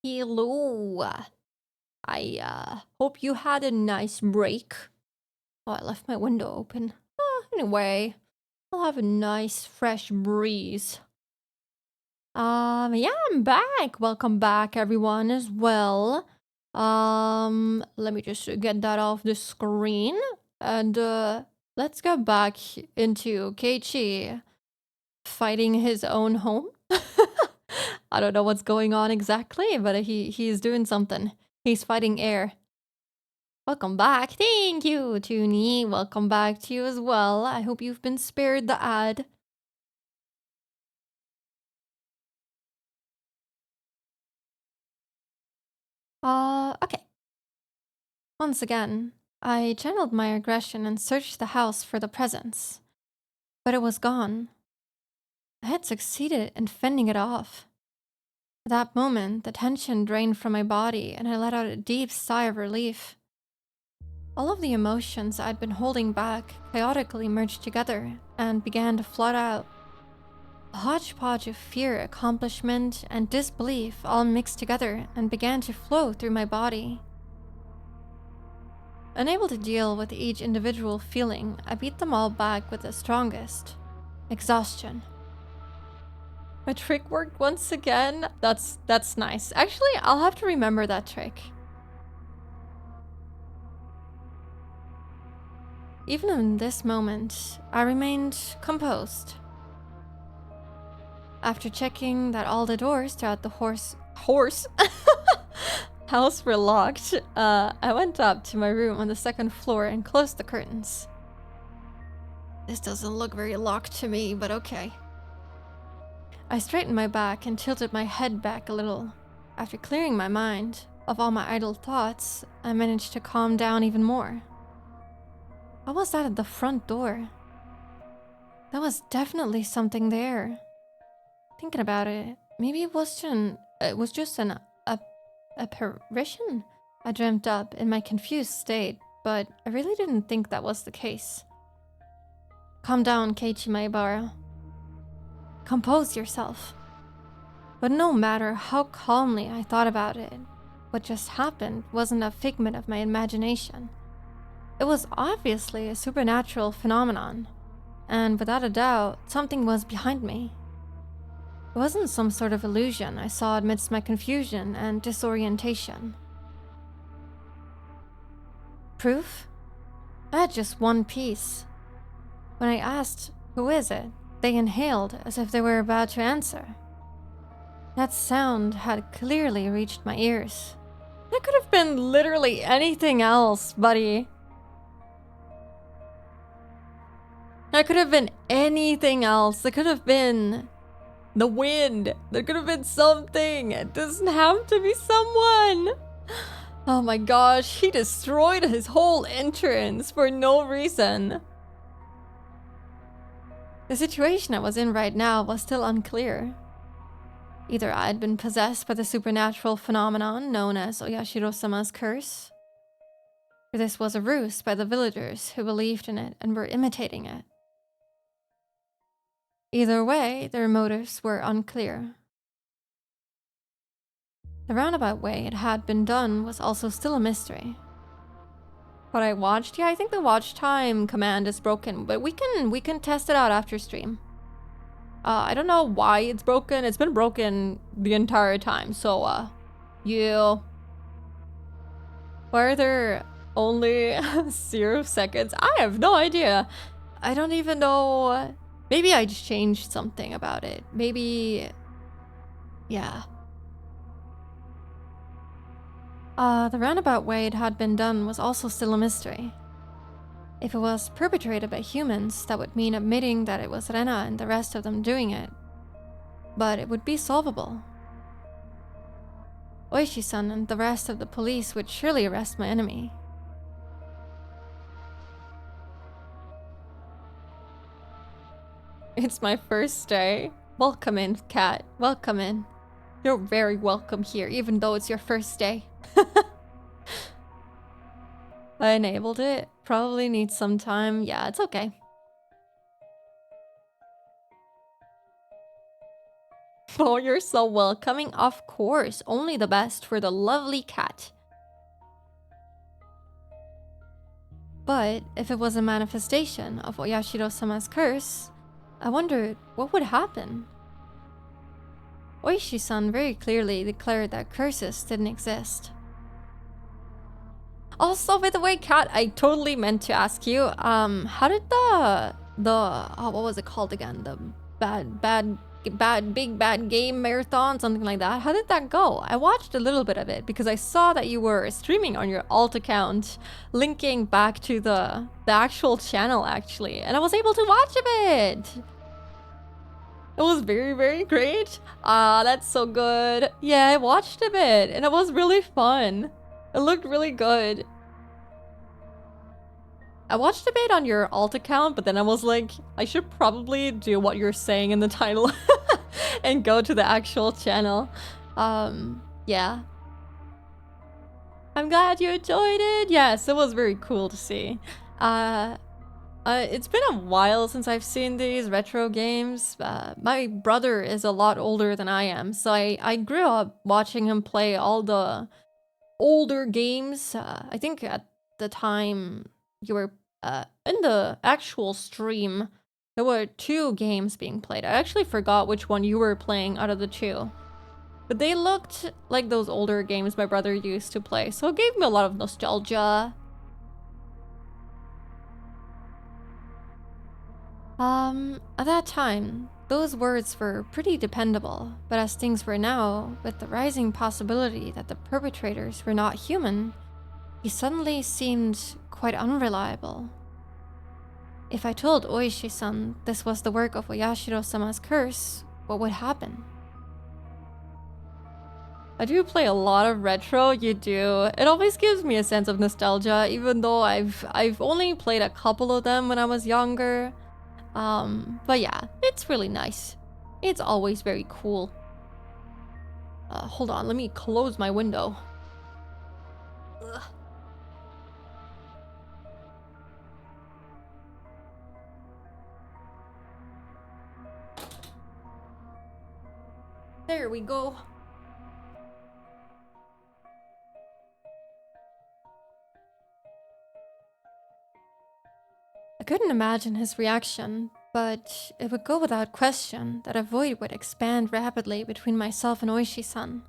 Hello. I hope you had a nice break. Oh, I left my window open. Anyway, I'll have a nice fresh breeze. Yeah, I'm back. Welcome back, everyone, as well. Let me just get that off the screen. And, let's get back into Keiichi fighting his own home. I don't know what's going on exactly, but he's doing something. He's fighting air. Welcome back. Thank you, Toonie. Welcome back to you as well. I hope you've been spared the ad. Okay. Once again, I channeled my aggression and searched the house for the presents. But it was gone. I had succeeded in fending it off. At that moment, the tension drained from my body and I let out a deep sigh of relief. All of the emotions I'd been holding back chaotically merged together and began to flood out. A hodgepodge of fear, accomplishment, and disbelief all mixed together and began to flow through my body. Unable to deal with each individual feeling, I beat them all back with the strongest. Exhaustion. My trick worked once again. That's nice. Actually, I'll have to remember that trick. Even in this moment, I remained composed. After checking that all the doors throughout the house were locked, I went up to my room on the second floor and closed the curtains. This doesn't look very locked to me, but okay. I straightened my back and tilted my head back a little. After clearing my mind of all my idle thoughts, I managed to calm down even more. What was that at the front door? There was definitely something there. Thinking about it, maybe it was just an apparition I dreamt up in my confused state, but I really didn't think that was the case. Calm down, Keiichi Maebara. Compose yourself. But no matter how calmly I thought about it, what just happened wasn't a figment of my imagination. It was obviously a supernatural phenomenon, and without a doubt, something was behind me. It wasn't some sort of illusion I saw amidst my confusion and disorientation. Proof? I had just one piece. When I asked, "Who is it?" they inhaled as if they were about to answer. That sound had clearly reached my ears. That could have been literally anything else, buddy. That could have been anything else. That could have been the wind. There could have been something. It doesn't have to be someone. Oh my gosh, he destroyed his whole entrance for no reason. The situation I was in right now was still unclear. Either I had been possessed by the supernatural phenomenon known as Oyashiro-sama's curse, or this was a ruse by the villagers who believed in it and were imitating it. Either way, their motives were unclear. The roundabout way it had been done was also still a mystery. What I watched? Yeah, I think the watch time command is broken, but we can test it out after stream. I don't know why it's broken. It's been broken the entire time, so yeah. Why are there only 0 seconds? I have no idea. I don't even know. Maybe I just changed something about it. Maybe, yeah. The roundabout way it had been done was also still a mystery. If it was perpetrated by humans, that would mean admitting that it was Rena and the rest of them doing it. But it would be solvable. Oishi-san and the rest of the police would surely arrest my enemy. It's my first day. Welcome in, cat. Welcome in. You're very welcome here, even though it's your first day. I enabled it. Probably needs some time. Yeah, it's okay. Oh, you're so welcoming. Of course. Only the best for the lovely cat. But if it was a manifestation of Oyashiro-sama's curse, I wondered what would happen. Oishi-san very clearly declared that curses didn't exist. Also, by the way, Kat, I totally meant to ask you, how did the what was it called again? The big bad game marathon, something like that. How did that go? I watched a little bit of it because I saw that you were streaming on your alt account, linking back to the actual channel actually, and I was able to watch a bit. It was very, very great. Ah, that's so good. Yeah, I watched a bit and it was really fun. It looked really good. I watched a bit on your alt account, but then I was like, I should probably do what you're saying in the title and go to the actual channel. Yeah. I'm glad you enjoyed it. Yes, it was very cool to see. On It's been a while since I've seen these retro games. My brother is a lot older than I am, so I grew up watching him play all the older games. I think at the time you were in the actual stream, there were 2 games being played. I actually forgot which one you were playing out of the 2. But they looked like those older games my brother used to play, so it gave me a lot of nostalgia. At that time, those words were pretty dependable, but as things were now, with the rising possibility that the perpetrators were not human, he suddenly seemed quite unreliable. If I told Oishi-san this was the work of Oyashiro-sama's curse, what would happen? I do play a lot of retro, you do. It always gives me a sense of nostalgia, even though I've only played a couple of them when I was younger. But yeah, it's really nice. It's always very cool. Hold on, let me close my window. Ugh. There we go. I couldn't imagine his reaction, but it would go without question that a void would expand rapidly between myself and Oishi-san.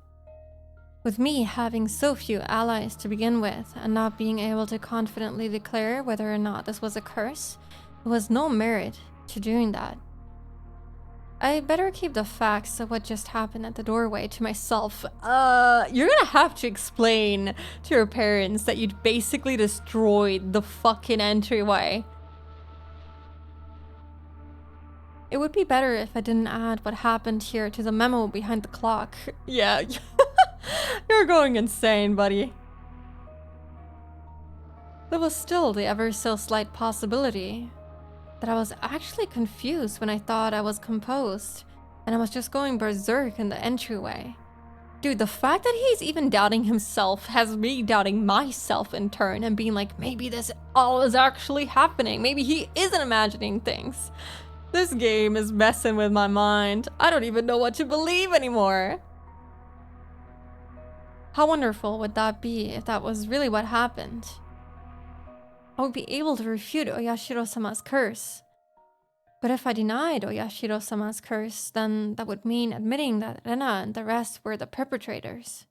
With me having so few allies to begin with and not being able to confidently declare whether or not this was a curse, there was no merit to doing that. I better keep the facts of what just happened at the doorway to myself. You're gonna have to explain to your parents that you'd basically destroyed the fucking entryway. It would be better if I didn't add what happened here to the memo behind the clock. Yeah, you're going insane, buddy. There was still the ever so slight possibility that I was actually confused when I thought I was composed, and I was just going berserk in the entryway. Dude, the fact that he's even doubting himself has me doubting myself in turn and being like, maybe this all is actually happening. Maybe he isn't imagining things. This game is messing with my mind. I don't even know what to believe anymore. How wonderful would that be if that was really what happened? I would be able to refute Oyashiro-sama's curse. But if I denied Oyashiro-sama's curse, then that would mean admitting that Rena and the rest were the perpetrators.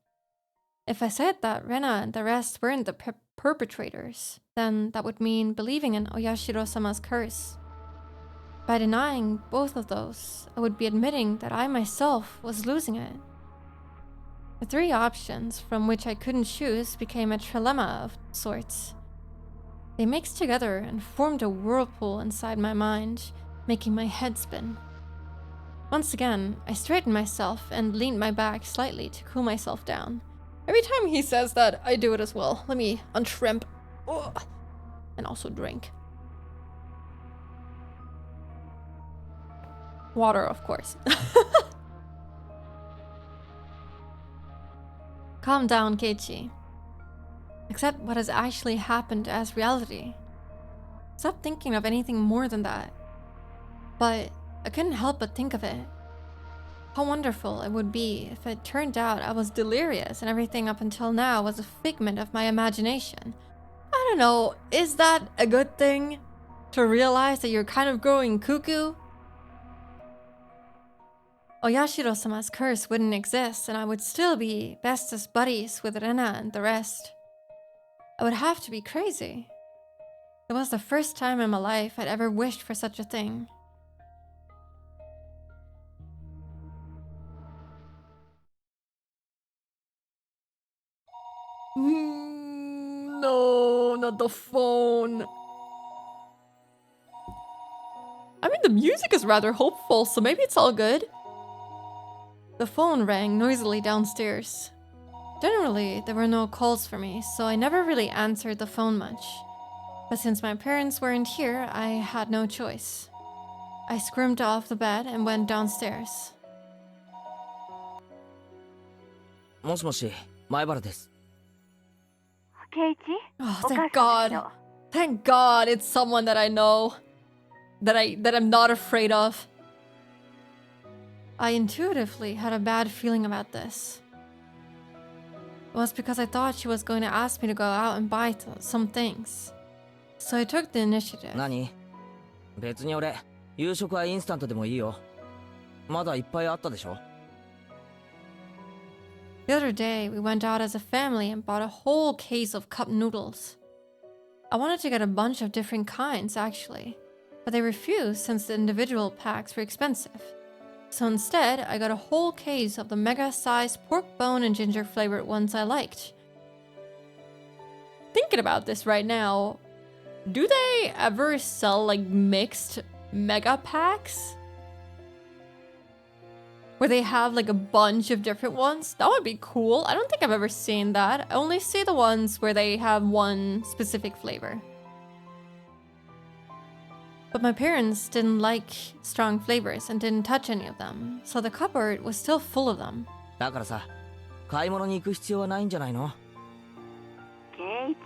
If I said that Rena and the rest weren't the perpetrators, then that would mean believing in Oyashiro-sama's curse. By denying both of those, I would be admitting that I myself was losing it. The 3 options from which I couldn't choose became a trilemma of sorts. They mixed together and formed a whirlpool inside my mind, making my head spin. Once again, I straightened myself and leaned my back slightly to cool myself down. Every time he says that, I do it as well. Let me unshrimp. Ugh. And also drink. Water, of course. Calm down, Keiichi. Accept what has actually happened as reality. Stop thinking of anything more than that. But I couldn't help but think of it. How wonderful it would be if it turned out I was delirious and everything up until now was a figment of my imagination. I don't know, is that a good thing? To realize that you're kind of going cuckoo? Oyashiro-sama's curse wouldn't exist and I would still be bestest buddies with Rena and the rest. I would have to be crazy. It was the first time in my life I'd ever wished for such a thing. No, not the phone. I mean, the music is rather hopeful, so maybe it's all good. The phone rang noisily downstairs. Generally, there were no calls for me, so I never really answered the phone much. But since my parents weren't here, I had no choice. I squirmed off the bed and went downstairs. もしもし、前原です。ケイチ、 Oh, お母 thank さんだけ God. ど Thank God it's someone that I know. That I'm not afraid of. I intuitively had a bad feeling about this. It was because I thought she was going to ask me to go out and buy some things. So I took the initiative. 何？別に俺、夕食はインスタントでもいいよ。まだいっぱいあったでしょ。The other day, we went out as a family and bought a whole case of cup noodles. I wanted to get a bunch of different kinds, actually, but they refused since the individual packs were expensive. So instead, I got a whole case of the mega-sized pork bone and ginger flavored ones I liked. Thinking about this right now, do they ever sell like mixed mega packs? Where they have like a bunch of different ones? That would be cool. I don't think I've ever seen that. I only see the ones where they have one specific flavor. But my parents didn't like strong flavors and didn't touch any of them, so the cupboard was still full of them. だからさ、買い物に行く必要はないんじゃないの？圭一、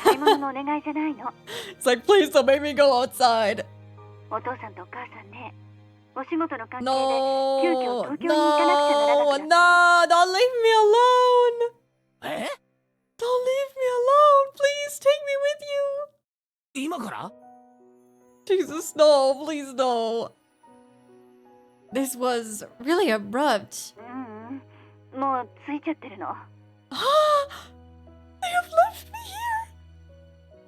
買い物のお願いじゃないの。It's like, please don't make me go outside. お父さんとお母さんね、お仕事の関係で No, 急遽東京に行かなくちゃならなくなった。 no, don't leave me alone. え？ Don't leave me alone. Please take me with you. 今から？ Jesus, no, please no. This was really abrupt. うん、もう着いちゃってるの。They have left me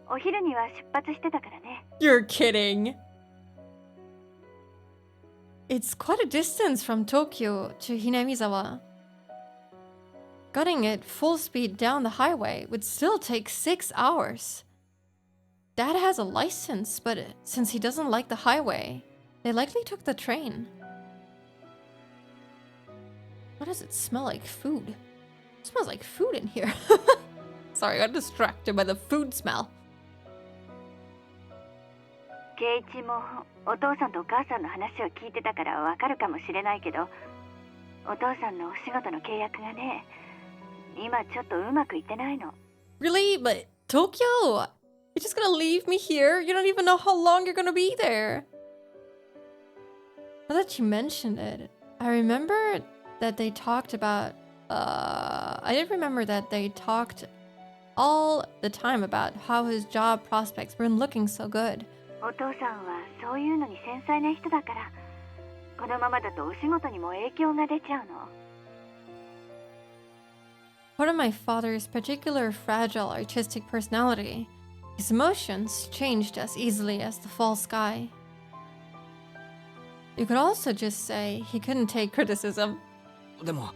here. お昼には出発してたからね。 You're kidding. It's quite a distance from Tokyo to Hinamizawa. Getting it full speed down the highway would still take 6 hours. Dad has a license, but since he doesn't like the highway, they likely took the train. Why does it smell like food? It smells like food in here. Sorry, I got distracted by the food smell. 圭一もお父さんとお母さんの話を聞いてたからわかるかもしれないけど、お父さんのお仕事の契約がね、今ちょっとうまくいってないの。 Really? But Tokyo? You're just gonna leave me here? You don't even know how long you're gonna be there. Now that you mentioned it, I remember that they talked about... I did remember that they talked all the time about how his job prospects weren't looking so good. お父さんはそういうのに繊細な人だから、このままだとお仕事にも影響が出ちゃうの。 Part of my father's particular fragile artistic personality, his emotions changed as easily as the fall sky. You could also just say he couldn't take criticism. でも、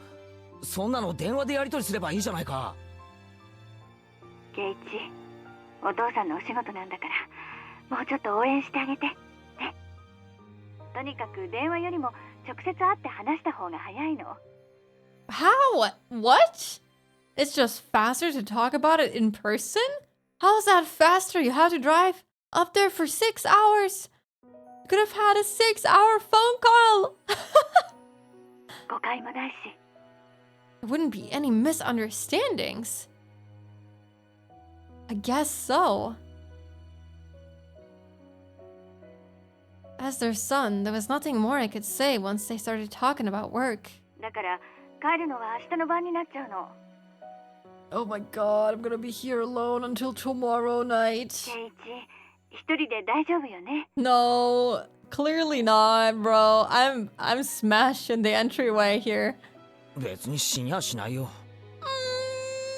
そんなの電話でやり取りすればいいじゃないか。圭一、お父さんのお仕事なんだから、もうちょっと応援してあげて。ね。とにかく電話よりも直接会って話した方が早いの。 How? What? It's just faster to talk about it in person? How's that faster? You have to drive up there for 6 hours. You could have had a 6-hour phone call. 誤解もないし。 There wouldn't be any misunderstandings. I guess so. As their son, there was nothing more I could say once they started talking about work. だから帰るのは明日の晩になっちゃうの。 Oh my god, I'm gonna be here alone until tomorrow night. 圭一、一人で大丈夫よね。 No, clearly not, bro. I'm smashed in the entryway here. 別に死にはしないよ。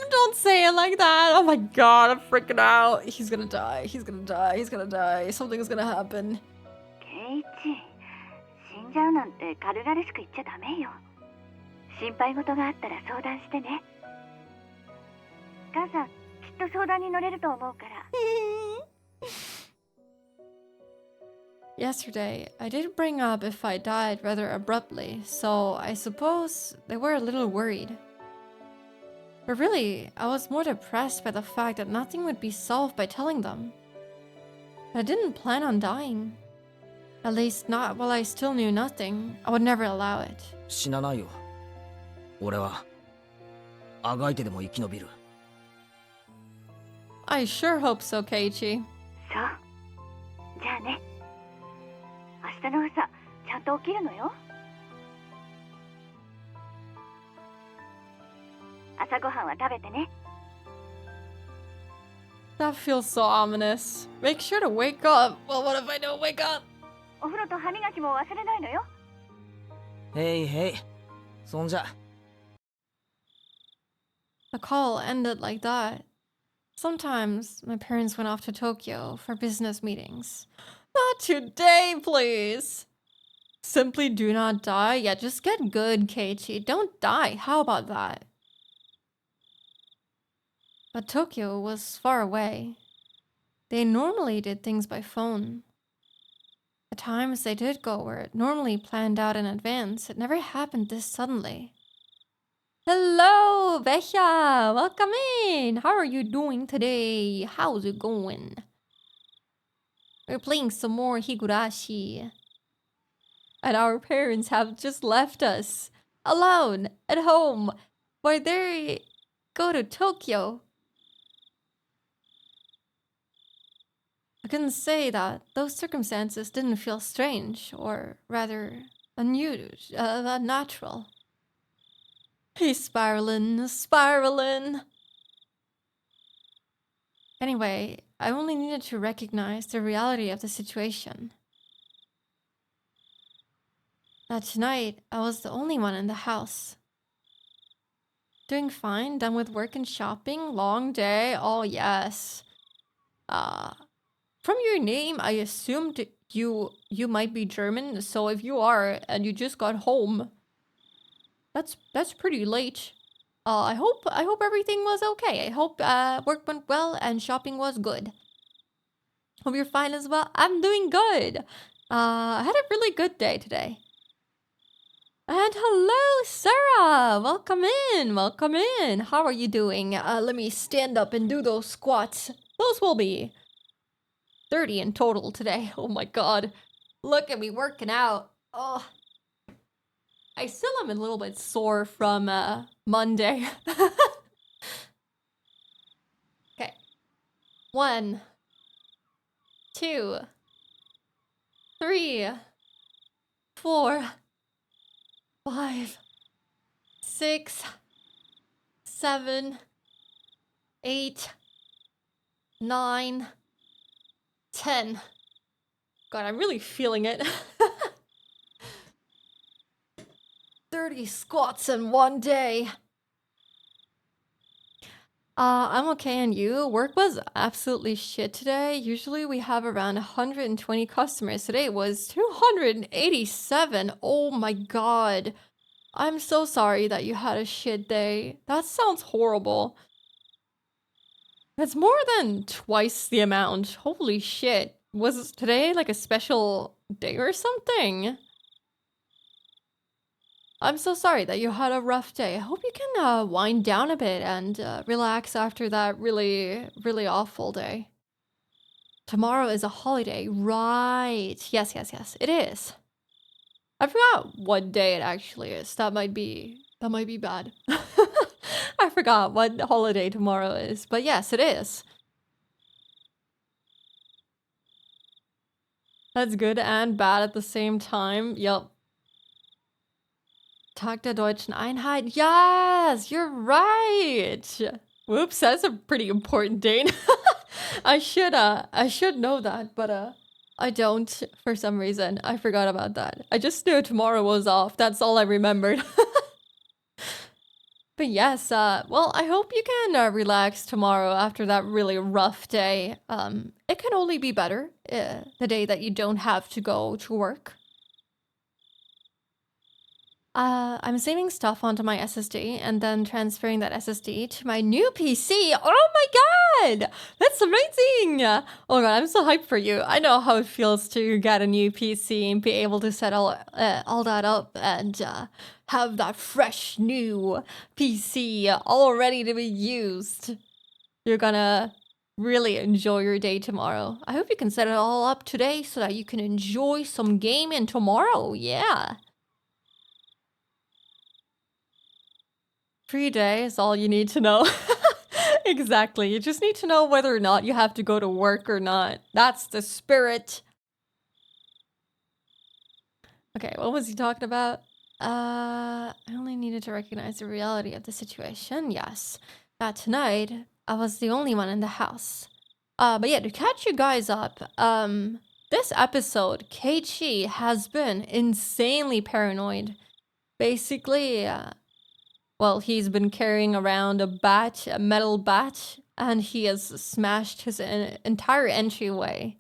Don't say it like that. Oh my god, I'm freaking out. He's gonna die. He's gonna die. He's gonna die. Something's gonna happen. 圭一、死んじゃうなんて軽々しく言っちゃダメよ。心配事があったら相談してね。母さん、きっと相談に乗れると思うから。Yesterday, I did bring up if I died rather abruptly, so I suppose they were a little worried. But really, I was more depressed by the fact that nothing would be solved by telling them. I didn't plan on dying. At least not while I still knew nothing. I would never allow it. 死なないよ。俺はあがいてでも生き延びる。I sure hope so, Keiichi. そうじゃあね。明日の朝ちゃんと起きるのよ。朝ごはんは食べてね。 That feels so ominous. Make sure to wake up. Well, what if I don't wake up? お風呂と歯磨きも忘れないのよ。へいへい。そんじゃ。 The call ended like that. Sometimes my parents went off to Tokyo for business meetings. Not today, please. Simply do not die. Yeah, just get good, Keiichi. Don't die. How about that? But Tokyo was far away. They normally did things by phone. The times they did go were normally planned out in advance. It never happened this suddenly. Hello, Becha! Welcome in! How are you doing today? How's it going? We're playing some more Higurashi. And our parents have just left us. Alone, at home. Why they go to Tokyo. I couldn't say that those circumstances didn't feel strange, or rather, unnatural. He's spiraling. Anyway, I only needed to recognize the reality of the situation. That tonight, I was the only one in the house. Doing fine, done with work and shopping, long day, oh yes. From your name, I assumed you might be German, so if you are and you just got home, that's pretty late. I hope everything was okay. I hope work went well and shopping was good. Hope you're fine as well. I'm doing good. I had a really good day today. And hello, Sarah! Welcome in. How are you doing? Let me stand up and do those squats. Those will be 30 in total today. Oh my god. Look at me working out. Oh. I still am a little bit sore from Monday. Okay. 1, 2, 3, 4, 5, 6, 7, 8, 9, 10. God, I'm really feeling it. 30 squats in one day. I'm okay, and you? Work was absolutely shit today. Usually we have around 120 customers. Today was 287. Oh my god. I'm so sorry that you had a shit day. That sounds horrible. That's more than twice the amount. Holy shit. Was today like a special day or something? I'm so sorry that you had a rough day. I hope you can wind down a bit and relax after that really, really awful day. Tomorrow is a holiday, right? Yes, it is. I forgot what day it actually is. That might be bad. I forgot what holiday tomorrow is, but yes, it is. That's good and bad at the same time. Yup. Tag der Deutschen Einheit. Yes, you're right. Whoops, that's a pretty important date. I should know that, but I don't for some reason. I forgot about that. I just knew tomorrow was off. That's all I remembered. But yes, well, I hope you can relax tomorrow after that really rough day. It can only be better the day that you don't have to go to work. I'm saving stuff onto my SSD and then transferring that SSD to my new PC. Oh my god! That's amazing! Oh god, I'm so hyped for you. I know how it feels to get a new PC and be able to set all that up and have that fresh new PC all ready to be used. You're gonna really enjoy your day tomorrow. I hope you can set it all up today so that you can enjoy some gaming tomorrow. Yeah. Free day is all you need to know. Exactly. You just need to know whether or not you have to go to work or not. That's the spirit. Okay, what was he talking about? I only needed to recognize the reality of the situation. Yes. That tonight, I was the only one in the house. But yeah, to catch you guys up, this episode, Keiichi has been insanely paranoid. Basically, well, he's been carrying around a metal bat, and he has smashed his entire entryway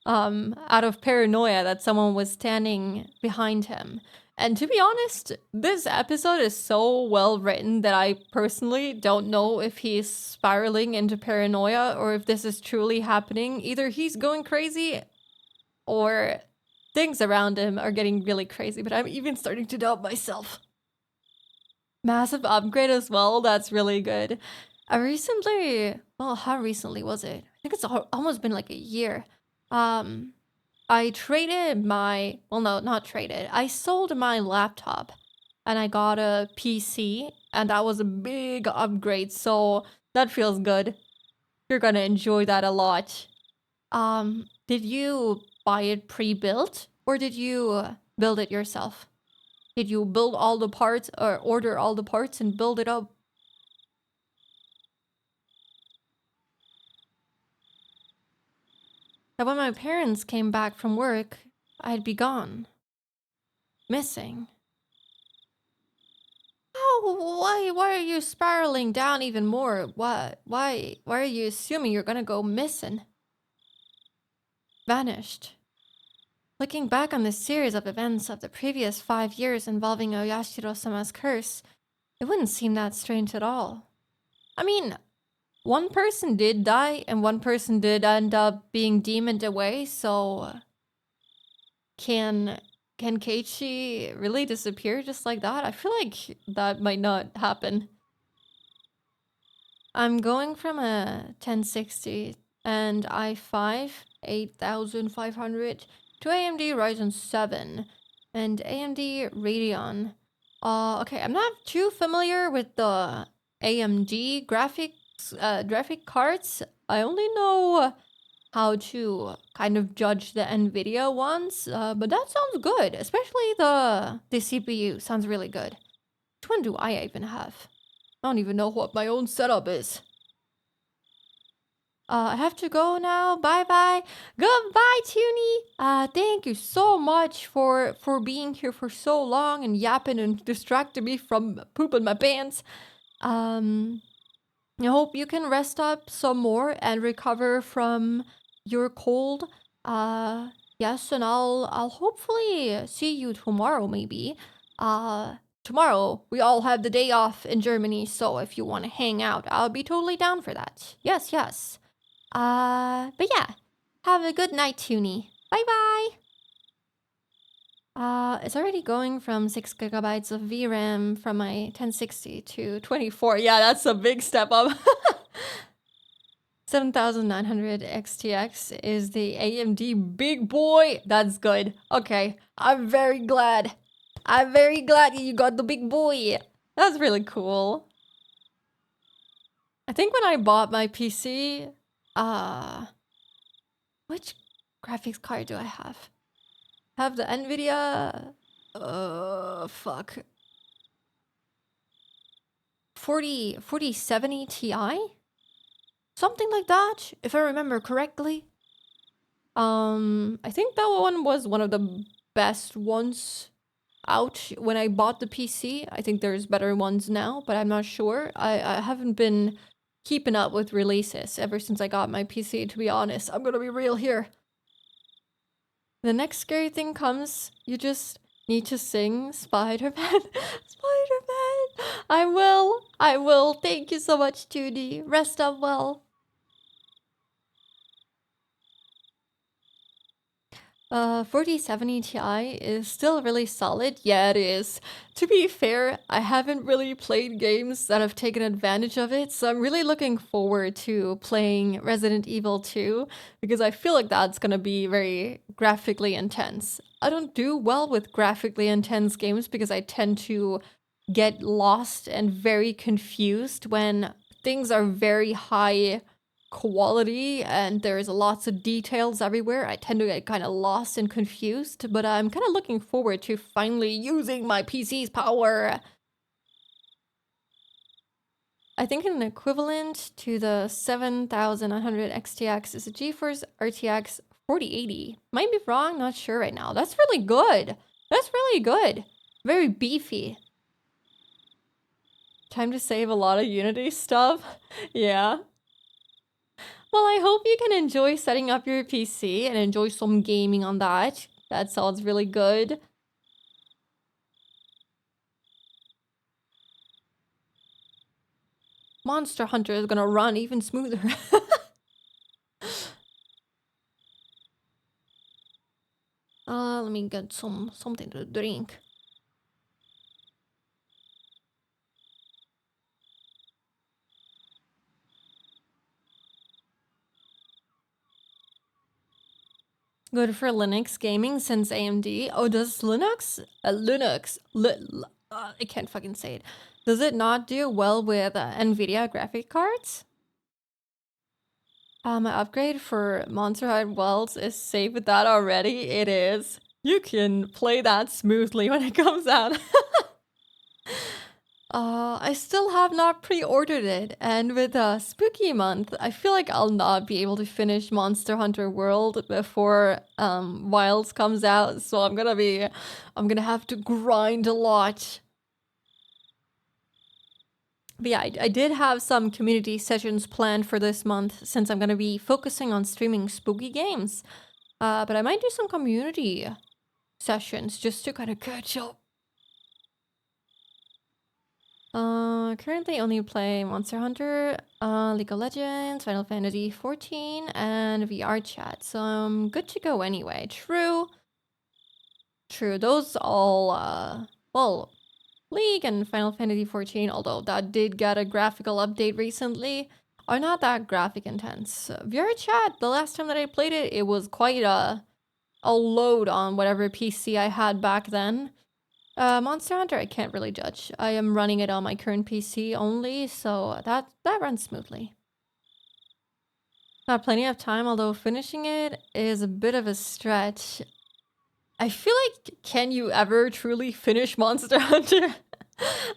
out of paranoia that someone was standing behind him. And to be honest, this episode is so well written that I personally don't know if he's spiraling into paranoia or if this is truly happening. Either he's going crazy or things around him are getting really crazy, but I'm even starting to doubt myself. Massive upgrade as well, that's really good. I recently, well, how recently was it? I think it's almost been like a year. I traded my, well, no, not traded. I sold my laptop and I got a PC, and that was a big upgrade, so that feels good. You're gonna enjoy that a lot. Did you buy it pre-built or did you build it yourself? Did you build all the parts or order all the parts and build it up? That when my parents came back from work, I'd be gone. Missing. Oh, why are you spiraling down even more? Why are you assuming you're gonna go missing? Vanished. Looking back on this series of events of the previous 5 years involving Oyashiro-sama's curse, it wouldn't seem that strange at all. I mean, one person did die and one person did end up being demoned away, so can Keiichi really disappear just like that? I feel like that might not happen. I'm going from a 1060 and i5 8500 to AMD Ryzen 7 and AMD Radeon. Okay, I'm not too familiar with the AMD graphic cards. I only know how to kind of judge the Nvidia ones, but that sounds good, especially the CPU sounds really good. Which one do I even have? I don't even know what my own setup is. I have to go now. Bye-bye. Goodbye, Toonie. Thank you so much for being here for so long and yapping and distracting me from pooping my pants. I hope you can rest up some more and recover from your cold. Yes, and I'll hopefully see you tomorrow, maybe. Tomorrow we all have the day off in Germany, so if you want to hang out, I'll be totally down for that. Yes, yes. But yeah, have a good night, Toonie. Bye-bye. It's already going from 6 gigabytes of VRAM from my 1060 to 24. Yeah, that's a big step up. 7900 XTX is the AMD big boy. That's good. Okay, I'm very glad. I'm very glad you got the big boy. That's really cool. I think when I bought my PC, which graphics card do I have? Have the NVIDIA, fuck. 4070 Ti? Something like that, if I remember correctly. I think that one was one of the best ones out when I bought the PC. I think there's better ones now, but I'm not sure. I haven't been keeping up with releases ever since I got my PC, to be honest. I'm gonna be real here. The next scary thing comes, you just need to sing Spider-Man. Spider-Man! I will. Thank you so much, 2D. Rest up well. 4070 Ti is still really solid. Yeah, it is. To be fair, I haven't really played games that have taken advantage of it, so I'm really looking forward to playing Resident Evil 2, because I feel like that's gonna be very graphically intense. I don't do well with graphically intense games because I tend to get lost and very confused when things are very high quality and there's lots of details everywhere, I tend to get kind of lost and confused, but I'm kind of looking forward to finally using my PC's power. I think an equivalent to the 7900 XTX is a GeForce RTX 4080. Might be wrong, not sure right now. That's really good. That's really good. Very beefy. Time to save a lot of Unity stuff. Yeah. Well, I hope you can enjoy setting up your PC and enjoy some gaming on that. That sounds really good. Monster Hunter is gonna run even smoother. Let me get something to drink. Good for Linux gaming since AMD. Oh, does Linux? I can't fucking say it. Does it not do well with NVIDIA graphic cards? My upgrade for Monster Hunter Wilds is safe with that already. It is. You can play that smoothly when it comes out. I still have not pre-ordered it, and with Spooky Month, I feel like I'll not be able to finish Monster Hunter World before Wilds comes out, so I'm gonna have to grind a lot. But yeah, I did have some community sessions planned for this month since I'm gonna be focusing on streaming spooky games. But I might do some community sessions just to kind of catch up. Currently only play Monster Hunter, League of Legends, Final Fantasy 14, and VR chat, so I'm good to go anyway. True. Those all, well, League and Final Fantasy 14, although that did get a graphical update recently, are not that graphic intense. VR chat, the last time that I played it, it was quite a load on whatever PC I had back then. Monster Hunter, I can't really judge. I am running it on my current PC only, so that runs smoothly. Got plenty of time, although finishing it is a bit of a stretch. I feel like, can you ever truly finish Monster Hunter?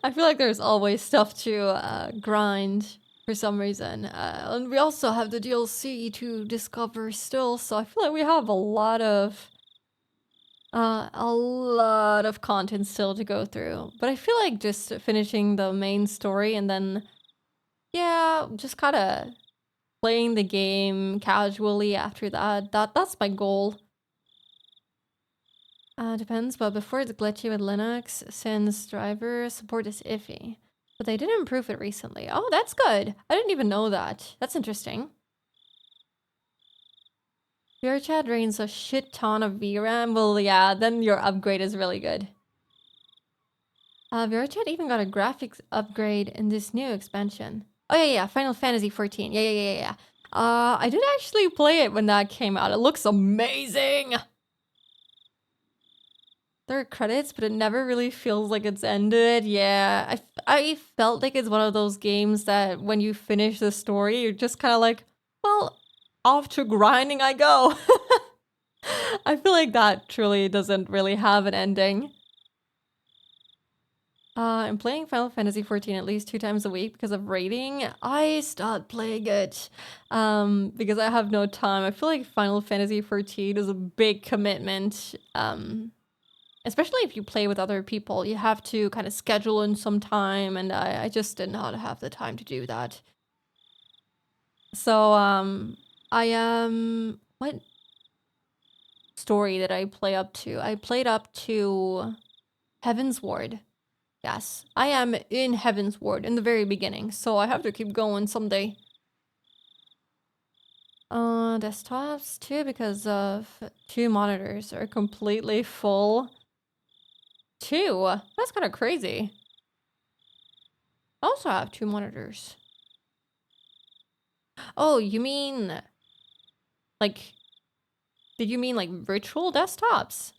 I feel like there's always stuff to grind for some reason. And we also have the DLC to discover still, so I feel like we have a lot of content still to go through. But I feel like just finishing the main story and then, yeah, just kind of playing the game casually after that. That's my goal. Depends, but before it's glitchy with Linux, since driver support is iffy. But they did improve it recently. Oh, that's good. I didn't even know that. That's interesting. VRChat drains a shit ton of VRAM. Well, yeah, then your upgrade is really good. VRChat even got a graphics upgrade in this new expansion. Oh, yeah, Final Fantasy 14. Yeah. I did actually play it when that came out. It looks amazing! There are credits, but it never really feels like it's ended. Yeah, I felt like it's one of those games that when you finish the story, you're just kind of like, well, off to grinding I go. I feel like that truly doesn't really have an ending. I'm playing Final Fantasy 14 at least 2 times a week because of rating. I stopped playing it because I have no time. I feel like Final Fantasy 14 is a big commitment. Especially if you play with other people, you have to kind of schedule in some time, and I just did not have the time to do that. So, what story did I play up to? I played up to Heaven's Ward. Yes, I am in Heaven's Ward in the very beginning, so I have to keep going someday. Desktops too, because of 2 monitors are completely full. 2? That's kind of crazy. I also have 2 monitors. Oh, you mean... like... did you mean like virtual desktops?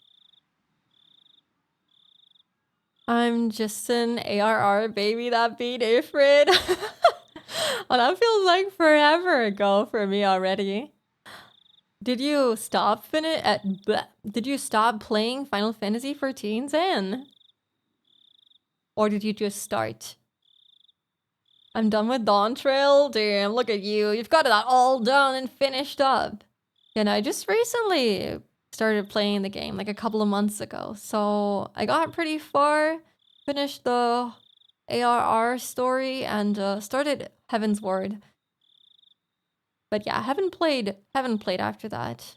I'm just an ARR baby that beat Ifrit. Well, that feels like forever ago for me already. Did you stop Did you stop playing Final Fantasy 14, Zan? Or did you just start? I'm done with Dawn Trail. Damn, look at you. You've got that all done and finished up. And I just recently started playing the game, like a couple of months ago. So I got pretty far, finished the ARR story, and started Heaven's Ward. But yeah, haven't played after that.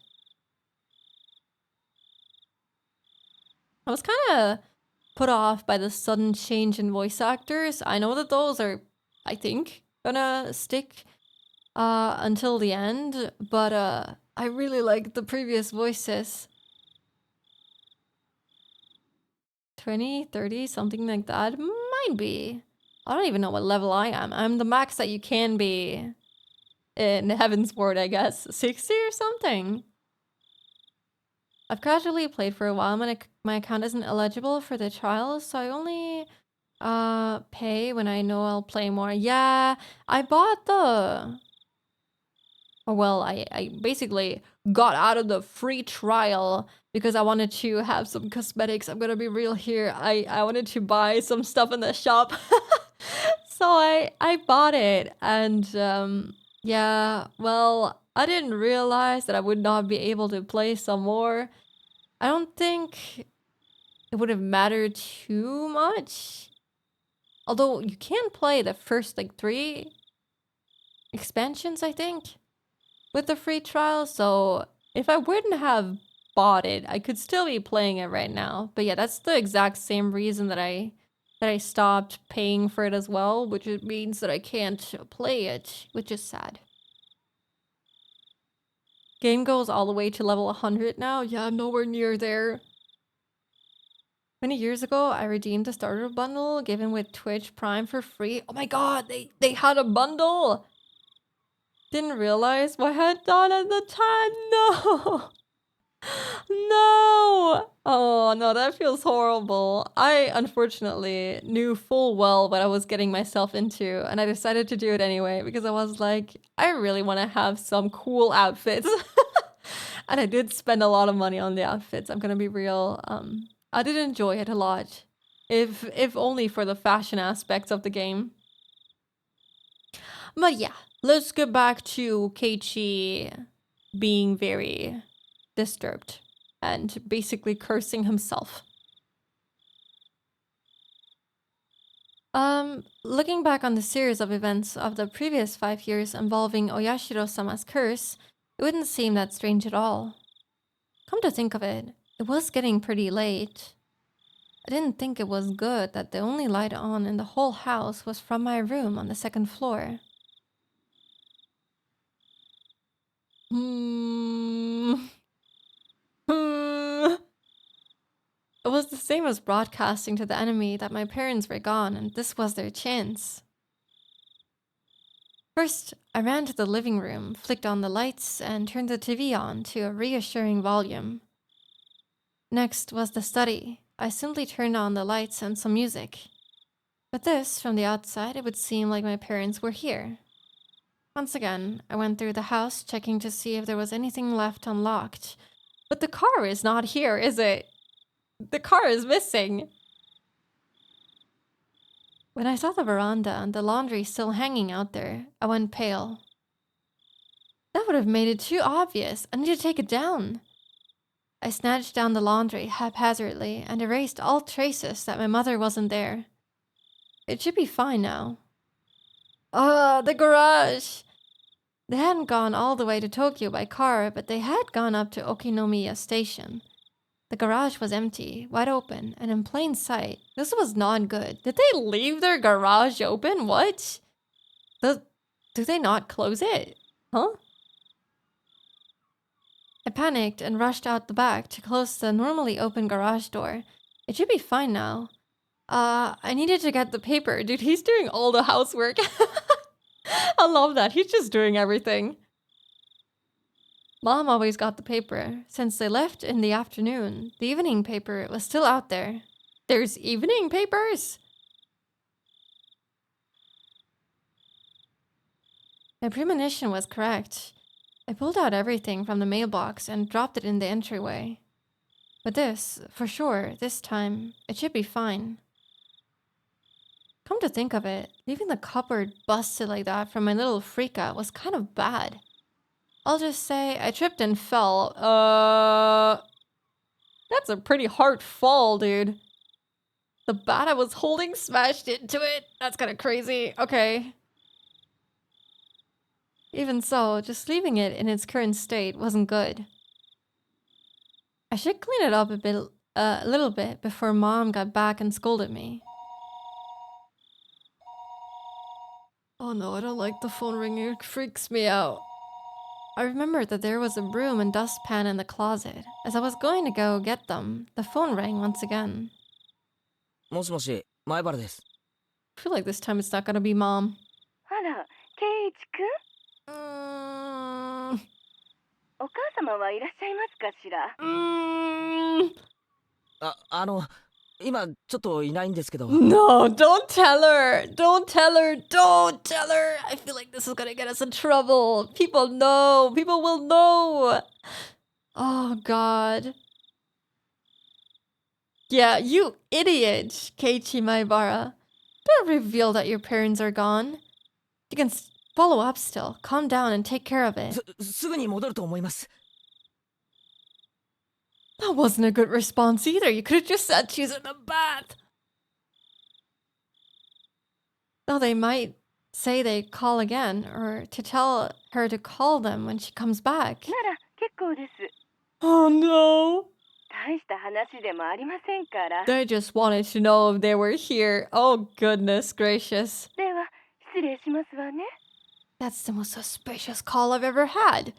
I was kind of put off by the sudden change in voice actors. I know that those are, I think, gonna stick until the end, but I really like the previous voices. 20, 30, something like that. Might be. I don't even know what level I am. I'm the max that you can be in Heaven's Ward, I guess. 60 or something. I've casually played for a while. My account isn't eligible for the trials, so I only pay when I know I'll play more. Yeah, I bought the... Or well, I basically got out of the free trial because I wanted to have some cosmetics. I'm gonna be real here. I wanted to buy some stuff in the shop. So I bought it, and yeah, well, I didn't realize that I would not be able to play some more. I don't think it would have mattered too much. Although you can play the first like 3 expansions, I think, with the free trial. So if I wouldn't have bought it, I could still be playing it right now. But yeah, that's the exact same reason that I stopped paying for it as well, which means that I can't play it, which is sad. Game goes all the way to level 100 now. Yeah, I'm nowhere near there. Many years ago, I redeemed the starter bundle given with Twitch Prime for free. Oh my god, they had a bundle! Didn't realize what I had done at the time. No! No! Oh no, that feels horrible. I unfortunately knew full well what I was getting myself into, and I decided to do it anyway because I was like, I really want to have some cool outfits. And I did spend a lot of money on the outfits, I'm gonna be real. I did enjoy it a lot. If only for the fashion aspects of the game. But yeah, let's get back to Keiichi being very disturbed and basically cursing himself. Looking back on the series of events of the previous 5 years involving Oyashiro-sama's curse, it wouldn't seem that strange at all. Come to think of it, it was getting pretty late. I didn't think it was good that the only light on in the whole house was from my room on the 2nd floor. It was the same as broadcasting to the enemy that my parents were gone and this was their chance. First, I ran to the living room, flicked on the lights, and turned the TV on to a reassuring volume. Next was the study. I simply turned on the lights and some music. With this, from the outside, it would seem like my parents were here. Once again, I went through the house, checking to see if there was anything left unlocked. But the car is not here, is it? The car is missing. When I saw the veranda and the laundry still hanging out there, I went pale. That would have made it too obvious. I need to take it down. I snatched down the laundry haphazardly and erased all traces that my mother wasn't there. It should be fine now. The garage! They hadn't gone all the way to Tokyo by car, but they had gone up to Okinomiya Station. The garage was empty, wide open, and in plain sight. This was not good. Did they leave their garage open? What? Do they not close it? Huh? I panicked and rushed out the back to close the normally open garage door. It should be fine now. I needed to get the paper. Dude, he's doing all the housework. I love that. He's just doing everything. Mom always got the paper. Since they left in the afternoon, the evening paper was still out there. There's evening papers? My premonition was correct. I pulled out everything from the mailbox and dropped it in the entryway. But this, for sure, this time, it should be fine. Come to think of it, leaving the cupboard busted like that from my little freak out was kind of bad. I'll just say I tripped and fell. That's a pretty hard fall, dude. The bat I was holding smashed into it. That's kind of crazy. Okay. Even so, just leaving it in its current state wasn't good. I should clean it up a little bit before Mom got back and scolded me. Oh no, I don't like the phone ringing. It freaks me out. I remembered that there was a broom and dustpan in the closet. As I was going to go get them, the phone rang once again. もしもし、前原です。 I feel like this time it's not gonna be Mom. あら、圭一くん、お母様はいらっしゃいますかしら。今ちょっといないんですけど。 No, don't tell her. Don't tell her. Don't tell her. I feel like this is gonna get us in trouble. People know. People will know. Oh, God. Yeah, you idiot, Keiichi Maibara. Don't reveal that your parents are gone. You can follow up still. Calm down and take care of it. すぐに戻ると思います。 That wasn't a good response either. You could have just said she's in the bath. Though they might say they call again, or to tell her to call them when she comes back. なら結構です。 Oh no. 大した話でもありませんから。 They just wanted to know if they were here. Oh goodness gracious. では失礼しますわね。 That's the most suspicious call I've ever had.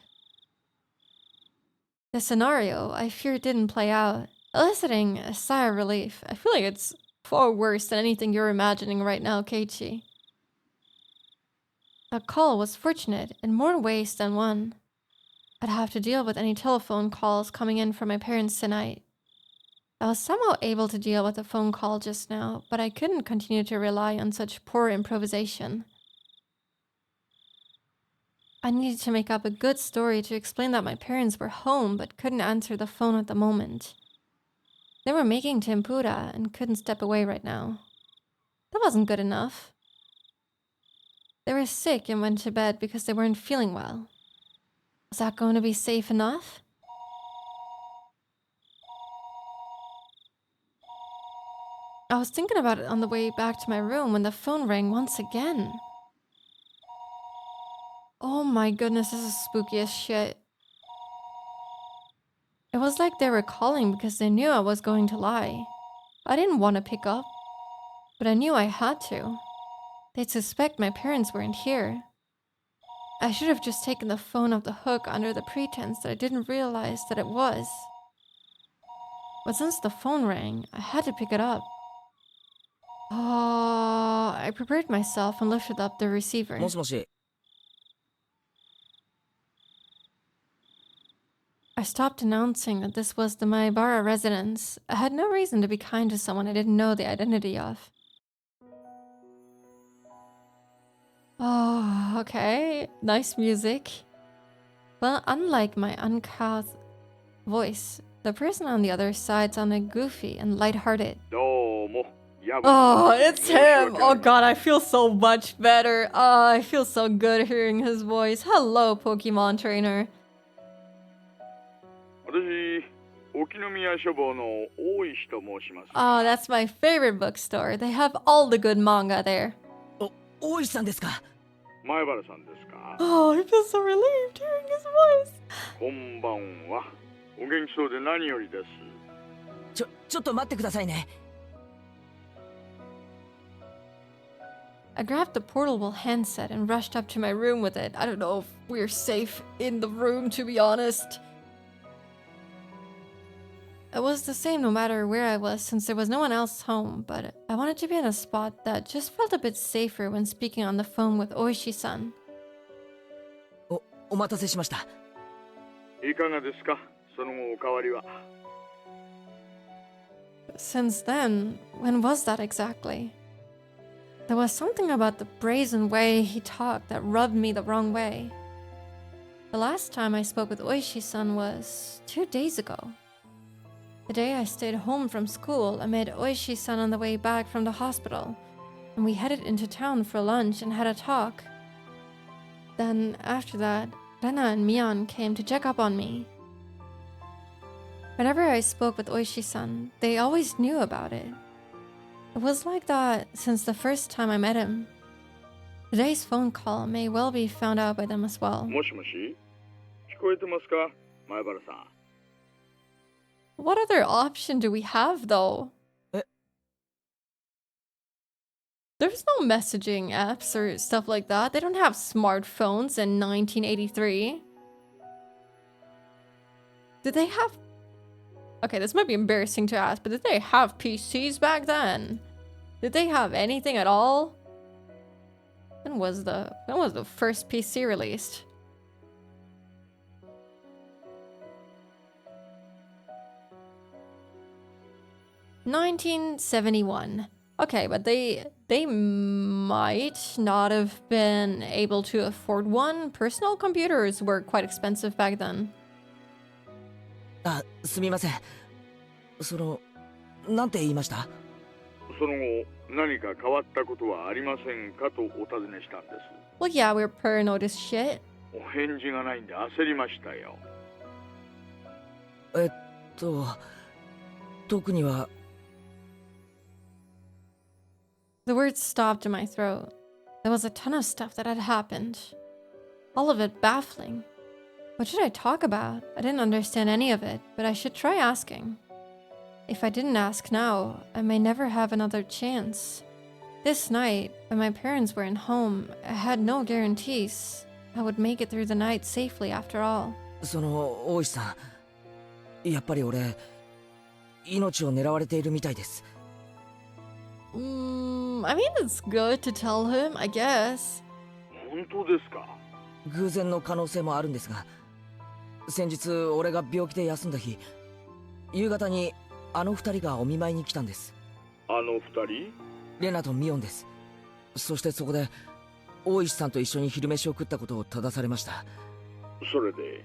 The scenario, I fear, didn't play out, eliciting a sigh of relief. I feel like it's far worse than anything you're imagining right now, Keiichi. That call was fortunate in more ways than one. I'd have to deal with any telephone calls coming in from my parents tonight. I was somehow able to deal with a phone call just now, but I couldn't continue to rely on such poor improvisation. I needed to make up a good story to explain that my parents were home but couldn't answer the phone at the moment. They were making tempura and couldn't step away right now. That wasn't good enough. They were sick and went to bed because they weren't feeling well. Was that going to be safe enough? I was thinking about it on the way back to my room when the phone rang once again. Oh my goodness, this is spooky as shit. It was like they were calling because they knew I was going to lie. I didn't want to pick up, but I knew I had to. They'd suspect my parents weren't here. I should have just taken the phone off the hook under the pretense that I didn't realize that it was. But since the phone rang, I had to pick it up. Oh, I prepared myself and lifted up the receiver. もしもし。 I stopped announcing that this was the Maibara residence. I had no reason to be kind to someone I didn't know the identity of. Oh, okay. Nice music. Well, unlike my uncouth voice, the person on the other side sounded goofy and lighthearted. Oh, it's him! Oh god, I feel so much better. Oh, I feel so good hearing his voice. Hello, Pokemon trainer. Oh, that's my favorite bookstore. They have all the good manga there. 大石さんですか。 Oh, I feel so relieved hearing his voice. ちょっと待ってくださいね。 I grabbed the portable handset and rushed up to my room with it. I don't know if we're safe in the room, to be honest. It was the same no matter where I was since there was no one else home, but I wanted to be in a spot that just felt a bit safer when speaking on the phone with Oishi-san. お待たせしました。 Since then, when was that exactly? There was something about the brazen way he talked that rubbed me the wrong way. The last time I spoke with Oishi-san was 2 days ago. The day I stayed home from school, I met Oishi-san on the way back from the hospital, and we headed into town for lunch and had a talk. Then, after that, Rena and Mion came to check up on me. Whenever I spoke with Oishi-san, they always knew about it. It was like that since the first time I met him. Today's phone call may well be found out by them as well. もしもし、聞こえてますか、前原さん。 What other option do we have, though? There's no messaging apps or stuff like that. They don't have smartphones in 1983. Did they have... Okay, this might be embarrassing to ask, but did they have PCs back then? Did they have anything at all? When was the first PC released? $1971. Okay, but they might not have been able to afford one. Personal computers were quite expensive back then. あ、すみません。なんて言いました？その後、何か変わったことはありませんかとお尋ねしたんです。 Well, yeah, we're paranoid as shit. お返事がないんで焦りましたよ。特には。 The words stopped in my throat. There was a ton of stuff that had happened. All of it baffling. What should I talk about? I didn't understand any of it, but I should try asking. If I didn't ask now, I may never have another chance. This night, when my parents weren't home, I had no guarantees I would make it through the night safely after all. 大石さん、やっぱり俺、命を狙われているみたいです。 I mean, it's good to tell him, I guess. 本当ですか？偶然の可能性もあるんですが、先日俺が病気で休んだ日、夕方にあの二人がお見舞いに来たんです。あの二人？レナとミオンです。そしてそこで大石さんと一緒に昼飯を食ったことを正されました。それで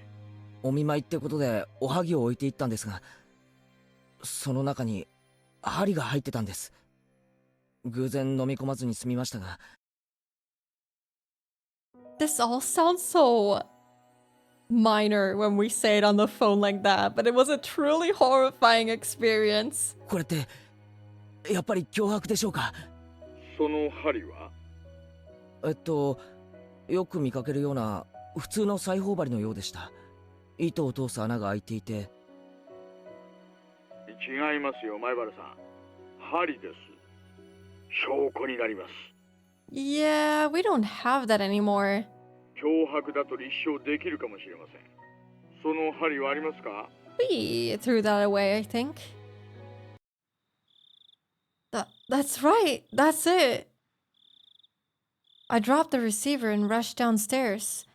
お見舞いってことでおはぎを置いていったんですが、その中に針が入ってたんです。偶然飲み込まずに済みましたが。 This all sounds so minor when we say it on the phone like that, but it was a truly horrifying experience. これってやっぱり脅迫でしょうか？その針は？よく見かけるような普通の裁縫針のようでした。糸を通す穴が開いていて。違いますよ、前原さん。針です。証拠になります。 Yeah, we don't have that anymore. 脅迫だと立証できるかもしれません。その針はありますか？ We threw that away, I think. That's right. That's it. I dropped the receiver and rushed downstairs.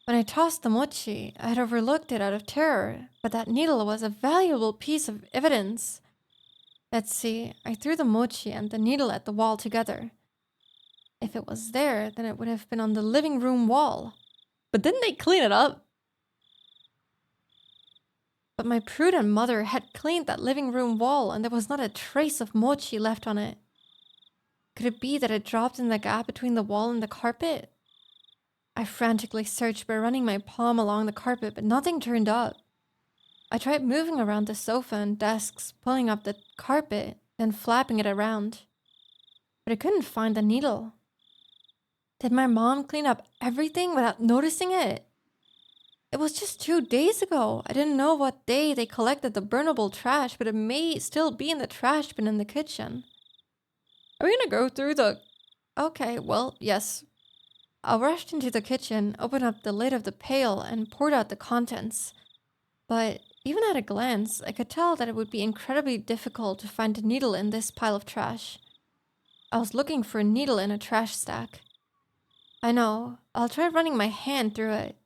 When I tossed the mochi, I had overlooked it out of terror, but that needle was a valuable piece of evidence. Let's see, I threw the mochi and the needle at the wall together. If it was there, then it would have been on the living room wall. But didn't they clean it up? But my prudent mother had cleaned that living room wall and there was not a trace of mochi left on it. Could it be that it dropped in the gap between the wall and the carpet? I frantically searched by running my palm along the carpet, but nothing turned up. I tried moving around the sofa and desks, pulling up the carpet, then flapping it around. But I couldn't find the needle. Did my mom clean up everything without noticing it? It was just 2 days ago. I didn't know what day they collected the burnable trash, but it may still be in the trash bin in the kitchen. Are we gonna go through the... Okay, well, yes. I rushed into the kitchen, opened up the lid of the pail, and poured out the contents. But even at a glance, I could tell that it would be incredibly difficult to find a needle in this pile of trash. I was looking for a needle in a trash stack. I know, I'll try running my hand through it.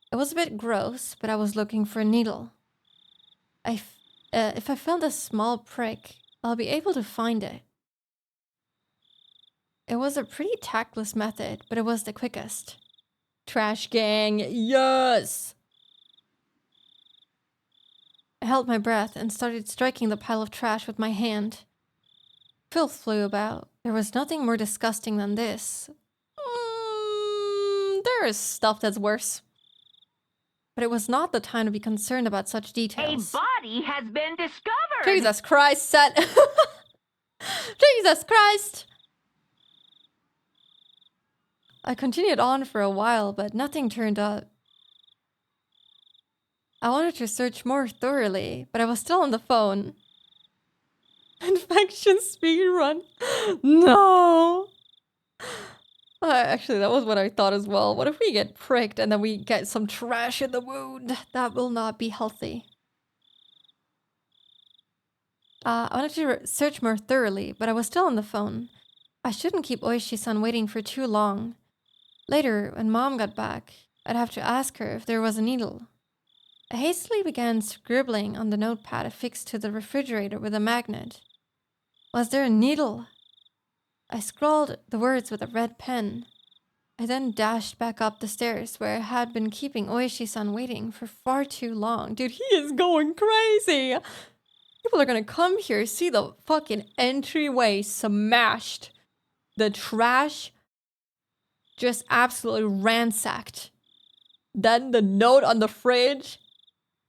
It was a bit gross, but I was looking for a needle. If I found a small prick, I'll be able to find it. It was a pretty tactless method, but it was the quickest. Trash gang, yes! I held my breath and started striking the pile of trash with my hand. Filth flew about. There was nothing more disgusting than this. There is stuff that's worse. But it was not the time to be concerned about such details. body has been discovered! Jesus Christ, Set! Jesus Christ! I continued on for a while, but nothing turned up. I wanted to search more thoroughly, but I was still on the phone. Infection speedrun. No! Actually, that was what I thought as well. What if we get pricked and then we get some trash in the wound? That will not be healthy. I wanted to search more thoroughly, but I was still on the phone. I shouldn't keep Oishi-san waiting for too long. Later, when Mom got back, I'd have to ask her if there was a needle. I hastily began scribbling on the notepad affixed to the refrigerator with a magnet. Was there a needle? I scrawled the words with a red pen. I then dashed back up the stairs where I had been keeping Oishi-san waiting for far too long. Dude, he is going crazy! People are gonna come here, see the fucking entryway smashed. The trash just absolutely ransacked. Then the note on the fridge.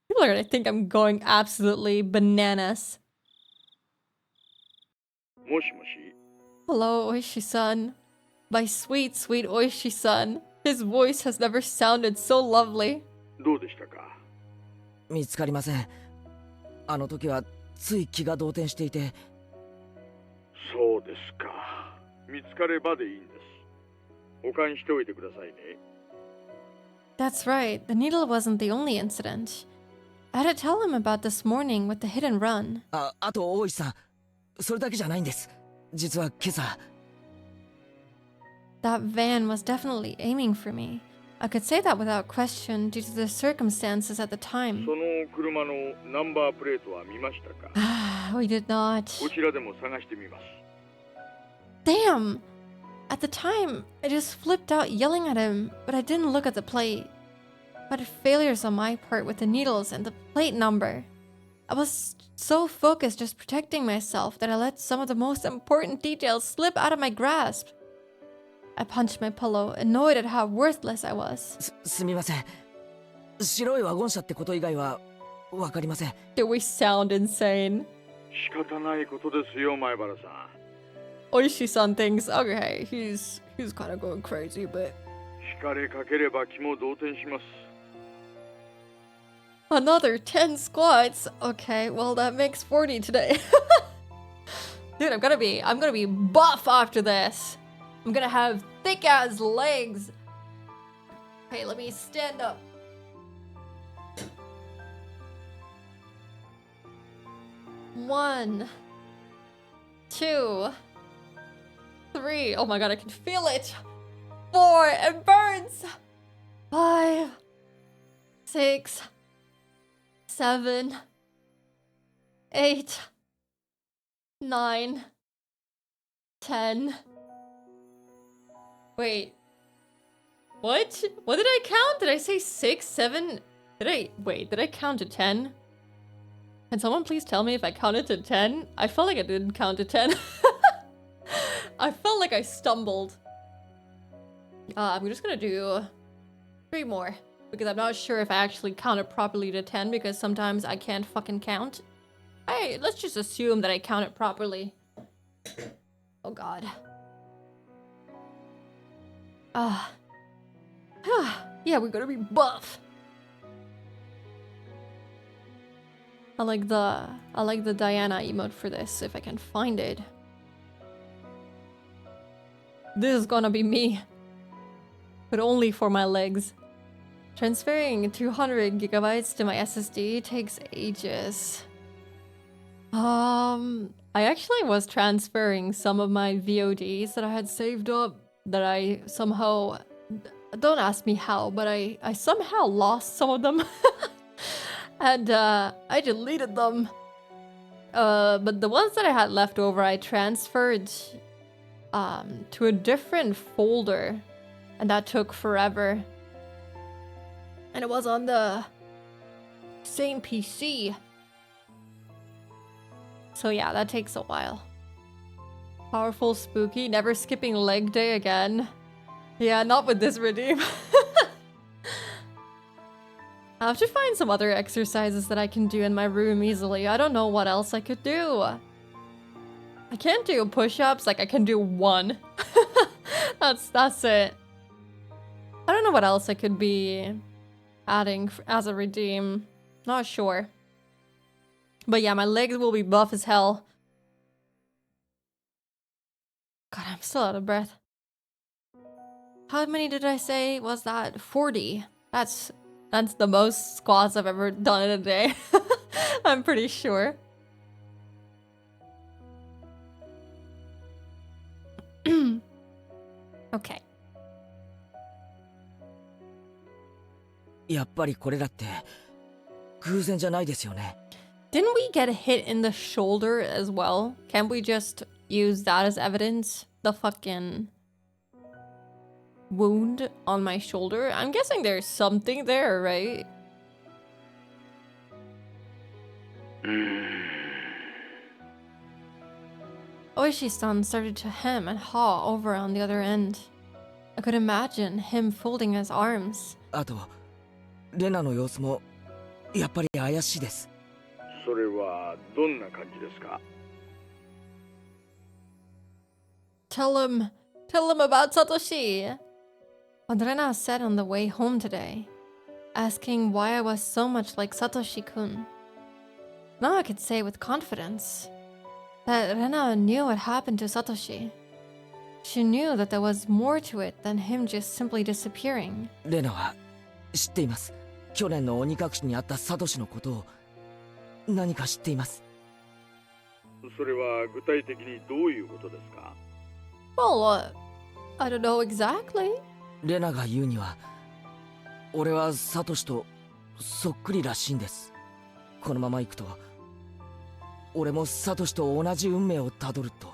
People are gonna think I'm going absolutely bananas. もしもし。 Hello, Oishi-san. My sweet, sweet Oishi-san. His voice has never sounded so lovely. どうでしたか。見つかりません。あの時はつい気が動転していて。そうですか。見つかればでいいんです。保管しておいてくださいね。That's right. The needle wasn't the only incident. I had to tell him about this morning with the hit and run. あと大石さん、それだけじゃないんです。実は今朝。That van was definitely aiming for me. I could say that without question due to the circumstances at the time. その車のナンバープレートは見ましたか。We did not. こちらでも探してみます。Damn! At the time, I just flipped out yelling at him, but I didn't look at the plate. But failures on my part with the needles and the plate number. I was so focused just protecting myself that I let some of the most important details slip out of my grasp. I punched my pillow, annoyed at how worthless I was. すみません。白いワゴン車ってこと以外はわかりません。Do we sound insane? 仕方ないことですよ、前原さん。Oishi-san thinks, okay, he's kind of going crazy, but... 惹かれかければ気も動転します。 Another 10 squats? Okay, well that makes 40 today. Dude, I'm gonna be buff after this. I'm gonna have thick ass legs. Okay, let me stand up. One, 2, 3. Oh my god, I can feel it. 4, it burns. 5, 6, 7, 8, 9, 10. Wait. What? What did I count? Did I say 6, 7? Did I count to 10? Can someone please tell me if I counted to 10? I felt like I didn't count to 10. I felt like I stumbled. I'm just gonna do 3 more. Because I'm not sure if I actually counted properly to 10 because sometimes I can't fucking count. Hey, let's just assume that I counted properly. Oh god. Yeah, we're gonna be buff. I like the Diana emote for this if I can find it. This is gonna be me. But only for my legs. Transferring 200 gigabytes to my SSD takes ages. I actually was transferring some of my VODs that I had saved up that I somehow, don't ask me how, but I somehow lost some of them. And I deleted them. But the ones that I had left over, I transferred to a different folder, and that took forever. And it was on the same PC. So yeah, that takes a while. Powerful spooky, never skipping leg day again. Yeah, not with this redeem. I'll have to find some other exercises that I can do in my room easily. I don't know what else I could do. I can't do push-ups, like I can do one. That's it. I don't know what else I could be adding as a redeem. Not sure. But yeah, my legs will be buff as hell. God, I'm still out of breath. How many did I say was that? 40. That's the most squats I've ever done in a day. I'm pretty sure. Okay. やっぱりこれらって偶然じゃないですよね。 Didn't we get hit in the shoulder as well? Can't we just use that as evidence? The fucking wound on my shoulder? I'm guessing there's something there, right? Oishi-san started to hem and haw over on the other end. I could imagine him folding his arms. あとレナの様子もやっぱり怪しいです。それはどんな感じですか？ Tell him about Satoshi. What Rena said on the way home today, asking why I was so much like Satoshi-kun. Now I could say with confidence that Rena knew what happened to Satoshi. She knew that there was more to it than him just simply disappearing. レナは知っています。去年の鬼隠しにあったサトシのことを何か知っています。それは具体的にどういうことですか？ Well, I don't know exactly. レナが言うには俺はサトシとそっくりらしいんです。このまま行くと俺もサトシと同じ運命をたどると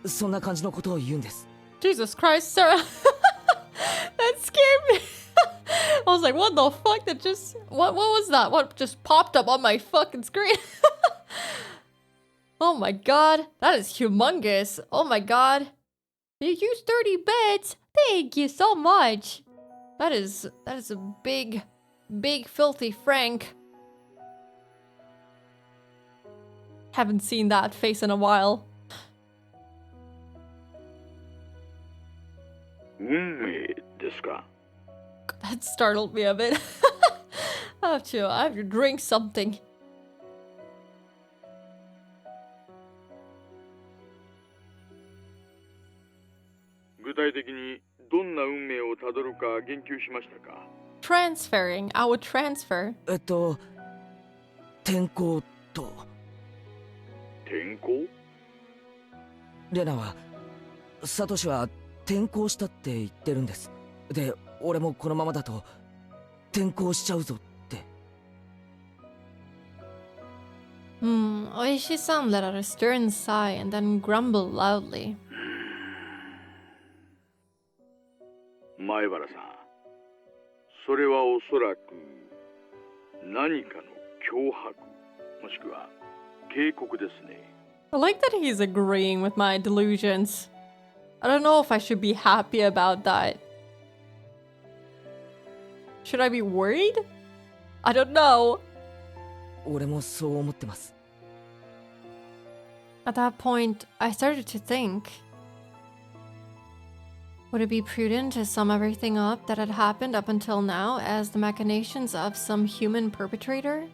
そんな感じのことを言うんです。 Jesus Christ, Sarah. That scared me. I was like, what the fuck? That just... What was that? What just popped up on my fucking screen? Oh my god. That is humongous. Oh my god. You used 30 bits. Thank you so much. That is a big filthy Frank. Haven't seen that face in a while. 運命ですか？ That startled me a bit. I have to drink something. 具体的にどんな運命をたどるか言及しましたか？ Transferring. I would transfer. 転校と。転校？レナはサトシは転校したって言ってるんです。で、俺もこのままだと転校しちゃうぞって。Oishi-san let out a stern sigh and then grumbled loudly. 前原さん、それはおそらく何かの脅迫、もしくは警告ですね。 I like that he's agreeing with my delusions. I don't know if I should be happy about that. Should I be worried? I don't know. 俺もそう思ってます。 At that point, I started to think. Would it be prudent to sum everything up that had happened up until now as the machinations of some human perpetrator?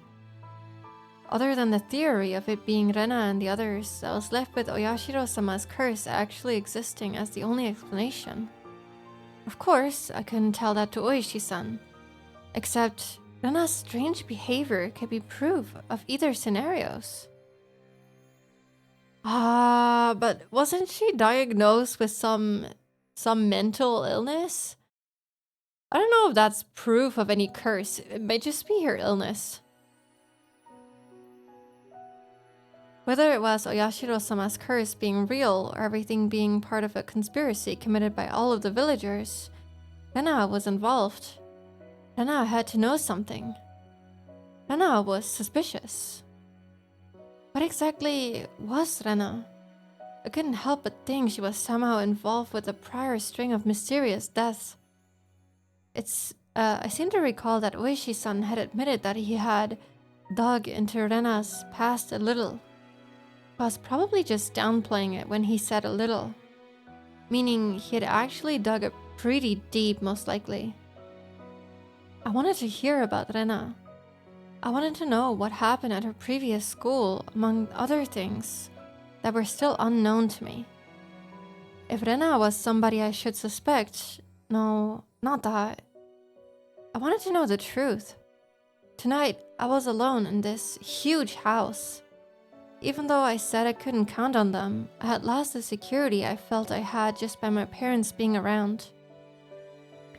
Other than the theory of it being Rena and the others, I was left with Oyashiro-sama's curse actually existing as the only explanation. Of course, I couldn't tell that to Oishi-san. Except, Rena's strange behavior could be proof of either scenarios. But wasn't she diagnosed with some mental illness? I don't know if that's proof of any curse. It may just be her illness. Whether it was Oyashiro-sama's curse being real or everything being part of a conspiracy committed by all of the villagers, Rena was involved. Rena had to know something. Rena was suspicious. What exactly was Rena? I couldn't help but think she was somehow involved with a prior string of mysterious deaths. I seem to recall that Oishi-san had admitted that he had dug into Rena's past a little. He was probably just downplaying it when he said a little, meaning he had actually dug it pretty deep, most likely. I wanted to hear about Rena. I wanted to know what happened at her previous school, among other things that were still unknown to me. If Rena was somebody I should suspect, no, not that. I wanted to know the truth. Tonight, I was alone in this huge house. Even though I said I couldn't count on them, I had lost the security I felt I had just by my parents being around.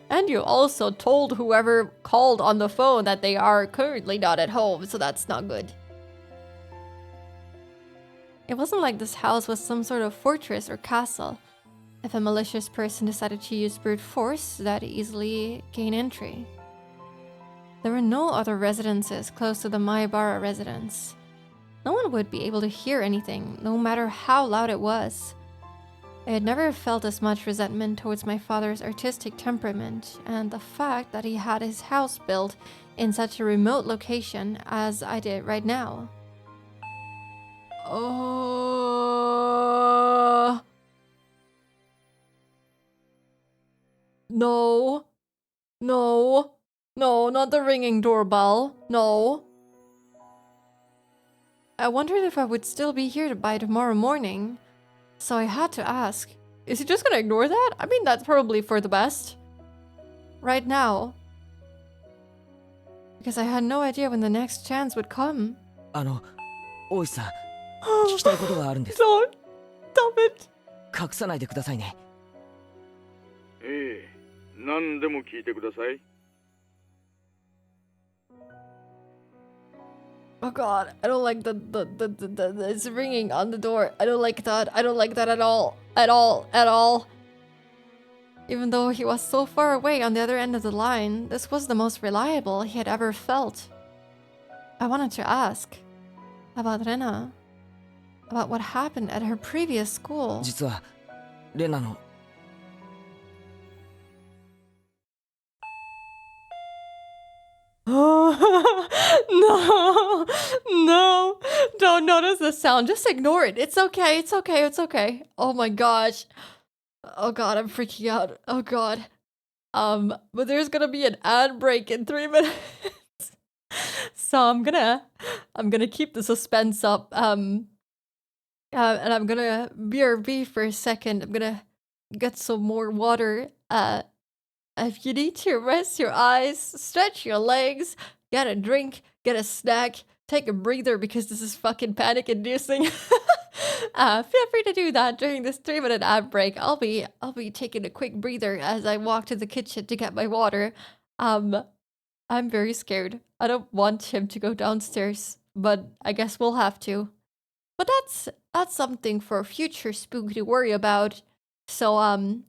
And you also told whoever called on the phone that they are currently not at home, so that's not good. It wasn't like this house was some sort of fortress or castle. If a malicious person decided to use brute force, that'd easily gain entry. There were no other residences close to the Maibara residence. No one would be able to hear anything, no matter how loud it was. I had never felt as much resentment towards my father's artistic temperament, and the fact that he had his house built in such a remote location as I did right now. No. No. No, not the ringing doorbell. No. I wondered if I would still be here by tomorrow morning, so I had to ask. Is he just gonna ignore that? I mean, that's probably for the best. Right now. Because I had no idea when the next chance would come. 大石さん、聞きたいことがあるんです。 Don't stop it. 隠さないでくださいね。ええ、何でも聞いてください。Oh god, I don't like the it's ringing on the door. I don't like that. I don't like that at all. At all. Even though he was so far away on the other end of the line, this was the most reliable he had ever felt. I wanted to ask about Rena, about what happened at her previous school. 実はレナの No, no, don't notice the sound. Just ignore it. It's okay. It's okay. It's okay. Oh my gosh. Oh god, I'm freaking out. Oh god. But there's gonna be an ad break in 3 minutes. So I'm gonna keep the suspense up. And I'm gonna BRB for a second. I'm gonna get some more water. If you need to rest your eyes, stretch your legs, get a drink, get a snack, take a breather because this is fucking panic inducing. Feel free to do that during this 3-minute ad break. I'll be taking a quick breather as I walk to the kitchen to get my water. I'm very scared. I don't want him to go downstairs, but I guess we'll have to. But that's something for a future spook to worry about. So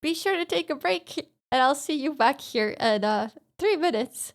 be sure to take a break, and I'll see you back here in 3 minutes.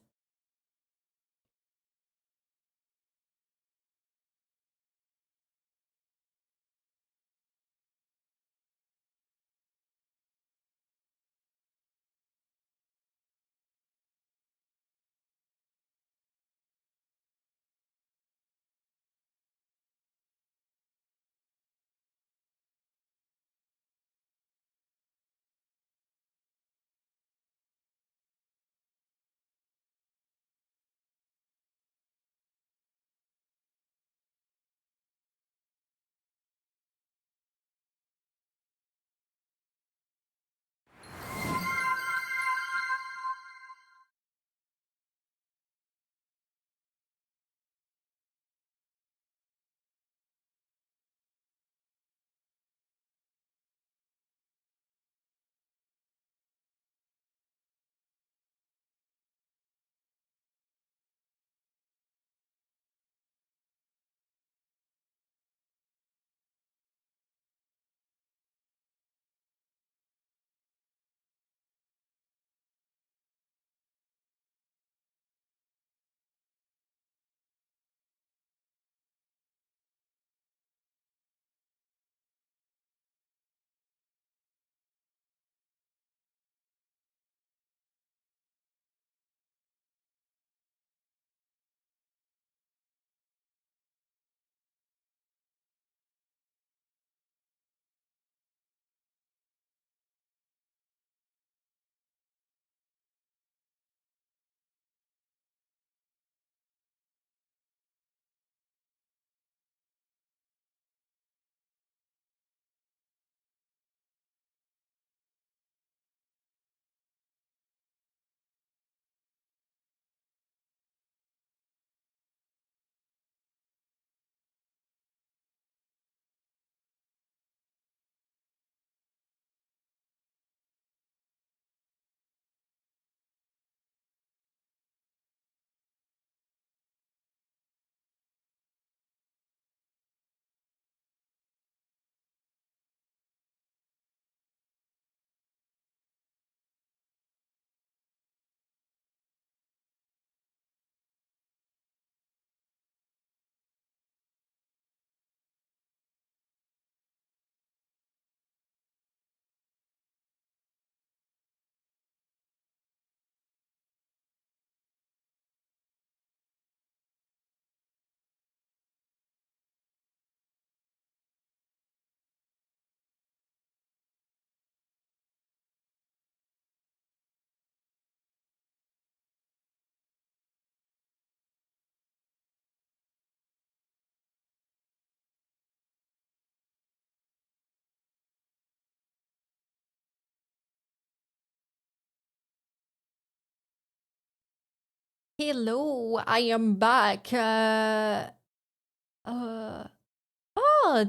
Hello, I am back. Oh,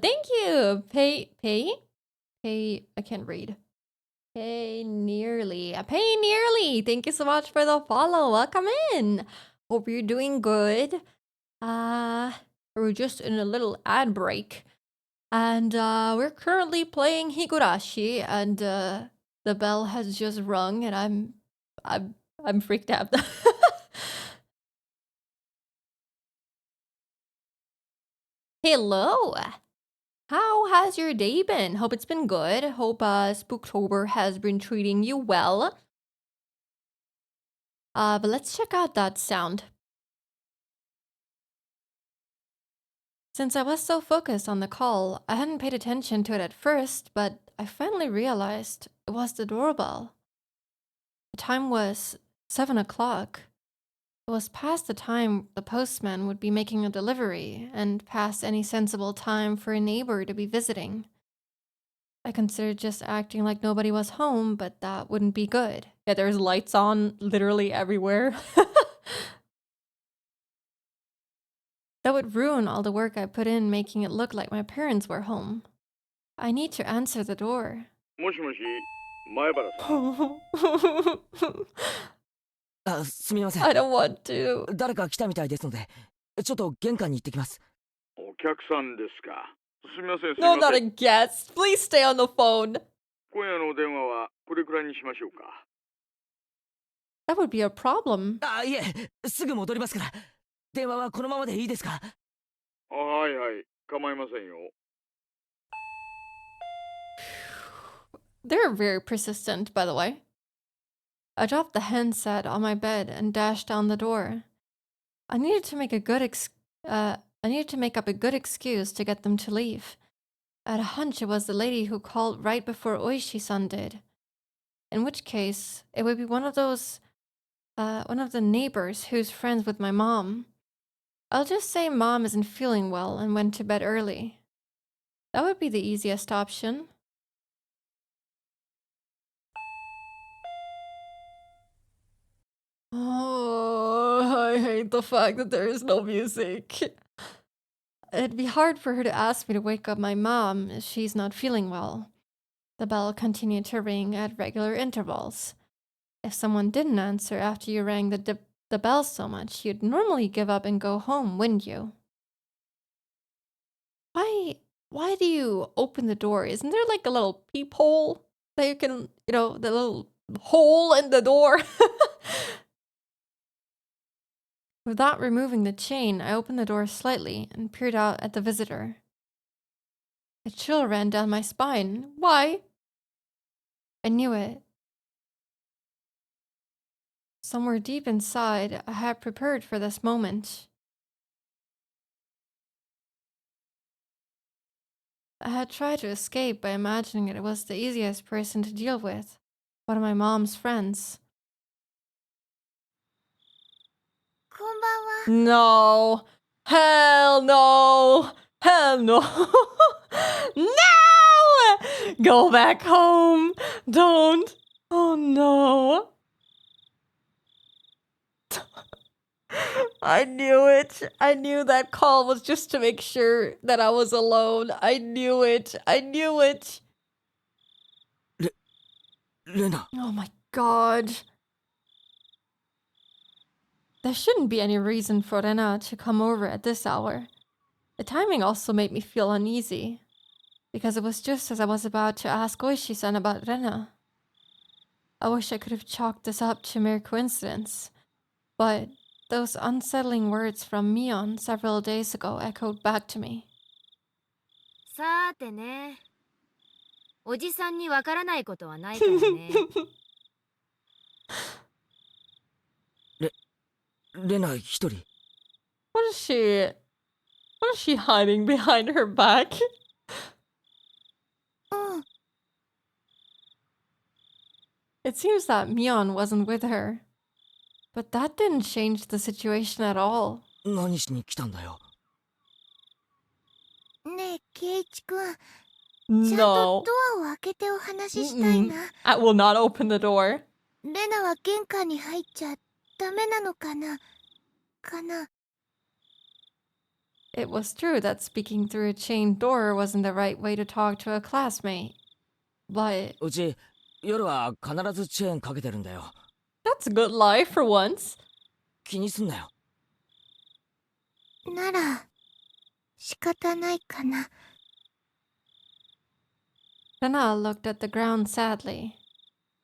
thank you. Pay. I can't read. Pay nearly. Pay nearly. Thank you so much for the follow. Welcome in. Hope you're doing good. We're just in a little ad break, and we're currently playing Higurashi, and the bell has just rung, and I'm freaked out. Hello. How has your day been? Hope it's been good. Hope Spooktober has been treating you well. But let's check out that sound. Since I was so focused on the call, I hadn't paid attention to it at first, but I finally realized it was the doorbell. The time was 7 o'clock. It was past the time the postman would be making a delivery, and past any sensible time for a neighbor to be visiting. I considered just acting like nobody was home, but that wouldn't be good. Yeah, there's lights on literally everywhere. That would ruin all the work I put in making it look like my parents were home. I need to answer the door. もしもし、前原さん。あ、すみません。 I don't want to. 誰か来たみたいですので、ちょっと玄関に行ってきます。お客さんですか。すみません、すみ No, ま not せ a ん。 guest. Please stay on the phone. 今夜のお電話はこれくらいにしましょうか。That would be a problem. あ、いえ、すぐ戻りますから。電話はこのままでいいですか？はいはい、構いませんよ。They're very persistent, by the way. I dropped the handset on my bed and dashed down the door. I needed to make up a good excuse to get them to leave. I had a hunch it was the lady who called right before Oishi-san did. In which case, it would be one of the neighbors who's friends with my mom. I'll just say mom isn't feeling well and went to bed early. That would be the easiest option. Oh, I hate the fact that there is no music. It'd be hard for her to ask me to wake up my mom if she's not feeling well. The bell continued to ring at regular intervals. If someone didn't answer after you rang the bell so much, you'd normally give up and go home, wouldn't you? Why do you open the door? Isn't there like a little peephole that you can, the little hole in the door? Without removing the chain, I opened the door slightly and peered out at the visitor. A chill ran down my spine. Why? I knew it. Somewhere deep inside, I had prepared for this moment. I had tried to escape by imagining it was the easiest person to deal with, one of my mom's friends. こんばんは。 No. Hell no. Hell no. No! Go back home. Don't. Oh no. I knew it. I knew that call was just to make sure that I was alone. I knew it. I knew it. レナ。 Oh my god. There shouldn't be any reason for Rena to come over at this hour. The timing also made me feel uneasy, because it was just as I was about to ask Oishi-san about Rena. I wish I could have chalked this up to mere coincidence, but those unsettling words from Mion several days ago echoed back to me. さーてね。おじさんにわからないことはないからね。レナ一人。What is she hiding behind her back? うん。 It seems that Mion wasn't with her, but that didn't change the situation at all. 何しに来たんだよ。ねえ、ケイチくん。ちゃんと No. ドアを開けてお話ししたいな。 I will not open the door. レナは玄関に入っちゃダメなのかな。かな。 It was true that speaking through a chained door wasn't the right way to talk to a classmate. But うち夜は必ずチェーンかけてるんだよ。 that's a good lie for once. 気にすんなよ。なら仕方ないかな。 Rena looked at the ground sadly.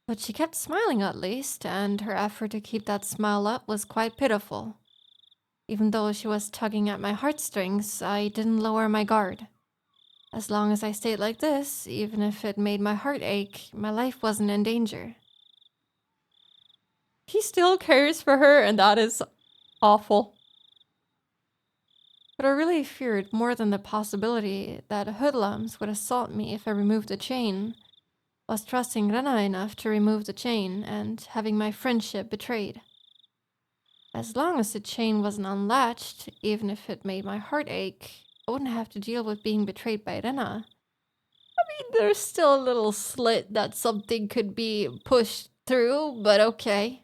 But she kept smiling at least, and her effort to keep that smile up was quite pitiful. Even though she was tugging at my heartstrings, I didn't lower my guard. As long as I stayed like this, even if it made my heart ache, my life wasn't in danger. He still cares for her, and that is awful. But I really feared more than the possibility that hoodlums would assault me if I removed the chain, was trusting Rena enough to remove the chain and having my friendship betrayed. As long as the chain wasn't unlatched, even if it made my heart ache, I wouldn't have to deal with being betrayed by Rena. I mean, there's still a little slit that something could be pushed through, but okay.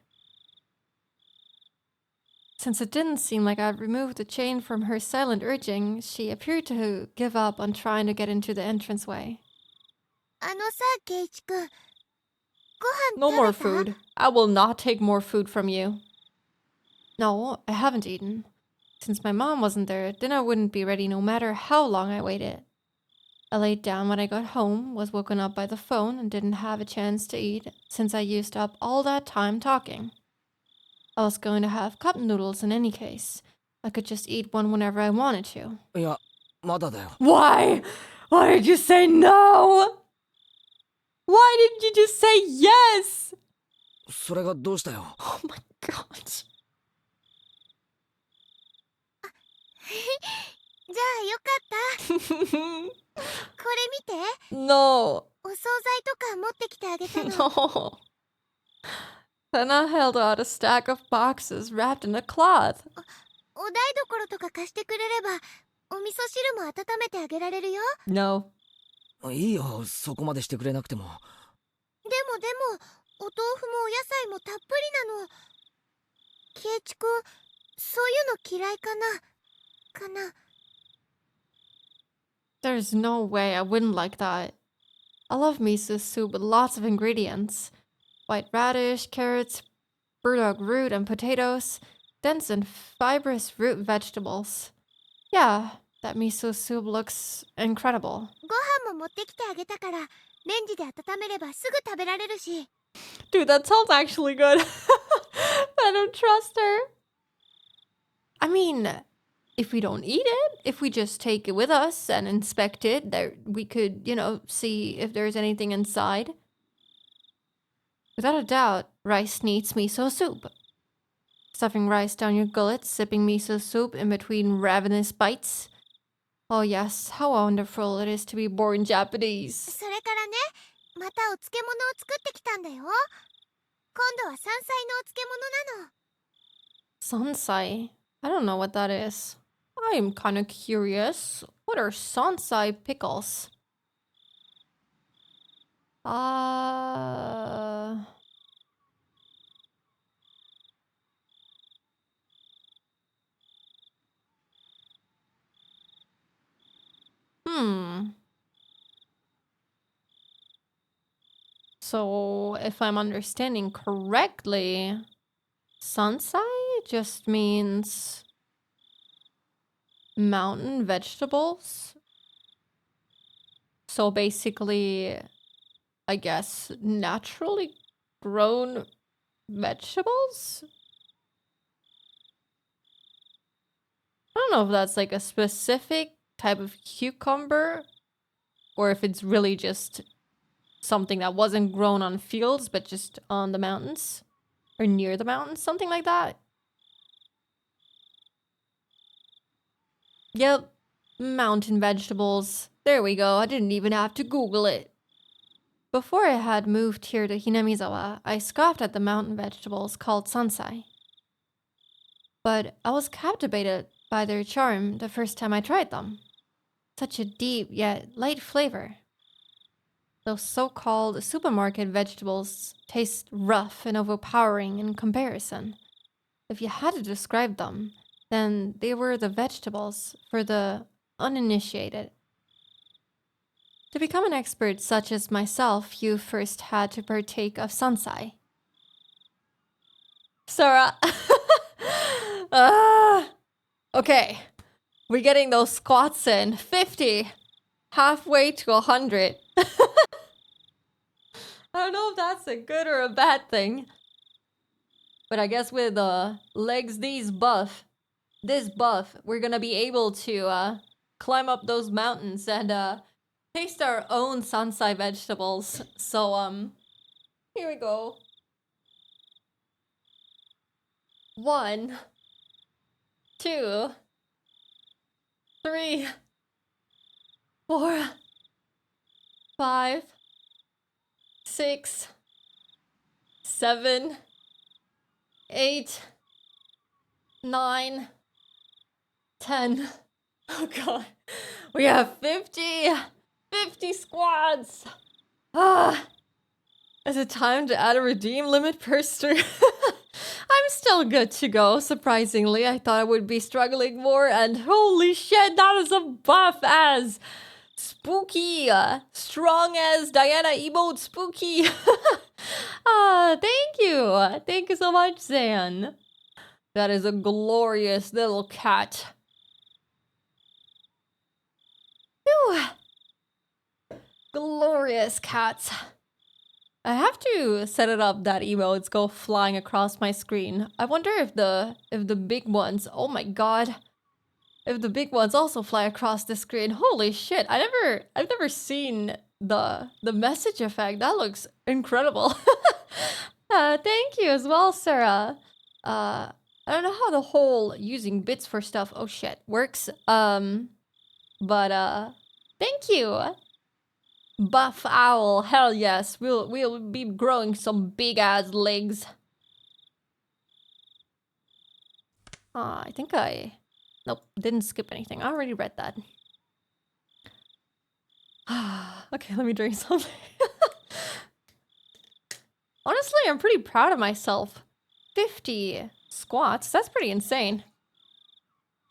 Since it didn't seem like I'd removed the chain from her silent urging, she appeared to give up on trying to get into the entranceway. あのさ、ケイチくん。ご飯 No 食 more べた？ food. I will not take more food from you. No, I haven't eaten. Since my mom wasn't there, dinner wouldn't be ready no matter how long I waited. I laid down when I got home, was woken up by the phone, and didn't have a chance to eat since I used up all that time talking. I was going to have cup noodles in any case. I could just eat one whenever I wanted to. いや、まだだよ。 Why? Why did you say no? Why didn't you just say yes? それがどうしたよ。 Oh my god. じゃあよかった。これ見て。 No. お惣菜とか持ってきてあげたの。 No. Lena held out a stack of boxes wrapped in a cloth. お台所とか貸してくれれば、お味噌汁も温めてあげられるよ。 No. いいよ、そこまでしてくれなくても。でも、お豆腐もお野菜もたっぷりなの。ケイチくん、そういうの嫌いかな。 There's no way I wouldn't like that. I love miso soup with lots of ingredients. White radish, carrots, burdock root, and potatoes. Dense and fibrous root vegetables. Yeah, that miso soup looks incredible. ご飯も持ってきてあげたから、レンジで温めればすぐ食べられるし。 Dude, that sounds actually good. But I don't trust her. I mean, if we don't eat it, if we just take it with us and inspect it, there we could, see if there's anything inside. Without a doubt, rice needs miso soup. Stuffing rice down your gullet, sipping miso soup in between ravenous bites. Oh yes, how wonderful it is to be born Japanese. それからね、またお漬物を作ってきたんだよ。今度は山菜のお漬物なの。 Sansai? I don't know what that is. I'm kind of curious. What are sansai pickles? So, if I'm understanding correctly, sansai just means mountain vegetables. So basically, I guess, naturally grown vegetables? I don't know if that's like a specific type of cucumber or if it's really just something that wasn't grown on fields but just on the mountains or near the mountains, something like that. Yep, mountain vegetables. There we go. I didn't even have to Google it. Before I had moved here to Hinamizawa, I scoffed at the mountain vegetables called sansai. But I was captivated by their charm the first time I tried them. Such a deep yet light flavor. Those so-called supermarket vegetables taste rough and overpowering in comparison. If you had to describe them, then they were the vegetables for the uninitiated. To become an expert such as myself, you first had to partake of sansai. Sora. Okay. We're getting those squats in. 50. Halfway to 100. I don't know if that's a good or a bad thing. But I guess with legs this buff, we're gonna be able to climb up those mountains and taste our own sansai vegetables. So here we go. 1, 2, 3, 4, 5, 6, 7, 8, 9, 10. Oh god. We have 50 squads. Is it time to add a redeem limit per stream? I'm still good to go, surprisingly. I thought I would be struggling more, and holy shit, that is a buff as spooky, strong as Diana emote spooky. Thank you. Thank you so much, Zan. That is a glorious little cat. Whew. Glorious cats. I have to set it up that emotes go flying across my screen. I wonder if the big ones, oh my god, if the big ones also fly across the screen. Holy shit! I've never seen the message effect. That looks incredible. Thank you as well, Sarah. I don't know how the whole using bits for stuff, oh shit, works. But thank you. Buff owl, hell yes. We'll be growing some big ass legs. I think nope, didn't skip anything. I already read that. Okay, let me drink something. Honestly, I'm pretty proud of myself. 50 squats, that's pretty insane.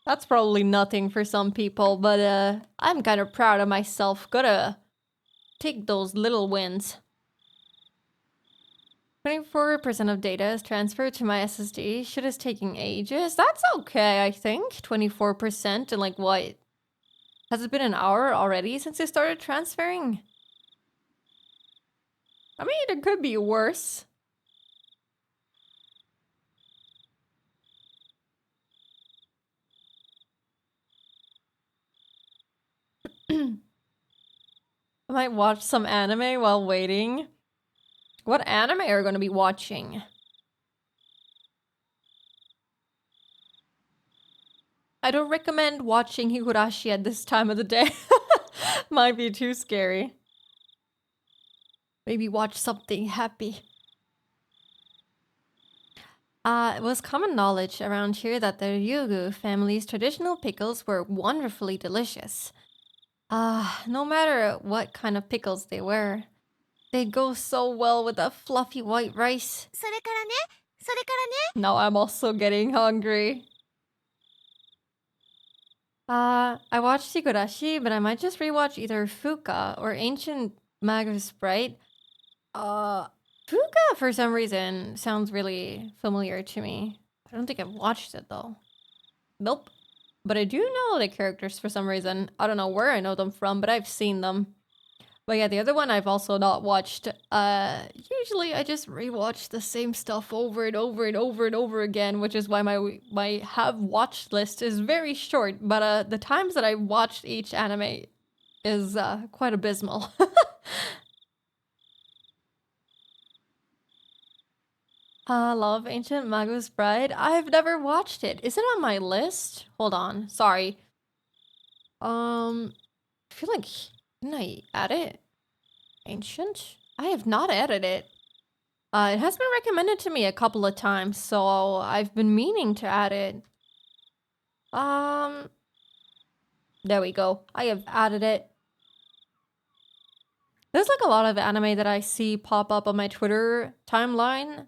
That's probably nothing for some people, but I'm kind of proud of myself. Gotta take those little wins. 24% of data is transferred to my SSD. Shit is taking ages. That's okay, I think. 24% and like what? Has it been an hour already since I started transferring? I mean, it could be worse. I might watch some anime while waiting. What anime are you going to be watching? I don't recommend watching Higurashi at this time of the day. Might be too scary. Maybe watch something happy. It was common knowledge around here that the Ryugu family's traditional pickles were wonderfully delicious. No matter what kind of pickles they were, they'd go so well with a fluffy white rice. それからね、それからね。 Now I'm also getting hungry. I watched Higurashi, but I might just rewatch either Fuka or Ancient Magus Sprite. Fuka, for some reason, sounds really familiar to me. I don't think I've watched it, though. Nope. But I do know the characters for some reason. I don't know where I know them from, but I've seen them. But yeah, the other one I've also not watched. Usually I just rewatch the same stuff over and over and over and over again, which is why my have watched list is very short. But the times that I watched each anime is quite abysmal. Love Ancient Magus Bride. I've never watched it. Is it on my list? Hold on. Sorry. I feel like didn't I add it? Ancient? I have not added it. It has been recommended to me a couple of times, so I've been meaning to add it. There we go. I have added it. There's like a lot of anime that I see pop up on my Twitter timeline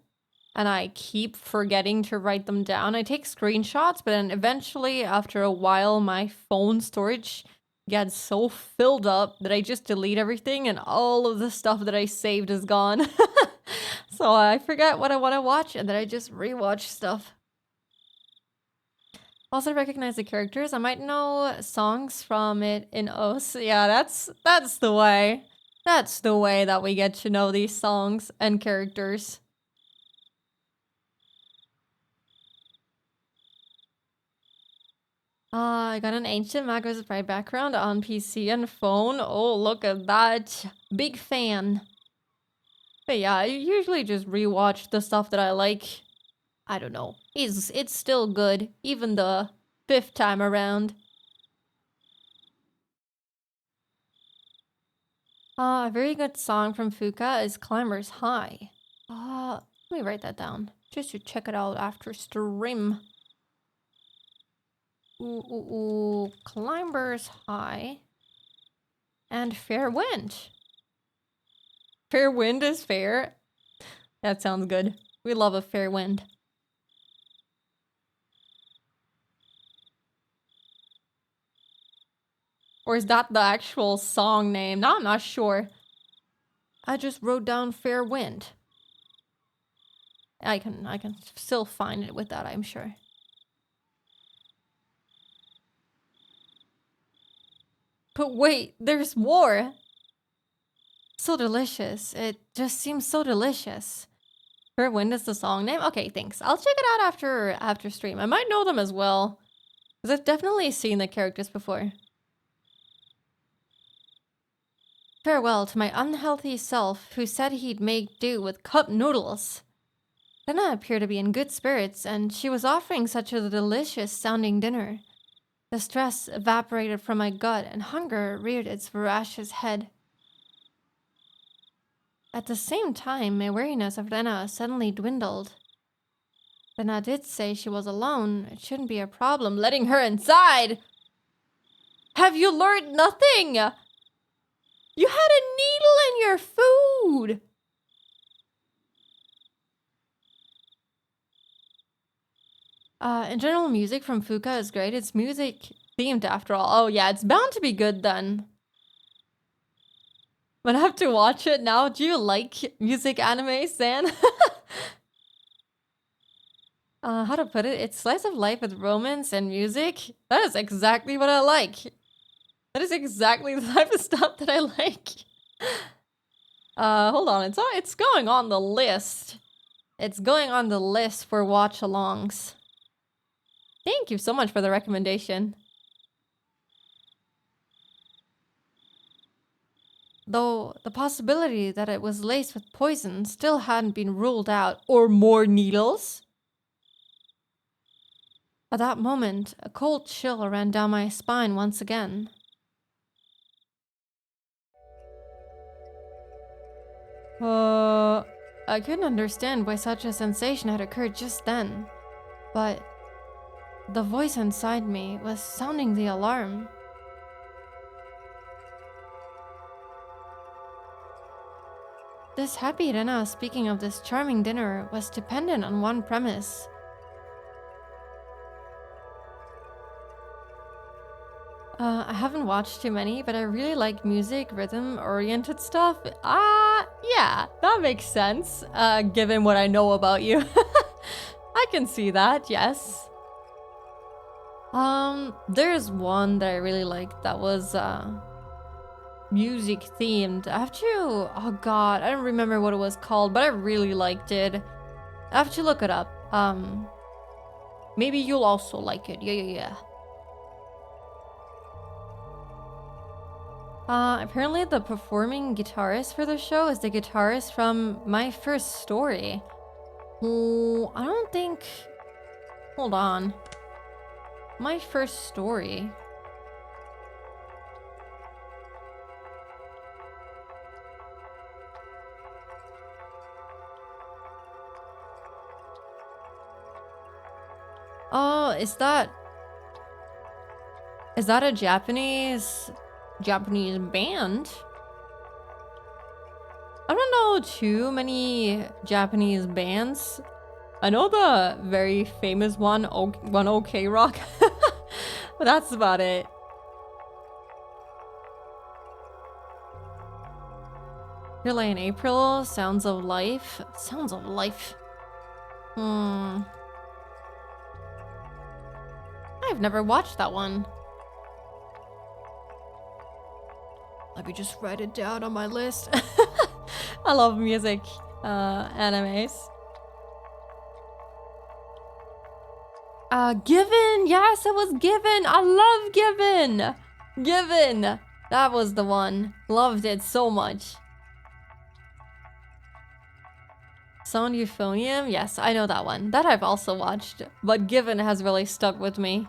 and I keep forgetting to write them down. I take screenshots, but then eventually, after a while, my phone storage gets so filled up that I just delete everything and all of the stuff that I saved is gone. So I forget what I want to watch and then I just rewatch stuff. Also recognize the characters. I might know songs from it in OS. Yeah, that's the way. That's the way that we get to know these songs and characters. I got an ancient Magos Pride background on PC and phone. Oh, look at that. Big fan. But yeah, I usually just rewatch the stuff that I like. I don't know. It's still good, even the 5th time around. A very good song from Fuka is Climber's High. Let me write that down, just to check it out after stream. Ooh, Climber's High. And Fair Wind. Fair Wind is fair. That sounds good. We love a fair wind. Or is that the actual song name? No, I'm not sure. I just wrote down Fair Wind. I can still find it with that, I'm sure. But wait, there's more. So delicious. It just seems so delicious. Fair Wind is the song name? Okay, thanks. I'll check it out after stream. I might know them as well. Because I've definitely seen the characters before. Farewell to my unhealthy self, who said he'd make do with cup noodles. Lena appeared to be in good spirits, and she was offering such a delicious-sounding dinner. The stress evaporated from my gut, and hunger reared its voracious head. At the same time, my wariness of Lena suddenly dwindled. Lena did say she was alone. It shouldn't be a problem letting her inside. Have you learned nothing? You had a needle in your food. In general, music from Fuka is great. It's music themed after all. Oh yeah, it's bound to be good then. But I have to watch it now. Do you like music anime, San? How to put it? It's slice of life with romance and music. That is exactly what I like. That is exactly the type of stuff that I like. Hold on. It's going on the list. It's going on the list for watch-alongs. Thank you so much for the recommendation. Though the possibility that it was laced with poison still hadn't been ruled out. Or more needles? At that moment, a cold chill ran down my spine once again. I couldn't understand why such a sensation had occurred just then, but the voice inside me was sounding the alarm. This happy Rena speaking of this charming dinner was dependent on one premise. I haven't watched too many, but I really like music, rhythm-oriented stuff. Yeah, that makes sense, given what I know about you. I can see that, yes. There's one that I really liked that was, music themed. I have to, oh god, I don't remember what it was called, but I really liked it. I have to look it up. Maybe you'll also like it. Yeah. Apparently the performing guitarist for the show is the guitarist from My First Story. Oh, I don't think... Hold on. My First Story. Oh, is that a Japanese band? I don't know too many Japanese bands. I know the very famous one, One OK Rock. But that's about it. Relay in April, Sounds of Life. Sounds of Life. I've never watched that one. Let me just write it down on my list. I love music, animes. Given! Yes, it was Given! I love Given! Given! That was the one. Loved it so much. Sound Euphonium? Yes, I know that one. That I've also watched. But Given has really stuck with me.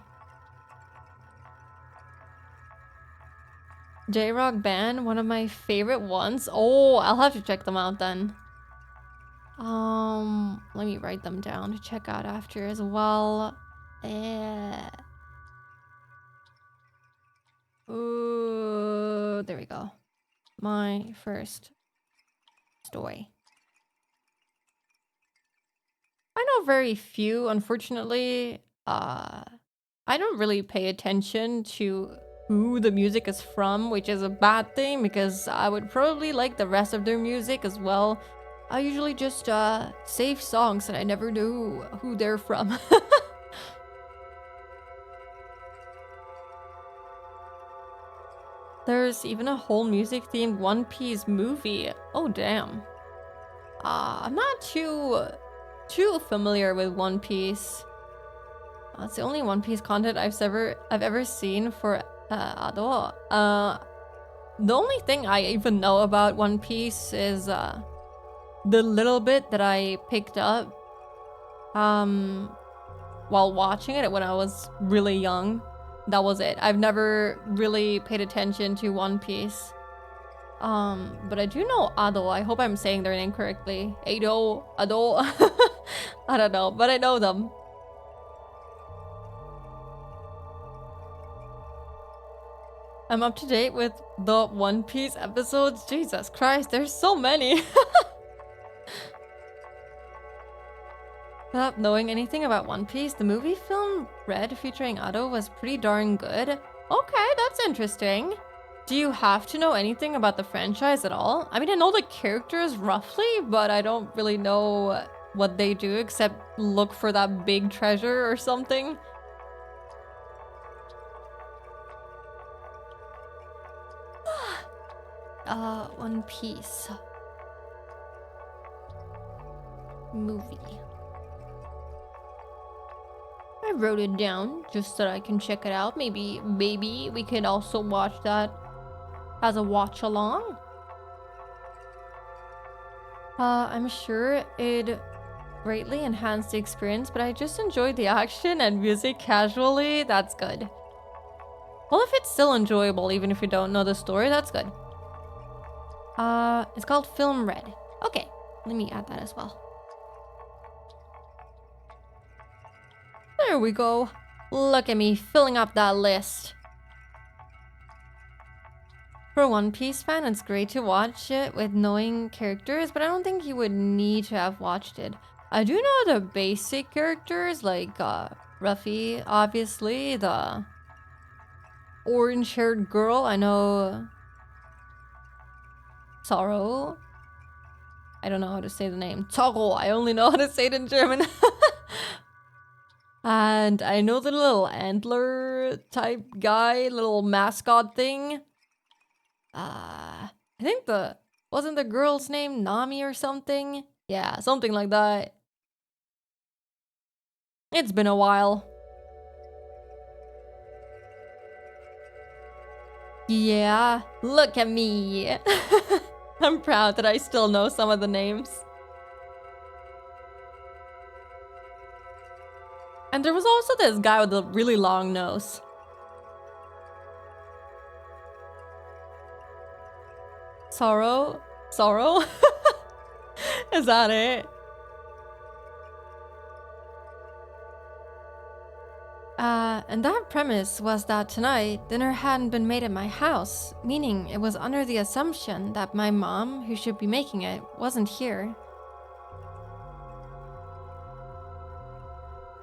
J-Rock Band, one of my favorite ones. Oh, I'll have to check them out then. Let me write them down to check out after as well. Ooh, there we go. My first story. I know very few, unfortunately. I don't really pay attention to who the music is from, which is a bad thing because I would probably like the rest of their music as well. I usually just save songs and I never knew who they're from. There's even a whole music themed One Piece movie. Oh damn. I'm not too familiar with One Piece. It's the only One Piece content I've ever seen for Ado. The only thing I even know about One Piece is the little bit that I picked up while watching it when I was really young. That was it. I've never really paid attention to One Piece. But I do know Ado. I hope I'm saying their name correctly. Ado. I don't know, but I know them. I'm up to date with the One Piece episodes. Jesus Christ, there's so many. Without knowing anything about One Piece, the movie film Red featuring Ado was pretty darn good. Okay, that's interesting. Do you have to know anything about the franchise at all? I mean, I know the characters roughly, but I don't really know what they do except look for that big treasure or something. One Piece movie. I wrote it down just so that I can check it out. Maybe we can also watch that as a watch along. I'm sure it greatly enhanced the experience, but I just enjoyed the action and music casually. That's good. Well, if it's still enjoyable, even if you don't know the story, that's good. It's called Film Red. Okay, let me add that as well. There we go. Look at me filling up that list. For a One Piece fan, it's great to watch it with knowing characters, but I don't think you would need to have watched it. I do know the basic characters, like Ruffy, obviously, the orange-haired girl. I know Sorrow. I don't know how to say the name. Toro. I only know how to say it in German. And I know the little antler type guy, little mascot thing. I think wasn't the girl's name Nami or something? Yeah, something like that. It's been a while. Yeah, look at me. I'm proud that I still know some of the names. And there was also this guy with a really long nose. Sorrow? Sorrow? Is that it? And that premise was that tonight, dinner hadn't been made at my house, meaning it was under the assumption that my mom, who should be making it, wasn't here.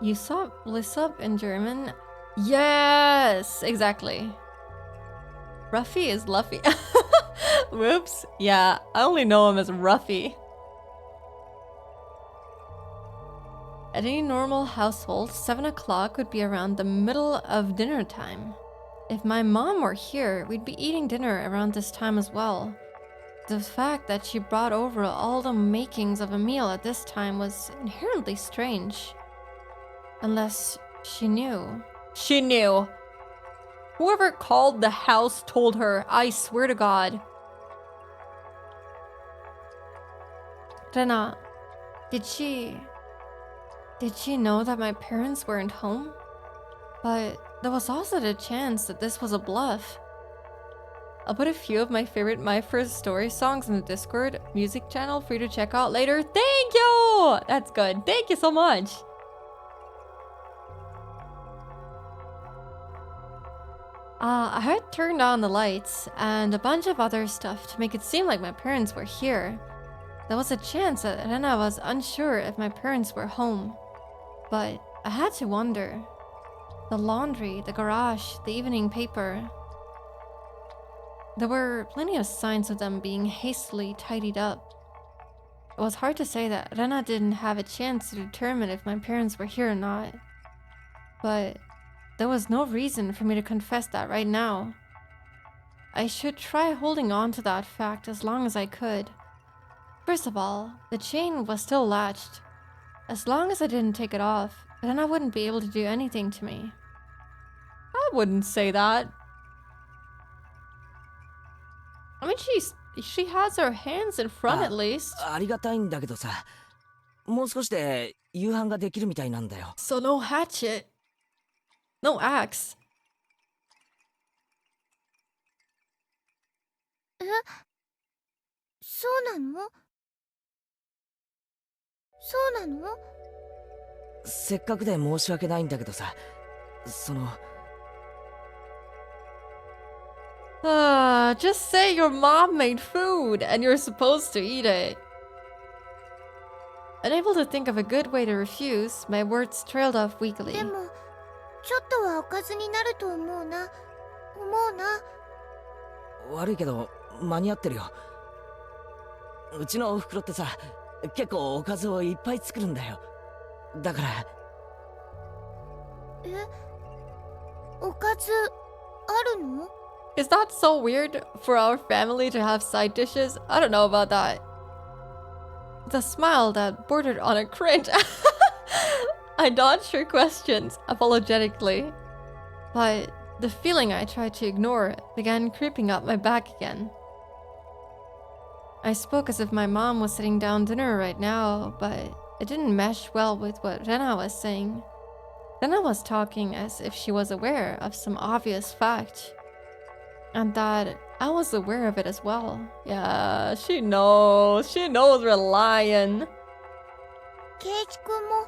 Lissab in German? Yes, exactly. Ruffy is Luffy. Whoops. Yeah, I only know him as Ruffy. At any normal household, 7 o'clock would be around the middle of dinner time. If my mom were here, we'd be eating dinner around this time as well. The fact that she brought over all the makings of a meal at this time was inherently strange. Unless she knew. She knew! Whoever called the house told her, I swear to God. Rena, did she know that my parents weren't home? But there was also the chance that this was a bluff. I'll put a few of my favorite My First Story songs in the Discord music channel for you to check out later. Thank you! That's good. Thank you so much. I had turned on the lights and a bunch of other stuff to make it seem like my parents were here. There was a chance that Rena was unsure if my parents were home. But I had to wonder. The laundry, the garage, the evening paper. There were plenty of signs of them being hastily tidied up. It was hard to say that Rena didn't have a chance to determine if my parents were here or not. But there was no reason for me to confess that right now. I should try holding on to that fact as long as I could. First of all, the chain was still latched. As long as I didn't take it off, Rena wouldn't be able to do anything to me. I wouldn't say that. I mean, she has her hands in front at least. ありがたいんだけどさ、もう少しで夕飯ができるみたいなんだよ。 So no hatchet. No axe. そうなの？そうなの？せっかくで申し訳ないんだけどさ、その。 Just say your mom made food and you're supposed to eat it. Unable to think of a good way to refuse, my words trailed off weakly. でもちょっとはおかずになると思うな。悪いけど間に合ってるよ。うちのお袋ってさ、結構おかずをいっぱい作るんだよ。だから。おかずあるの？ Is that so weird for our family to have side dishes? I don't know about that. The smile that bordered on a cringe. I dodged her questions apologetically, but the feeling I tried to ignore began creeping up my back again. I spoke as if my mom was sitting down dinner right now, but it didn't mesh well with what Rena was saying. Rena was talking as if she was aware of some obvious fact. And that I was aware of it as well. Yeah, she knows. She knows we're lying. ケイチ君も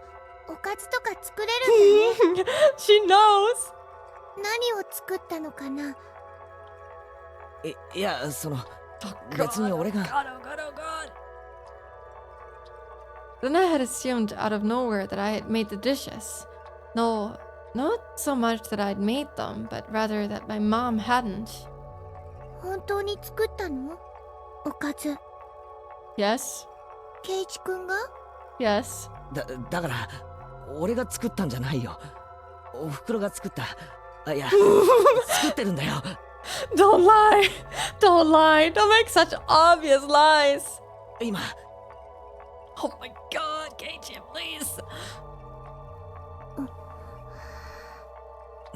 おかずとか作れるんだね。She knows. 何を作ったのかな？いや、その、別に俺が。Then I had assumed out of nowhere that I had made the dishes. No, not so much that I'd made them, but rather that my mom hadn't. 本当に作ったの？おかず。Yes. ケイチ君が？ Yes. だから、俺が作ったんじゃないよ。お袋が作った。あ、いや、作ってるんだよ。Don't lie! Don't lie! Don't make such obvious lies! 今。Oh my god, Keiichi, please!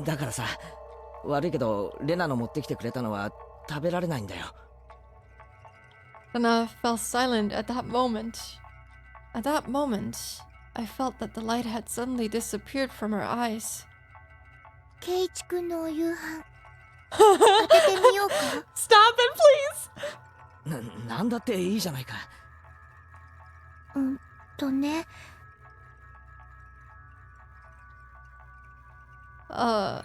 だからさ、悪いけど、レナの持ってきてくれたのは食べられないんだよ。Rena fell silent at that moment. At that moment, I felt that the light had suddenly disappeared from her eyes. ケイチ君のお夕飯開けてみようか。Stop it, please! なんだっていいじゃないか。ね。Whoa.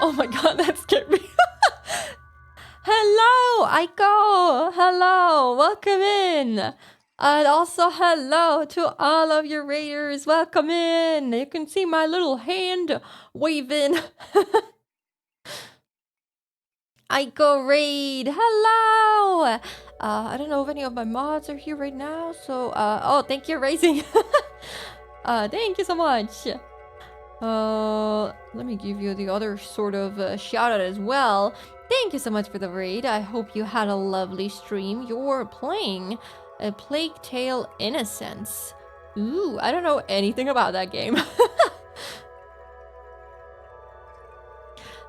Oh my god, that scared me. Hello, Aiko! Hello, welcome in! And also, hello to all of your raiders. Welcome in. You can see my little hand waving. Aiko Raid, hello! I don't know if any of my mods are here right now, so, oh, thank you, Raising. Thank you so much. Let me give you the other sort of shout out as well. Thank you so much for the raid. I hope you had a lovely stream. You're playing a Plague Tale Innocence. Ooh, I don't know anything about that game.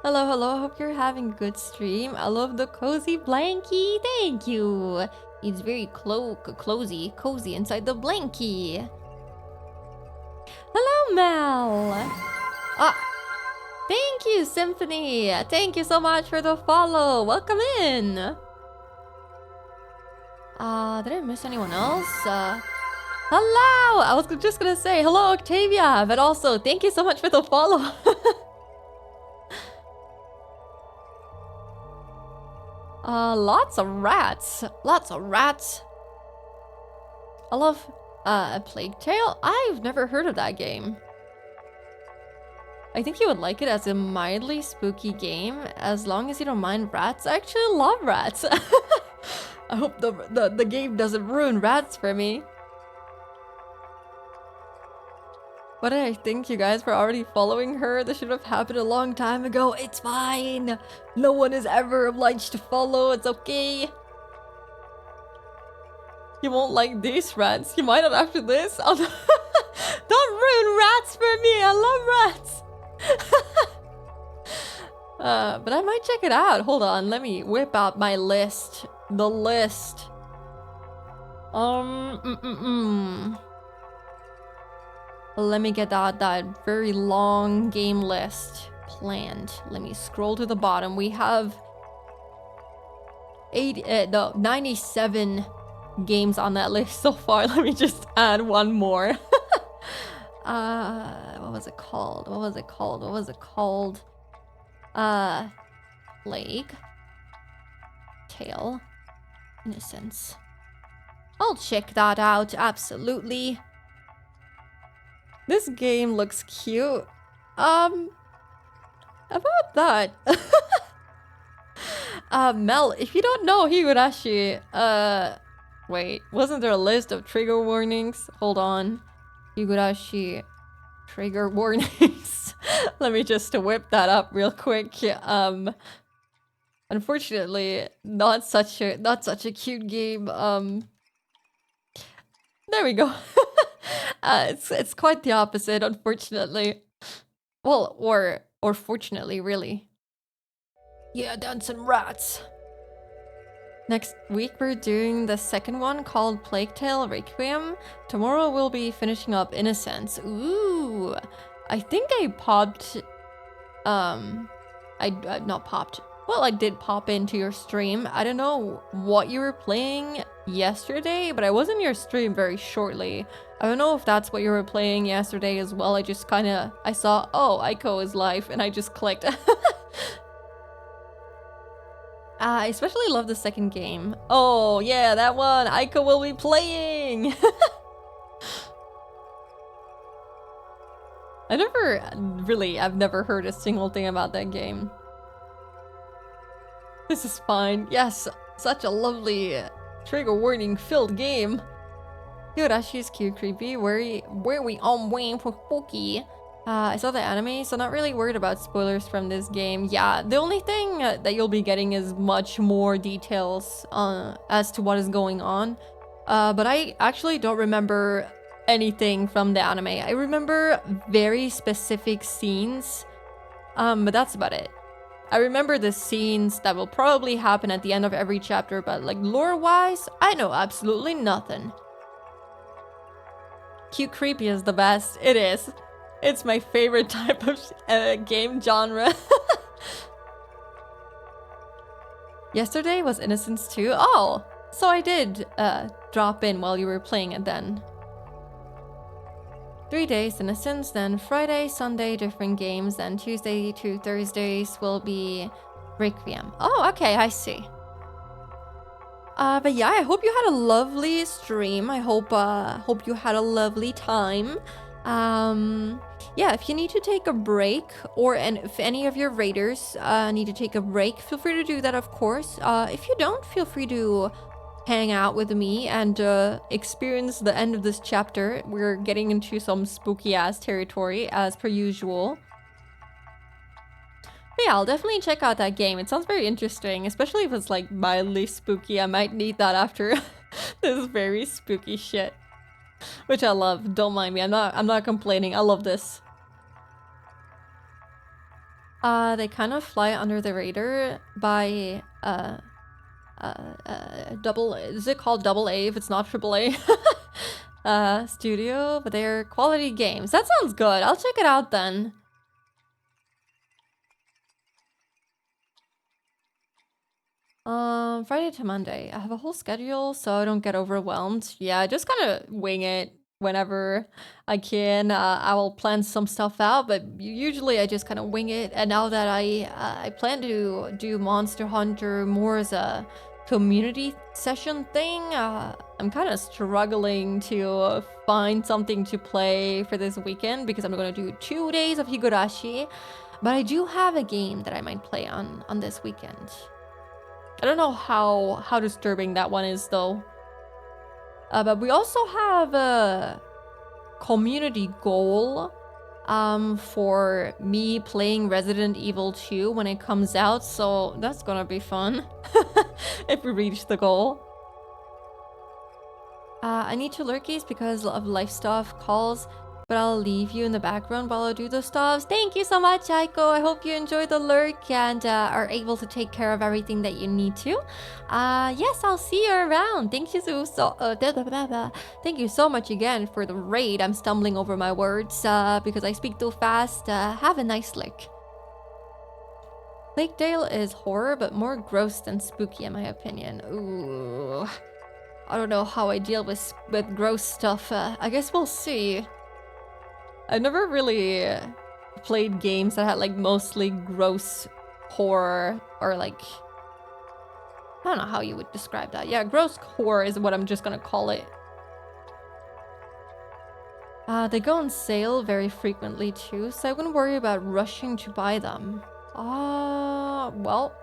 Hello, hello. Hope you're having a good stream. I love the cozy blankie. Thank you. It's very cozy inside the blankie. Hello, Mel. Thank you, Symphony. Thank you so much for the follow. Welcome in. Did I miss anyone else? Hello. I was just gonna say hello, Octavia, but also thank you so much for the follow. Lots of rats. Lots of rats. I love Plague Tale. I've never heard of that game. I think you would like it as a mildly spooky game, as long as you don't mind rats. I actually love rats. I hope the game doesn't ruin rats for me. What did I think, you guys were already following her? This should have happened a long time ago. It's fine. No one is ever obliged to follow. It's okay. You won't like these rats. You might not after this. Don't ruin rats for me. I love rats. But I might check it out. Hold on. Let me whip out my list. The list. Let me get out that very long game list planned. Let me scroll to the bottom. We have 97 games on that list so far. Let me just add one more. What was it called? Plague Tale Innocence. I'll check that out, absolutely. This game looks cute. About that. Mel, if you don't know Higurashi, wait, wasn't there a list of trigger warnings? Hold on. Higurashi trigger warnings. Let me just whip that up real quick. Unfortunately, not such a cute game. There we go. It's quite the opposite, unfortunately. Well, or fortunately, really. Yeah, dancing rats. Next week we're doing the second one called Plague Tale Requiem. Tomorrow we'll be finishing up Innocence. Ooh, I think I popped. I not popped. Well, I did pop into your stream. I don't know what you were playing yesterday, but I was in your stream very shortly. I don't know if that's what you were playing yesterday as well. I just I saw, oh, Aiko is live, and I just clicked. I especially love the second game. Oh, yeah, that one. Aiko will be playing. I've never heard a single thing about that game. This is fine. Yes, such a lovely trigger warning filled game. Higurashi's cute, creepy, where we on waiting for spooky. I saw the anime, so not really worried about spoilers from this game. Yeah, the only thing that you'll be getting is much more details as to what is going on. But I actually don't remember anything from the anime. I remember very specific scenes, but that's about it. I remember the scenes that will probably happen at the end of every chapter, but like lore-wise, I know absolutely nothing. Cute creepy is the best. It is. It's my favorite type of game genre. Yesterday was Innocence 2. Oh, so I did drop in while you were playing it then. 3 days Innocence, then Friday, Sunday, different games, then Tuesday to Thursdays will be Requiem. Oh, okay, I see. But yeah, I hope you had a lovely stream. I hope you had a lovely time. Yeah, if you need to take a break, and if any of your raiders need to take a break, feel free to do that, of course. If you don't, feel free to hang out with me and experience the end of this chapter. We're getting into some spooky ass territory as per usual. But yeah, I'll definitely check out that game. It sounds very interesting, especially if it's like mildly spooky. I might need that after this very spooky shit, which I love. Don't mind me. I'm not complaining. I love this. They kind of fly under the radar by double. Is it called double A if it's not triple A? Studio, but they're quality games. That sounds good. I'll check it out then. Friday to Monday. I have a whole schedule so I don't get overwhelmed. Yeah, I just kind of wing it whenever I can. I will plan some stuff out, but usually I just kind of wing it. And now that I plan to do Monster Hunter more as a community session thing, I'm kind of struggling to find something to play for this weekend because I'm going to do 2 days of Higurashi. But I do have a game that I might play on this weekend. I don't know how disturbing that one is though. But we also have a community goal for me playing Resident Evil 2 when it comes out, so that's gonna be fun if we reach the goal. I need to lurkies because of life stuff calls, but I'll leave you in the background while I do the stuffs. Thank you so much, Aiko. I hope you enjoy the lurk and are able to take care of everything that you need to. Yes, I'll see you around. Thank you thank you so much again for the raid. I'm stumbling over my words because I speak too fast. Have a nice lick. Lakedale is horror, but more gross than spooky in my opinion. Ooh. I don't know how I deal with gross stuff. I guess we'll see. I've never really played games that had like mostly gross horror or like, I don't know how you would describe that. Yeah, gross horror is what I'm just gonna call it. They go on sale very frequently too, so I wouldn't worry about rushing to buy them. Well,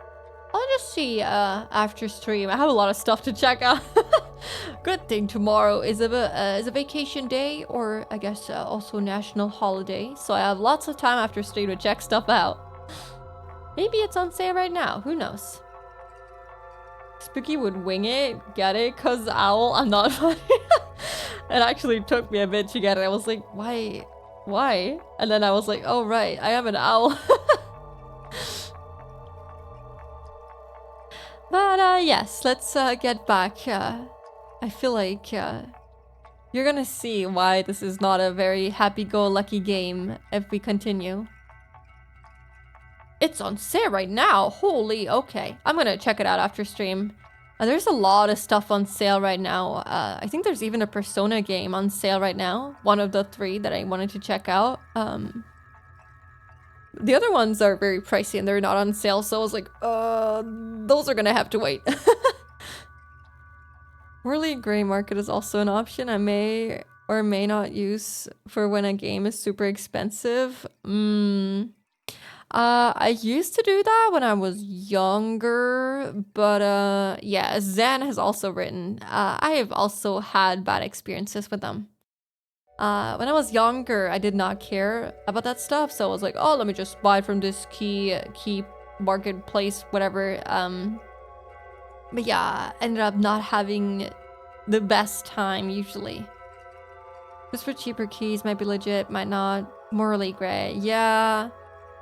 I'll just see after stream. I have a lot of stuff to check out. Good thing tomorrow is a vacation day, or I guess also national holiday, so I have lots of time after stream to check stuff out. Maybe it's on sale right now, who knows? Spooky would wing it, get it, cause owl, I'm not funny. It actually took me a bit to get it. I was like, why? And then I was like, oh right, I am an owl. But yes, let's get back. I feel like you're gonna see why this is not a very happy-go-lucky game if we continue. It's on sale right now. Holy, okay. I'm gonna check it out after stream. There's a lot of stuff on sale right now. I think there's even a Persona game on sale right now. One of the 3 that I wanted to check out. The other ones are very pricey and they're not on sale, so I was like, those are gonna have to wait. Early gray market is also an option I may or may not use for when a game is super expensive. I used to do that when I was younger, but yeah, Zen has also written. I have also had bad experiences with them. When I was younger, I did not care about that stuff, so I was like, oh, let me just buy from this key marketplace, whatever. But yeah, ended up not having the best time usually. Just for cheaper keys, might be legit, might not. Morally gray, yeah.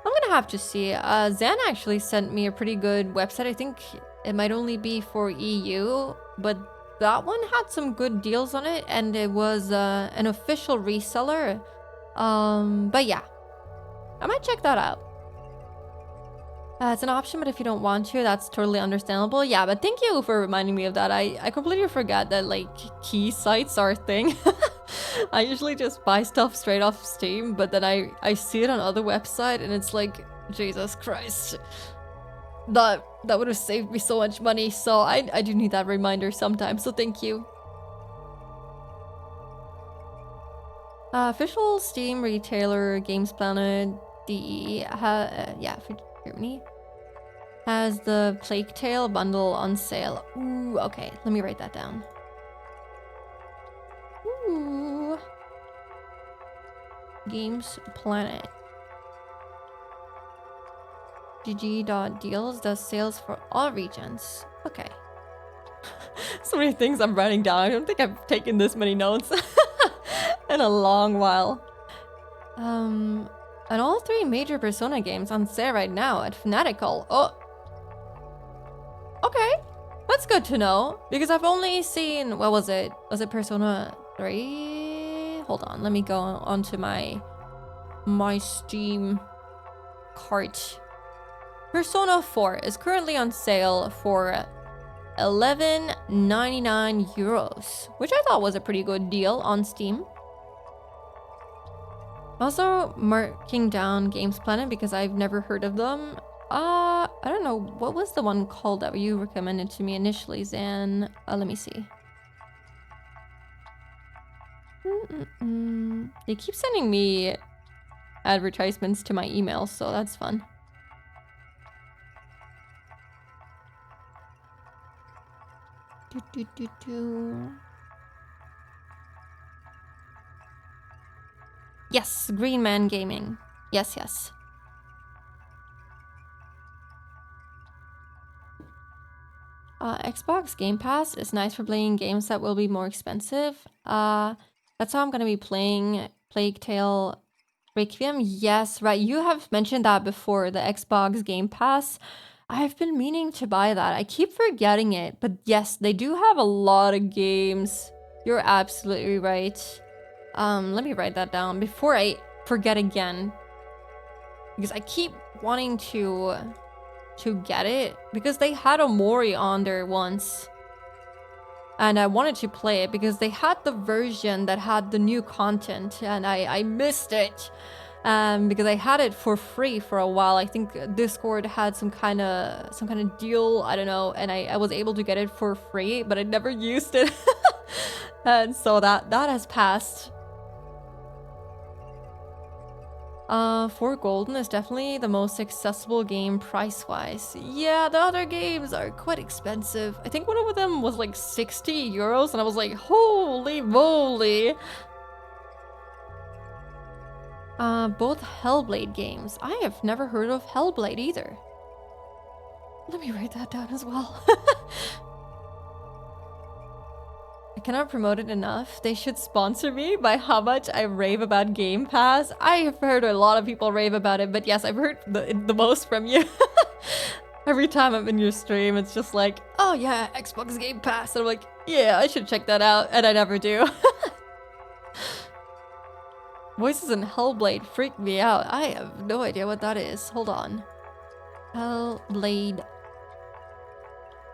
I'm gonna have to see. Zan actually sent me a pretty good website. I think it might only be for EU, but that one had some good deals on it, and it was an official reseller. But yeah, I might check that out. It's an option, but if you don't want to, that's totally understandable. Yeah, but thank you for reminding me of that. I completely forgot that like key sites are a thing. I usually just buy stuff straight off Steam, but then I see it on other website and it's like, Jesus Christ. That would have saved me so much money, so I do need that reminder sometimes, so thank you. Official Steam retailer Games Planet DE, for Germany, has the Plague Tale bundle on sale. Ooh, okay, let me write that down. Ooh. Games Planet. GG.deals does sales for all regions. Okay. So many things I'm writing down. I don't think I've taken this many notes in a long while. And all 3 major Persona games on sale right now at Fanatical. Oh. Okay. That's good to know. Because I've only seen... What was it? Was it Persona 3? Hold on. Let me go onto my Steam cart. Persona 4 is currently on sale for 11.99 euros, which I thought was a pretty good deal on Steam. Also marking down Games Planet because I've never heard of them. I don't know, what was the one called that you recommended to me initially, Zan? Let me see. They keep sending me advertisements to my email, so that's fun. Yes, Green Man Gaming. Yes, yes. Xbox Game Pass is nice for playing games that will be more expensive. That's how I'm gonna be playing Plague Tale Requiem. Yes, right. You have mentioned that before, the Xbox Game Pass. I've been meaning to buy that. I keep forgetting it, but yes, they do have a lot of games. You're absolutely right. Let me write that down before I forget again. Because I keep wanting to get it because they had Omori on there once. And I wanted to play it because they had the version that had the new content and I missed it. Because I had it for free for a while. I think Discord had some kind of deal, I don't know, and I was able to get it for free, but I never used it. And so that has passed. 4 Golden is definitely the most accessible game price-wise. Yeah, the other games are quite expensive. I think one of them was like 60 euros, and I was like, holy moly! Both Hellblade games. I have never heard of Hellblade either. Let me write that down as well. I cannot promote it enough. They should sponsor me by how much I rave about Game Pass. I have heard a lot of people rave about it, but yes, I've heard the most from you. Every time I'm in your stream, it's just like, oh yeah, Xbox Game Pass. And I'm like, yeah, I should check that out. And I never do. Voices in Hellblade freak me out. I have no idea what that is. Hold on. Hellblade.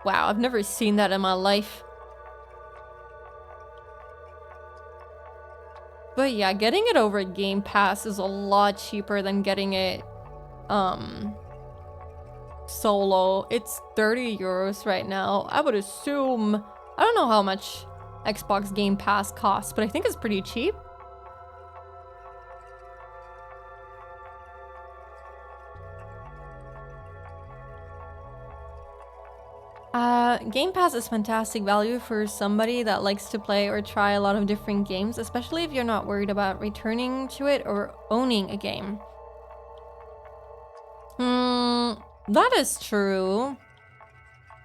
Wow, I've never seen that in my life. But yeah, getting it over Game Pass is a lot cheaper than getting it solo. It's 30 euros right now. I would assume, I don't know how much Xbox Game Pass costs, but I think it's pretty cheap. Game Pass is fantastic value for somebody that likes to play or try a lot of different games, especially if you're not worried about returning to it or owning a game. That is true.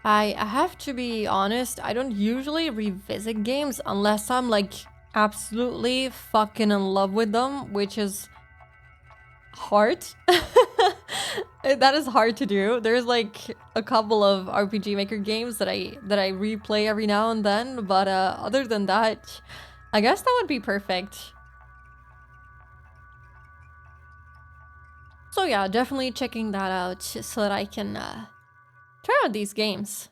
I have to be honest, I don't usually revisit games unless I'm like absolutely fucking in love with them, which is hard. That is hard to do. There's like a couple of RPG Maker games that I replay every now and then, but other than that, I guess that would be perfect. So yeah, definitely checking that out so that I can try out these games.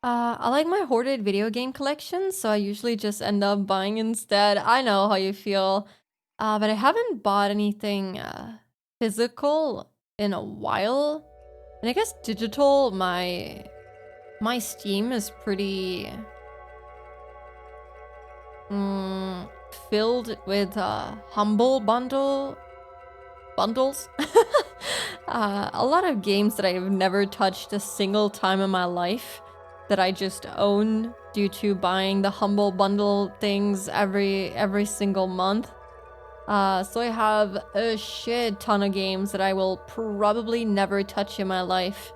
I like my hoarded video game collection, so I usually just end up buying instead. I know how you feel. But I haven't bought anything physical in a while. And I guess digital, my Steam is pretty filled with humble bundles. A lot of games that I've never touched a single time in my life that I just own due to buying the humble bundle things every single month. So I have a shit ton of games that I will probably never touch in my life.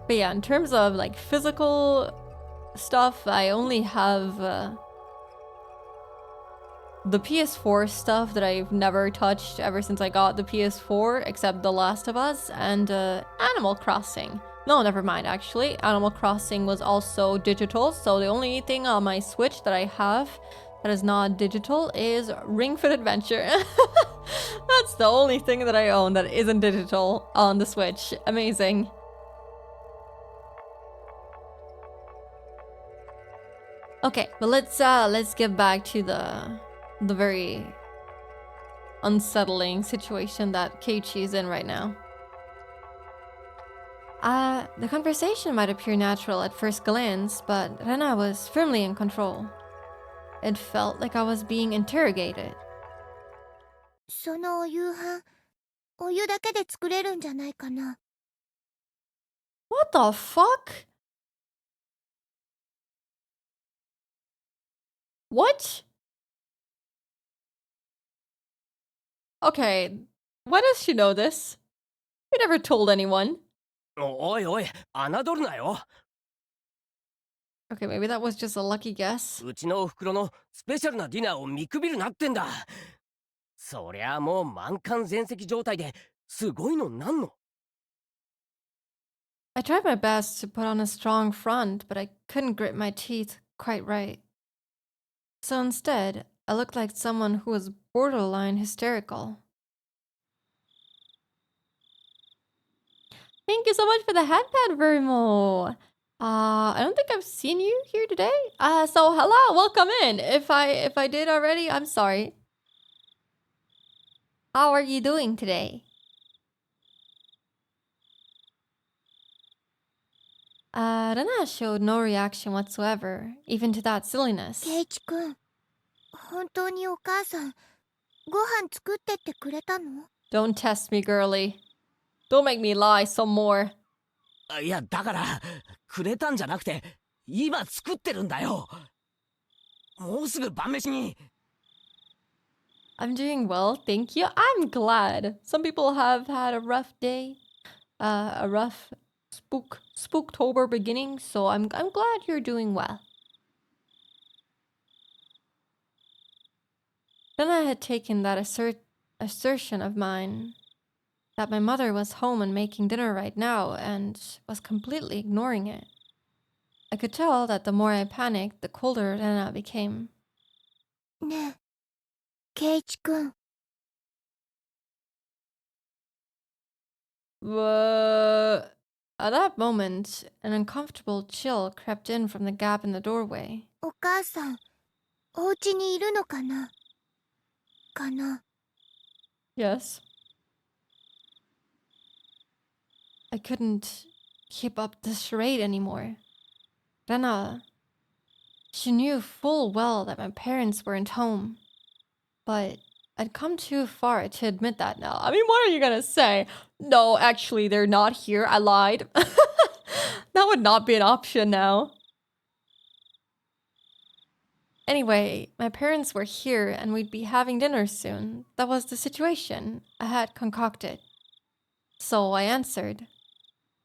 But yeah, in terms of like physical stuff, I only have the PS4 stuff that I've never touched ever since I got the PS4, except The Last of Us and Animal Crossing. No, never mind, actually. Animal Crossing was also digital, so the only thing on my Switch that I have that is not digital is Ring Fit Adventure. That's the only thing that I own that isn't digital on the Switch. Amazing. Okay, but let's get back to the very unsettling situation that Keiichi is in right now. The conversation might appear natural at first glance, but Rena was firmly in control. It felt like I was being interrogated. そのお夕飯、お湯だけで作れるんじゃないかな。What the fuck? What? Okay, why does she know this? We never told anyone. おいおい、侮るなよ。 Okay, maybe that was just a lucky guess. うちのお袋のスペシャルなディナーを見くびるなってんだ。そりゃもう満館全席状態ですごいのなんの。 I tried my best to put on a strong front, but I couldn't grit my teeth quite right. So instead, I looked like someone who was borderline hysterical. Thank you so much for the headband, Vermo. I don't think I've seen you here today. So hello, welcome in. If I did already, I'm sorry. How are you doing today? Rena showed no reaction whatsoever, even to that silliness. ケイチくん、本当にお母さん、ご飯作ってってくれたの？ Don't test me, girly. Don't make me lie some more. いやだからくれたんじゃなくて今作ってるんだよ。もうすぐ晩飯に。 I'm doing well, thank you. I'm glad. Some people have had a rough day, a rough spooktober beginning, so I'm glad you're doing well. Then I had taken that assertion of mine that my mother was home and making dinner right now and was completely ignoring it. I could tell that the more I panicked, the colder Rena became. ねえ、ケイチくん。 At that moment, an uncomfortable chill crept in from the gap in the doorway. お母さん、お家にいるのかな？かな？ Yes. I couldn't keep up the charade anymore. Rena, she knew full well that my parents weren't home. But I'd come too far to admit that now. I mean, what are you gonna say? No, actually, they're not here. I lied. That would not be an option now. Anyway, my parents were here and we'd be having dinner soon. That was the situation I had concocted. So I answered.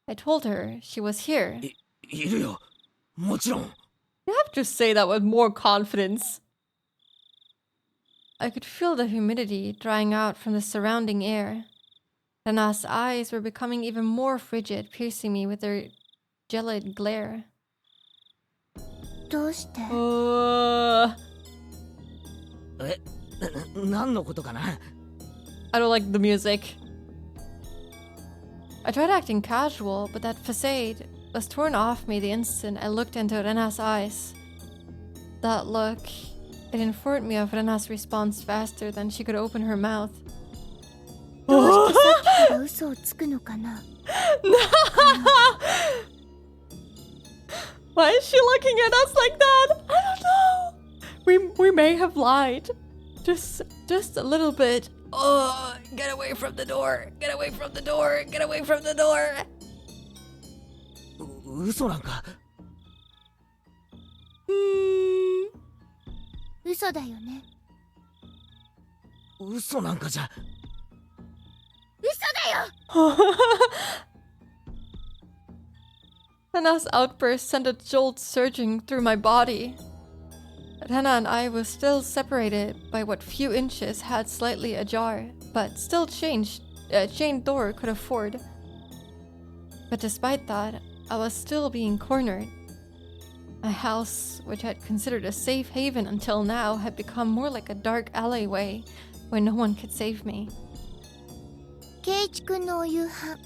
I told her she was here. いるよ。もちろん。 You have to say that with more confidence. I could feel the humidity drying out from the surrounding air. Rena's eyes were becoming even more frigid, piercing me with their gelid glare. どうして？え、何のことかな？ I don't like the music. I tried acting casual, but that facade was torn off me the instant I looked into Rena's eyes. That look, it informed me of Rena's response faster than she could open her mouth. ど嘘をつくのかな。Why is she looking at us like that? I don't know. We may have lied. Just a little bit. Oh, get away from the door. Get away from the door. Get away from the door. 嘘なんか。嘘だよね。嘘なんかじゃ。嘘だよ。Rena's outburst sent a jolt surging through my body. Rena and I were still separated by what few inches had slightly ajar, but still chained door could afford. But despite that, I was still being cornered. My house, which I'd considered a safe haven until now, had become more like a dark alleyway where no one could save me. 圭一くんのお夕飯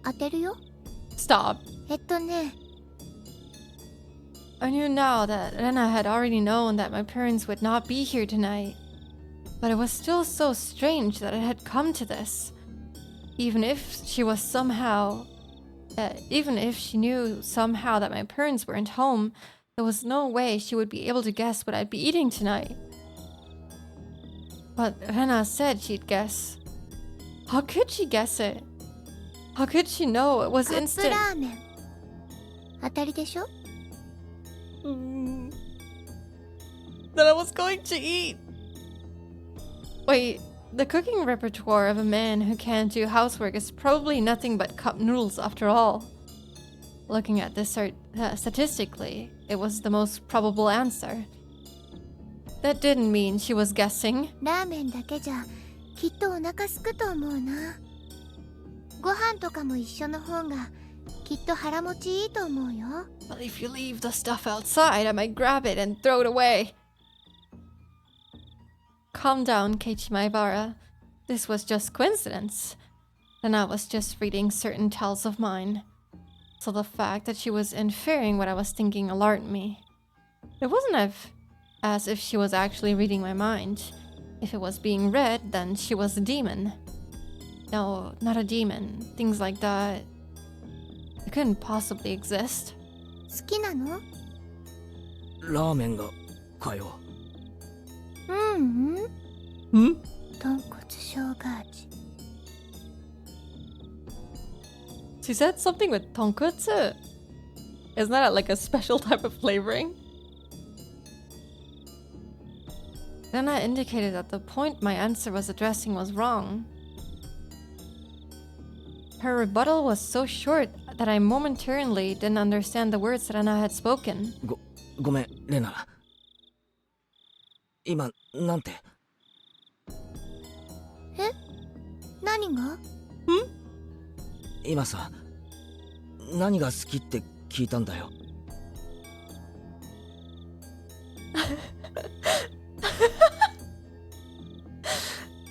当てるよ。 Stop. ね。 I knew now that Rena had already known that my parents would not be here tonight. But it was still so strange that it had come to this. Even if she knew somehow that my parents weren't home, there was no way she would be able to guess what I'd be eating tonight. But Rena said she'd guess. How could she guess it? How could she know it was カップ instant? ラーメン当たりでしょ。 That I was going to eat. Wait, the cooking repertoire of a man who can't do housework is probably nothing but cup noodles after all. Looking at this statistically, it was the most probable answer. That didn't mean she was guessing. ラーメンだけじゃきっとお腹すくと思うな。ご飯とかも一緒の方がきっと腹持ちいいと思うよ。 Well, if you leave the stuff outside, I might grab it and throw it away. Calm down, Keiichi Maebara. This was just coincidence. And I was just reading certain tales of mine. So the fact that she was inferring what I was thinking alarmed me. It wasn't as if she was actually reading my mind. If it was being read, then she was a demon. No, not a demon. Things like that. It couldn't possibly exist. 好きなの？ラーメンがかよ。Hmm? 豚骨生姜味。 She said something with tonkotsu. Isn't that like a special type of flavoring? Then I indicated that the point my answer was addressing was wrong. Her rebuttal was so short that I momentarily didn't understand the words that Rena had spoken. ごめん、レナ。今、なんて。何が？今さ、何が好きって聞いたんだよ。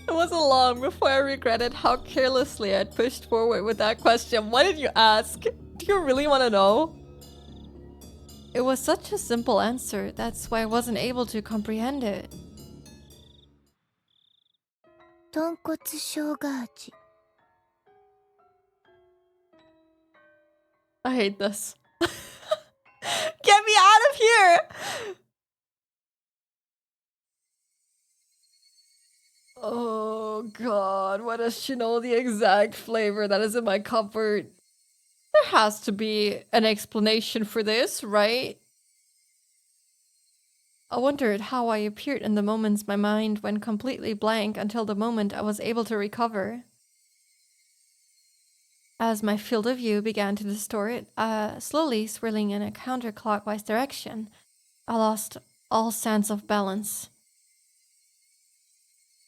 It wasn't long before I regretted how carelessly I'd pushed forward with that question. Why did you ask? Do you really want to know? It was such a simple answer, that's why I wasn't able to comprehend it. 豚骨生姜味。 I hate this. Get me out of here! Oh god, why does she know the exact flavor that is in my cupboard? There has to be an explanation for this, right? I wondered how I appeared in the moments my mind went completely blank until the moment I was able to recover. As my field of view began to distort, slowly swirling in a counterclockwise direction, I lost all sense of balance.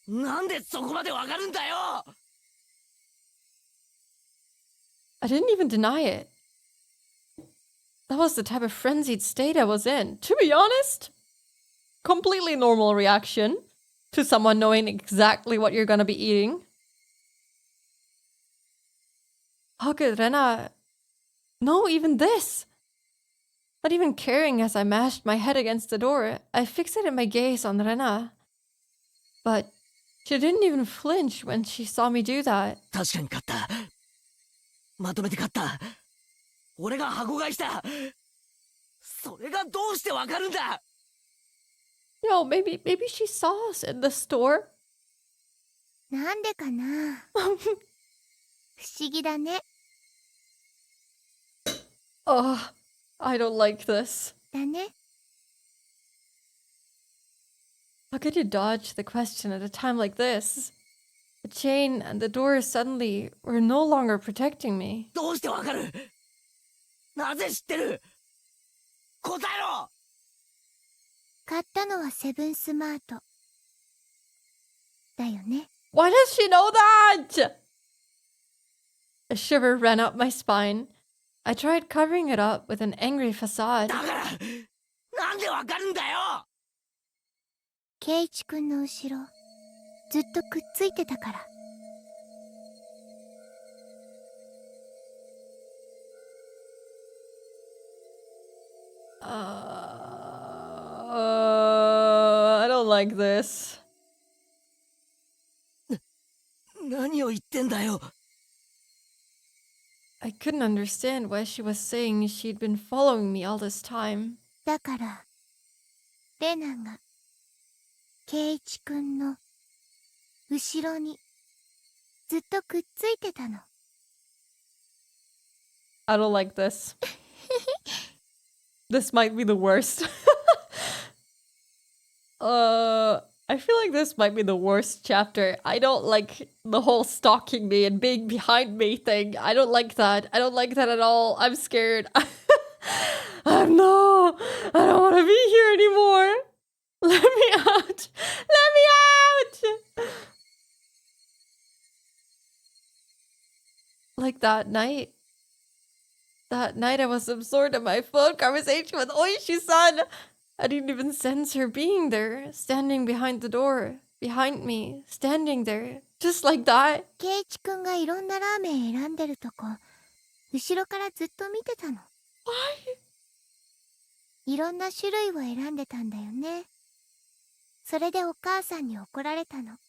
なんでそこまでわかるんだよ。 I didn't even deny it. That was the type of frenzied state I was in. To be honest, completely normal reaction to someone knowing exactly what you're gonna be eating. How could Rena know even this? Not even caring as I mashed my head against the door, I fixated my gaze on Rena. But she didn't even flinch when she saw me do that. 確かに勝った。まとめて買った。俺が箱買いした。それがどうしてわかるんだ。 No, maybe she saw us in the store. なんでかな。不思議だね。Oh, I don't like this. だね。How could you dodge the question at a time like this? The chain and the door suddenly were no longer protecting me. どうしてわかる。なぜ知ってる。答えろ。買ったのはセブンスマート。だよね。Why does she know that? A shiver ran up my spine. I tried covering it up with an angry facade. だからなんでわかるんだよ。圭一くんの後ろずっとくっついてたから。I don't like this. 何を言ってんだよ。I couldn't understand why she was saying she'd been following me all this time. だからレナが圭一くんの後ろにずっとくっついてたの。I don't like this. This might be the worst. I feel like this might be the worst chapter. I don't like the whole stalking me and being behind me thing. I don't like that. I don't like that at all. I'm scared. No, I don't want to be here anymore. Let me out. Let me out. Like that night. That night I was absorbed in my phone conversation with Oishi-san. I didn't even sense her being there, standing behind the door, behind me, standing there, just like that. 圭一くんがいろんなラーメン選んでるとこ、後ろからずっと見てたの。いろんな種類を選んでたんだよね。それでお母さんに怒られたの。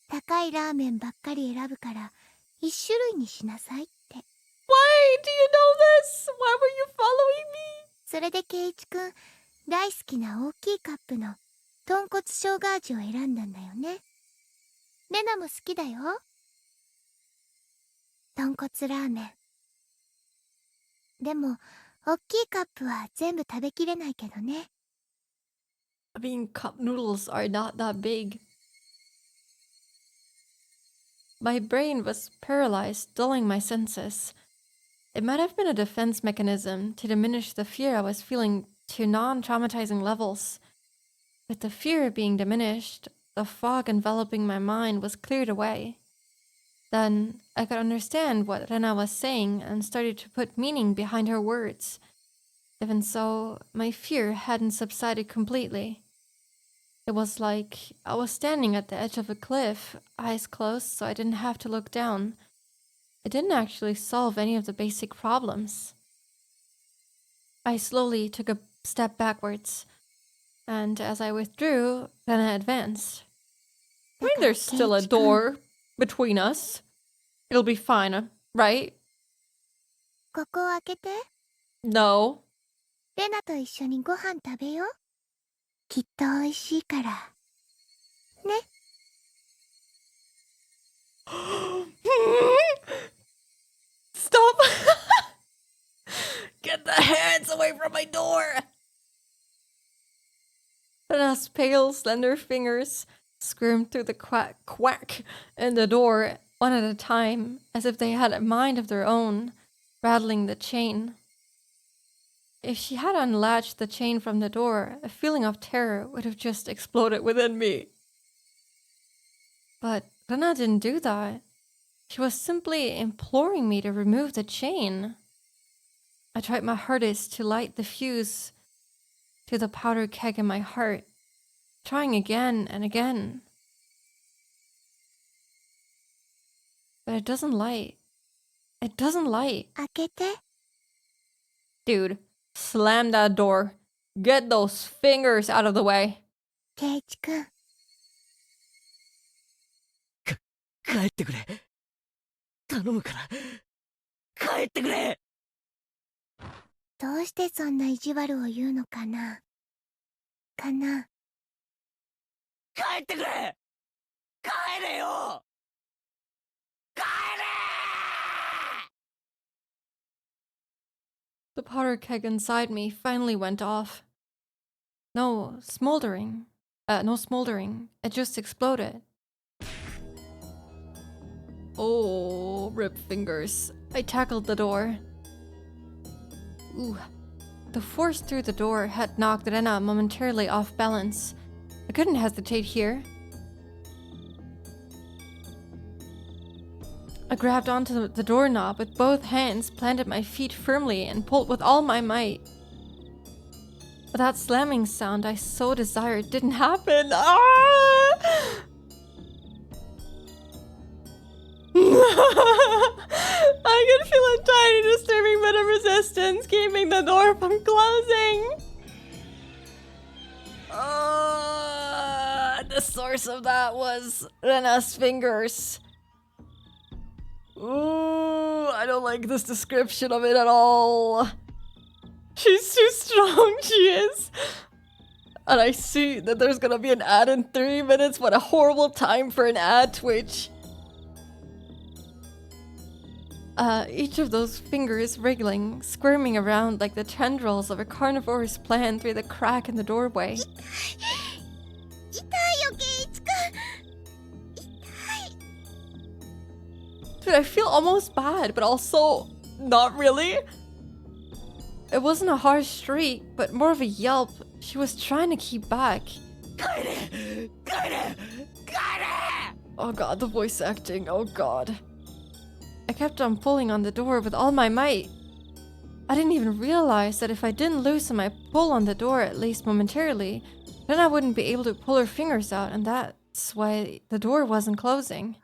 高いラーメンばっかり選ぶから一種類にしなさいって。Why do you know this? Why were you following me? それで圭一くん、大好きな大きいカップの豚骨生姜味を選んだんだよね。レナも好きだよ。豚骨ラーメン。でも、大きいカップは全部食べきれないけどね。I mean, cup noodles are not that big. My brain was paralyzed, dulling my senses. It might have been a defense mechanism to diminish the fear I was feeling to non-traumatizing levels. With the fear being diminished, the fog enveloping my mind was cleared away. Then I could understand what Rena was saying and started to put meaning behind her words. Even so, my fear hadn't subsided completely. It was like I was standing at the edge of a cliff, eyes closed so I didn't have to look down. It didn't actually solve any of the basic problems. I slowly took a step backwards, and as I withdrew, Rena advanced. I mean, there's still a door between us. It'll be fine, right? ここを開けて。No. レナと一緒にご飯食べよう。きっと美味しいから。ね。Stop! Get the hands away from my door! Rena's pale, slender fingers squirmed through the quack in the door, one at a time, as if they had a mind of their own, rattling the chain. If she had unlatched the chain from the door, a feeling of terror would have just exploded within me. But Rena didn't do that. She was simply imploring me to remove the chain. I tried my hardest to light the fuse to the powder keg in my heart, trying again and again. But it doesn't light. It doesn't light. 開けて。Dude, slam that door. Get those fingers out of the way. 圭一くん。帰ってくれ。頼むから帰ってくれ。どうしてそんな意地悪を言うのかな。帰ってくれ。帰れよ。帰れ。 The powder keg inside me finally went off. No smoldering. No smoldering. It just exploded. Oh, rip fingers. I tackled the door. Ooh. The force through the door had knocked Rena momentarily off balance. I couldn't hesitate here. I grabbed onto the doorknob with both hands, planted my feet firmly, and pulled with all my might. But that slamming sound I so desired didn't happen. Ah! I could feel a tiny disturbing bit of resistance keeping the door from closing. The source of that was Rena's fingers. Ooh, I don't like this description of it at all. She's too strong, she is. And I see that there's gonna be an ad in 3 minutes. What a horrible time for an ad, Twitch. Each of those fingers wriggling, squirming around like the tendrils of a carnivorous plant through the crack in the doorway. Dude, I feel almost bad, but also not really. It wasn't a harsh shriek, but more of a yelp. She was trying to keep back. Oh god, the voice acting, oh god. I kept on pulling on the door with all my might. I didn't even realize that if I didn't loosen my pull on the door, at least momentarily, then I wouldn't be able to pull her fingers out, and that's why the door wasn't closing.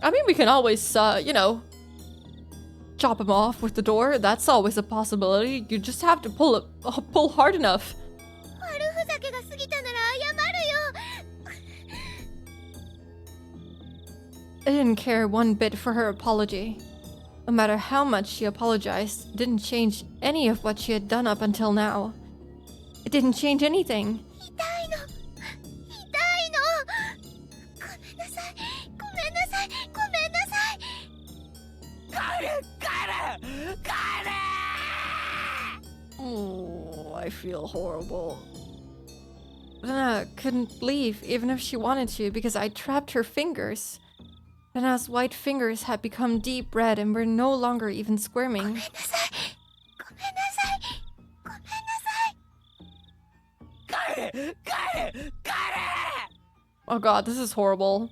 I mean, we can always, you know, chop him off with the door. That's always a possibility. You just have to pull hard enough. I didn't care one bit for her apology. No matter how much she apologized, it didn't change any of what she had done up until now. It didn't change anything. Oh, I feel horrible. Rena couldn't leave even if she wanted to because I trapped her fingers. Rena's white fingers had become deep red and were no longer even squirming. Oh god, this is horrible.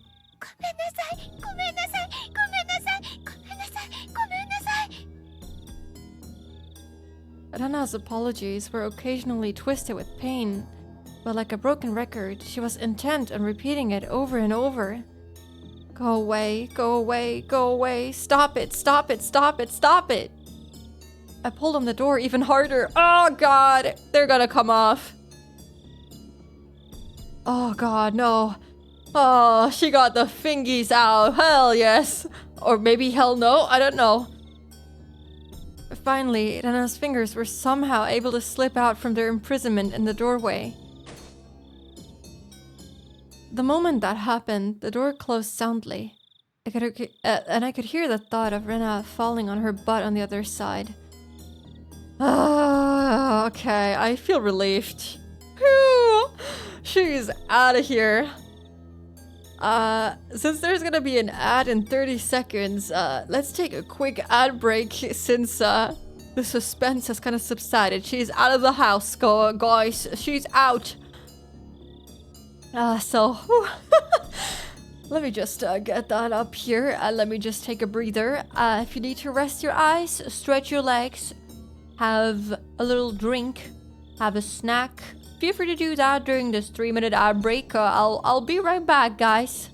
Rena's apologies were occasionally twisted with pain, but like a broken record, she was intent on repeating it over and over. Go away, go away, go away, stop it, stop it, stop it, stop it! I pulled on the door even harder. Oh god, they're gonna come off. Oh god, no. Oh, she got the fingies out, hell yes. Or maybe hell no, I don't know. Finally, Rena's fingers were somehow able to slip out from their imprisonment in the doorway. The moment that happened, the door closed soundly. I could hear the thought of Rena falling on her butt on the other side. Okay, I feel relieved. Whew, she's out of here. Since there's gonna be an ad in 30 seconds, let's take a quick ad break since, the suspense has kind of subsided. She's out of the house, guys. She's out. Whew. Let me just get that up here. Let me just take a breather. If you need to rest your eyes, stretch your legs, have a little drink, have a snack. Feel free to do that during this 3-minute ad break. I'll be right back, guys.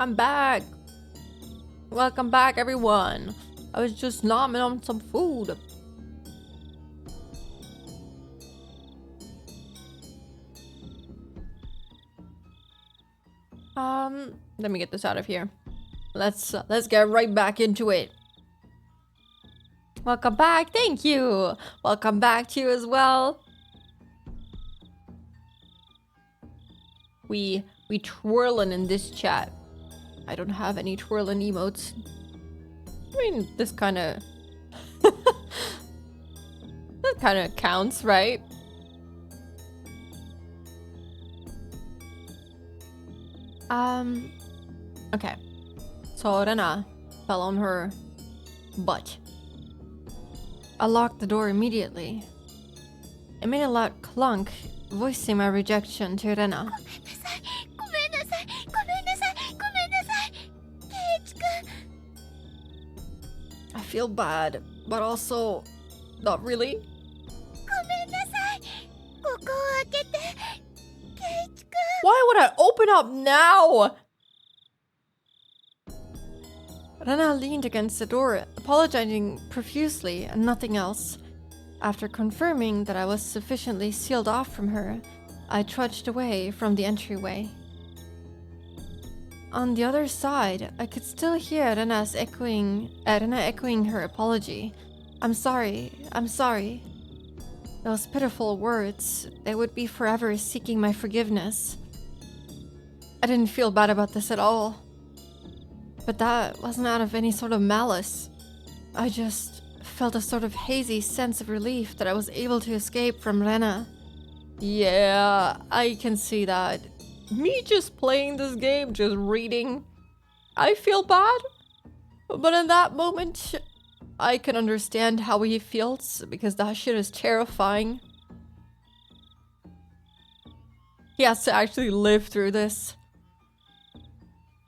I'm back. Welcome back, everyone. I was just nomming on some food. Let me get this out of here. Let's get right back into it. Welcome back. Thank you. Welcome back to you as well. We twirling in this chat. I don't have any twirling emotes. I mean, this kind of that kind of counts, right? Okay. So Rena fell on her butt. I locked the door immediately. It made a loud clunk, voicing my rejection to Rena. I feel bad, but also not really. Why would I open up now? Rena leaned against the door, apologizing profusely and nothing else. After confirming that I was sufficiently sealed off from her, I trudged away from the entryway. On the other side, I could still hear Rena echoing her apology. I'm sorry. Those pitiful words, they would be forever seeking my forgiveness. I didn't feel bad about this at all. But that wasn't out of any sort of malice. I just felt a sort of hazy sense of relief that I was able to escape from Rena. Yeah, I can see that. Me just playing this game, just reading, I feel bad. But in that moment, I can understand how he feels, because that shit is terrifying. He has to actually live through this.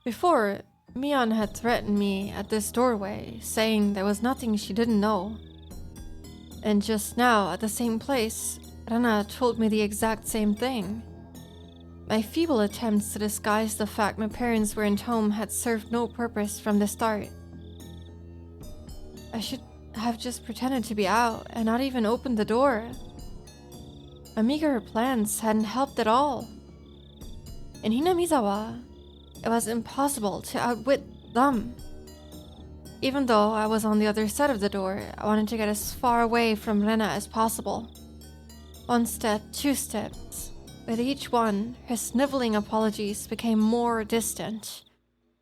Before, Mion had threatened me at this doorway, saying there was nothing she didn't know. And just now, at the same place, Rena told me the exact same thing. My feeble attempts to disguise the fact my parents weren't home had served no purpose from the start. I should have just pretended to be out and not even opened the door. My meager plans hadn't helped at all. In Hinamizawa, it was impossible to outwit them. Even though I was on the other side of the door, I wanted to get as far away from Rena as possible. 1 step, 2 steps. With each one, her sniveling apologies became more distant.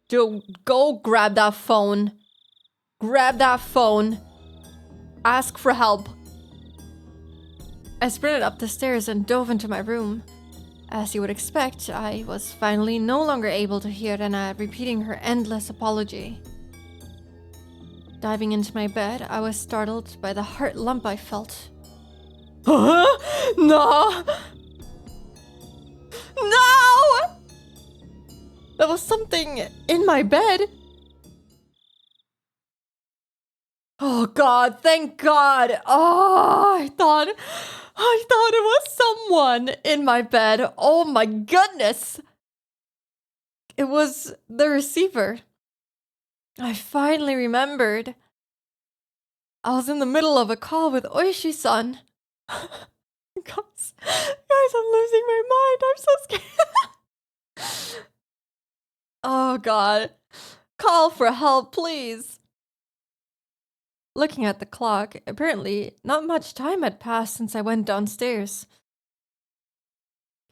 Dude, go grab that phone. Grab that phone. Ask for help. I sprinted up the stairs and dove into my room. As you would expect, I was finally no longer able to hear Rena repeating her endless apology. Diving into my bed, I was startled by the heart lump I felt. Huh? No! No! There was something in my bed. Oh God, thank God. Oh, I thought it was someone in my bed. Oh my goodness. It was the receiver. I finally remembered. I was in the middle of a call with Oishi-san. Guys, I'm losing my mind. I'm so scared. Oh God. Call for help, please. Looking at the clock, apparently not much time had passed since I went downstairs.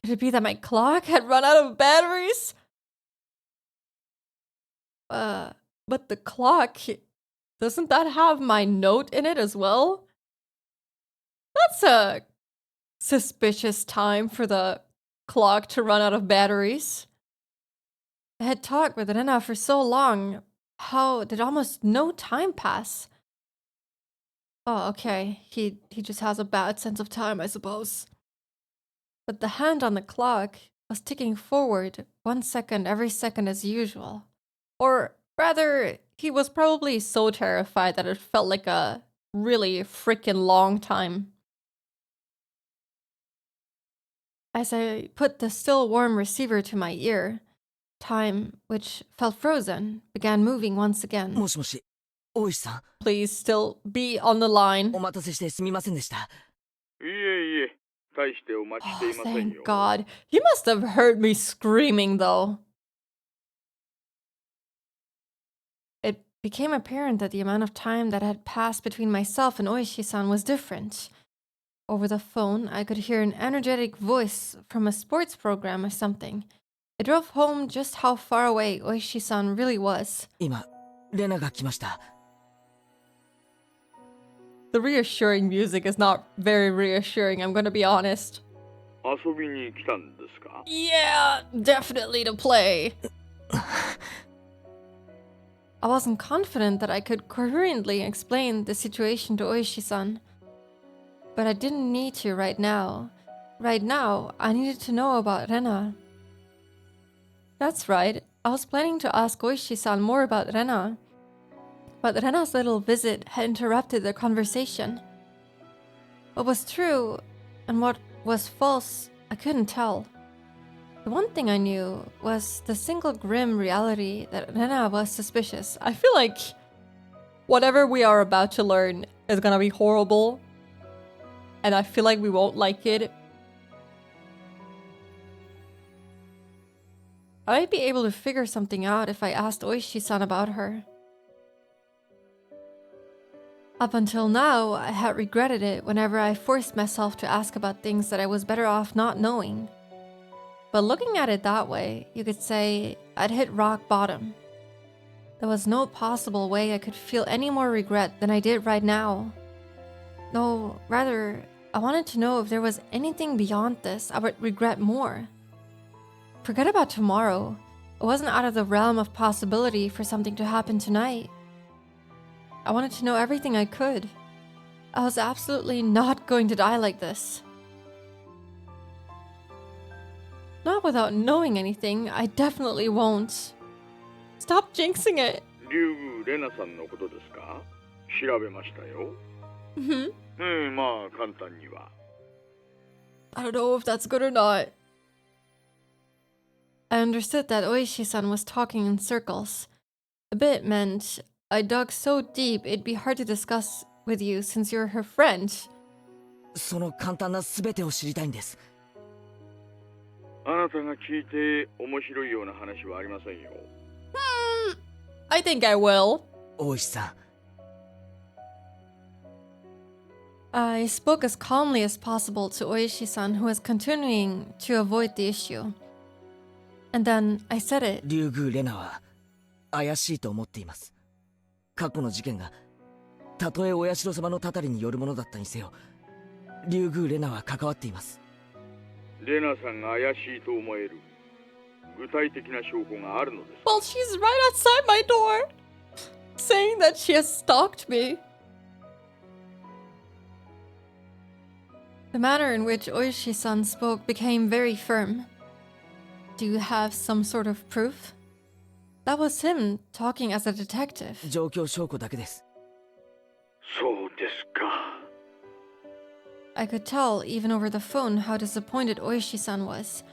Could it be that my clock had run out of batteries? But the clock, doesn't that have my note in it as well? That's a suspicious time for the clock to run out of batteries. I had talked with Rena for so long. How did almost no time pass? Oh, okay. He just has a bad sense of time, I suppose. But the hand on the clock was ticking forward 1 second every second as usual. Or rather, he was probably so terrified that it felt like a really freaking long time. As I put the still warm receiver to my ear, time, which felt frozen, began moving once again. もしもし、大石さん、 Please still be on the line. お待たせしてすみませんでした。いえいえ、大してお待ちしてい Oh, ません thank よ。 God. He must have heard me screaming, though. It became apparent that the amount of time that had passed between myself and Oishi-san was different. Over the phone, I could hear an energetic voice from a sports program or something. It drove home just how far away Oishi-san really was. 今、レナが来ました。 The reassuring music is not very reassuring, I'm gonna be honest. 遊びに来たんですか？ Yeah, definitely to play. I wasn't confident that I could coherently explain the situation to Oishi-san. But I didn't need to right now. Right now, I needed to know about Rena. That's right, I was planning to ask Oishi-san more about Rena. But Rena's little visit had interrupted their conversation. What was true and what was false, I couldn't tell. The one thing I knew was the single grim reality that Rena was suspicious. I feel like whatever we are about to learn is gonna be horrible. And I feel like we won't like it. I might be able to figure something out if I asked Oishi-san about her. Up until now, I had regretted it whenever I forced myself to ask about things that I was better off not knowing. But looking at it that way, you could say I'd hit rock bottom. There was no possible way I could feel any more regret than I did right now. No, rather, I wanted to know if there was anything beyond this I would regret more. Forget about tomorrow. It wasn't out of the realm of possibility for something to happen tonight. I wanted to know everything I could. I was absolutely not going to die like this. Not without knowing anything, I definitely won't. Stop jinxing it. 竜宮レナさんのことですか？調べましたよ。まあ簡単には。I don't know if that's good or not. I understood that Oishi-san was talking in circles. A bit meant I dug so deep it'd be hard to discuss with you since you're her friend. その簡単な全てを知りたいんです。 あなたが聞いて面白いような話はありませんよ。I think I will. 大石さん、 I spoke as calmly as possible to Oishi-san, who was continuing to avoid the issue. And then I said it. 竜宮レナは怪しいと思っています。過去の事件がたとえお社様のたたりによるものだったにせよ、竜宮レナは関わっています。レナさんが怪しいと思える具体的な証拠があるのです。 Well, she's right outside my door, saying that she has stalked me. The manner in which Oishi-san spoke became very firm. Do you have some sort of proof? That was him talking as a detective. 状況証拠だけです。そうですか。 I could tell, even over the phone, how disappointed Oishi-san was.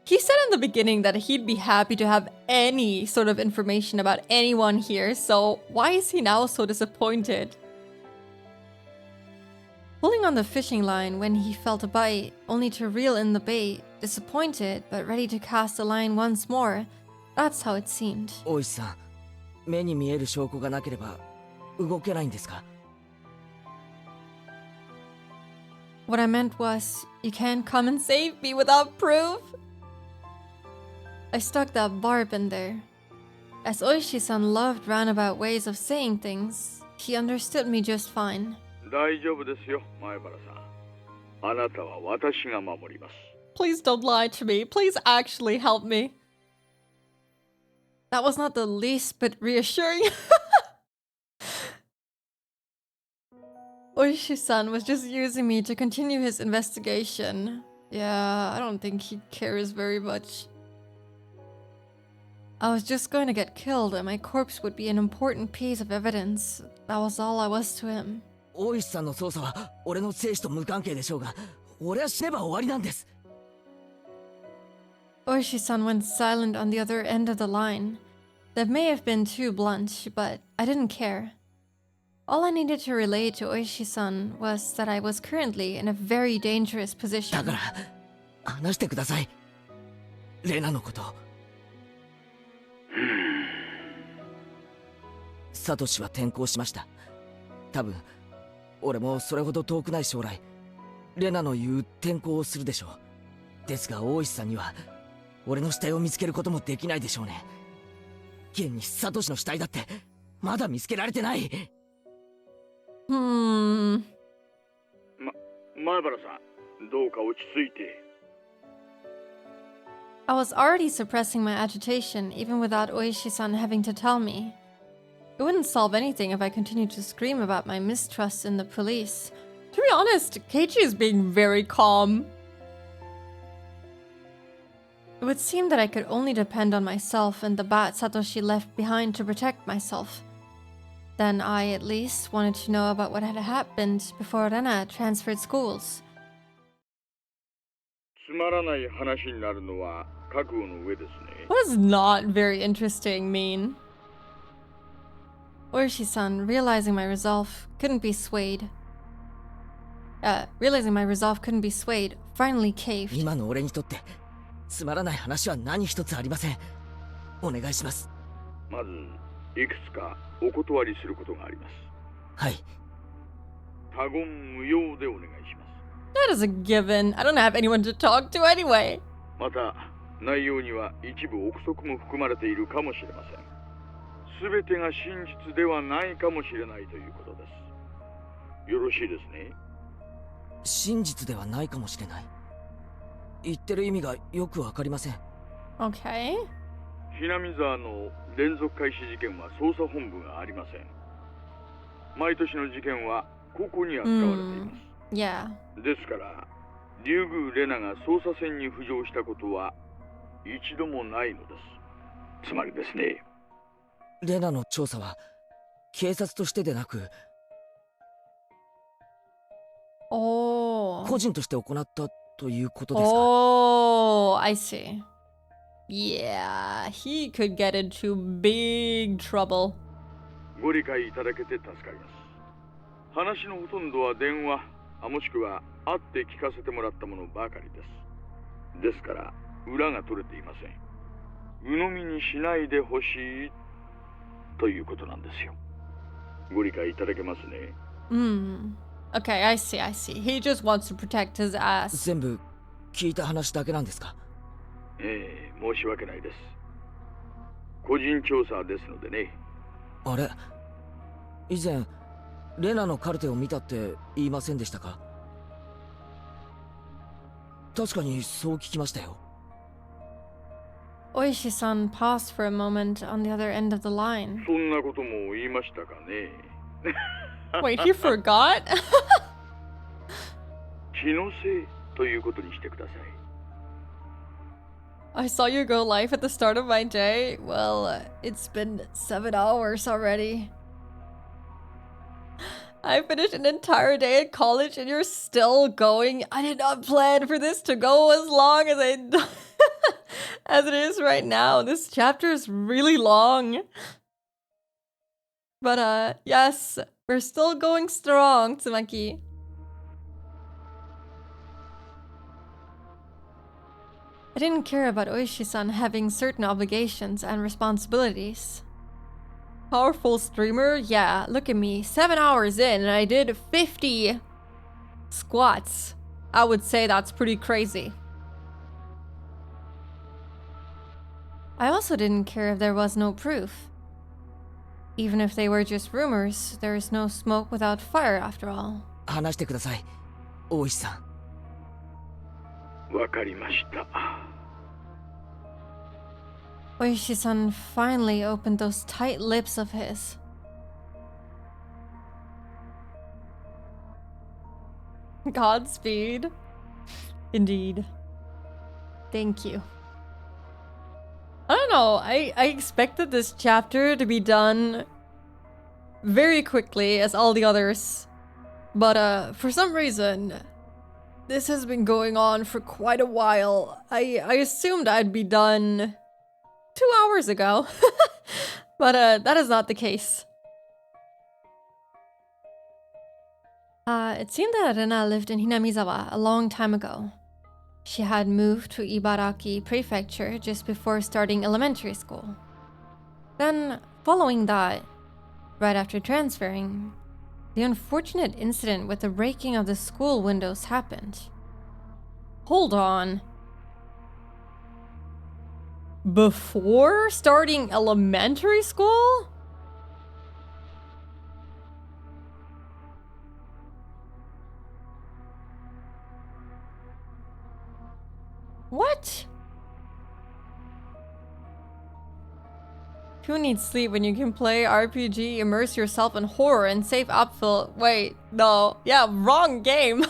He said in the beginning that he'd be happy to have any sort of information about anyone here, so why is he now so disappointed? Pulling on the fishing line when he felt a bite, only to reel in the bait, disappointed but ready to cast the line once more, that's how it seemed. 大石さん、目に見える証拠がなければ動けないんですか？ What I meant was, you can't come and save me without proof. I stuck that barb in there. As Oishi-san loved roundabout ways of saying things, he understood me just fine. 大丈夫ですよ、前原さん。あなたは私が守ります。 Please don't lie to me. Please actually help me. That was not the least bit reassuring. Oishi-san was just using me to continue his investigation. Yeah, I don't think he cares very much. I was just going to get killed and my corpse would be an important piece of evidence. That was all I was to him. 大石さんの捜査は俺の生死と無関係でしょうが、俺は死ねば終わりなんです。Oishi-san went silent on the other end of the line. That may have been too blunt, but I didn't care. All I needed to relay to Oishi-san was that I was currently in a very dangerous だ position. から話してください。レナのこと。サトシは転校しました。多分俺もそれほど遠くない将来レナの言う転校をするでしょう。ですが大石さんには俺の死体を見つけることもできないでしょうね。現にサトシの死体だってまだ見つけられてない。Hmm. 前原さん、どうか落ち着いて。I was already suppressing my agitation even without Oishi-san having to tell me. It wouldn't solve anything if I continued to scream about my mistrust in the police. To be honest, Keiichi is being very calm. It would seem that I could only depend on myself and the bat Satoshi left behind to protect myself. Then I, at least, wanted to know about what had happened before Rena transferred schools. つまらない話になるのは覚悟の上ですね。 What does not very interesting mean? Oishi-san, realizing my resolve couldn't be swayed, finally caved. 今の俺にとってつまらない話は何一つありません。お願いします。まずいくつかお断りすることがあります。はい。他言無用でお願いします。 That is a given. I don't have anyone to talk to anyway. また内容には一部憶測も含まれているかもしれません。すべてが真実ではないかもしれないということです。よろしいですね。真実ではないかもしれない。言ってる意味がよくわかりません。 Okay. ひなみ沢の連続開始事件は捜査本部がありません。毎年の事件はここに扱われています。Yeah. ですから竜宮レナが捜査線に浮上したことは一度もないのです。つまりですね。レナの調査は警察としてでなく Oh. 個人として行ったということですか。 Oh, I see. Yeah, he could get into big trouble. ご理解いただけて助かります。話のほとんどは電話、もしくは会って聞かせてもらったものばかりです。ですから裏が取れていません。鵜呑みにしないでほしいということなんですよ。ご理解いただけますね。Okay, I see. He just wants to protect his ass. 全部聞いた話だけなんですか。ええ、申し訳ないです。個人調査ですのでね。あれ、以前レナのカルテを見たって言いませんでしたか。確かにそう聞きましたよ。Oishi-san paused for a moment on the other end of the line. そんなことも言いましたかね。Wait, he forgot? 気のせいということにしてください。I saw you go live at the start of my day. Well, it's been 7 hours already. I finished an entire day at college and you're still going. I did not plan for this to go as long as as it is right now. This chapter is really long. But yes, we're still going strong, Tsumaki. I didn't care about Oishi-san having certain obligations and responsibilities. Powerful streamer? Yeah, look at me. 7 hours in and I did 50 squats. I would say that's pretty crazy. I also didn't care if there was no proof. Even if they were just rumors, there is no smoke without fire after all. 話してください、大石さん。わかりました。Oishi-san finally opened those tight lips of his. Godspeed. Indeed. Thank you. I don't know, I expected this chapter to be done very quickly as all the others. But for some reason, This has been going on for quite a while. I assumed I'd be done 2 hours ago. But that is not the case. It seemed that Rena lived in Hinamizawa a long time ago. She had moved to Ibaraki Prefecture just before starting elementary school. Then, following that, right after transferring, the unfortunate incident with the breaking of the school windows happened. Hold on. Before starting elementary school? What? Who needs sleep when you can play RPG, immerse yourself in horror, and save upfill? Wait, no. Yeah, wrong game.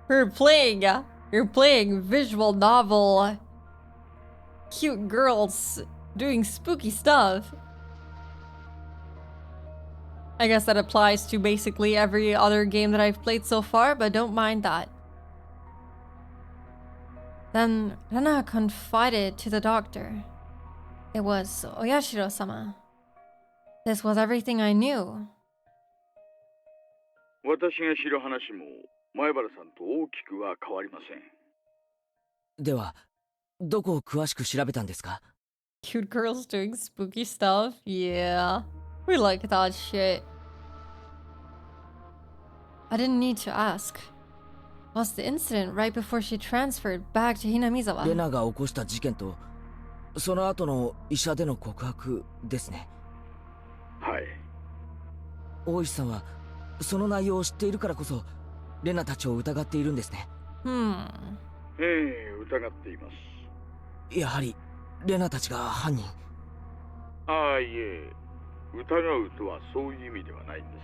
You're playing visual novel. Cute girls doing spooky stuff. I guess that applies to basically every other game that I've played so far, but don't mind that. Then Rena confided to the doctor. It was Oyashiro-sama. This was everything I knew. 私が知る話も前原さんと大きくは変わりません。では、どこを詳しく調べたんですか？ Cute girls doing spooky stuff? Yeah. We like that shit. I didn't need to ask. Was the incident right before she transferred back to Hinamizawa? レナが起こした事件と、その後の医者での告白ですね。はい。大石さんは、その内容を知っているからこそ、レナたちを疑っているんですね。ええ、疑っています。やはり、レナたちが犯人。ああ、いえ、疑うとはそういう意味ではないんです。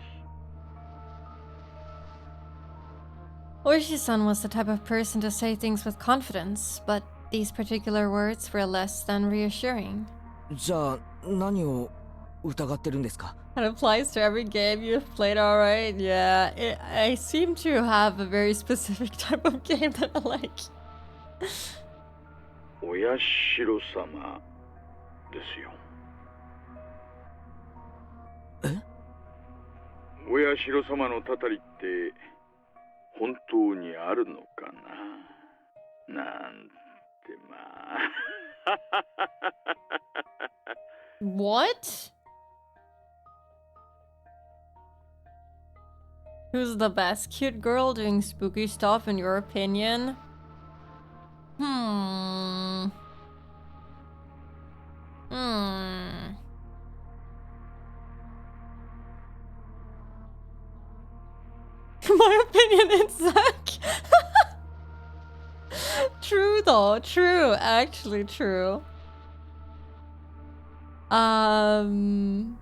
Oishi-san was the type of person to say things with confidence, but these particular words were less than reassuring. じゃあ、何を疑ってるんですか？ It applies to every game you've played, alright? Yeah, I seem to have a very specific type of game that I like. お社様ですよ。え？お社様のたたりって本当にあるのかな？なんてまあ。What? Who's the best cute girl doing spooky stuff in your opinion? My opinion, it's Zack. True though, true, actually true. To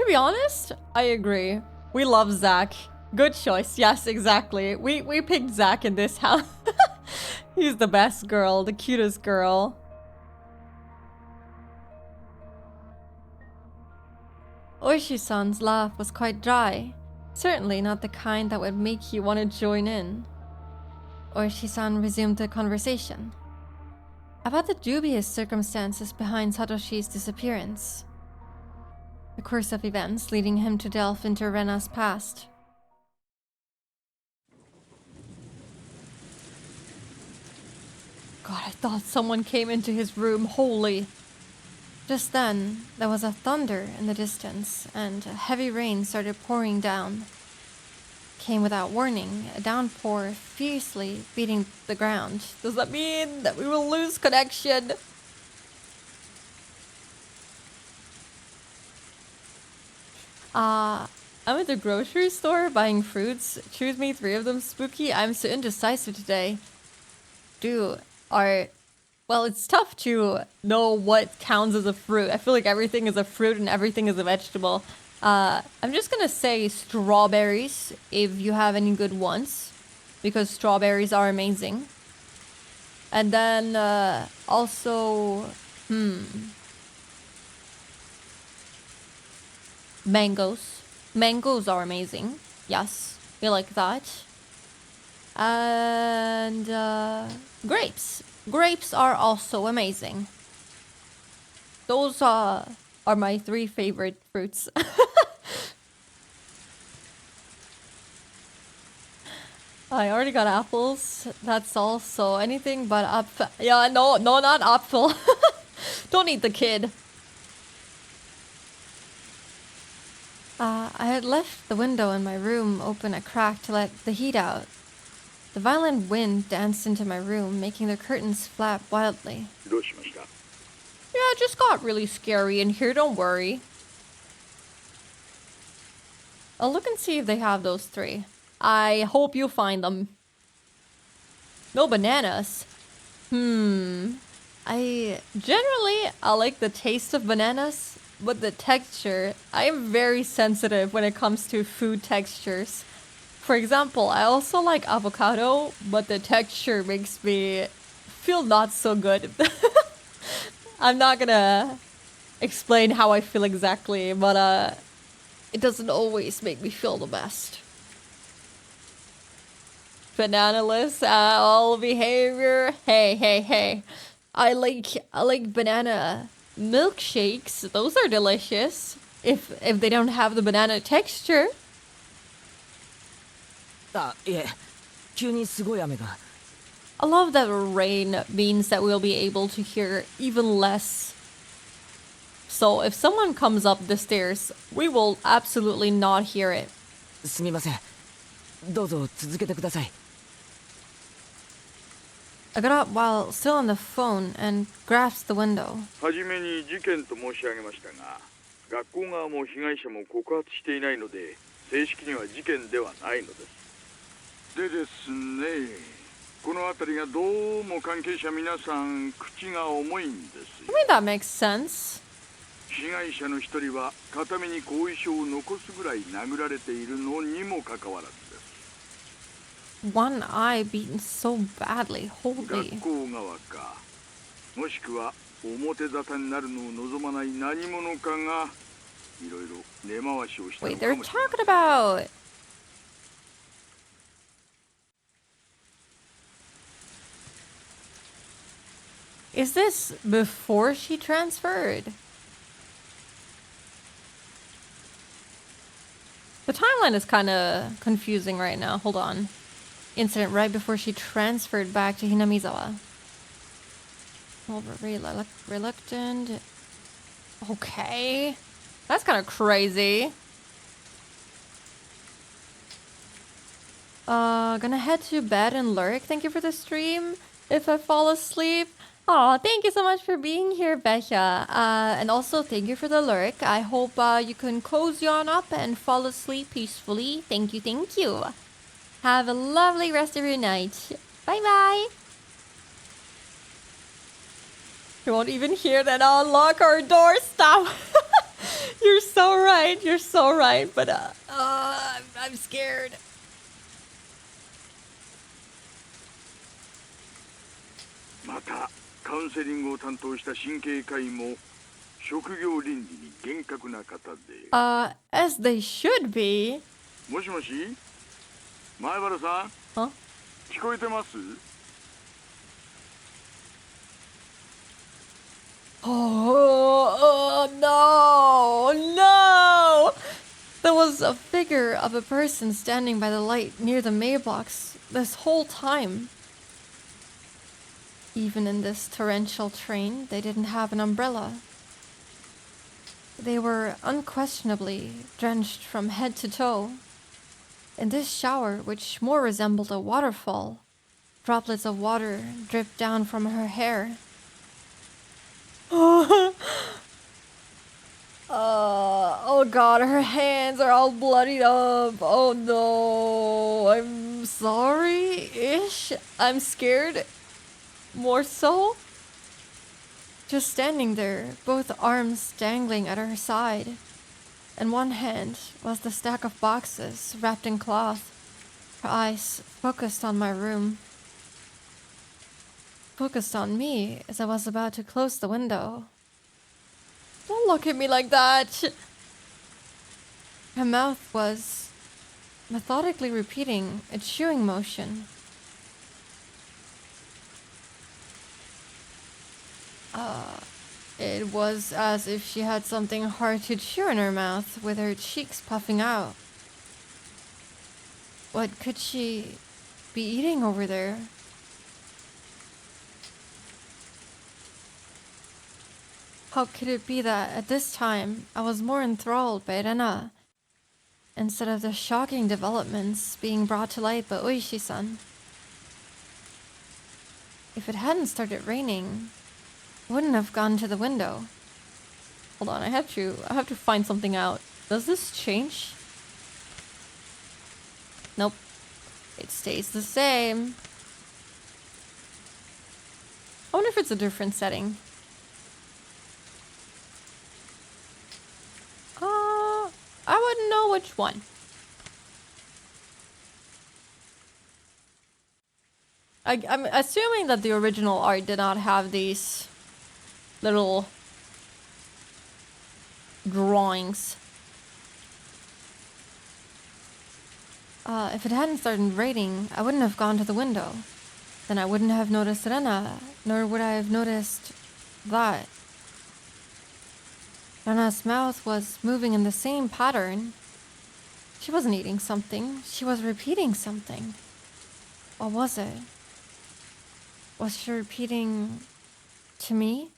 be honest, I agree. We love Zack. Good choice. Yes, exactly. We picked Zack in this house. He's the best girl, the cutest girl. Oishi-san's laugh was quite dry. Certainly not the kind that would make you want to join in. Oishi-san resumed the conversation. About the dubious circumstances behind Satoshi's disappearance. The course of events leading him to delve into Rena's past. God, I thought someone came into his room. Holy. Just then, there was a thunder in the distance, and a heavy rain started pouring down. Came without warning, a downpour fiercely beating the ground. Does that mean that we will lose connection? I'm at the grocery store buying fruits. Choose me 3 of them spooky. I'm so indecisive today. Dude, well, it's tough to know what counts as a fruit. I feel like everything is a fruit and everything is a vegetable. I'm just gonna say strawberries if you have any good ones, because strawberries are amazing. And then also, Mangoes. Mangoes are amazing. Yes, we like that. And grapes. Grapes are also amazing. Those are my 3 favorite fruits. I already got apples. That's also anything but apple. Yeah, no, not apple. Don't eat the kid. I had left the window in my room open a crack to let the heat out. The violent wind danced into my room, making the curtains flap wildly. どうしました? Yeah, it just got really scary in here, don't worry. I'll look and see if they have those 3. I hope you find them. No bananas. I like the taste of bananas, but the texture, I am very sensitive when it comes to food textures. For example, I also like avocado, but the texture makes me feel not so good. I'm not gonna explain how I feel exactly, but it doesn't always make me feel the best. Bananaless, all behavior. Hey. I like banana milkshakes. Those are delicious. If they don't have the banana texture. あ、いえ、急にすごい雨が。I love that rain means that we'll be able to hear even less. So if someone comes up the stairs, we will absolutely not hear it. すみません。どうぞ続けてください。I got up while still on the phone and grasped the window. はじめに事件と申し上げましたが、学校側も被害者も告発していないので、正式には事件ではないのです。でですね、この辺りがどうも関係者皆さん口が重いんですよ。I mean, that makes sense. 被害者の一人は片目に後遺症を残すぐらい殴られているのにもかかわらずです。One eye beaten so badly. Holy. 学校側か、もしくは表沙汰になるのを望まない何者かがいろいろ根回しをしたの Wait, か they're もしれない。 talking about... Is this before she transferred? The timeline is kind of confusing right now. Hold on. Incident right before she transferred back to Hinamizawa. Reluctant. Okay. That's kind of crazy. Gonna head to bed and lurk. Thank you for the stream. If I fall asleep. Aw, thank you so much for being here, Becha. And also thank you for the lurk. I hope you can cozy on up and fall asleep peacefully. Thank you, thank you. Have a lovely rest of your night. Bye-bye. You won't even hear that I'll unlock our door. Stop. You're so right. You're so right. But I'm scared. Mata, カウンセリングを担当した神経科医も職業倫理に厳格な方で。As they should be. もしもし、前原さん。Huh? 聞こえてます？ Oh, no! There was a figure of a person standing by the light near the mailbox this whole time. Even in this torrential train, they didn't have an umbrella. They were unquestionably drenched from head to toe. In this shower, which more resembled a waterfall, droplets of water dripped down from her hair. Oh god, her hands are all bloodied up. Oh no, I'm sorry-ish. I'm scared. More so. Just standing there, both arms dangling at her side. In one hand was the stack of boxes wrapped in cloth. Her eyes focused on my room. Focused on me as I was about to close the window. Don't look at me like that. Her mouth was methodically repeating a chewing motion. It was as if she had something hard to chew in her mouth, with her cheeks puffing out. What could she be eating over there? How could it be that at this time I was more enthralled by Rena instead of the shocking developments being brought to light by Oishi-san? If it hadn't started raining, I wouldn't have gone to the window. Hold on, I have to find something out. Does this change? Nope. It stays the same. I wonder if it's a different setting. I wouldn't know which one. I'm assuming that the original art did not have these little drawings. If it hadn't started raining, I wouldn't have gone to the window. Then I wouldn't have noticed Rena, nor would I have noticed that. Rena's mouth was moving in the same pattern. She wasn't eating something, she was repeating something. What was it? Was she repeating to me?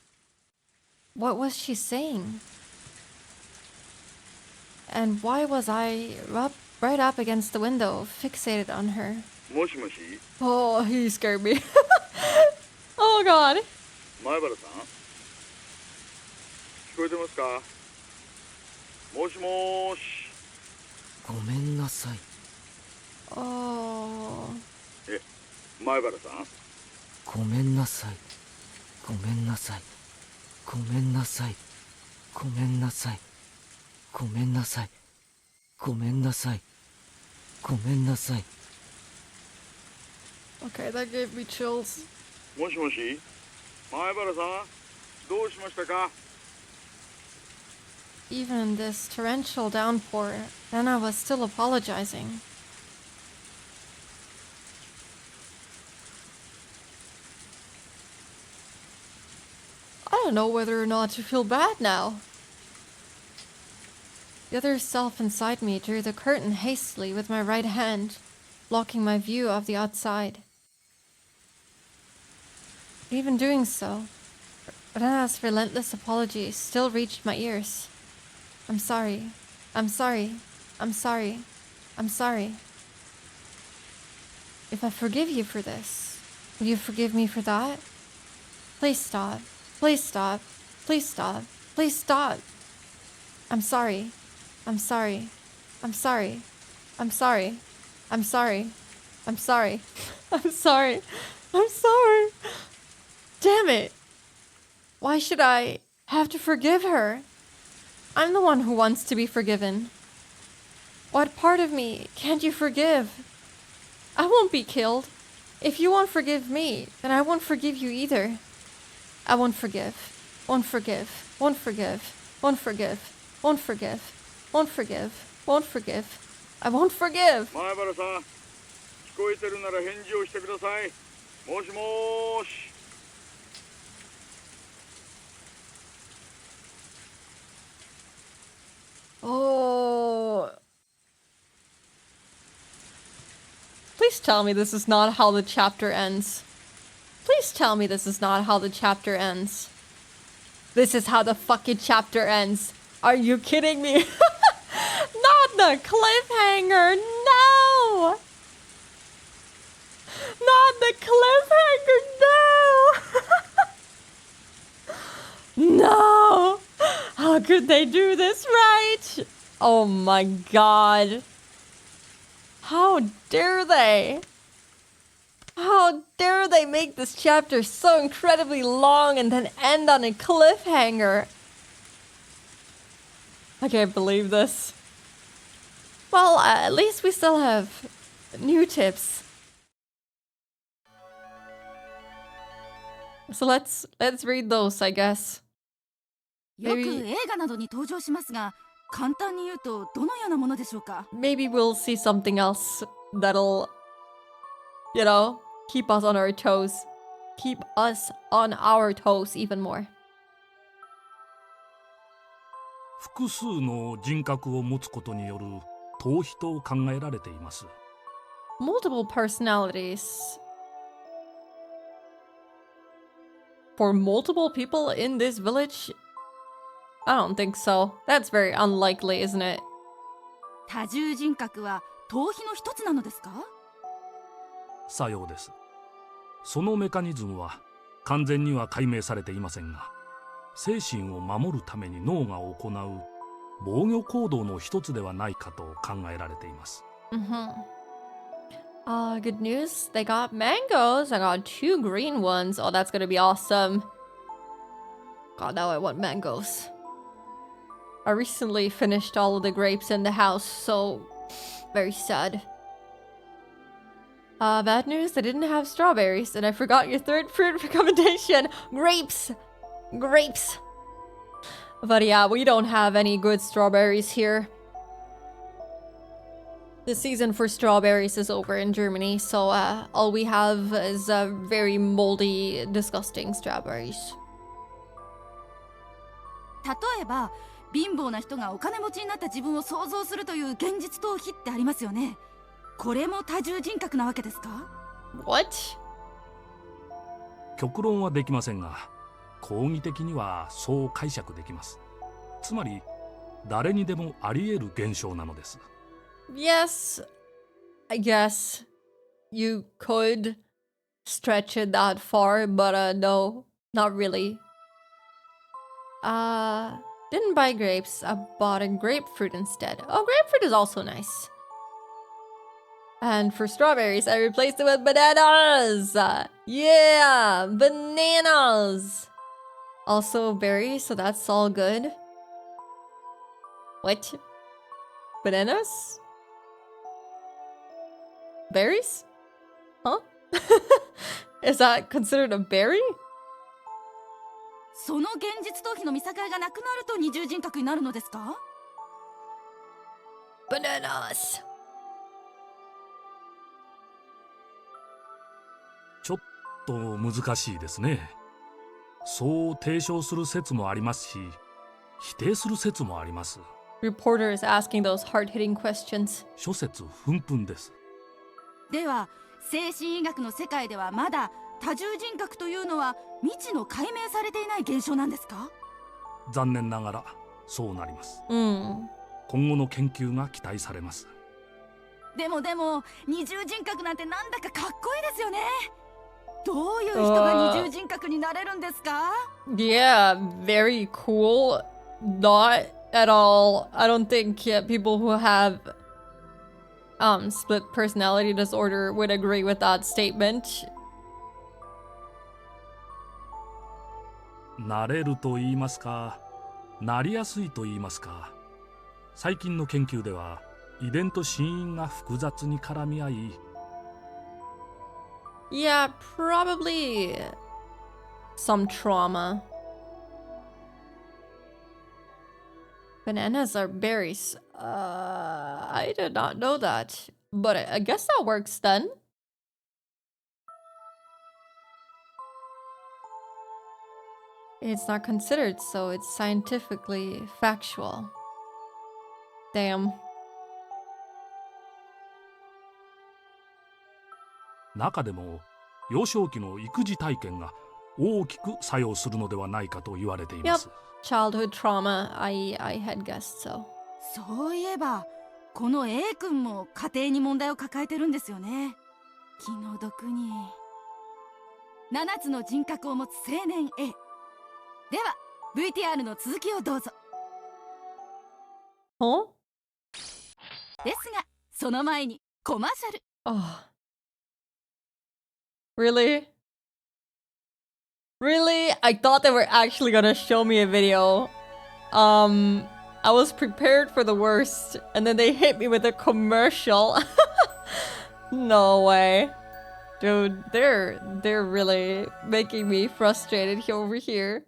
What was she saying? And why was I right up against the window, fixated on her? もしもし Oh, he scared me. Oh god. 前原さん聞こえてますかもしもーしごめんなさい。 Oh. え前原さんごめんなさい。ごめんなさい。ごめんなさい。ごめんなさい。ごめんなさい。ごめんなさい。ごめんなさい。 Okay, that gave me chills. もしもし前原さんどうしましたか Even in this torrential downpour, Rena was still apologizing. I don't know whether or not to feel bad now. The other self inside me drew the curtain hastily with my right hand, blocking my view of the outside. Even doing so, Rena's relentless apology still reached my ears. I'm sorry. I'm sorry. I'm sorry. I'm sorry. If I forgive you for this, will you forgive me for that? Please stop. Please stop. Please stop. Please stop. I'm sorry. I'm sorry. I'm sorry. I'm sorry. I'm sorry. I'm sorry. I'm sorry. I'm sorry. Damn it. Why should I have to forgive her? I'm the one who wants to be forgiven. What part of me can't you forgive? I won't be killed. If you won't forgive me, then I won't forgive you either. I won't forgive. Won't forgive. Won't forgive. Won't forgive. Won't forgive. Won't forgive. Won't forgive. I won't forgive. 前原さん聞こえてるなら返事をしてくださいもしもーし Oh. Please tell me this is not how the chapter ends. Please tell me this is not how the chapter ends. This is how the fucking chapter ends. Are you kidding me? Not the cliffhanger, no! Not the cliffhanger, no! No! How could they do this right? Oh my god. How dare they? How dare they make this chapter so incredibly long and then end on a cliffhanger? I can't believe this. Well, at least we still have new tips. So let's read those, I guess. よく Maybe- 映画などに登場しますが簡単に言うとどのようなものでしょうか？ Maybe we'll see something else that'll, keep us on our toes. Keep us on our toes even more. 複数の人格を持つことによる逃避と考えられています。Multiple personalities. For multiple people in this village? I don't think so. That's very unlikely, isn't it? 多重人格は逃避の一つなのですか？さようです。そのメカニズムは完全には解明されていませんが、精神を守るために脳が行う防御行動の一つではないかと考えられています。Good news. They got mangoes. I got 2 green ones. Oh, that's gonna be awesome. God, now I want mangoes. I recently finished all of the grapes in the house, so very sad. Bad news, they didn't have strawberries, and I forgot your third fruit recommendation. Grapes! Grapes! But yeah, we don't have any good strawberries here. The season for strawberries is over in Germany, so all we have is very moldy, disgusting strawberries. 例えば貧乏な人がお金持ちになった自分を想像するという現実逃避ってありますよね。これも多重人格なわけですか？ What? 極論はできませんが、講義的にはそう解釈できます。つまり誰にでもあり得る現象なのです。Yes, I guess you could stretch it that far, but no, not really. Didn't buy grapes. I bought a grapefruit instead. Oh, grapefruit is also nice. And for strawberries, I replaced it with bananas. Yeah, bananas. Also berries, so that's all good. What? Bananas? Berries? Huh? Is that considered a berry? その現実逃避の見境がなくなると二重人格になるのですか？ Bananas. ちょっと難しいですね。そう提唱する説もありますし、否定する説もあります。Reporter is asking those hard-hitting questions. 諸説紛々です。では精神医学の世界ではまだ多重人格というのは未知の解明されていない現象なんですか？残念ながらそうなります。Mm. 今後の研究が期待されます。でも二重人格なんてなんだかかっこいいですよね。どういう人が二重人格になれるんですか？ Yeah, very cool. Not at all. I don't think people who have split personality disorder would agree with that statement. なれると言いますか、なりやすいと言いますか、最近の研究では遺伝と死因が複雑に絡み合い、Yeah, probably some trauma. Bananas are berries. I did not know that. But I guess that works then. It's not considered, so it's scientifically factual. Damn. 中でも幼少期の育児体験が大きく作用するのではないかと言われています。Childhood trauma, I had guessed so. そういえばこの A 君も家庭に問題を抱えてるんですよね。気の毒に。7つの人格を持つ青年 A。では VTR の続きをどうぞ。Huh? ですがその前にコマーシャル。Oh. Really? Really? I thought they were actually gonna show me a video. I was prepared for the worst, and then they hit me with a commercial. No way. Dude, they're really making me frustrated over here.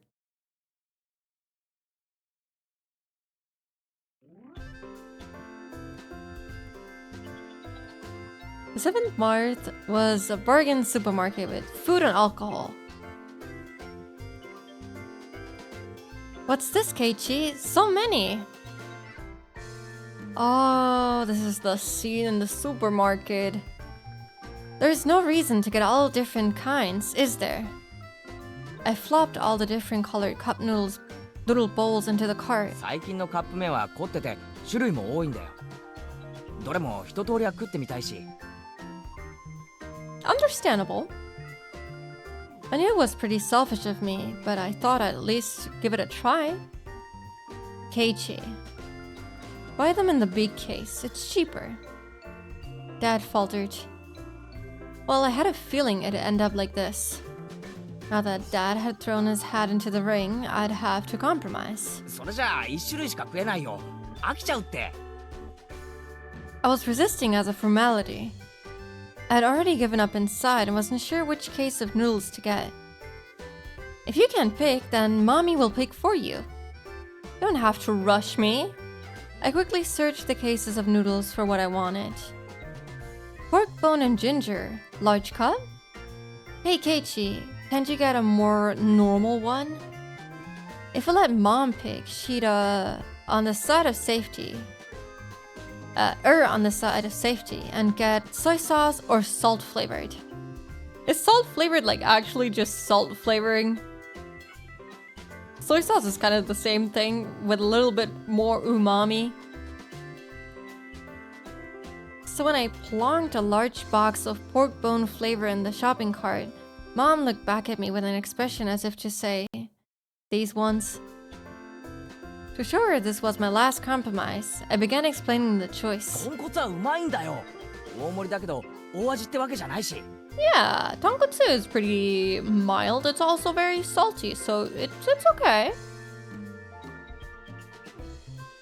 The 7th Mart was a bargain supermarket with food and alcohol. What's this, Keiichi? So many! Oh, this is the scene in the supermarket. There's no reason to get all different kinds, is there? I flopped all the different colored cup noodle bowls into the cart. 最近のカップ麺は凝ってて種類も多いんだよ。どれも一通りは食ってみたいし。Understandable. I knew it was pretty selfish of me, but I thought I'd at least give it a try. Keiichi. Buy them in the big case, it's cheaper. Dad faltered. Well, I had a feeling it'd end up like this. Now that Dad had thrown his hat into the ring, I'd have to compromise. それじゃあ一種類しか食えないよ。飽きちゃうって。I was resisting as a formality. I had already given up inside and wasn't sure which case of noodles to get. If you can't pick, then Mommy will pick for you. You don't have to rush me. I quickly searched the cases of noodles for what I wanted. Pork bone and ginger, large cup? Hey Keiichi, can't you get a more normal one? If I let Mom pick, she'd on the side of safety. On the side of safety and get soy sauce or salt flavored. Is salt flavored like actually just salt flavoring? Soy sauce is kind of the same thing with a little bit more umami. So when I plonked a large box of pork bone flavor in the shopping cart, Mom looked back at me with an expression as if to say, "These ones?" To show her this was my last compromise, I began explaining the choice. 豚骨はうまいんだよ。大盛りだけど大味ってわけじゃないし。Yeah, tonkotsu is pretty mild. It's also very salty, so it's okay.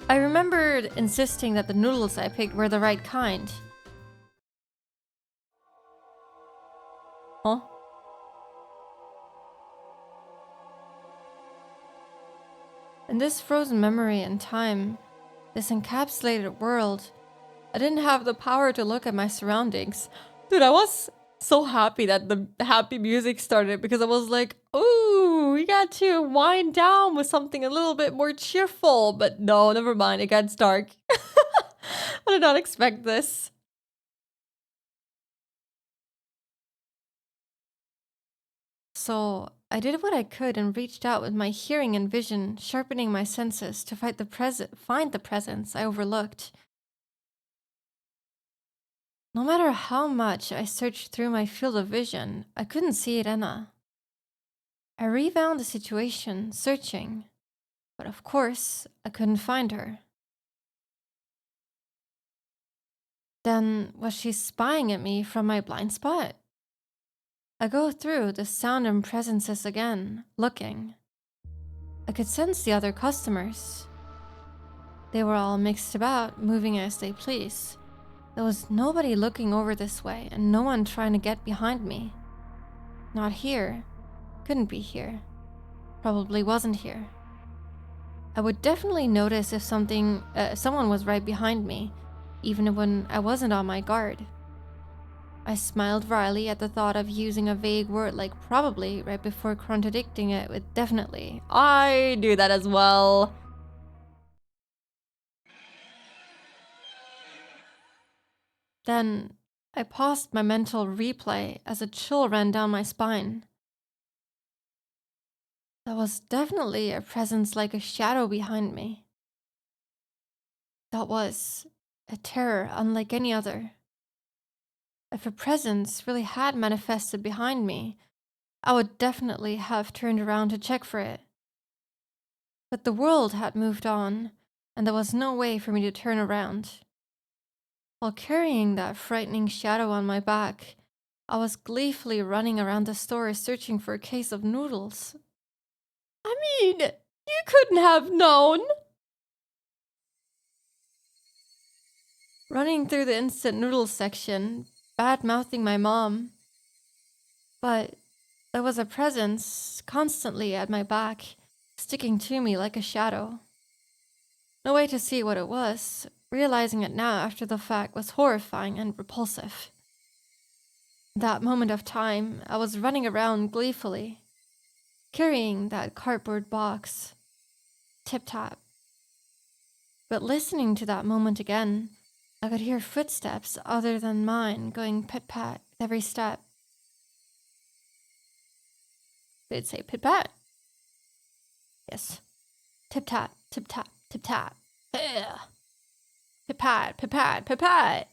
I remembered insisting that the noodles I picked were the right kind. Huh? In this frozen memory and time, this encapsulated world, I didn't have the power to look at my surroundings. Dude, I was so happy that the happy music started because I was like, ooh, we got to wind down with something a little bit more cheerful. But no, never mind, it gets dark. I did not expect this. So I did what I could and reached out with my hearing and vision, sharpening my senses to find the presence I overlooked. No matter how much I searched through my field of vision, I couldn't see Irena. I rewound the situation, searching, but of course, I couldn't find her. Then, was she spying at me from my blind spot? I go through the sound and presences again, looking. I could sense the other customers. They were all mixed about, moving as they please. There was nobody looking over this way, and no one trying to get behind me. Not here. Couldn't be here. Probably wasn't here. I would definitely notice if someone was right behind me, even when I wasn't on my guard. I smiled wryly at the thought of using a vague word like probably right before contradicting it with definitely. I do that as well. Then I paused my mental replay as a chill ran down my spine. There was definitely a presence like a shadow behind me. That was a terror unlike any other. If a presence really had manifested behind me, I would definitely have turned around to check for it. But the world had moved on, and there was no way for me to turn around. While carrying that frightening shadow on my back, I was gleefully running around the store searching for a case of noodles. I mean, you couldn't have known! Running through the instant noodles section, bad-mouthing my mom. But there was a presence constantly at my back, sticking to me like a shadow. No way to see what it was. Realizing it now after the fact was horrifying and repulsive. That moment of time, I was running around gleefully, carrying that cardboard box. Tip-tap. But listening to that moment again, I could hear footsteps other than mine going pit-pat with every step. They'd say pit-pat. Yes. Tip-tap, tip-tap, tip-tap. Pit-pat, pit-pat, pit-pat.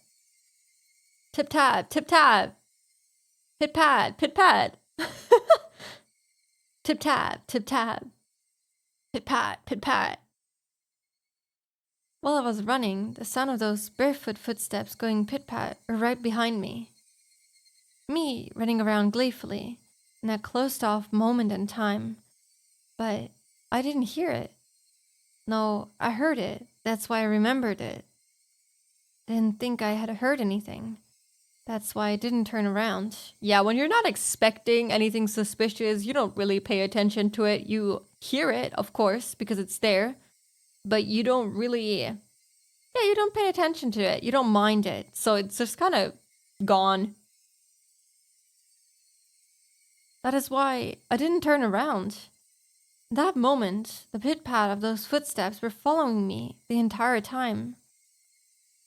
Tip-tap, tip-tap. Pit-pat, pit-pat. Tip-tap, tip-tap. Pit-pat, pit-pat. While I was running, the sound of those barefoot footsteps going pit-pat were right behind me. Me running around gleefully in that closed-off moment in time. But I didn't hear it. No, I heard it. That's why I remembered it. I didn't think I had heard anything. That's why I didn't turn around. Yeah, when you're not expecting anything suspicious, you don't really pay attention to it. You hear it, of course, because it's there. But you don't really... Yeah, you don't pay attention to it. You don't mind it. So it's just kind of gone. That is why I didn't turn around. In that moment, the pit-pat of those footsteps were following me the entire time.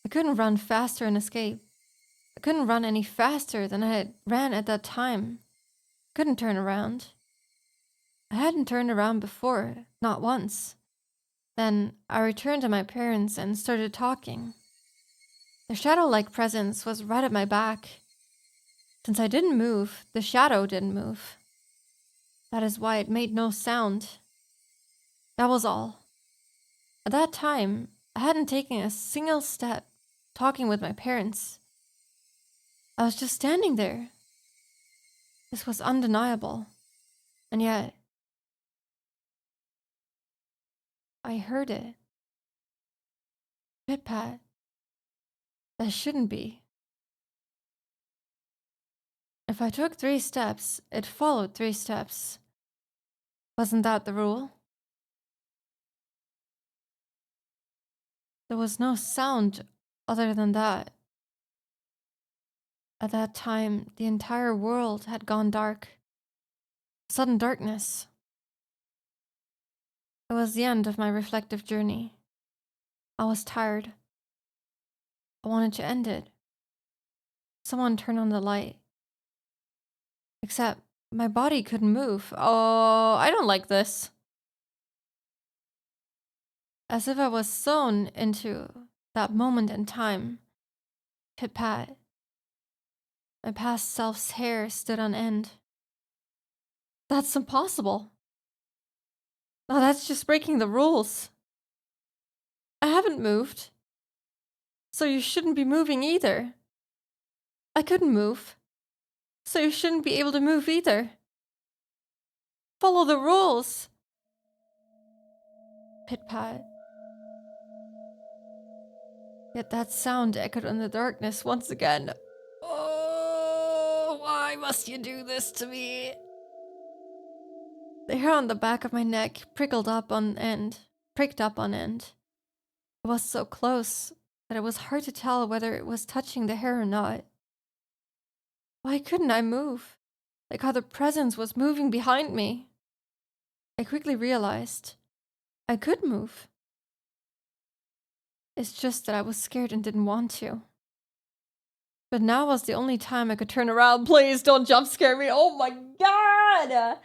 I couldn't run faster and escape. I couldn't run any faster than I had ran at that time. I couldn't turn around. I hadn't turned around before, not once. Then I returned to my parents and started talking. The shadow-like presence was right at my back. Since I didn't move, the shadow didn't move. That is why it made no sound. That was all. At that time, I hadn't taken a single step talking with my parents. I was just standing there. This was undeniable. And yet, I heard it. Pit-pat. That shouldn't be. If I took 3 steps, it followed 3 steps. Wasn't that the rule? There was no sound other than that. At that time, the entire world had gone dark. Sudden darkness. It was the end of my reflective journey. I was tired. I wanted to end it. Someone turned on the light. Except my body couldn't move. Oh, I don't like this. As if I was sewn into that moment in time. Pit-pat. My past self's hair stood on end. That's impossible. No, that's just breaking the rules. I haven't moved. So you shouldn't be moving either. I couldn't move. So you shouldn't be able to move either. Follow the rules. Pit-pat. Yet that sound echoed in the darkness once again. Oh, why must you do this to me? The hair on the back of my neck pricked up on end. It was so close that it was hard to tell whether it was touching the hair or not. Why couldn't I move? Like how the presence was moving behind me. I quickly realized I could move. It's just that I was scared and didn't want to. But now was the only time I could turn around. Please don't jump scare me. Oh my god!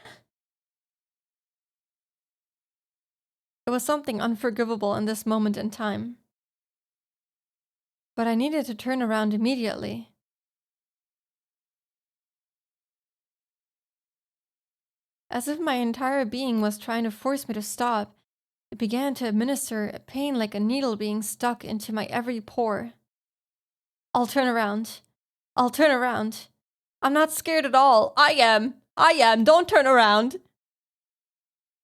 It was something unforgivable in this moment in time. But I needed to turn around immediately. As if my entire being was trying to force me to stop, it began to administer a pain like a needle being stuck into my every pore. I'll turn around. I'll turn around. I'm not scared at all. I am. Don't turn around.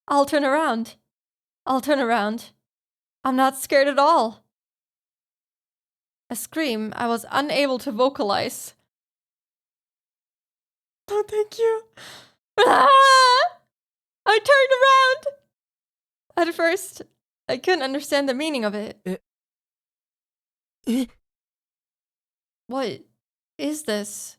I'll turn around. I'll turn around. I'm not scared at all. A scream I was unable to vocalize. Oh, thank you. Ah! I turned around. At first, I couldn't understand the meaning of it. What is this?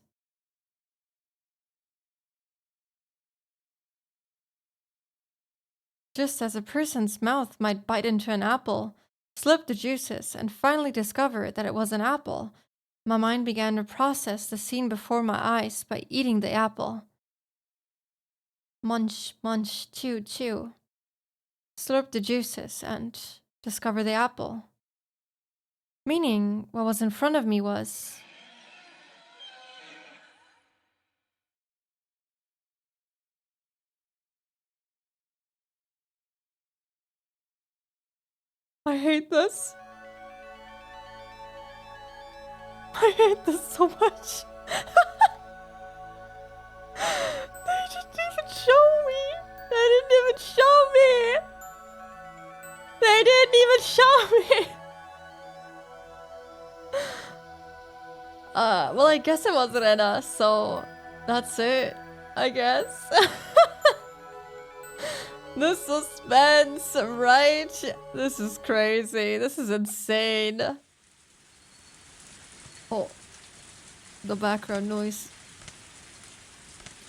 just as a person's mouth might bite into an apple, slip the juices, and finally discover that it was an apple, my mind began to process the scene before my eyes by eating the apple. Munch, munch, chew, chew. Slurp the juices and discover the apple. Meaning, what was in front of me was... I hate this. I hate this so much. They didn't even show me. They didn't even show me. They didn't even show me. Well, I guess it wasn't in us, so that's it, I guess. The suspense, right? This is crazy. This is insane. Oh, the background noise.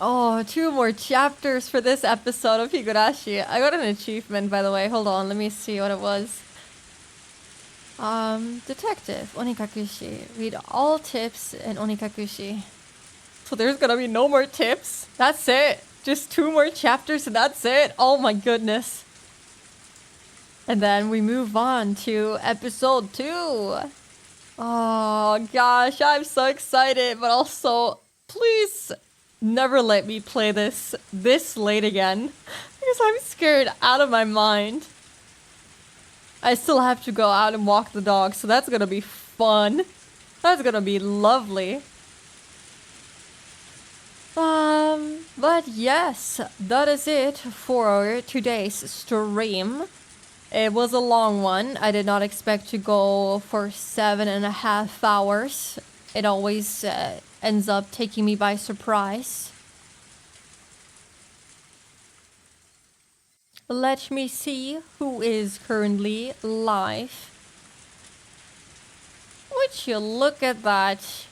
Oh, 2 more chapters for this episode of Higurashi. I got an achievement, by the way. Hold on, let me see what it was. Detective, Onikakushi. Read all tips in Onikakushi. So there's gonna be no more tips? That's it? Just 2 more chapters and that's it? Oh my goodness. And then we move on to episode 2. Oh gosh, I'm so excited, but also, please never let me play this late again. Because I'm scared out of my mind. I still have to go out and walk the dog, so that's gonna be fun. That's gonna be lovely. But yes, that is it for today's stream. It was a long one. I did not expect to go for 7.5 hours. It always ends up taking me by surprise. Let me see who is currently live. Would you look at that?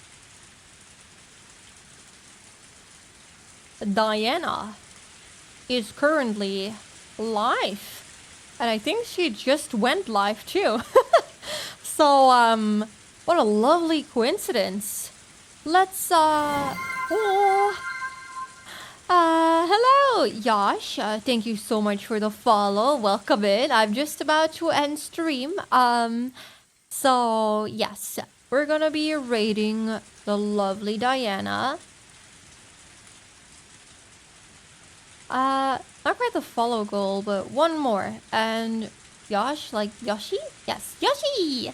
Diana is currently live. And I think she just went live too. So, what a lovely coincidence. Let's, hello, Yash. Thank you so much for the follow. Welcome in. I'm just about to end stream. So, yes, we're gonna be rating the lovely Diana. Not quite the follow goal, but one more. And Yash, like Yoshi? Yes, Yoshi!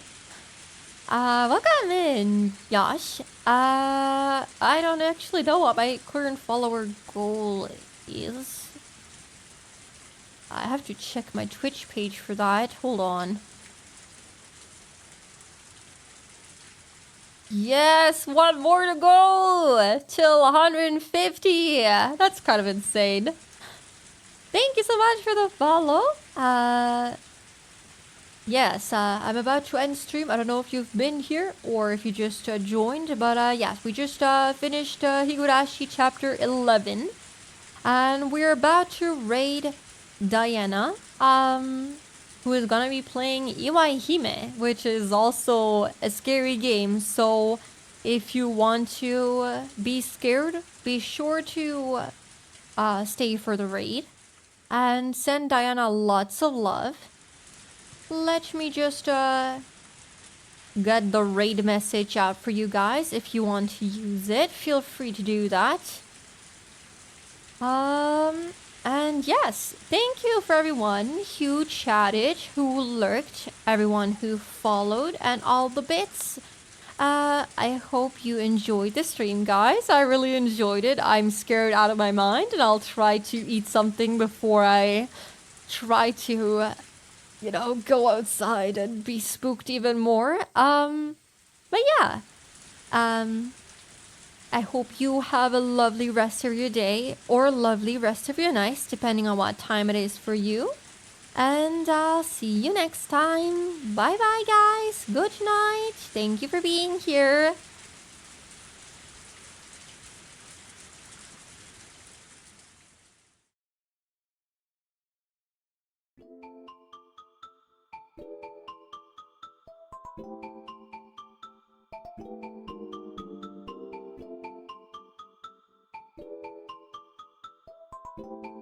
Welcome in, Yash. I don't actually know what my current follower goal is. I have to check my Twitch page for that. Hold on. Yes, 1 more to go till 150. That's kind of insane. Thank you so much for the follow. Yes, I'm about to end stream. I don't know if you've been here or if you just joined, but yes, we just finished Higurashi chapter 11. And we're about to raid Diana, who is gonna be playing Iwai Hime, which is also a scary game. So if you want to be scared, be sure to stay for the raid. And send Diana lots of love. Let me just get the raid message out for you guys. If you want to use it, feel free to do that. And yes, thank you for everyone who chatted, who lurked, everyone who followed, and all the bits. I hope you enjoyed the stream, guys. I really enjoyed it. I'm scared out of my mind, and I'll try to eat something before I try to, you know, go outside and be spooked even more. But yeah. I hope you have a lovely rest of your day, or a lovely rest of your night, depending on what time it is for you. And I'll see you next time. Bye bye, guys. Good night. Thank you for being here. く